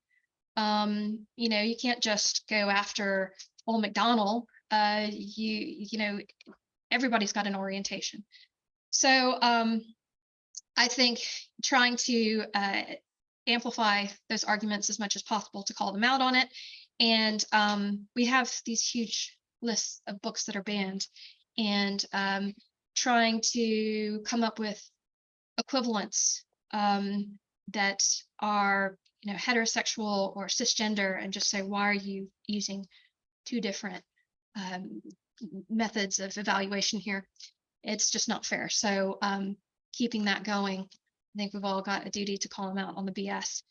You can't just go after old McDonald. Everybody's got an orientation. So I think trying to amplify those arguments as much as possible to call them out on it. And we have these huge lists of books that are banned, and trying to come up with equivalents that are heterosexual or cisgender, and just say, why are you using two different methods of evaluation here? It's just not fair. So keeping that going, I think we've all got a duty to call them out on the BS.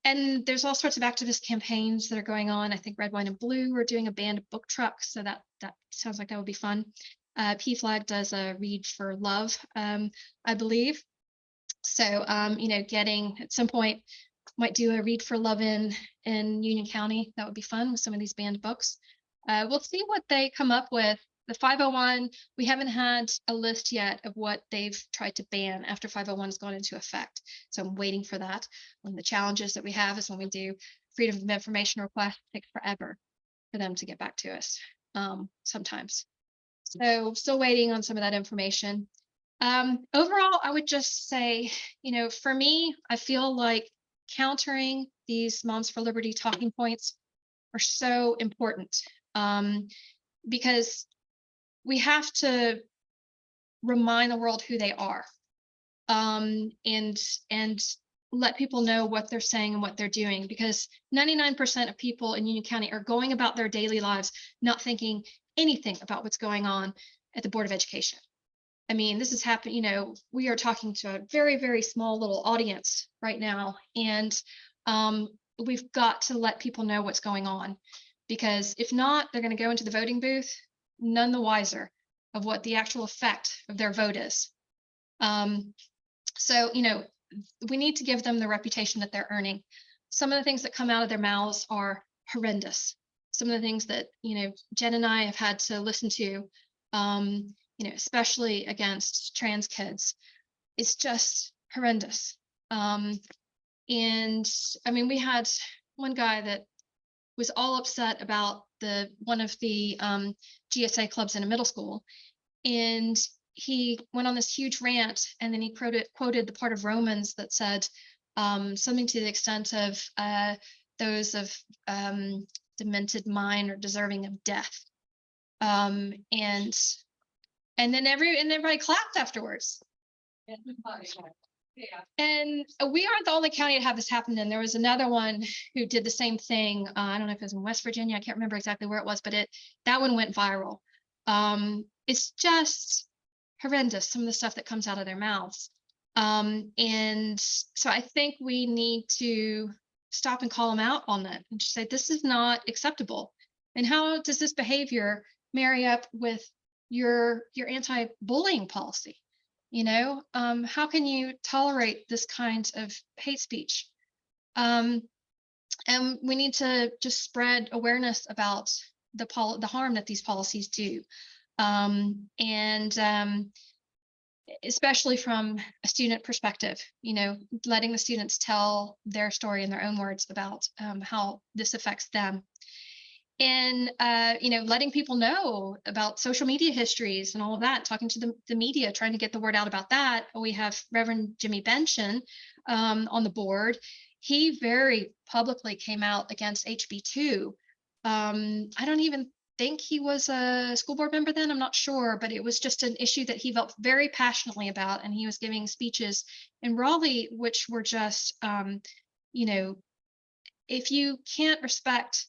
And there's all sorts of activist campaigns that are going on. I think Red, White, and Blue are doing a banned book truck, so that sounds like that would be fun. PFLAG does a Read for Love, I believe. So, you know, getting at some point, might do a Read for Love in Union County. That would be fun with some of these banned books. We'll see what they come up with. The 501, we haven't had a list yet of what they've tried to ban after 501 has gone into effect. So I'm waiting for that. One of the challenges that we have is when we do freedom of information requests, it takes forever for them to get back to us sometimes. So still waiting on some of that information. Overall, I would just say, you know, for me, I feel like countering these Moms for Liberty talking points are so important because we have to remind the world who they are and let people know what they're saying and what they're doing, because 99% of people in Union County are going about their daily lives not thinking anything about what's going on at the Board of Education. I mean, this is happening, you know, we are talking to a very, very small little audience right now, and we've got to let people know what's going on, because if not, they're going to go into the voting booth none the wiser of what the actual effect of their vote is. So, you know, we need to give them the reputation that they're earning. Some of the things that come out of their mouths are horrendous. Some of the things that, you know, Jen and I have had to listen to, you know, especially against trans kids, it's just horrendous. And I mean, we had one guy that was all upset about one of the GSA clubs in a middle school, and he went on this huge rant, and then he quoted the part of Romans that said something to the extent of those of demented mind or deserving of death. And then everybody clapped afterwards. And we aren't the only county to have this happen in. There was another one who did the same thing. I don't know if it was in West Virginia. I can't remember exactly where it was, but that one went viral. It's just horrendous, some of the stuff that comes out of their mouths. And so I think we need to stop and call them out on that and just say, this is not acceptable. And how does this behavior marry up with your anti-bullying policy? You know, how can you tolerate this kind of hate speech? And we need to just spread awareness about the harm that these policies do. Especially from a student perspective, you know, letting the students tell their story in their own words about how this affects them. And, you know, letting people know about social media histories and all of that, talking to the media, trying to get the word out about that. We have Reverend Jimmy Benson on the board. He very publicly came out against HB2. I don't even think he was a school board member then, I'm not sure, but it was just an issue that he felt very passionately about. And he was giving speeches in Raleigh, which were just, you know, if you can't respect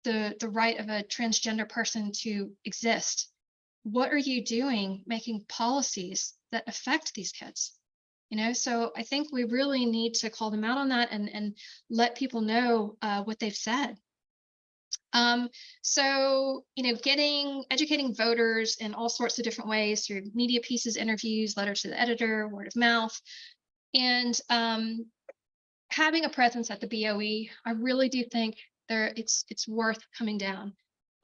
the right of a transgender person to exist, what are you doing making policies that affect these kids? You know, so I think we really need to call them out on that and let people know what they've said. So, you know, educating voters in all sorts of different ways through media pieces, interviews, letters to the editor, word of mouth, and having a presence at the BOE. I really do think it's worth coming down.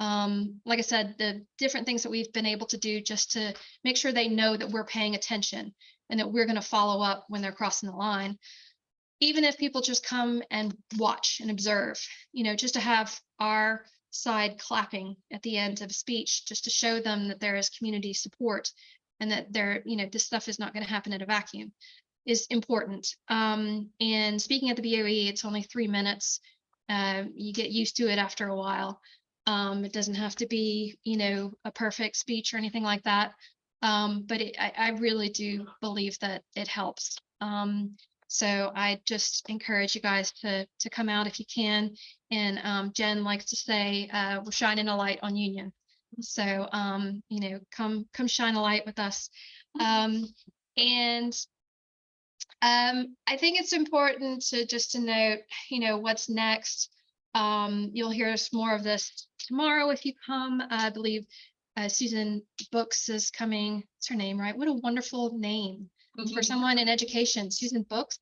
Like I said, the different things that we've been able to do just to make sure they know that we're paying attention and that we're going to follow up when they're crossing the line. Even if people just come and watch and observe, you know, just to have our side clapping at the end of a speech, just to show them that there is community support and that you know, this stuff is not going to happen in a vacuum, is important. And speaking at the BOE, it's only 3 minutes. You get used to it after a while. It doesn't have to be, you know, a perfect speech or anything like that. But I really do believe that it helps. So I just encourage you guys to come out if you can. And Jen likes to say, we're shining a light on Union. So, you know, come shine a light with us. I think it's important to note, you know, what's next. You'll hear us more of this tomorrow if you come. I believe Susan Books is coming. What's her name, right? What a wonderful name. for someone in education. Susan Books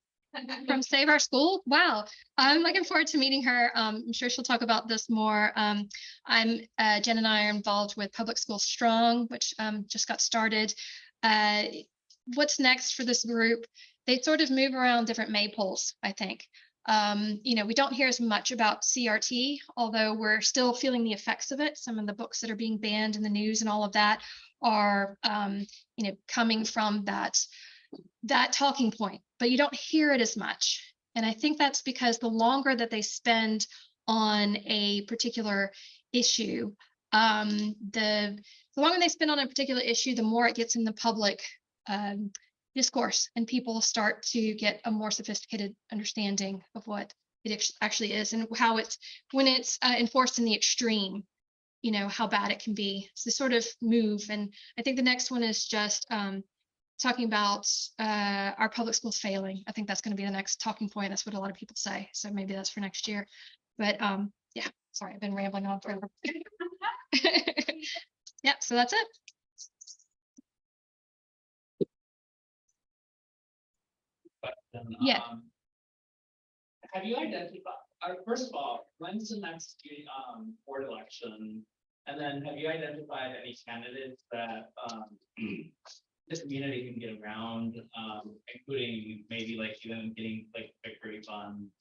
from Save Our School. Wow. I'm looking forward to meeting her. I'm sure she'll talk about this more. Jen and I are involved with Public School Strong, which just got started. What's next for this group? They sort of move around different maypoles, I think. We don't hear as much about CRT, although we're still feeling the effects of it. Some of the books that are being banned in the news and all of that are, coming from that talking point, but you don't hear it as much. And I think that's because the longer that they spend on a particular issue, the longer they spend on a particular issue, the more it gets in the public discourse, and people start to get a more sophisticated understanding of what it actually is and how when it's enforced in the extreme, how bad it can be. So they sort of move. And I think the next one is just talking about our public schools failing. I think that's going to be the next talking point. That's what a lot of people say. So maybe that's for next year. But yeah, sorry, I've been rambling on forever. Yeah, so that's it. Yeah. Have you identified, first of all, when's the next board election? And then have you identified any candidates that the community can get around, including maybe like even getting like Victory Fund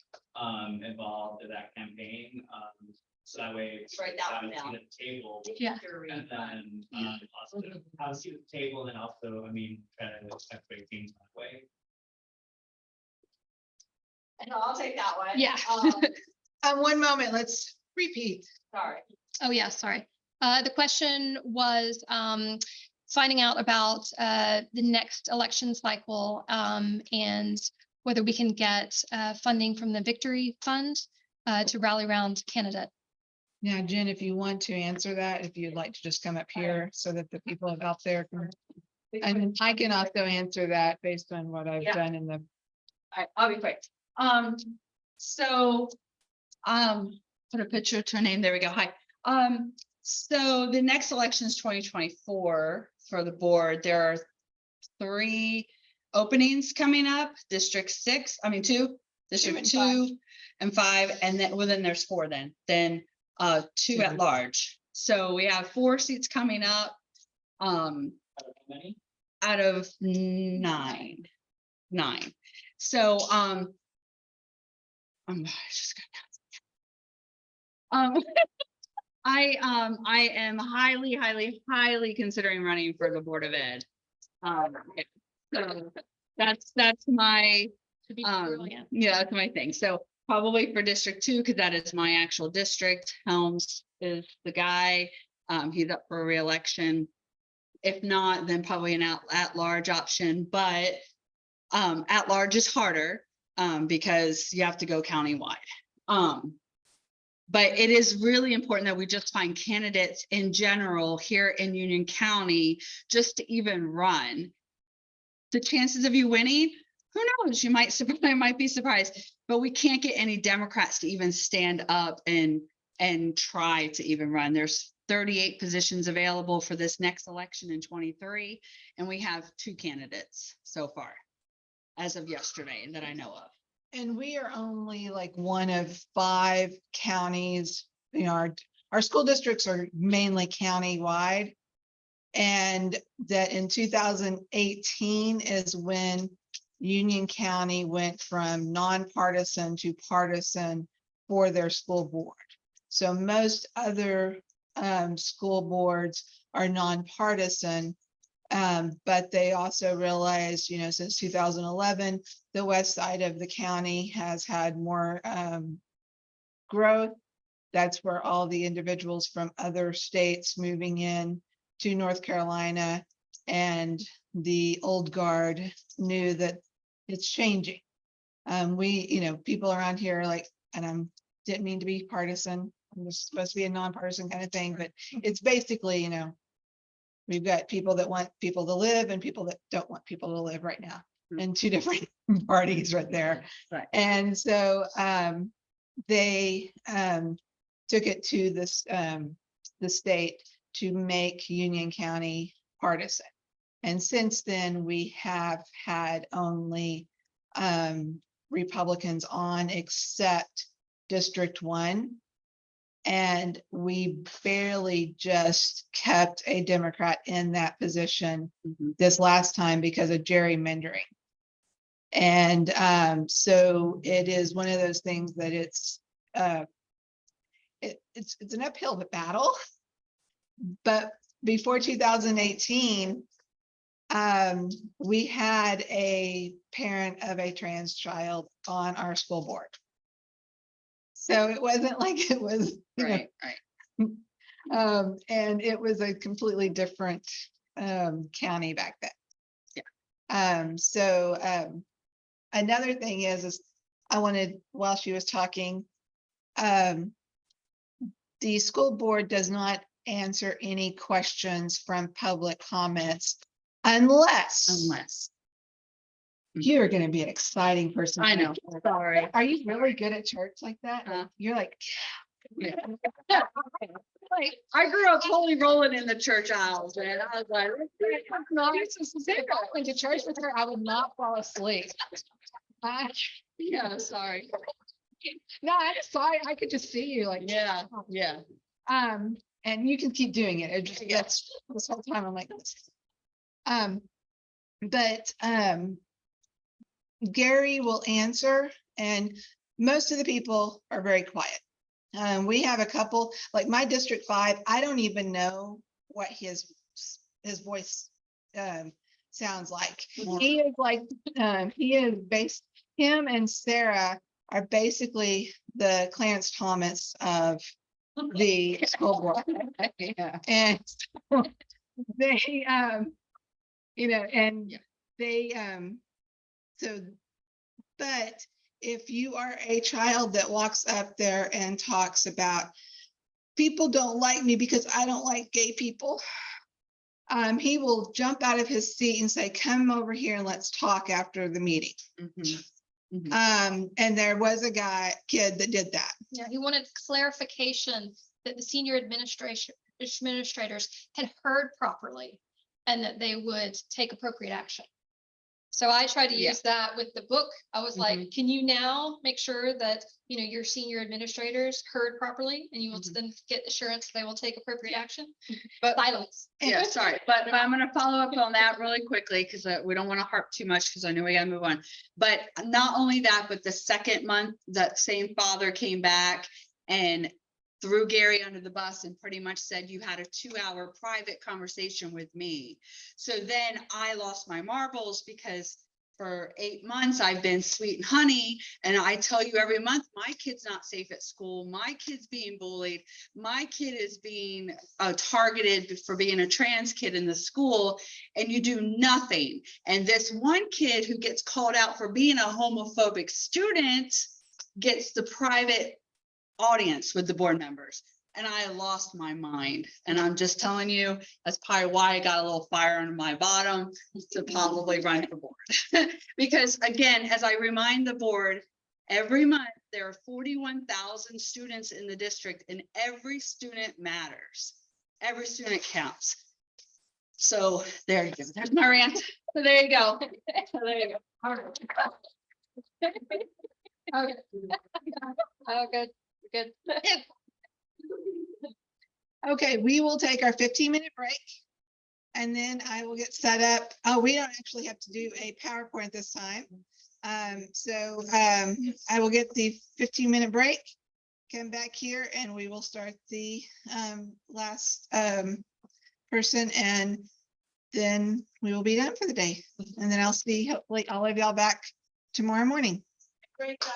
involved in that campaign? So that way it's Write that one have a seat down. at the table. Yeah. And then also have a seat at the table, and then also, try to activate things that way. No, I'll take that one. Yeah. One moment, let's repeat. Sorry. Oh, yeah, sorry. The question was finding out about the next election cycle and whether we can get funding from the Victory Fund to rally around candidate. Now, Jen, if you want to answer that, if you'd like to just come up here so that the people out there can, and I can also answer that based on what I've Yeah. done in the. I'll be quick. Put a picture to her name. There we go. Hi. So the next election is 2024 for the board. There are 3 openings coming up, two, District 2 and 5, and then there's 4 then 2 at large. So we have 4 seats coming up. How many? Out of 9. So I am highly considering running for the Board of Ed. So that's my To be brilliant. yeah, that's my thing. So probably for District 2, because that is my actual district. Helms is the guy. He's up for re-election. If not, then probably an at-large option, but at-large is harder because you have to go countywide. But it is really important that we just find candidates in general here in Union County just to even run. The chances of you winning, who knows? You might be surprised, but we can't get any Democrats to even stand up and try to even run. There's 38 positions available for this next election in 23, and we have 2 candidates so far as of yesterday that I know of. And we are only like one of 5 counties, our school districts are mainly county-wide. And that in 2018 is when Union County went from nonpartisan to partisan for their school board. So most other school boards are nonpartisan. But they also realized, since 2011, the west side of the county has had more growth. That's where all the individuals from other states moving in to North Carolina, and the old guard knew that it's changing. People around here are like, and I didn't mean to be partisan. I'm just supposed to be a nonpartisan kind of thing, but it's basically, we've got people that want people to live and people that don't want people to live right now, and 2 different parties right there. Right. And so they took it to the state to make Union County partisan. And since then, we have had only Republicans on except District 1. And we barely just kept a Democrat in that position this last time because of gerrymandering. And so it is one of those things that it's an uphill battle. But before 2018, we had a parent of a trans child on our school board. So it wasn't like it was, Right. and it was a completely different county back then. So another thing is I wanted, while she was talking, the school board does not answer any questions from public comments unless you're going to be an exciting person. I know, sorry. Are you really good at church like that? You're like, I grew up totally rolling in the church aisles, man. I was like, no, if I went to church with her, I would not fall asleep. yeah, sorry. No, I'm sorry. I could just see you like, Yeah. and you can keep doing it. It just gets this whole time. I'm like, but Gary will answer, and most of the people are very quiet. We have a couple, like my District 5, I don't even know what his voice sounds like. He is like, him and Sarah are basically the Clarence Thomas of the school board. And so they, but if you are a child that walks up there and talks about, people don't like me because I don't like gay people, he will jump out of his seat and say, come over here and let's talk after the meeting. And there was a kid that did that. Yeah, he wanted clarification that the senior administrators had heard properly and that they would take appropriate action. So I tried to use that with the book. I was like, can you now make sure that, your senior administrators heard properly and you will then get assurance they will take appropriate action? But Silence. yeah, sorry, but I'm gonna follow up on that really quickly because we don't want to harp too much because I know we gotta move on. But not only that, but the second month, that same father came back and threw Gary under the bus and pretty much said, you had a 2-hour private conversation with me. So then I lost my marbles because for 8 months I've been sweet and honey. And I tell you every month, my kid's not safe at school. My kid's being bullied. My kid is being targeted for being a trans kid in the school, and you do nothing. And this one kid who gets called out for being a homophobic student gets the private audience with the board members, and I lost my mind. And I'm just telling you, that's probably why I got a little fire under my bottom to probably run for board. Because again, as I remind the board, every month there are 41,000 students in the district, and every student matters. Every student counts. So there you go. There's my rant. So there you go. So there you go. All right. Okay. Oh, good. Good. Okay, we will take our 15-minute break. And then I will get set up. Oh, we don't actually have to do a PowerPoint this time. So I will get the 15-minute break, come back here, and we will start the last person, and then we will be done for the day. And then I'll see hopefully all of y'all back tomorrow morning. Great job.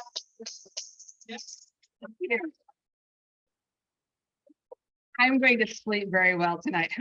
I'm going to sleep very well tonight.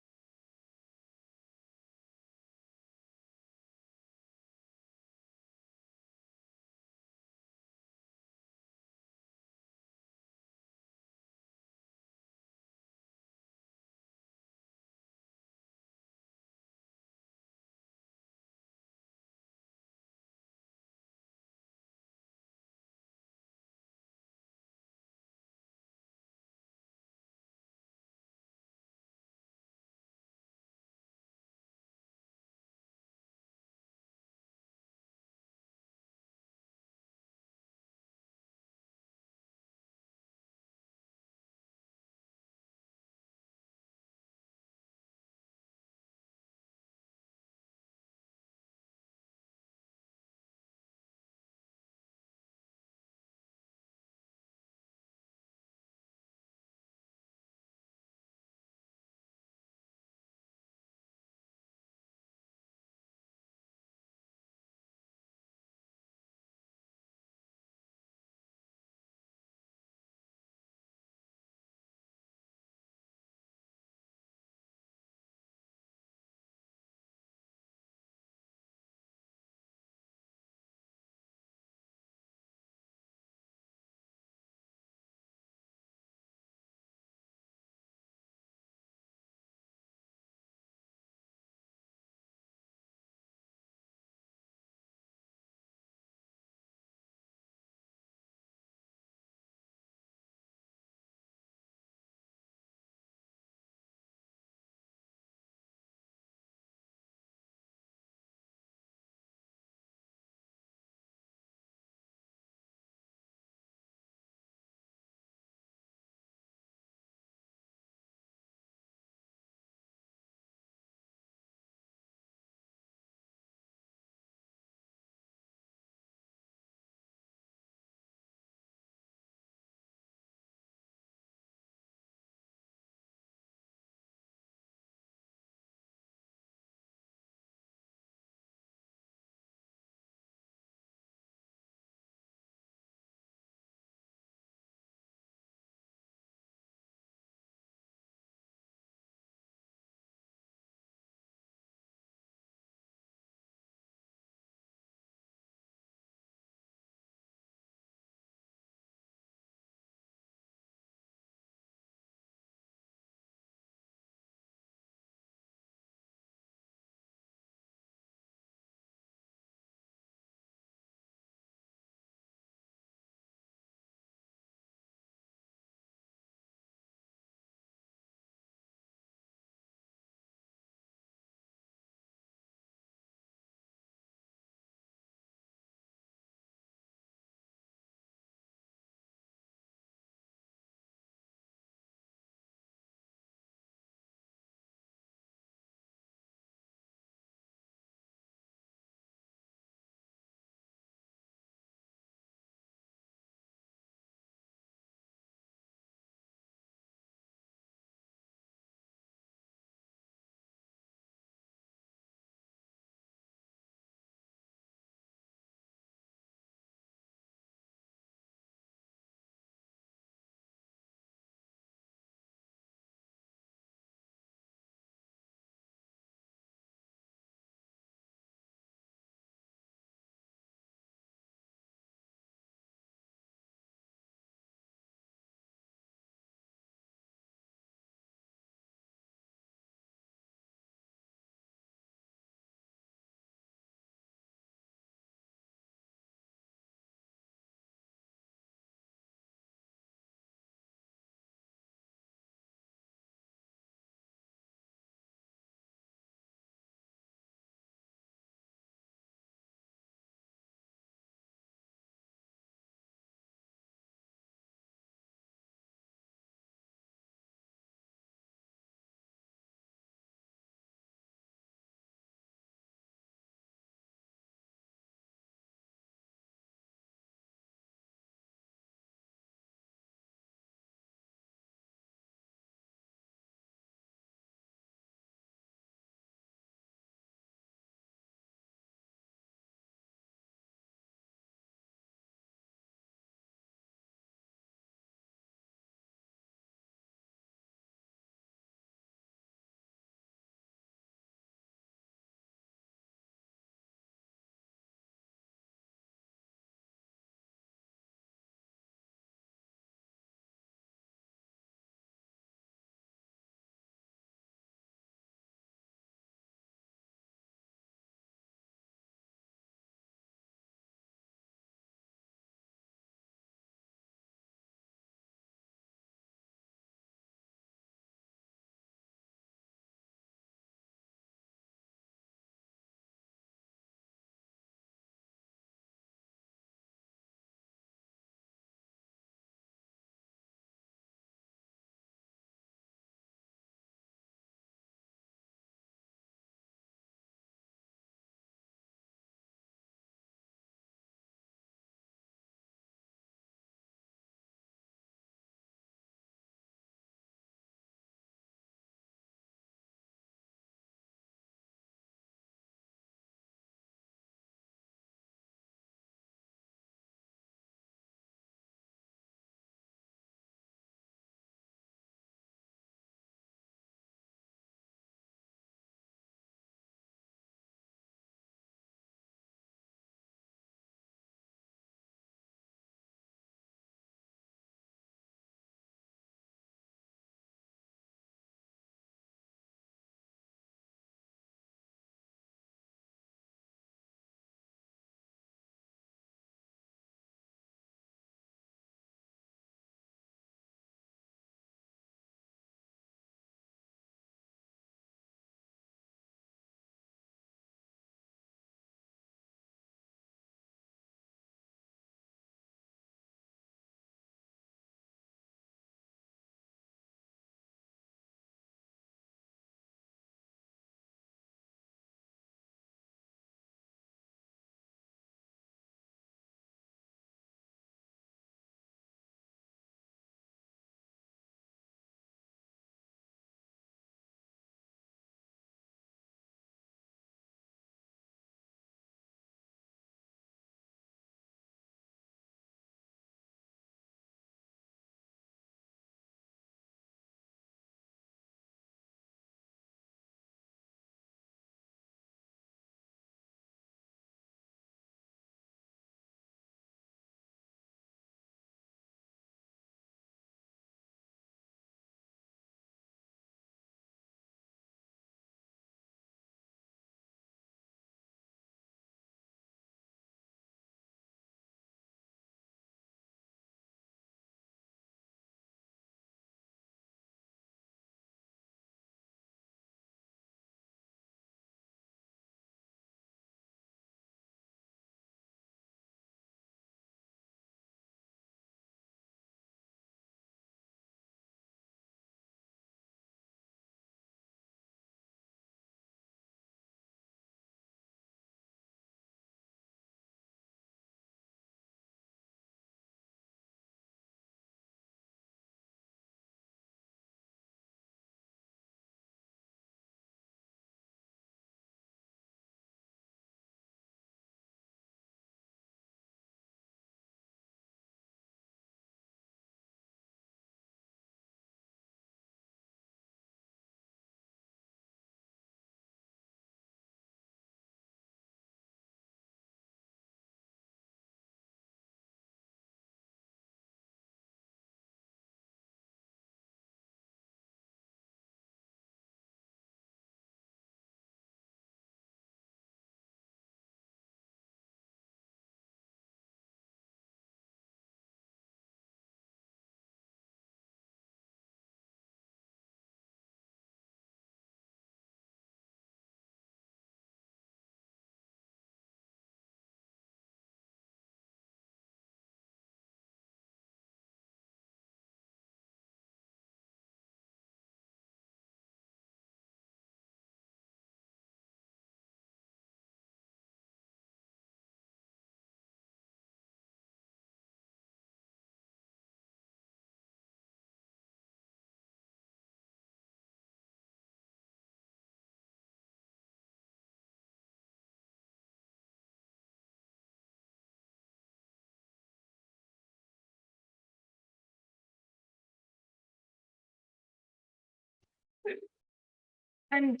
And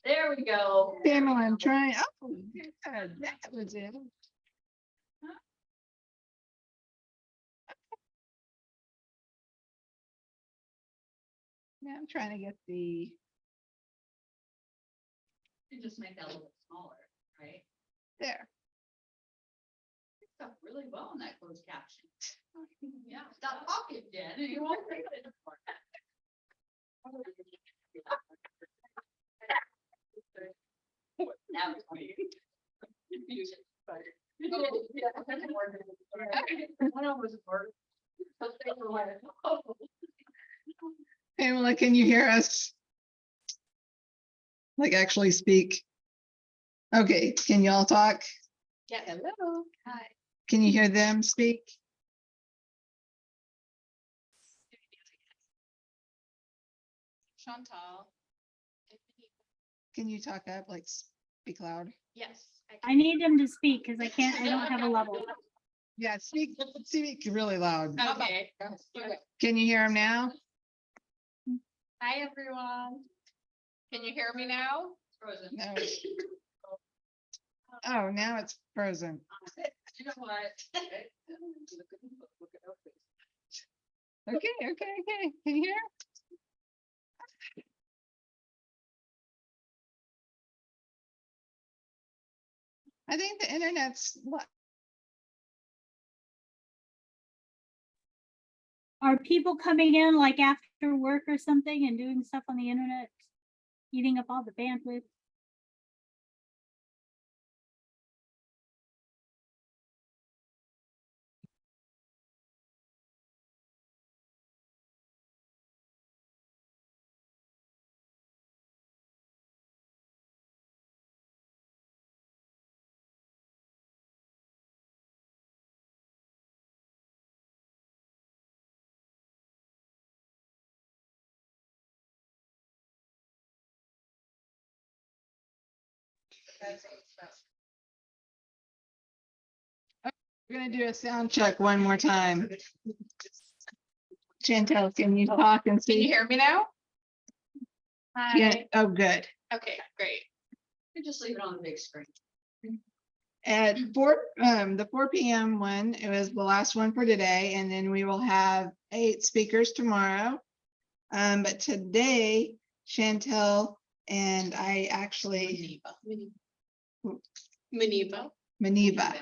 There we go. Pamela, I'm trying, oh, good, that was it. Now I'm trying to get the, You just make that a little smaller, right? there. Picked up really well in that closed caption. Yeah, stop talking, Jen, and you won't read it anymore. Now it's funny. Confusion. One of them was word. Something for what? Pamela, can you hear us? Like actually speak? Okay, can y'all talk? Yeah, hello. Hi. Can you hear them speak? Chantal. Can you talk up, like speak loud? Yes. I need them to speak because I don't have a level. Yeah, speak really loud. Okay. Can you hear them now? Hi, everyone. Can you hear me now? Frozen. No. Oh, now it's frozen. You know what? Okay, okay. Can you hear? I think the internet's Are people coming in like after work or something and doing stuff on the internet? Eating up all the bandwidth? We're gonna do a sound check one more time. Chantel, can you talk and Can you see? hear me now? Yeah, Hi. oh, good. Okay, great. You just leave it on the big screen. At the 4 p.m. one, it was the last one for today, and then we will have 8 speakers tomorrow. But today, Chantel and I actually, Maniva. Maniva,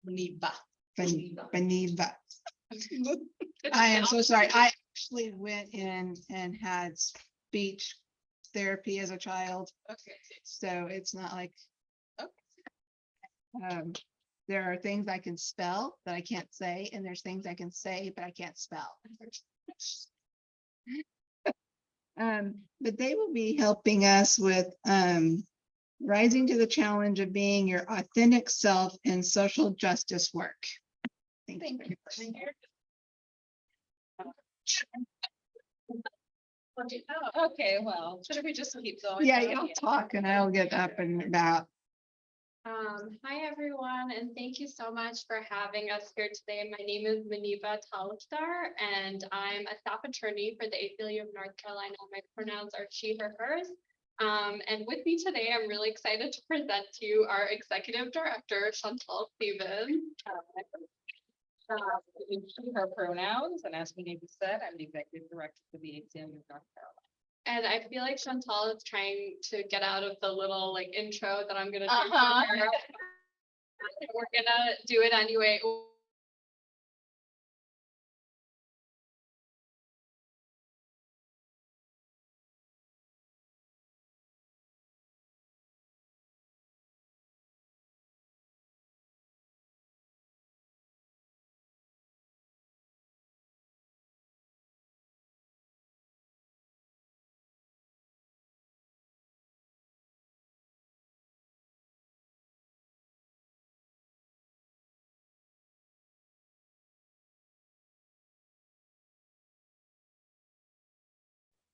Maniva. Maniva. I am so sorry. I actually went in and had speech therapy as a child. Okay. So it's not like, there are things I can spell that I can't say, and there's things I can say, but I can't spell. But they will be helping us with, rising to the challenge of being your authentic self in social justice work. Thank you. Oh, okay, well, should we just keep going? Yeah, y'all talk and I'll get up and about. Hi, everyone, and thank you so much for having us here today. My name is Maniva Talstar, and I'm a staff attorney for the ACLU of North Carolina. My pronouns are she, her, hers. And with me today, I'm really excited to present to you our executive director, Chantal Stevens. Her pronouns, and as Maniva said, I'm the executive director for the ACLU of North Carolina. And I feel like Chantal is trying to get out of the little like intro that I'm gonna do. For her. We're gonna do it anyway.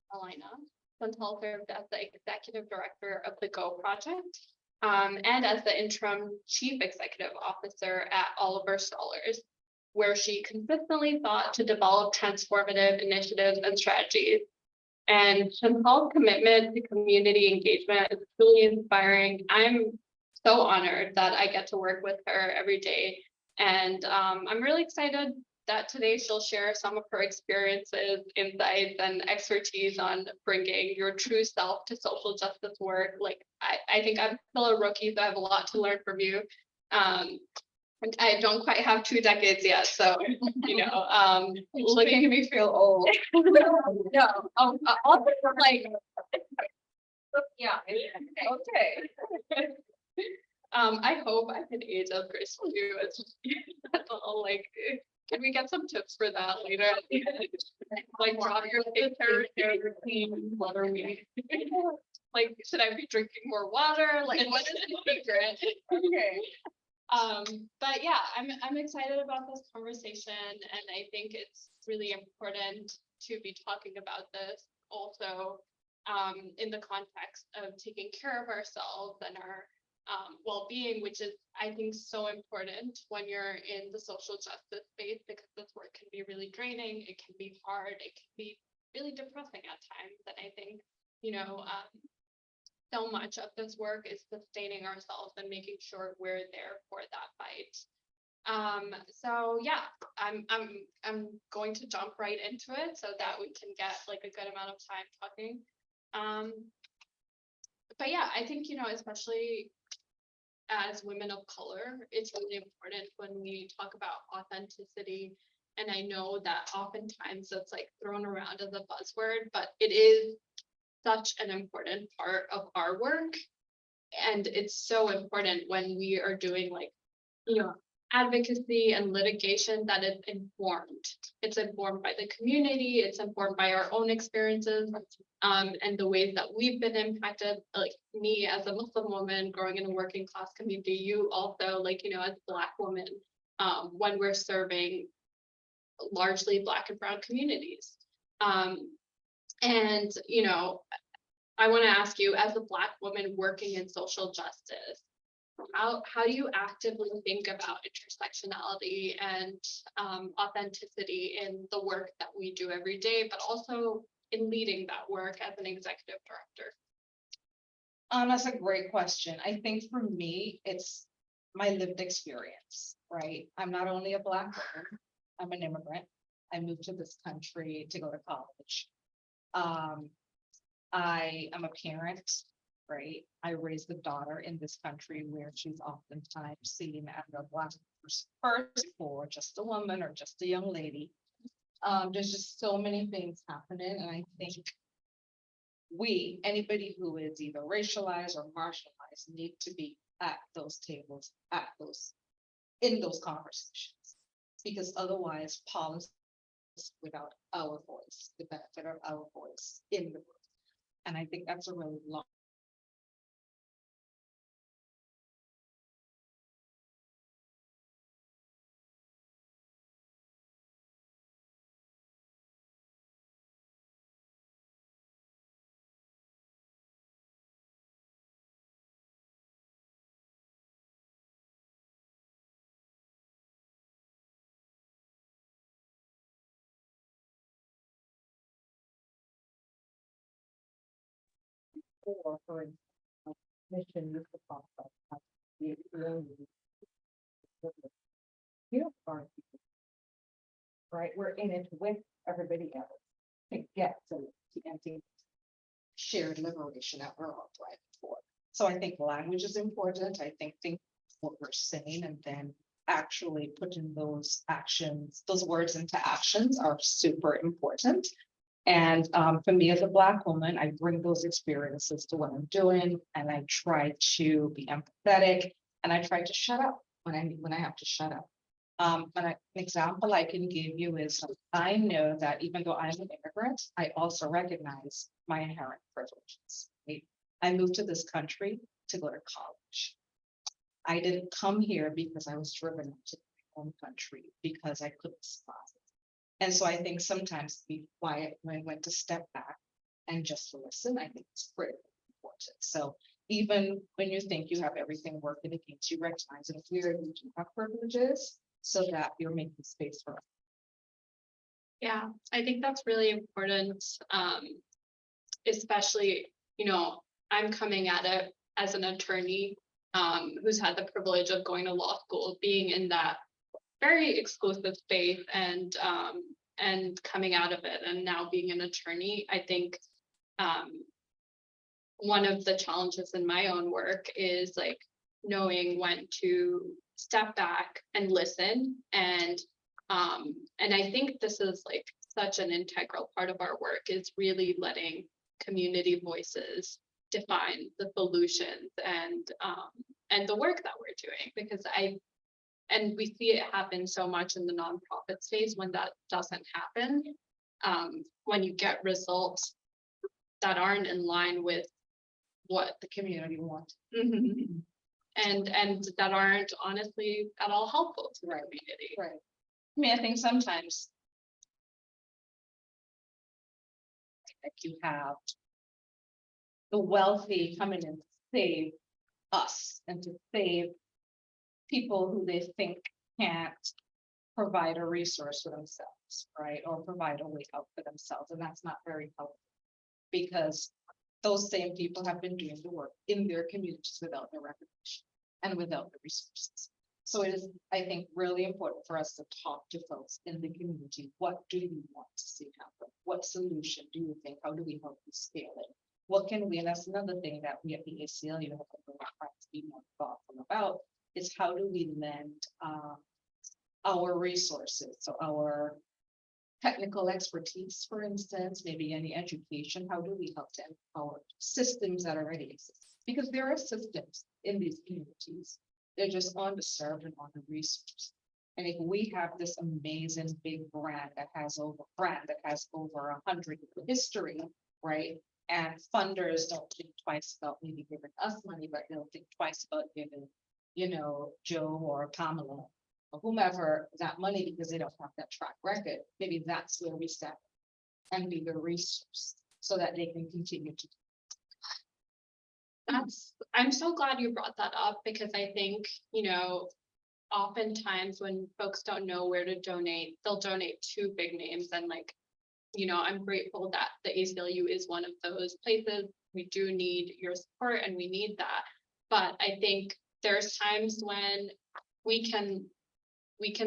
Carolina. Chantal served as the executive director of the GO project and as the interim chief executive officer at Oliver Scholars, where she consistently sought to develop transformative initiatives and strategies. And Chantal's commitment to community engagement is truly inspiring. I'm so honored that I get to work with her every day. And I'm really excited that today she'll share some of her experiences, insights, and expertise on bringing your true self to social justice work. Like, I think I'm still a rookie, so I have a lot to learn from you. And I don't quite have 2 decades yet, so, Making me feel old. no, also like, Yeah, okay. I hope I can age up gracefully as well. Like, can we get some tips for that later? Like, drop your hair routine, what are we? Like, should I be drinking more water? Like, what is the secret? Okay. But yeah, I'm excited about this conversation, and I think it's really important to be talking about this also in the context of taking care of ourselves and our well-being, which is, I think, so important when you're in the social justice space, because this work can be really draining, it can be hard, it can be really depressing at times. And I think, so much of this work is sustaining ourselves and making sure we're there for that fight. So yeah, I'm going to jump right into it so that we can get like a good amount of time talking. But yeah, I think, especially as women of color, it's really important when we talk about authenticity. And I know that oftentimes it's like thrown around as a buzzword, but it is such an important part of our work. And it's so important when we are doing like, advocacy and litigation, that it's informed. It's informed by the community, it's informed by our own experiences, and the ways that we've been impacted, like me as a Muslim woman growing in a working class community, you also, like, as a Black woman, when we're serving largely Black and brown communities. And, I want to ask you, as a Black woman working in social justice, how do you actively think about intersectionality and authenticity in the work that we do every day, but also in leading that work as an executive director? That's a great question. I think for me, it's my lived experience, right? I'm not only a Black woman, I'm an immigrant. I moved to this country to go to college. I am a parent, right? I raised a daughter in this country where she's oftentimes seen as a Black person, or just a woman or just a young lady. There's just so many things happening, and I think anybody who is either racialized or marginalized, need to be at those tables, in those conversations, because otherwise policy without our voice, the benefit of our voice in the room. And I think that's a really long. For mission, you could talk about how you don't find people, right? We're in it with everybody else to get to the empty shared liberation that we're all driving for. So I think language is important. I think what we're saying, and then actually putting those words into actions are super important. And for me as a Black woman, I bring those experiences to what I'm doing, and I try to be empathetic, and I try to shut up when I have to shut up. An example I can give you is, I know that even though I'm an immigrant, I also recognize my inherent privileges. Right? I moved to this country to go to college. I didn't come here because I was driven to my own country because I couldn't survive. And so I think sometimes be quiet when to step back and just to listen, I think it's critically important. So even when you think you have everything working against you, recognize that we do have privileges, so that you're making space for us. Yeah, I think that's really important. especially, I'm coming at it as an attorney who's had the privilege of going to law school, being in that very exclusive space and coming out of it and now being an attorney. I think one of the challenges in my own work is like knowing when to step back and listen. And I think this is like such an integral part of our work, is really letting community voices define the solutions and the work that we're doing, because we see it happen so much in the nonprofit space when that doesn't happen, when you get results that aren't in line with what The community wants. and that aren't honestly at all helpful to the Right. community. Right. I mean, I think sometimes if you have the wealthy coming in to save us and to save people who they think can't provide a resource for themselves, right? Or provide a way out for themselves, and that's not very helpful. Because those same people have been doing the work in their communities without the recognition and without the resources. So it is, I think, really important for us to talk to folks in the community. What do you want to see happen? What solution do you think? How do we help you scale it? What can we, and that's another thing that we at the ACLU have to be more thoughtful about, is how do we lend our resources, so our technical expertise, for instance, maybe any education, how do we help to empower systems that already exist? Because there are systems in these communities, they're just underserved and under-resourced. And if we have this amazing big brand that has over 100 years of history, right? And funders don't think twice about maybe giving us money, but they'll think twice about giving, Joe or Pamela or whomever that money, because they don't have that track record. Maybe that's where we step and be the resource so that they can continue to. I'm so glad you brought that up, because I think, oftentimes when folks don't know where to donate, they'll donate to big names. And like, I'm grateful that the ACLU is one of those places. We do need your support and we need that. But I think there's times when we can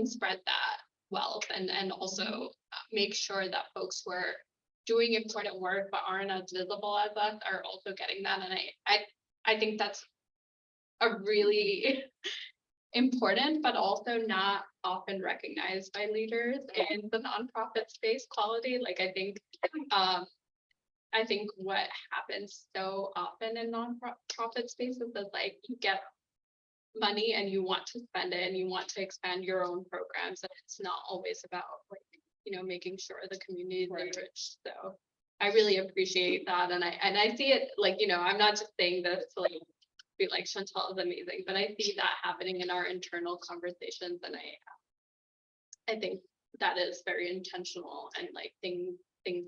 spread that wealth and also make sure that folks who are doing important work but aren't as visible as us are also getting that. And I think that's a really important, but also not often recognized by leaders in the nonprofit space quality. Like, I think what happens so often in nonprofit spaces is like you get money and you want to spend it and you want to expand your own programs, and it's not always about like, making sure the community is enriched. So I really appreciate that. And I see it like, I'm not just saying this to like be like Chantal is amazing, but I see that happening in our internal conversations. And I think that is very intentional and like things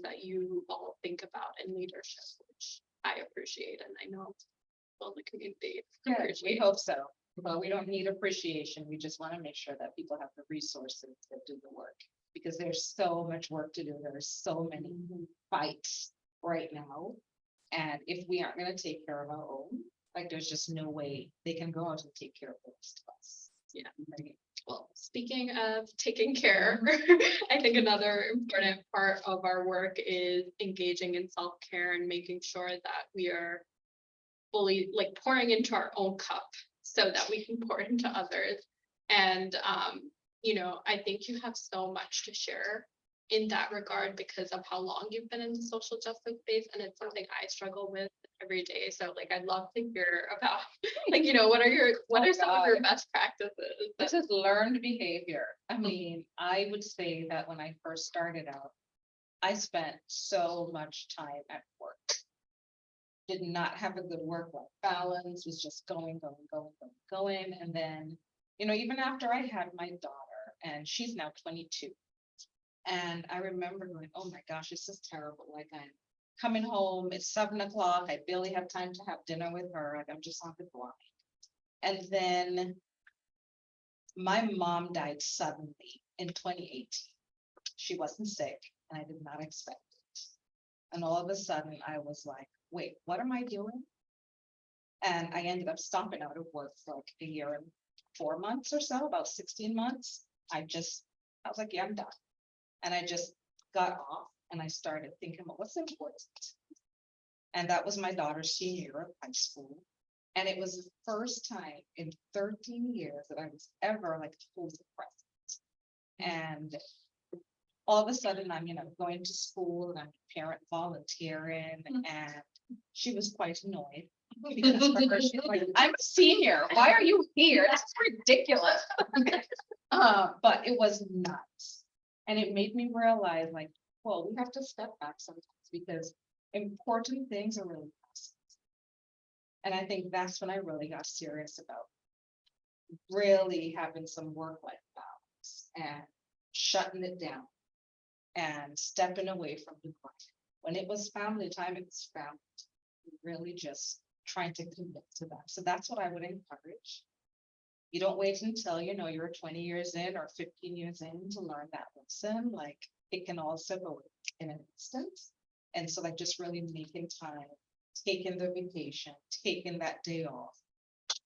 that you all think about in leadership, which I appreciate. And I know all the community We hope so. But we don't need appreciation. We just want to make sure that people have the resources to do the work, because there's so much work to do. There's so many fights right now. And if we aren't going to take care of our own, like there's just no way they can go out and take care of the rest of us. Yeah. Right. Well, speaking of taking care, I think another important part of our work is engaging in self-care and making sure that we are fully like pouring into our own cup so that we can pour into others. And, I think you have so much to share in that regard because of how long you've been in the social justice space. And it's something I struggle with every day. So like, I'd love to hear about like, what are some of your best practices? This is learned behavior. I mean, I would say that when I first started out, I spent so much time at work. Did not have a good work-life balance, was just going. And then, even after I had my daughter, and she's now 22. And I remember going, oh my gosh, this is terrible. Like I'm coming home, it's 7 o'clock. I barely have time to have dinner with her. Like I'm just on the grind. And then my mom died suddenly in 2018. She wasn't sick and I did not expect it. And all of a sudden I was like, wait, what am I doing? And I ended up stopping out of work for like a year and 4 months or so, about 16 months. I was like, yeah, I'm done. And I just got off and I started thinking about what's important. And that was my daughter's senior year of high school. And it was the first time in 13 years that I was ever like fully present. And all of a sudden I'm, going to school and I'm a parent volunteering, and she was quite annoyed. Because for her, she's like, I'm a senior. Why are you here? That's ridiculous. But it was nuts. And it made me realize, like, well, we have to step back sometimes because important things are really possible. And I think that's when I really got serious about really having some work-life balance and shutting it down and stepping away from the grind. When it was family time, it was family. Really just trying to commit to that. So that's what I would encourage. You don't wait until you're 20 years in or 15 years in to learn that lesson. Like, it can also go in an instant. And so like just really making time, taking the vacation, taking that day off,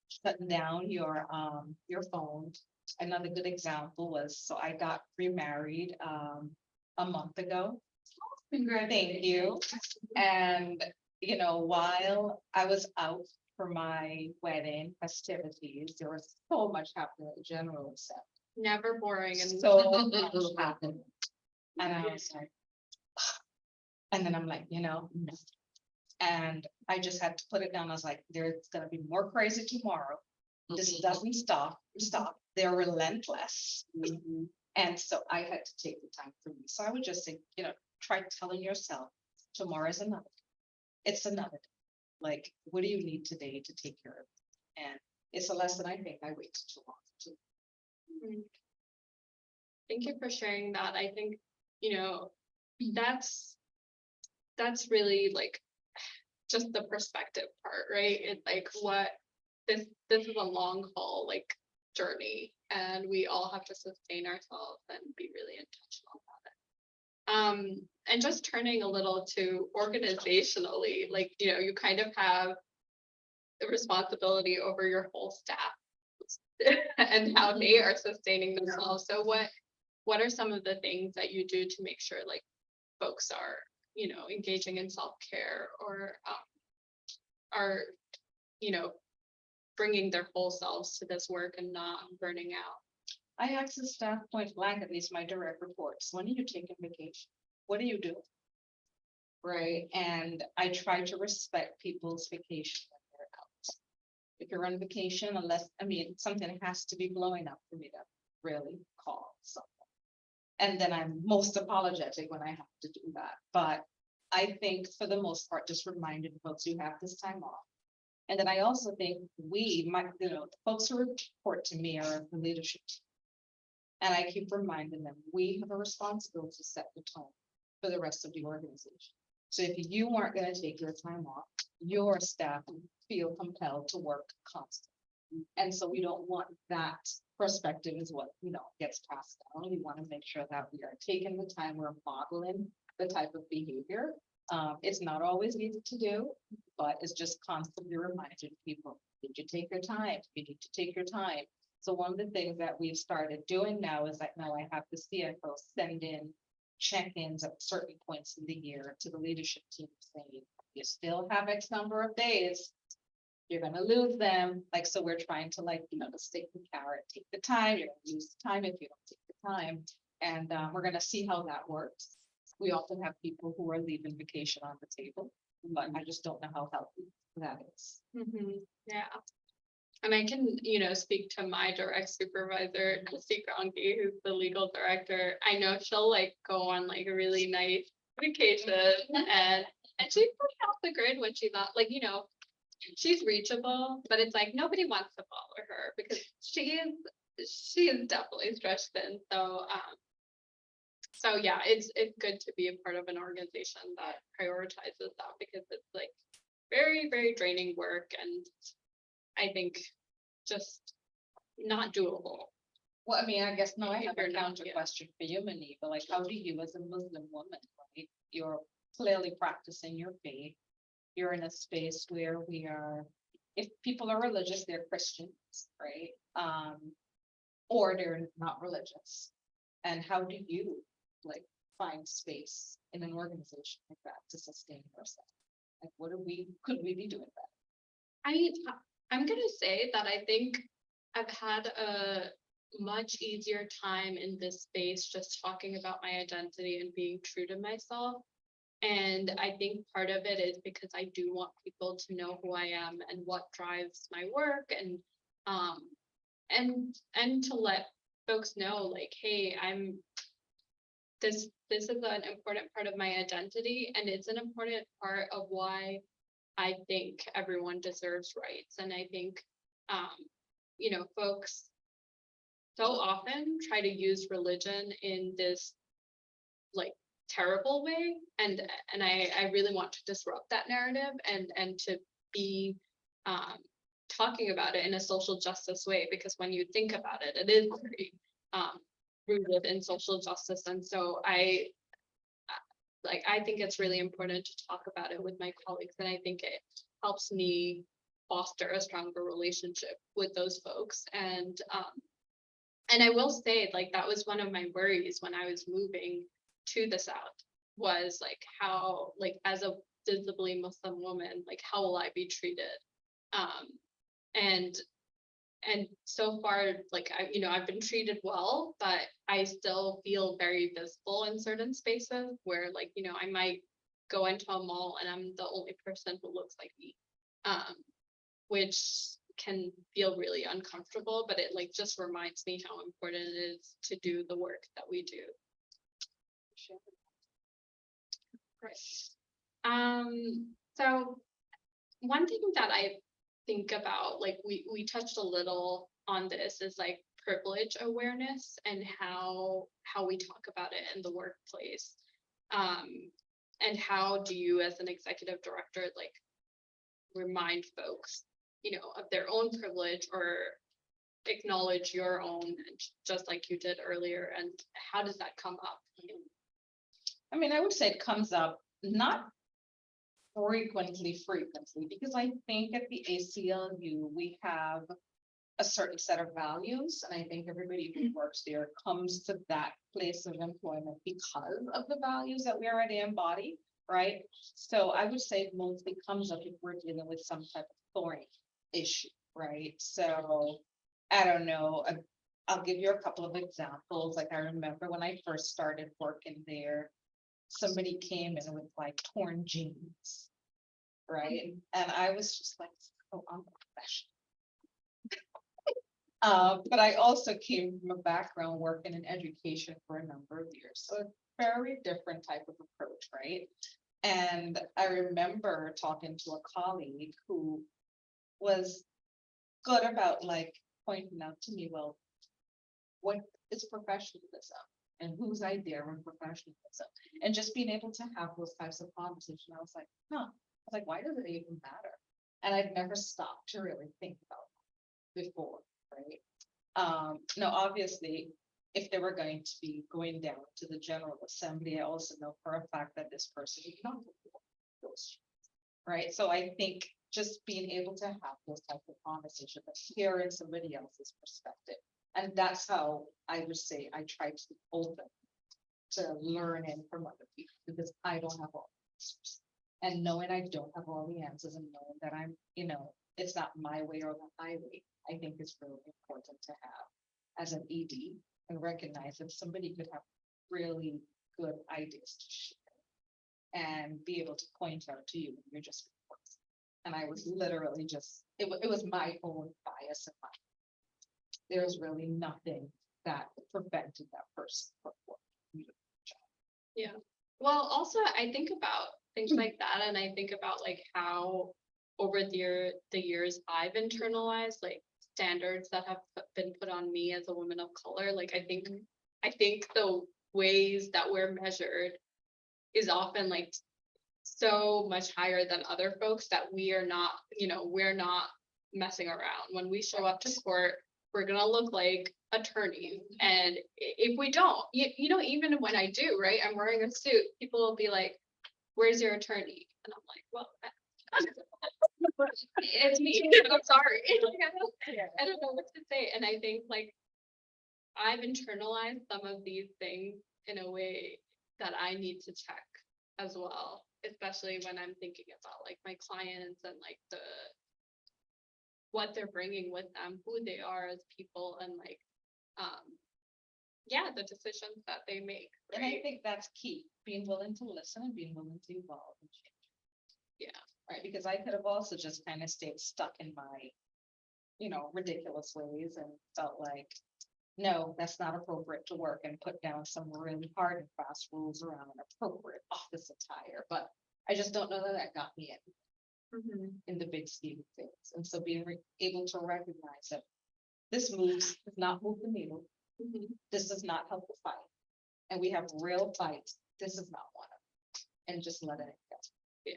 shutting down your phone. Another good example was, so I got remarried a month ago. Thank you. And while I was out for my wedding festivities, there was so much happening at the General Assembly. Never boring and So much happened. And I was like, and then I'm like, no. And I just had to put it down. I was like, there's gonna be more crazy tomorrow. This doesn't stop. They're relentless. And so I had to take the time for me. So I would just say, try telling yourself tomorrow is another. It's another day. Like, what do you need today to take care of it? And it's a lesson I think I waited too long to. Thank you for sharing that. I think, that's really like just the perspective part, right? It's like this is a long haul like journey, and we all have to sustain ourselves and be really intentional about it. And just turning a little to organizationally, like, you kind of have the responsibility over your whole staff and how they are sustaining themselves. So what are some of the things that you do to make sure like folks are, engaging in self-care or are, bringing their whole selves to this work and not burning out? I ask the staff point blank, at least my direct reports, when are you taking vacation? What do you do? Right, and I try to respect people's vacation when they're out. If you're on vacation, something has to be blowing up for me to really call someone. And then I'm most apologetic when I have to do that. But I think for the most part, just reminding folks you have this time off. And then I also think the folks who report to me are the leadership team. And I keep reminding them, we have a responsibility to set the tone for the rest of the organization. So if you aren't going to take your time off, your staff feel compelled to work constantly. And so we don't want that perspective is what, gets passed down. We want to make sure that we are taking the time, we're modeling the type of behavior. It's not always easy to do, but it's just constantly reminding people, did you take your time? You need to take your time. So one of the things that we've started doing now is that now I have the CFO send in check-ins at certain points in the year to the leadership team saying, you still have X number of days, you're gonna lose them. Like, so we're trying to to stick the carrot, take the time, you're gonna lose the time if you don't take the time. And we're gonna see how that works. We often have people who are leaving vacation on the table, but I just don't know how healthy that is. Yeah. And I can, speak to my direct supervisor, Christy Gronke, who's the legal director. I know she'll go on a really nice vacation and she's pretty off the grid when she's not she's reachable, but it's nobody wants to follow her because she is definitely stretched thin. So yeah, it's good to be a part of an organization that prioritizes that because it's very, very draining work, and I think just not doable. Well, I guess now I have a counter question for you, Maniva. How do you as a Muslim woman, right? You're clearly practicing your faith. You're in a space where if people are religious, they're Christians, right? Or they're not religious. And how do you like find space in an organization like that to sustain yourself? Like, could we be doing better? I'm gonna say that I think I've had a much easier time in this space just talking about my identity and being true to myself. And I think part of it is because I do want people to know who I am and what drives my work, and to let folks know, like, hey, this is an important part of my identity, and it's an important part of why I think everyone deserves rights. And I think folks so often try to use religion in this like terrible way, and I really want to disrupt that narrative and to be talking about it in a social justice way, because when you think about it, it is very rooted in social justice. And so I think it's really important to talk about it with my colleagues, and I think it helps me foster a stronger relationship with those folks. And I will say, like, that was one of my worries when I was moving to the South, was like how, like, as a visibly Muslim woman, like, how will I be treated? And so far, like, I've been treated well, but I still feel very visible in certain spaces where, like, I might go into a mall and I'm the only person who looks like me, which can feel really uncomfortable, but it like just reminds me how important it is to do the work that we do. Right. So one thing that I think about, like we touched a little on this, is like privilege awareness and how we talk about it in the workplace. And how do you, as an executive director, like remind folks, of their own privilege, or acknowledge your own, just like you did earlier? And how does that come up? I mean, I would say it comes up not frequently, because I think at the ACLU, we have a certain set of values, and I think everybody who works there comes to that place of employment because of the values that we already embody, right? So I would say it mostly comes up if we're dealing with some type of thorny issue, right? So I don't know, I'll give you a couple of examples. Like, I remember when I first started working there, somebody came in with like torn jeans, right? And I was just like, oh, I'm professional. But I also came from a background working in education for a number of years. So a very different type of approach, right? And I remember talking to a colleague who was good about like pointing out to me, well, what is professionalism? And whose idea of professionalism? And just being able to have those types of conversations, I was like, why does it even matter? And I'd never stopped to really think about it before, right? Now, obviously, if they were going to be going down to the General Assembly, I also know for a fact that this person is not those, right? So I think just being able to have those types of conversations, but hearing somebody else's perspective. And that's how I would say I try to be open to learning from other people, because I don't have all the answers. And knowing I don't have all the answers, and knowing that I'm, it's not my way or the highway, I think is really important to have as an ED, and recognize that somebody could have really good ideas to share and be able to point out to you when you're just reporting. And I was literally just, it was my own bias in mind. There's really nothing that prevented that person from working. Yeah. Well, also, I think about things like that, and I think about like how over the years I've internalized like standards that have been put on me as a woman of color. Like, I think the ways that we're measured is often like so much higher than other folks that we are not, we're not messing around. When we show up to court, we're gonna look like attorneys. And if we don't, even when I do, right, I'm wearing a suit, people will be like, where's your attorney? And I'm like, well, it's me, I'm sorry. I don't know what to say. And I think like I've internalized some of these things in a way that I need to check as well, especially when I'm thinking about like my clients and like what they're bringing with them, who they are as people, and like, yeah, the decisions that they make. And I right? think that's key, being willing to listen and being willing to evolve and change. Yeah. Right, because I could have also just kind of stayed stuck in my, ridiculous ways and felt like, no, that's not appropriate to work, and put down some really hard and fast rules around appropriate office attire, but I just don't know that that got me in the big scheme of things. And so being able to recognize that this does not move the needle. This does not help the fight. And we have real fights. This is not one of them. And just let it go. Yeah.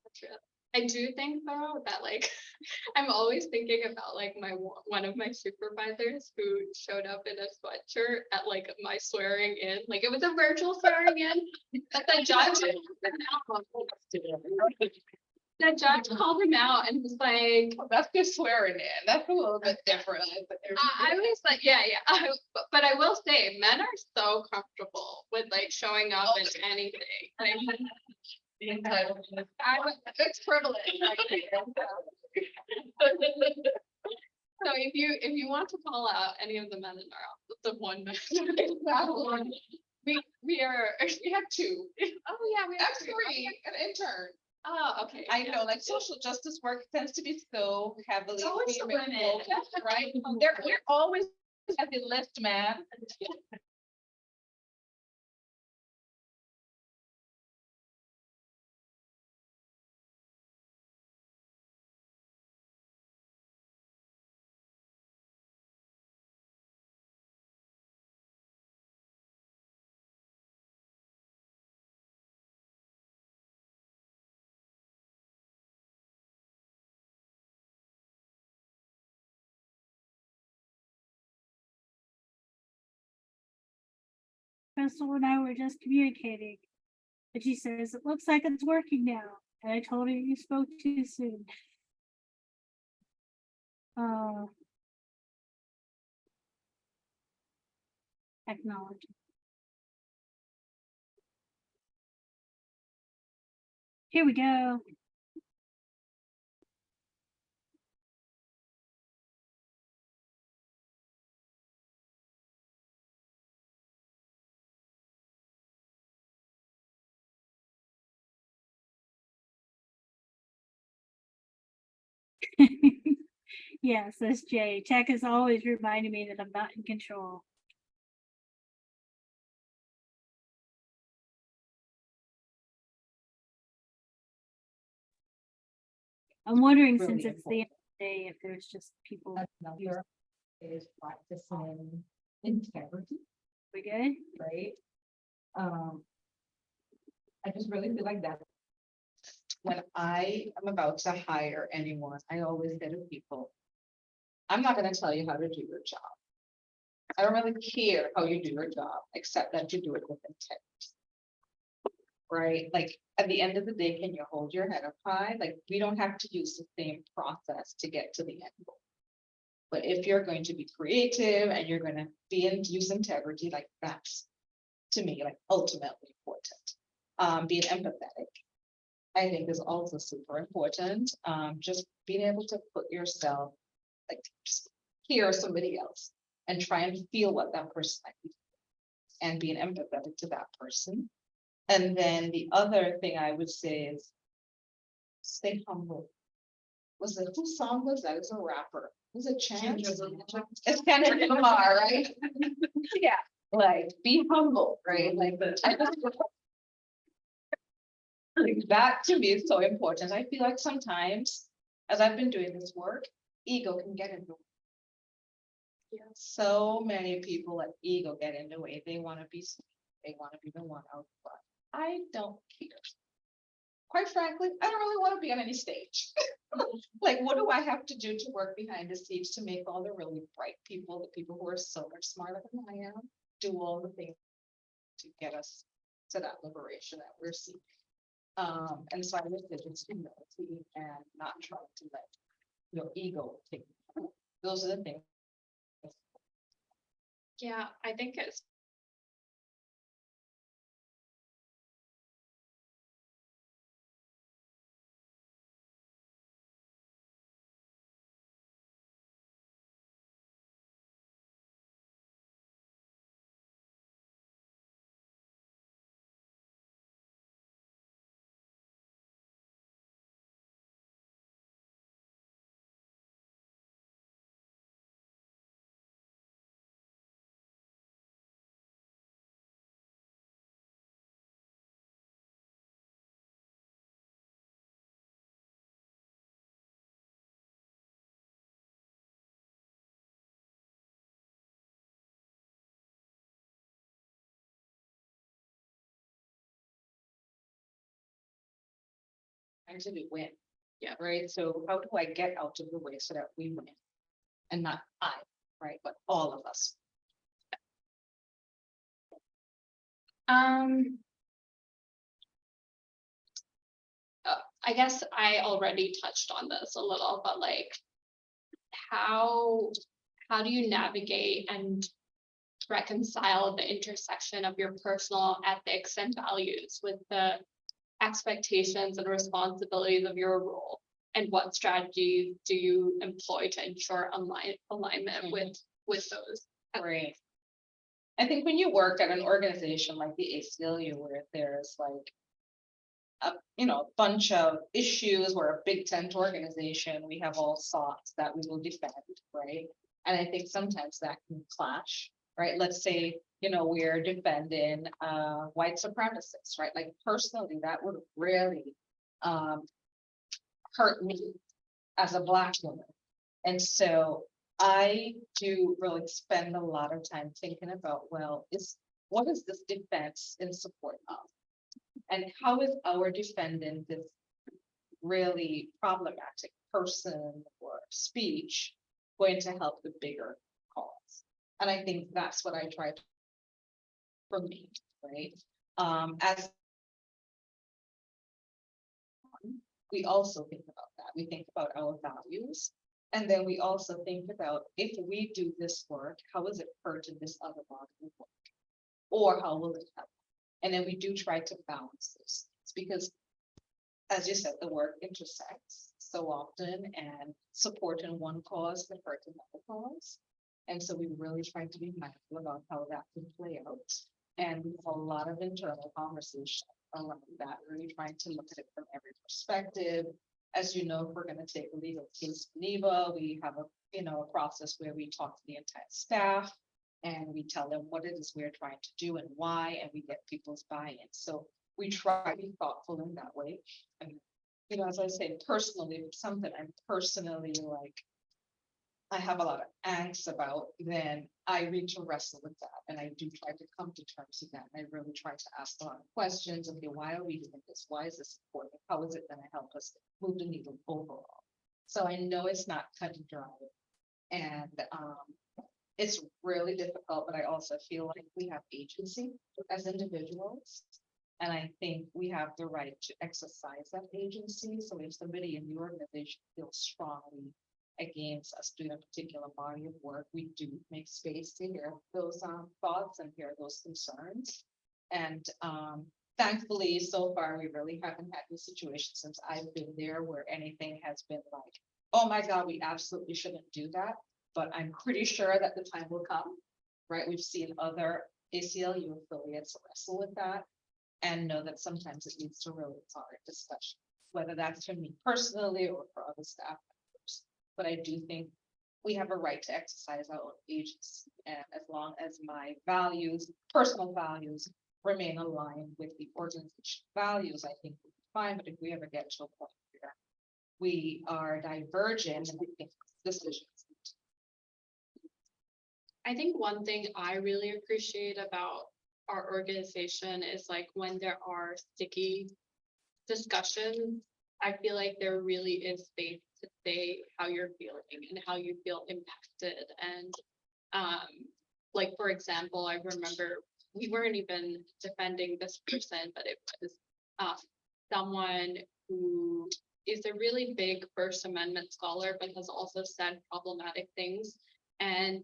That's real. I do think though that like I'm always thinking about like one of my supervisors who showed up in a sweatshirt at like my swearing in, like it was a virtual swearing in, but the judge called him out and was like, Oh, that's just swearing in. That's a little bit different. I was like, yeah, but I will say, men are so comfortable with like showing up in anything. Like, The entitlement. it's privilege. So if you want to call out any of the men in our office, the one man, we have two. Oh yeah, we have That's three, an intern. Oh, okay. I know, like social justice work tends to be so heavily. It's always the female women. focused, right? We're always at the list, man. Crystal and I were just communicating. And she says, it looks like it's working now. And I told her you spoke too soon. Technology. Here we go. Yeah, says Jay. Tech is always reminding me that I'm not in control. I'm wondering, Really since it's the end of the day, if there's just people. Another is practicing integrity, We good? right? I just really feel like that. When I am about to hire anyone, I always say to people, I'm not gonna tell you how to do your job. I don't really care how you do your job, except that you do it with intent. Right? Like, at the end of the day, can you hold your head up high? Like, we don't have to use the same process to get to the end goal. But if you're going to be creative and you're gonna use integrity, like that's, to me, like ultimately important. Being empathetic, I think, is also super important. Just being able to put yourself, like, just hear somebody else and try and feel what that person might be feeling, and being empathetic to that person. And then the other thing I would say is stay humble. Whose song was that? It was a rapper. Was it Chance? It's Kendrick Lamar, right? Yeah, like be humble, right? Like like that to me is so important. I feel like sometimes, as I've been doing this work, ego can get in the way. Yeah, so many people let ego get in the way. They want to be seen. They want to be the one out front. I don't care. Quite frankly, I don't really want to be on any stage. Like, what do I have to do to work behind the scenes to make all the really bright people, the people who are so much smarter than I am, do all the things to get us to that liberation that we're seeking. And so I wish that it's humility and not trying to let your ego take. Those are the things. Yeah, I think it's Trying to win. Yeah, right. So how do I get out of the way so that we win? And not I, right? But all of us. I guess I already touched on this a little, but like, how do you navigate and reconcile the intersection of your personal ethics and values with the expectations and responsibilities of your role? And what strategies do you employ to ensure alignment with those? Right. I think when you work at an organization like the ACLU, where there's like a bunch of issues, we're a big tent organization, we have all sorts that we will defend, right? And I think sometimes that can clash, right? Let's say, we're defending white supremacists, right? Like personally, that would really hurt me as a Black woman. And so I do really spend a lot of time thinking about, well, what is this defense in support of? And how is our defending this really problematic person or speech going to help the bigger cause? And I think that's what I try to, for me, right? As we also think about that. We think about our values. And then we also think about, if we do this work, how is it hurting this other body of work? Or how will it help? And then we do try to balance those things, because as you said, the work intersects so often, and supporting one cause can hurt another cause. And so we really try to be mindful about how that can play out. And we have a lot of internal conversation around that, really trying to look at it from every perspective. As you know, if we're going to take a legal case in NEVA, we have a process where we talk to the entire staff and we tell them what it is we're trying to do and why, and we get people's buy-in. So we try to be thoughtful in that way. And, as I say, personally, if it's something I'm personally like, I have a lot of angst about, then I need to wrestle with that. And I do try to come to terms with that. And I really try to ask a lot of questions. Okay, why are we doing this? Why is this important? How is it going to help us move the needle overall? So I know it's not cut and dry. And it's really difficult, but I also feel like we have agency as individuals. And I think we have the right to exercise that agency. So if somebody in the organization feels strongly against us doing a particular body of work, we do make space to hear those thoughts and hear those concerns. And thankfully, so far, we really haven't had this situation since I've been there where anything has been like, oh my God, we absolutely shouldn't do that. But I'm pretty sure that the time will come, right? We've seen other ACLU affiliates wrestle with that and know that sometimes it leads to really hard discussion, whether that's for me personally or for other staff members. But I do think we have a right to exercise our own agency. And as long as my values, personal values, remain aligned with the organization values, I think we'll be fine. But if we ever get to a point where we are divergent and we make decisions. I think one thing I really appreciate about our organization is like when there are sticky discussions, I feel like there really is space to say how you're feeling and how you feel impacted. And like, for example, I remember we weren't even defending this person, but it was someone who is a really big First Amendment scholar, but has also said problematic things. And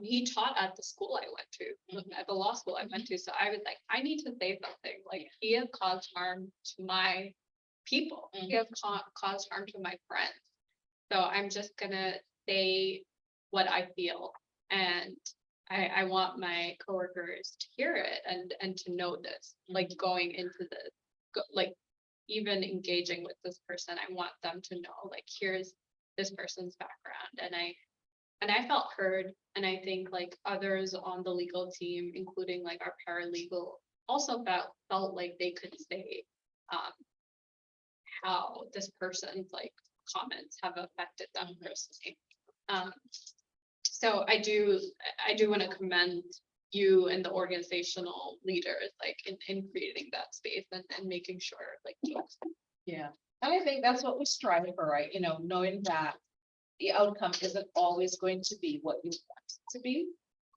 he taught at the school I went to, at the law school I went to. So I was like, I need to say something. Like, he has caused harm to my people. He has caused harm to my friends. So I'm just gonna say what I feel, and I want my coworkers to hear it and to know this, like going into this, like even engaging with this person, I want them to know, like, here's this person's background, and I felt heard, and I think like others on the legal team, including like our paralegal, also felt like they could say how this person's like comments have affected them personally. So I do want to commend you and the organizational leaders, like in creating that space and making sure like. Yeah, and I think that's what we strive for, right? You know, knowing that the outcome isn't always going to be what you want it to be,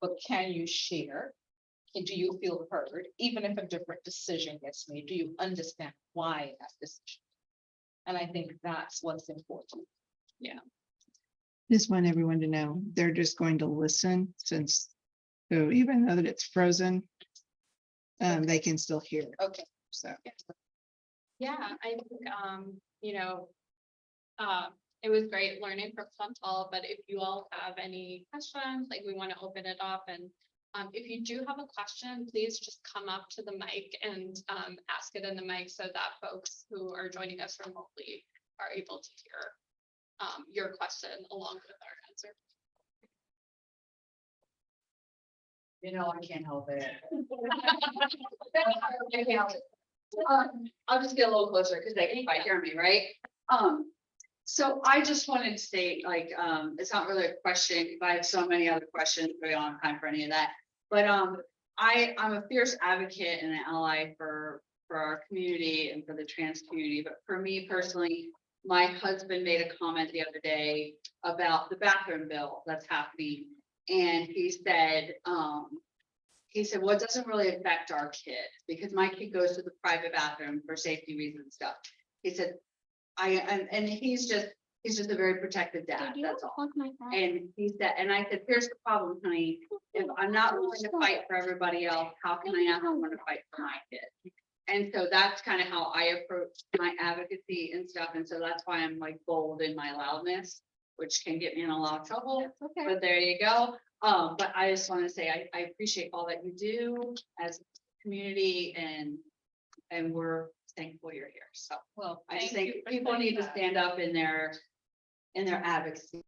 but can you share? And do you feel heard? Even if a different decision gets made, do you understand why that decision? And I think that's what's important. Yeah. Just want everyone to know, they're just going to listen since, so even though that it's frozen, they can still hear it. Okay. So. Yeah, I think, you know, it was great learning from Chantal, but if you all have any questions, like we want to open it up, and if you do have a question, please just come up to the mic and ask it in the mic so that folks who are joining us remotely are able to hear your question along with our answer. You know, I can't help it. I'll just get a little closer because they can quite hear me, right? So I just wanted to say, like, it's not really a question, because I have so many other questions, but I don't have time for any of that. But I'm a fierce advocate and an ally for our community and for the trans community. But for me personally, my husband made a comment the other day about the bathroom bill that's happening. And he said, well, it doesn't really affect our kid because my kid goes to the private bathroom for safety reasons and stuff. He said, and he's just a very protective dad, that's all. And he said, and I said, here's the problem, honey. If I'm not willing to fight for everybody else, how can I ask someone to fight for my kid? And so that's kind of how I approach my advocacy and stuff. And so that's why I'm like bold in my loudness, which can get me in a lot of trouble. Okay. But there you go. But I just want to say I appreciate all that you do as a community, and we're thankful you're here. So well, I just think people need to stand up in their advocacy.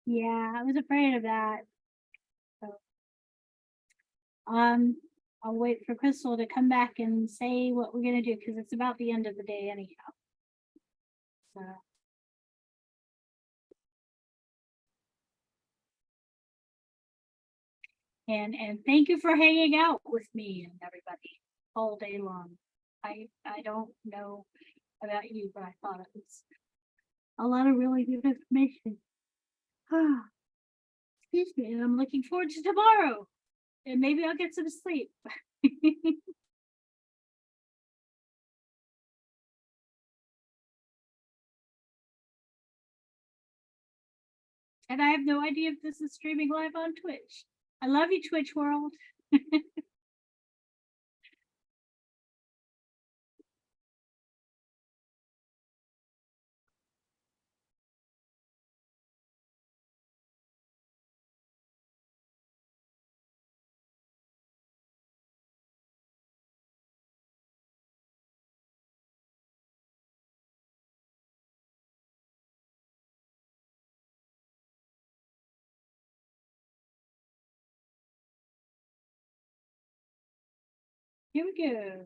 Yeah, I was afraid of that. So, I'll wait for Crystal to come back and say what we're gonna do, because it's about the end of the day anyhow. So. And thank you for hanging out with me and everybody all day long. I don't know about you, but I thought it was a lot of really good information. Excuse me, and I'm looking forward to tomorrow. And maybe I'll get some sleep. And I have no idea if this is streaming live on Twitch. I love you, Twitch world. Here we go.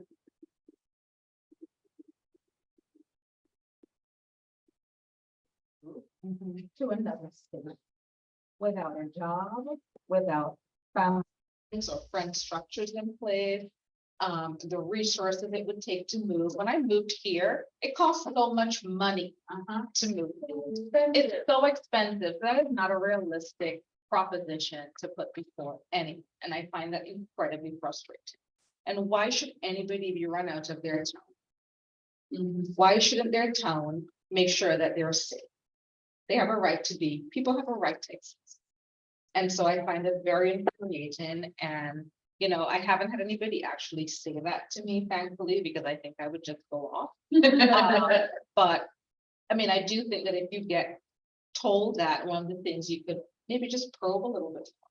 To another state. Without a job, without family or friend structures in place. The resources it would take to move. When I moved here, it cost so much money to move. It's so expensive. That is not a realistic proposition to put before any, and I find that incredibly frustrating. And why should anybody be run out of their town? Why shouldn't their town make sure that they're safe? They have a right to be, people have a right to exist. And so I find it very infuriating, and, you know, I haven't had anybody actually say that to me, thankfully, because I think I would just go off. But, I mean, I do think that if you get told that, one of the things you could maybe just probe a little bit more.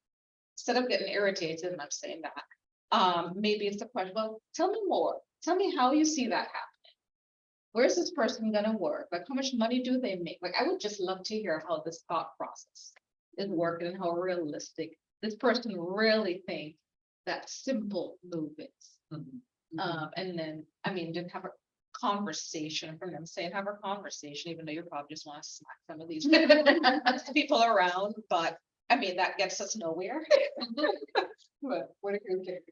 Instead of getting irritated, and I'm saying that, maybe it's a question, well, tell me more. Tell me how you see that happening. Where's this person gonna work? Like, how much money do they make? Like, I would just love to hear how this thought process is working and how realistic this person really thinks that simple move is. And then, I mean, just have a conversation from them, saying have a conversation, even though you probably just want to smack some of these people around, but I mean, that gets us nowhere. What do you think?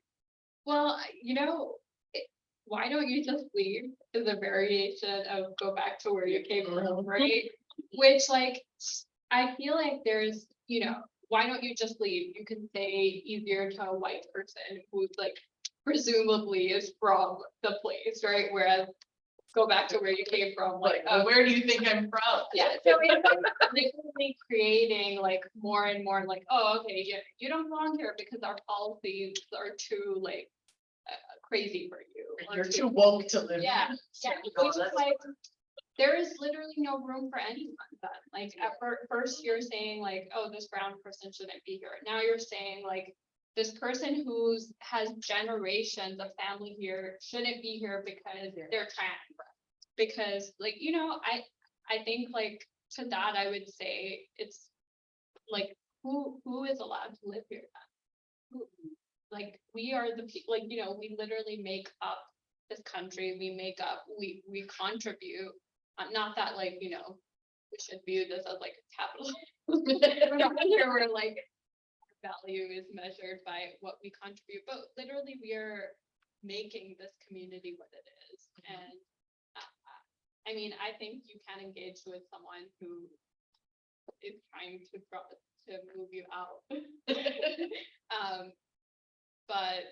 Well, you know, why don't you just leave is a variation of go back to where you came from, right? Which like, I feel like there's, you know, why don't you just leave? You could say easier to a white person who's like presumably is from the place, right? Whereas go back to where you came from, like, Where do you think I'm from? yeah, so it's like literally creating like more and more like, oh, okay, you don't belong here because our policies are too like crazy for you. You're too woke to live. Yeah, here. yeah, which is like, there is literally no room for anyone then. Like at first you're saying like, oh, this brown person shouldn't be here. Now you're saying like, this person who's has generations of family here shouldn't be here because they're trans. Because like, you know, I think like to that I would say it's like, who is allowed to live here then? Like, we are the people, like, you know, we literally make up this country, we contribute, not that like, you know, we should view this as like a capital. We're like, value is measured by what we contribute, but literally we are making this community what it is. And I mean, I think you can engage with someone who is trying to move you out. But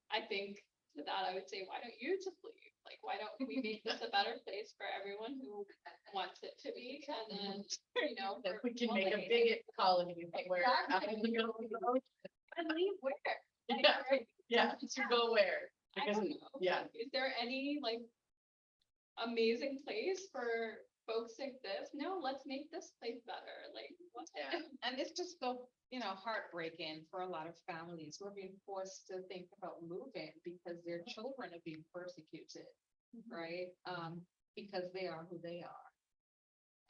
I think to that, I would say, why don't you just leave? Like, why don't we make this a better place for everyone who wants it to be? And then, you know, If we can make a big colony where. And leave where? Yeah, to go where? I Because, don't know. yeah. Is there any like amazing place for folks to exist? No, let's make this place better. Like, what? Yeah, and it's just so, you know, heartbreaking for a lot of families who are being forced to think about moving because their children are being persecuted, right? Because they are who they are.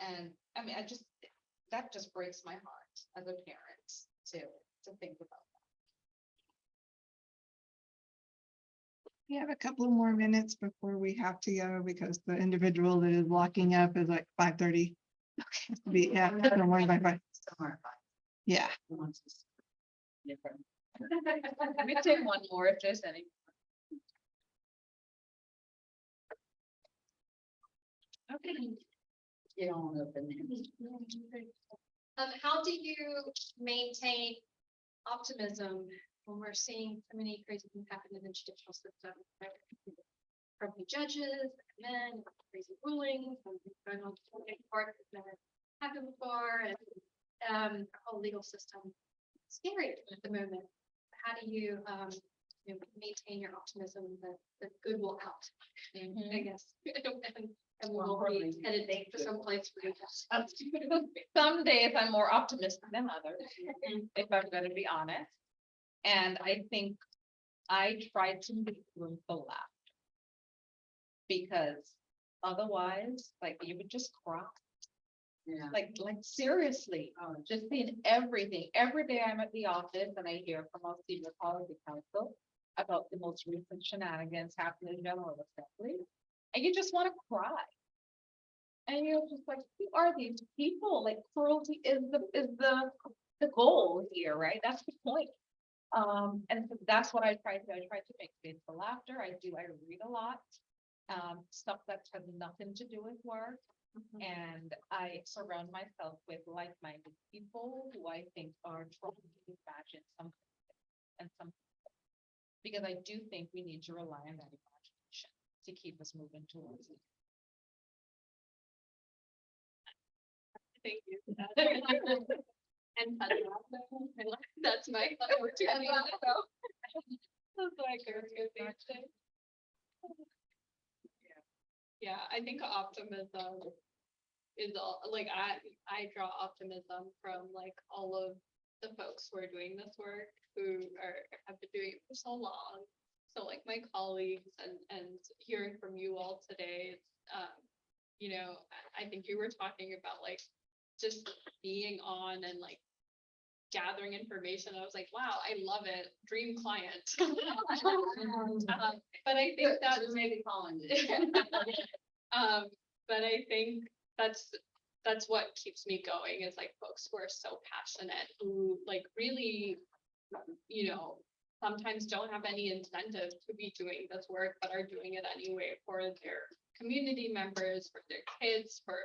And I mean, that just breaks my heart as a parent to think about. We have a couple of more minutes before we have to go because the individual that is locking up is like 5:30. Okay, yeah, no more than 5. Yeah. Let me take one more if there's any. Okay. Get on up in there. How do you maintain optimism when we're seeing so many crazy things happen in the judicial system? From the judges, men, crazy rulings, something going on in court that's never happened before, and the whole legal system is scary at the moment. How do you, you know, maintain your optimism that good will out? I guess. And we'll be headed for some place for you. Some days I'm more optimistic than others, if I'm gonna be honest. And I think I try to make room for laughter. Because otherwise, like, you would just cry. Yeah. Like seriously, just seeing everything. Every day I'm at the office and I hear from our senior policy counsel, about the most recent shenanigans happening in General Assembly, and you just want to cry. And you're just like, who are these people? Like cruelty is the goal here, right? That's the point. And so that's what I try to do. I try to make space for laughter. I read a lot. Stuff that has nothing to do with work. And I surround myself with like-minded people who I think are trying to imagine something and something. Because I do think we need to rely on that imagination to keep us moving towards it. Thank you. And that's my opportunity. That's my career. Yeah, I think optimism is all, like, I draw optimism from like all of the folks who are doing this work, who have been doing it for so long. So like my colleagues and hearing from you all today, you know, I think you were talking about like just being on and like gathering information. I was like, wow, I love it. Dream client. But I think that's maybe calling it. But I think that's what keeps me going, is like folks who are so passionate, who like really, you know, sometimes don't have any incentive to be doing this work, but are doing it anyway for their community members, for their kids, for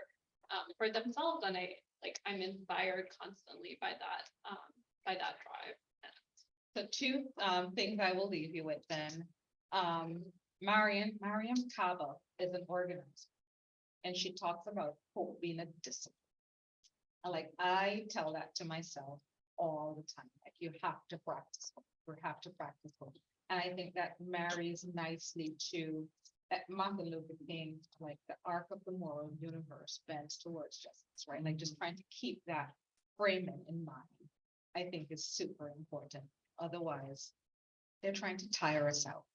themselves. And I'm inspired constantly by that drive. So two things I will leave you with then. Mariam Kaba is an organizer, and she talks about hope being a discipline. And like I tell that to myself all the time. Like you have to practice hope. We have to practice hope. And I think that marries nicely to Martin Luther King, like the arc of the moral universe bends towards justice, right? Like just trying to keep that framing in mind, I think is super important. Otherwise, they're trying to tire us out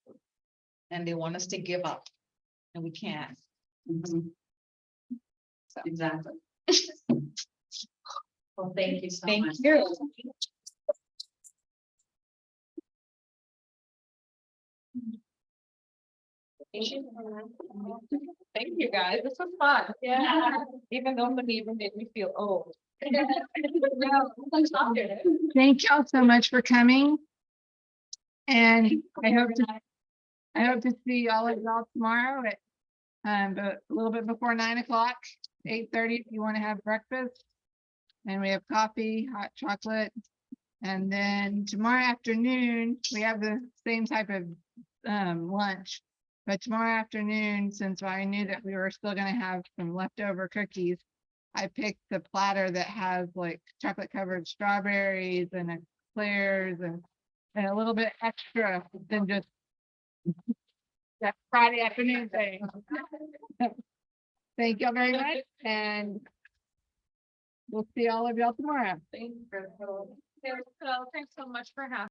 and they want us to give up, and we can't. So. Exactly. Well, thank you so Thank much. you. Thank you, guys. This was fun. Yeah. Even though the even made me feel old. Thank y'all so much for coming. And I hope to see all of y'all tomorrow at a little bit before 9 o'clock, 8:30 if you want to have breakfast. And we have coffee, hot chocolate. And then tomorrow afternoon, we have the same type of lunch. But tomorrow afternoon, since I knew that we were still going to have some leftover cookies, I picked the platter that has like chocolate covered strawberries and eclairs and a little bit extra than just that Friday afternoon thing. Thank you very much, and we'll see all of y'all tomorrow. Thank you. Thanks so much for having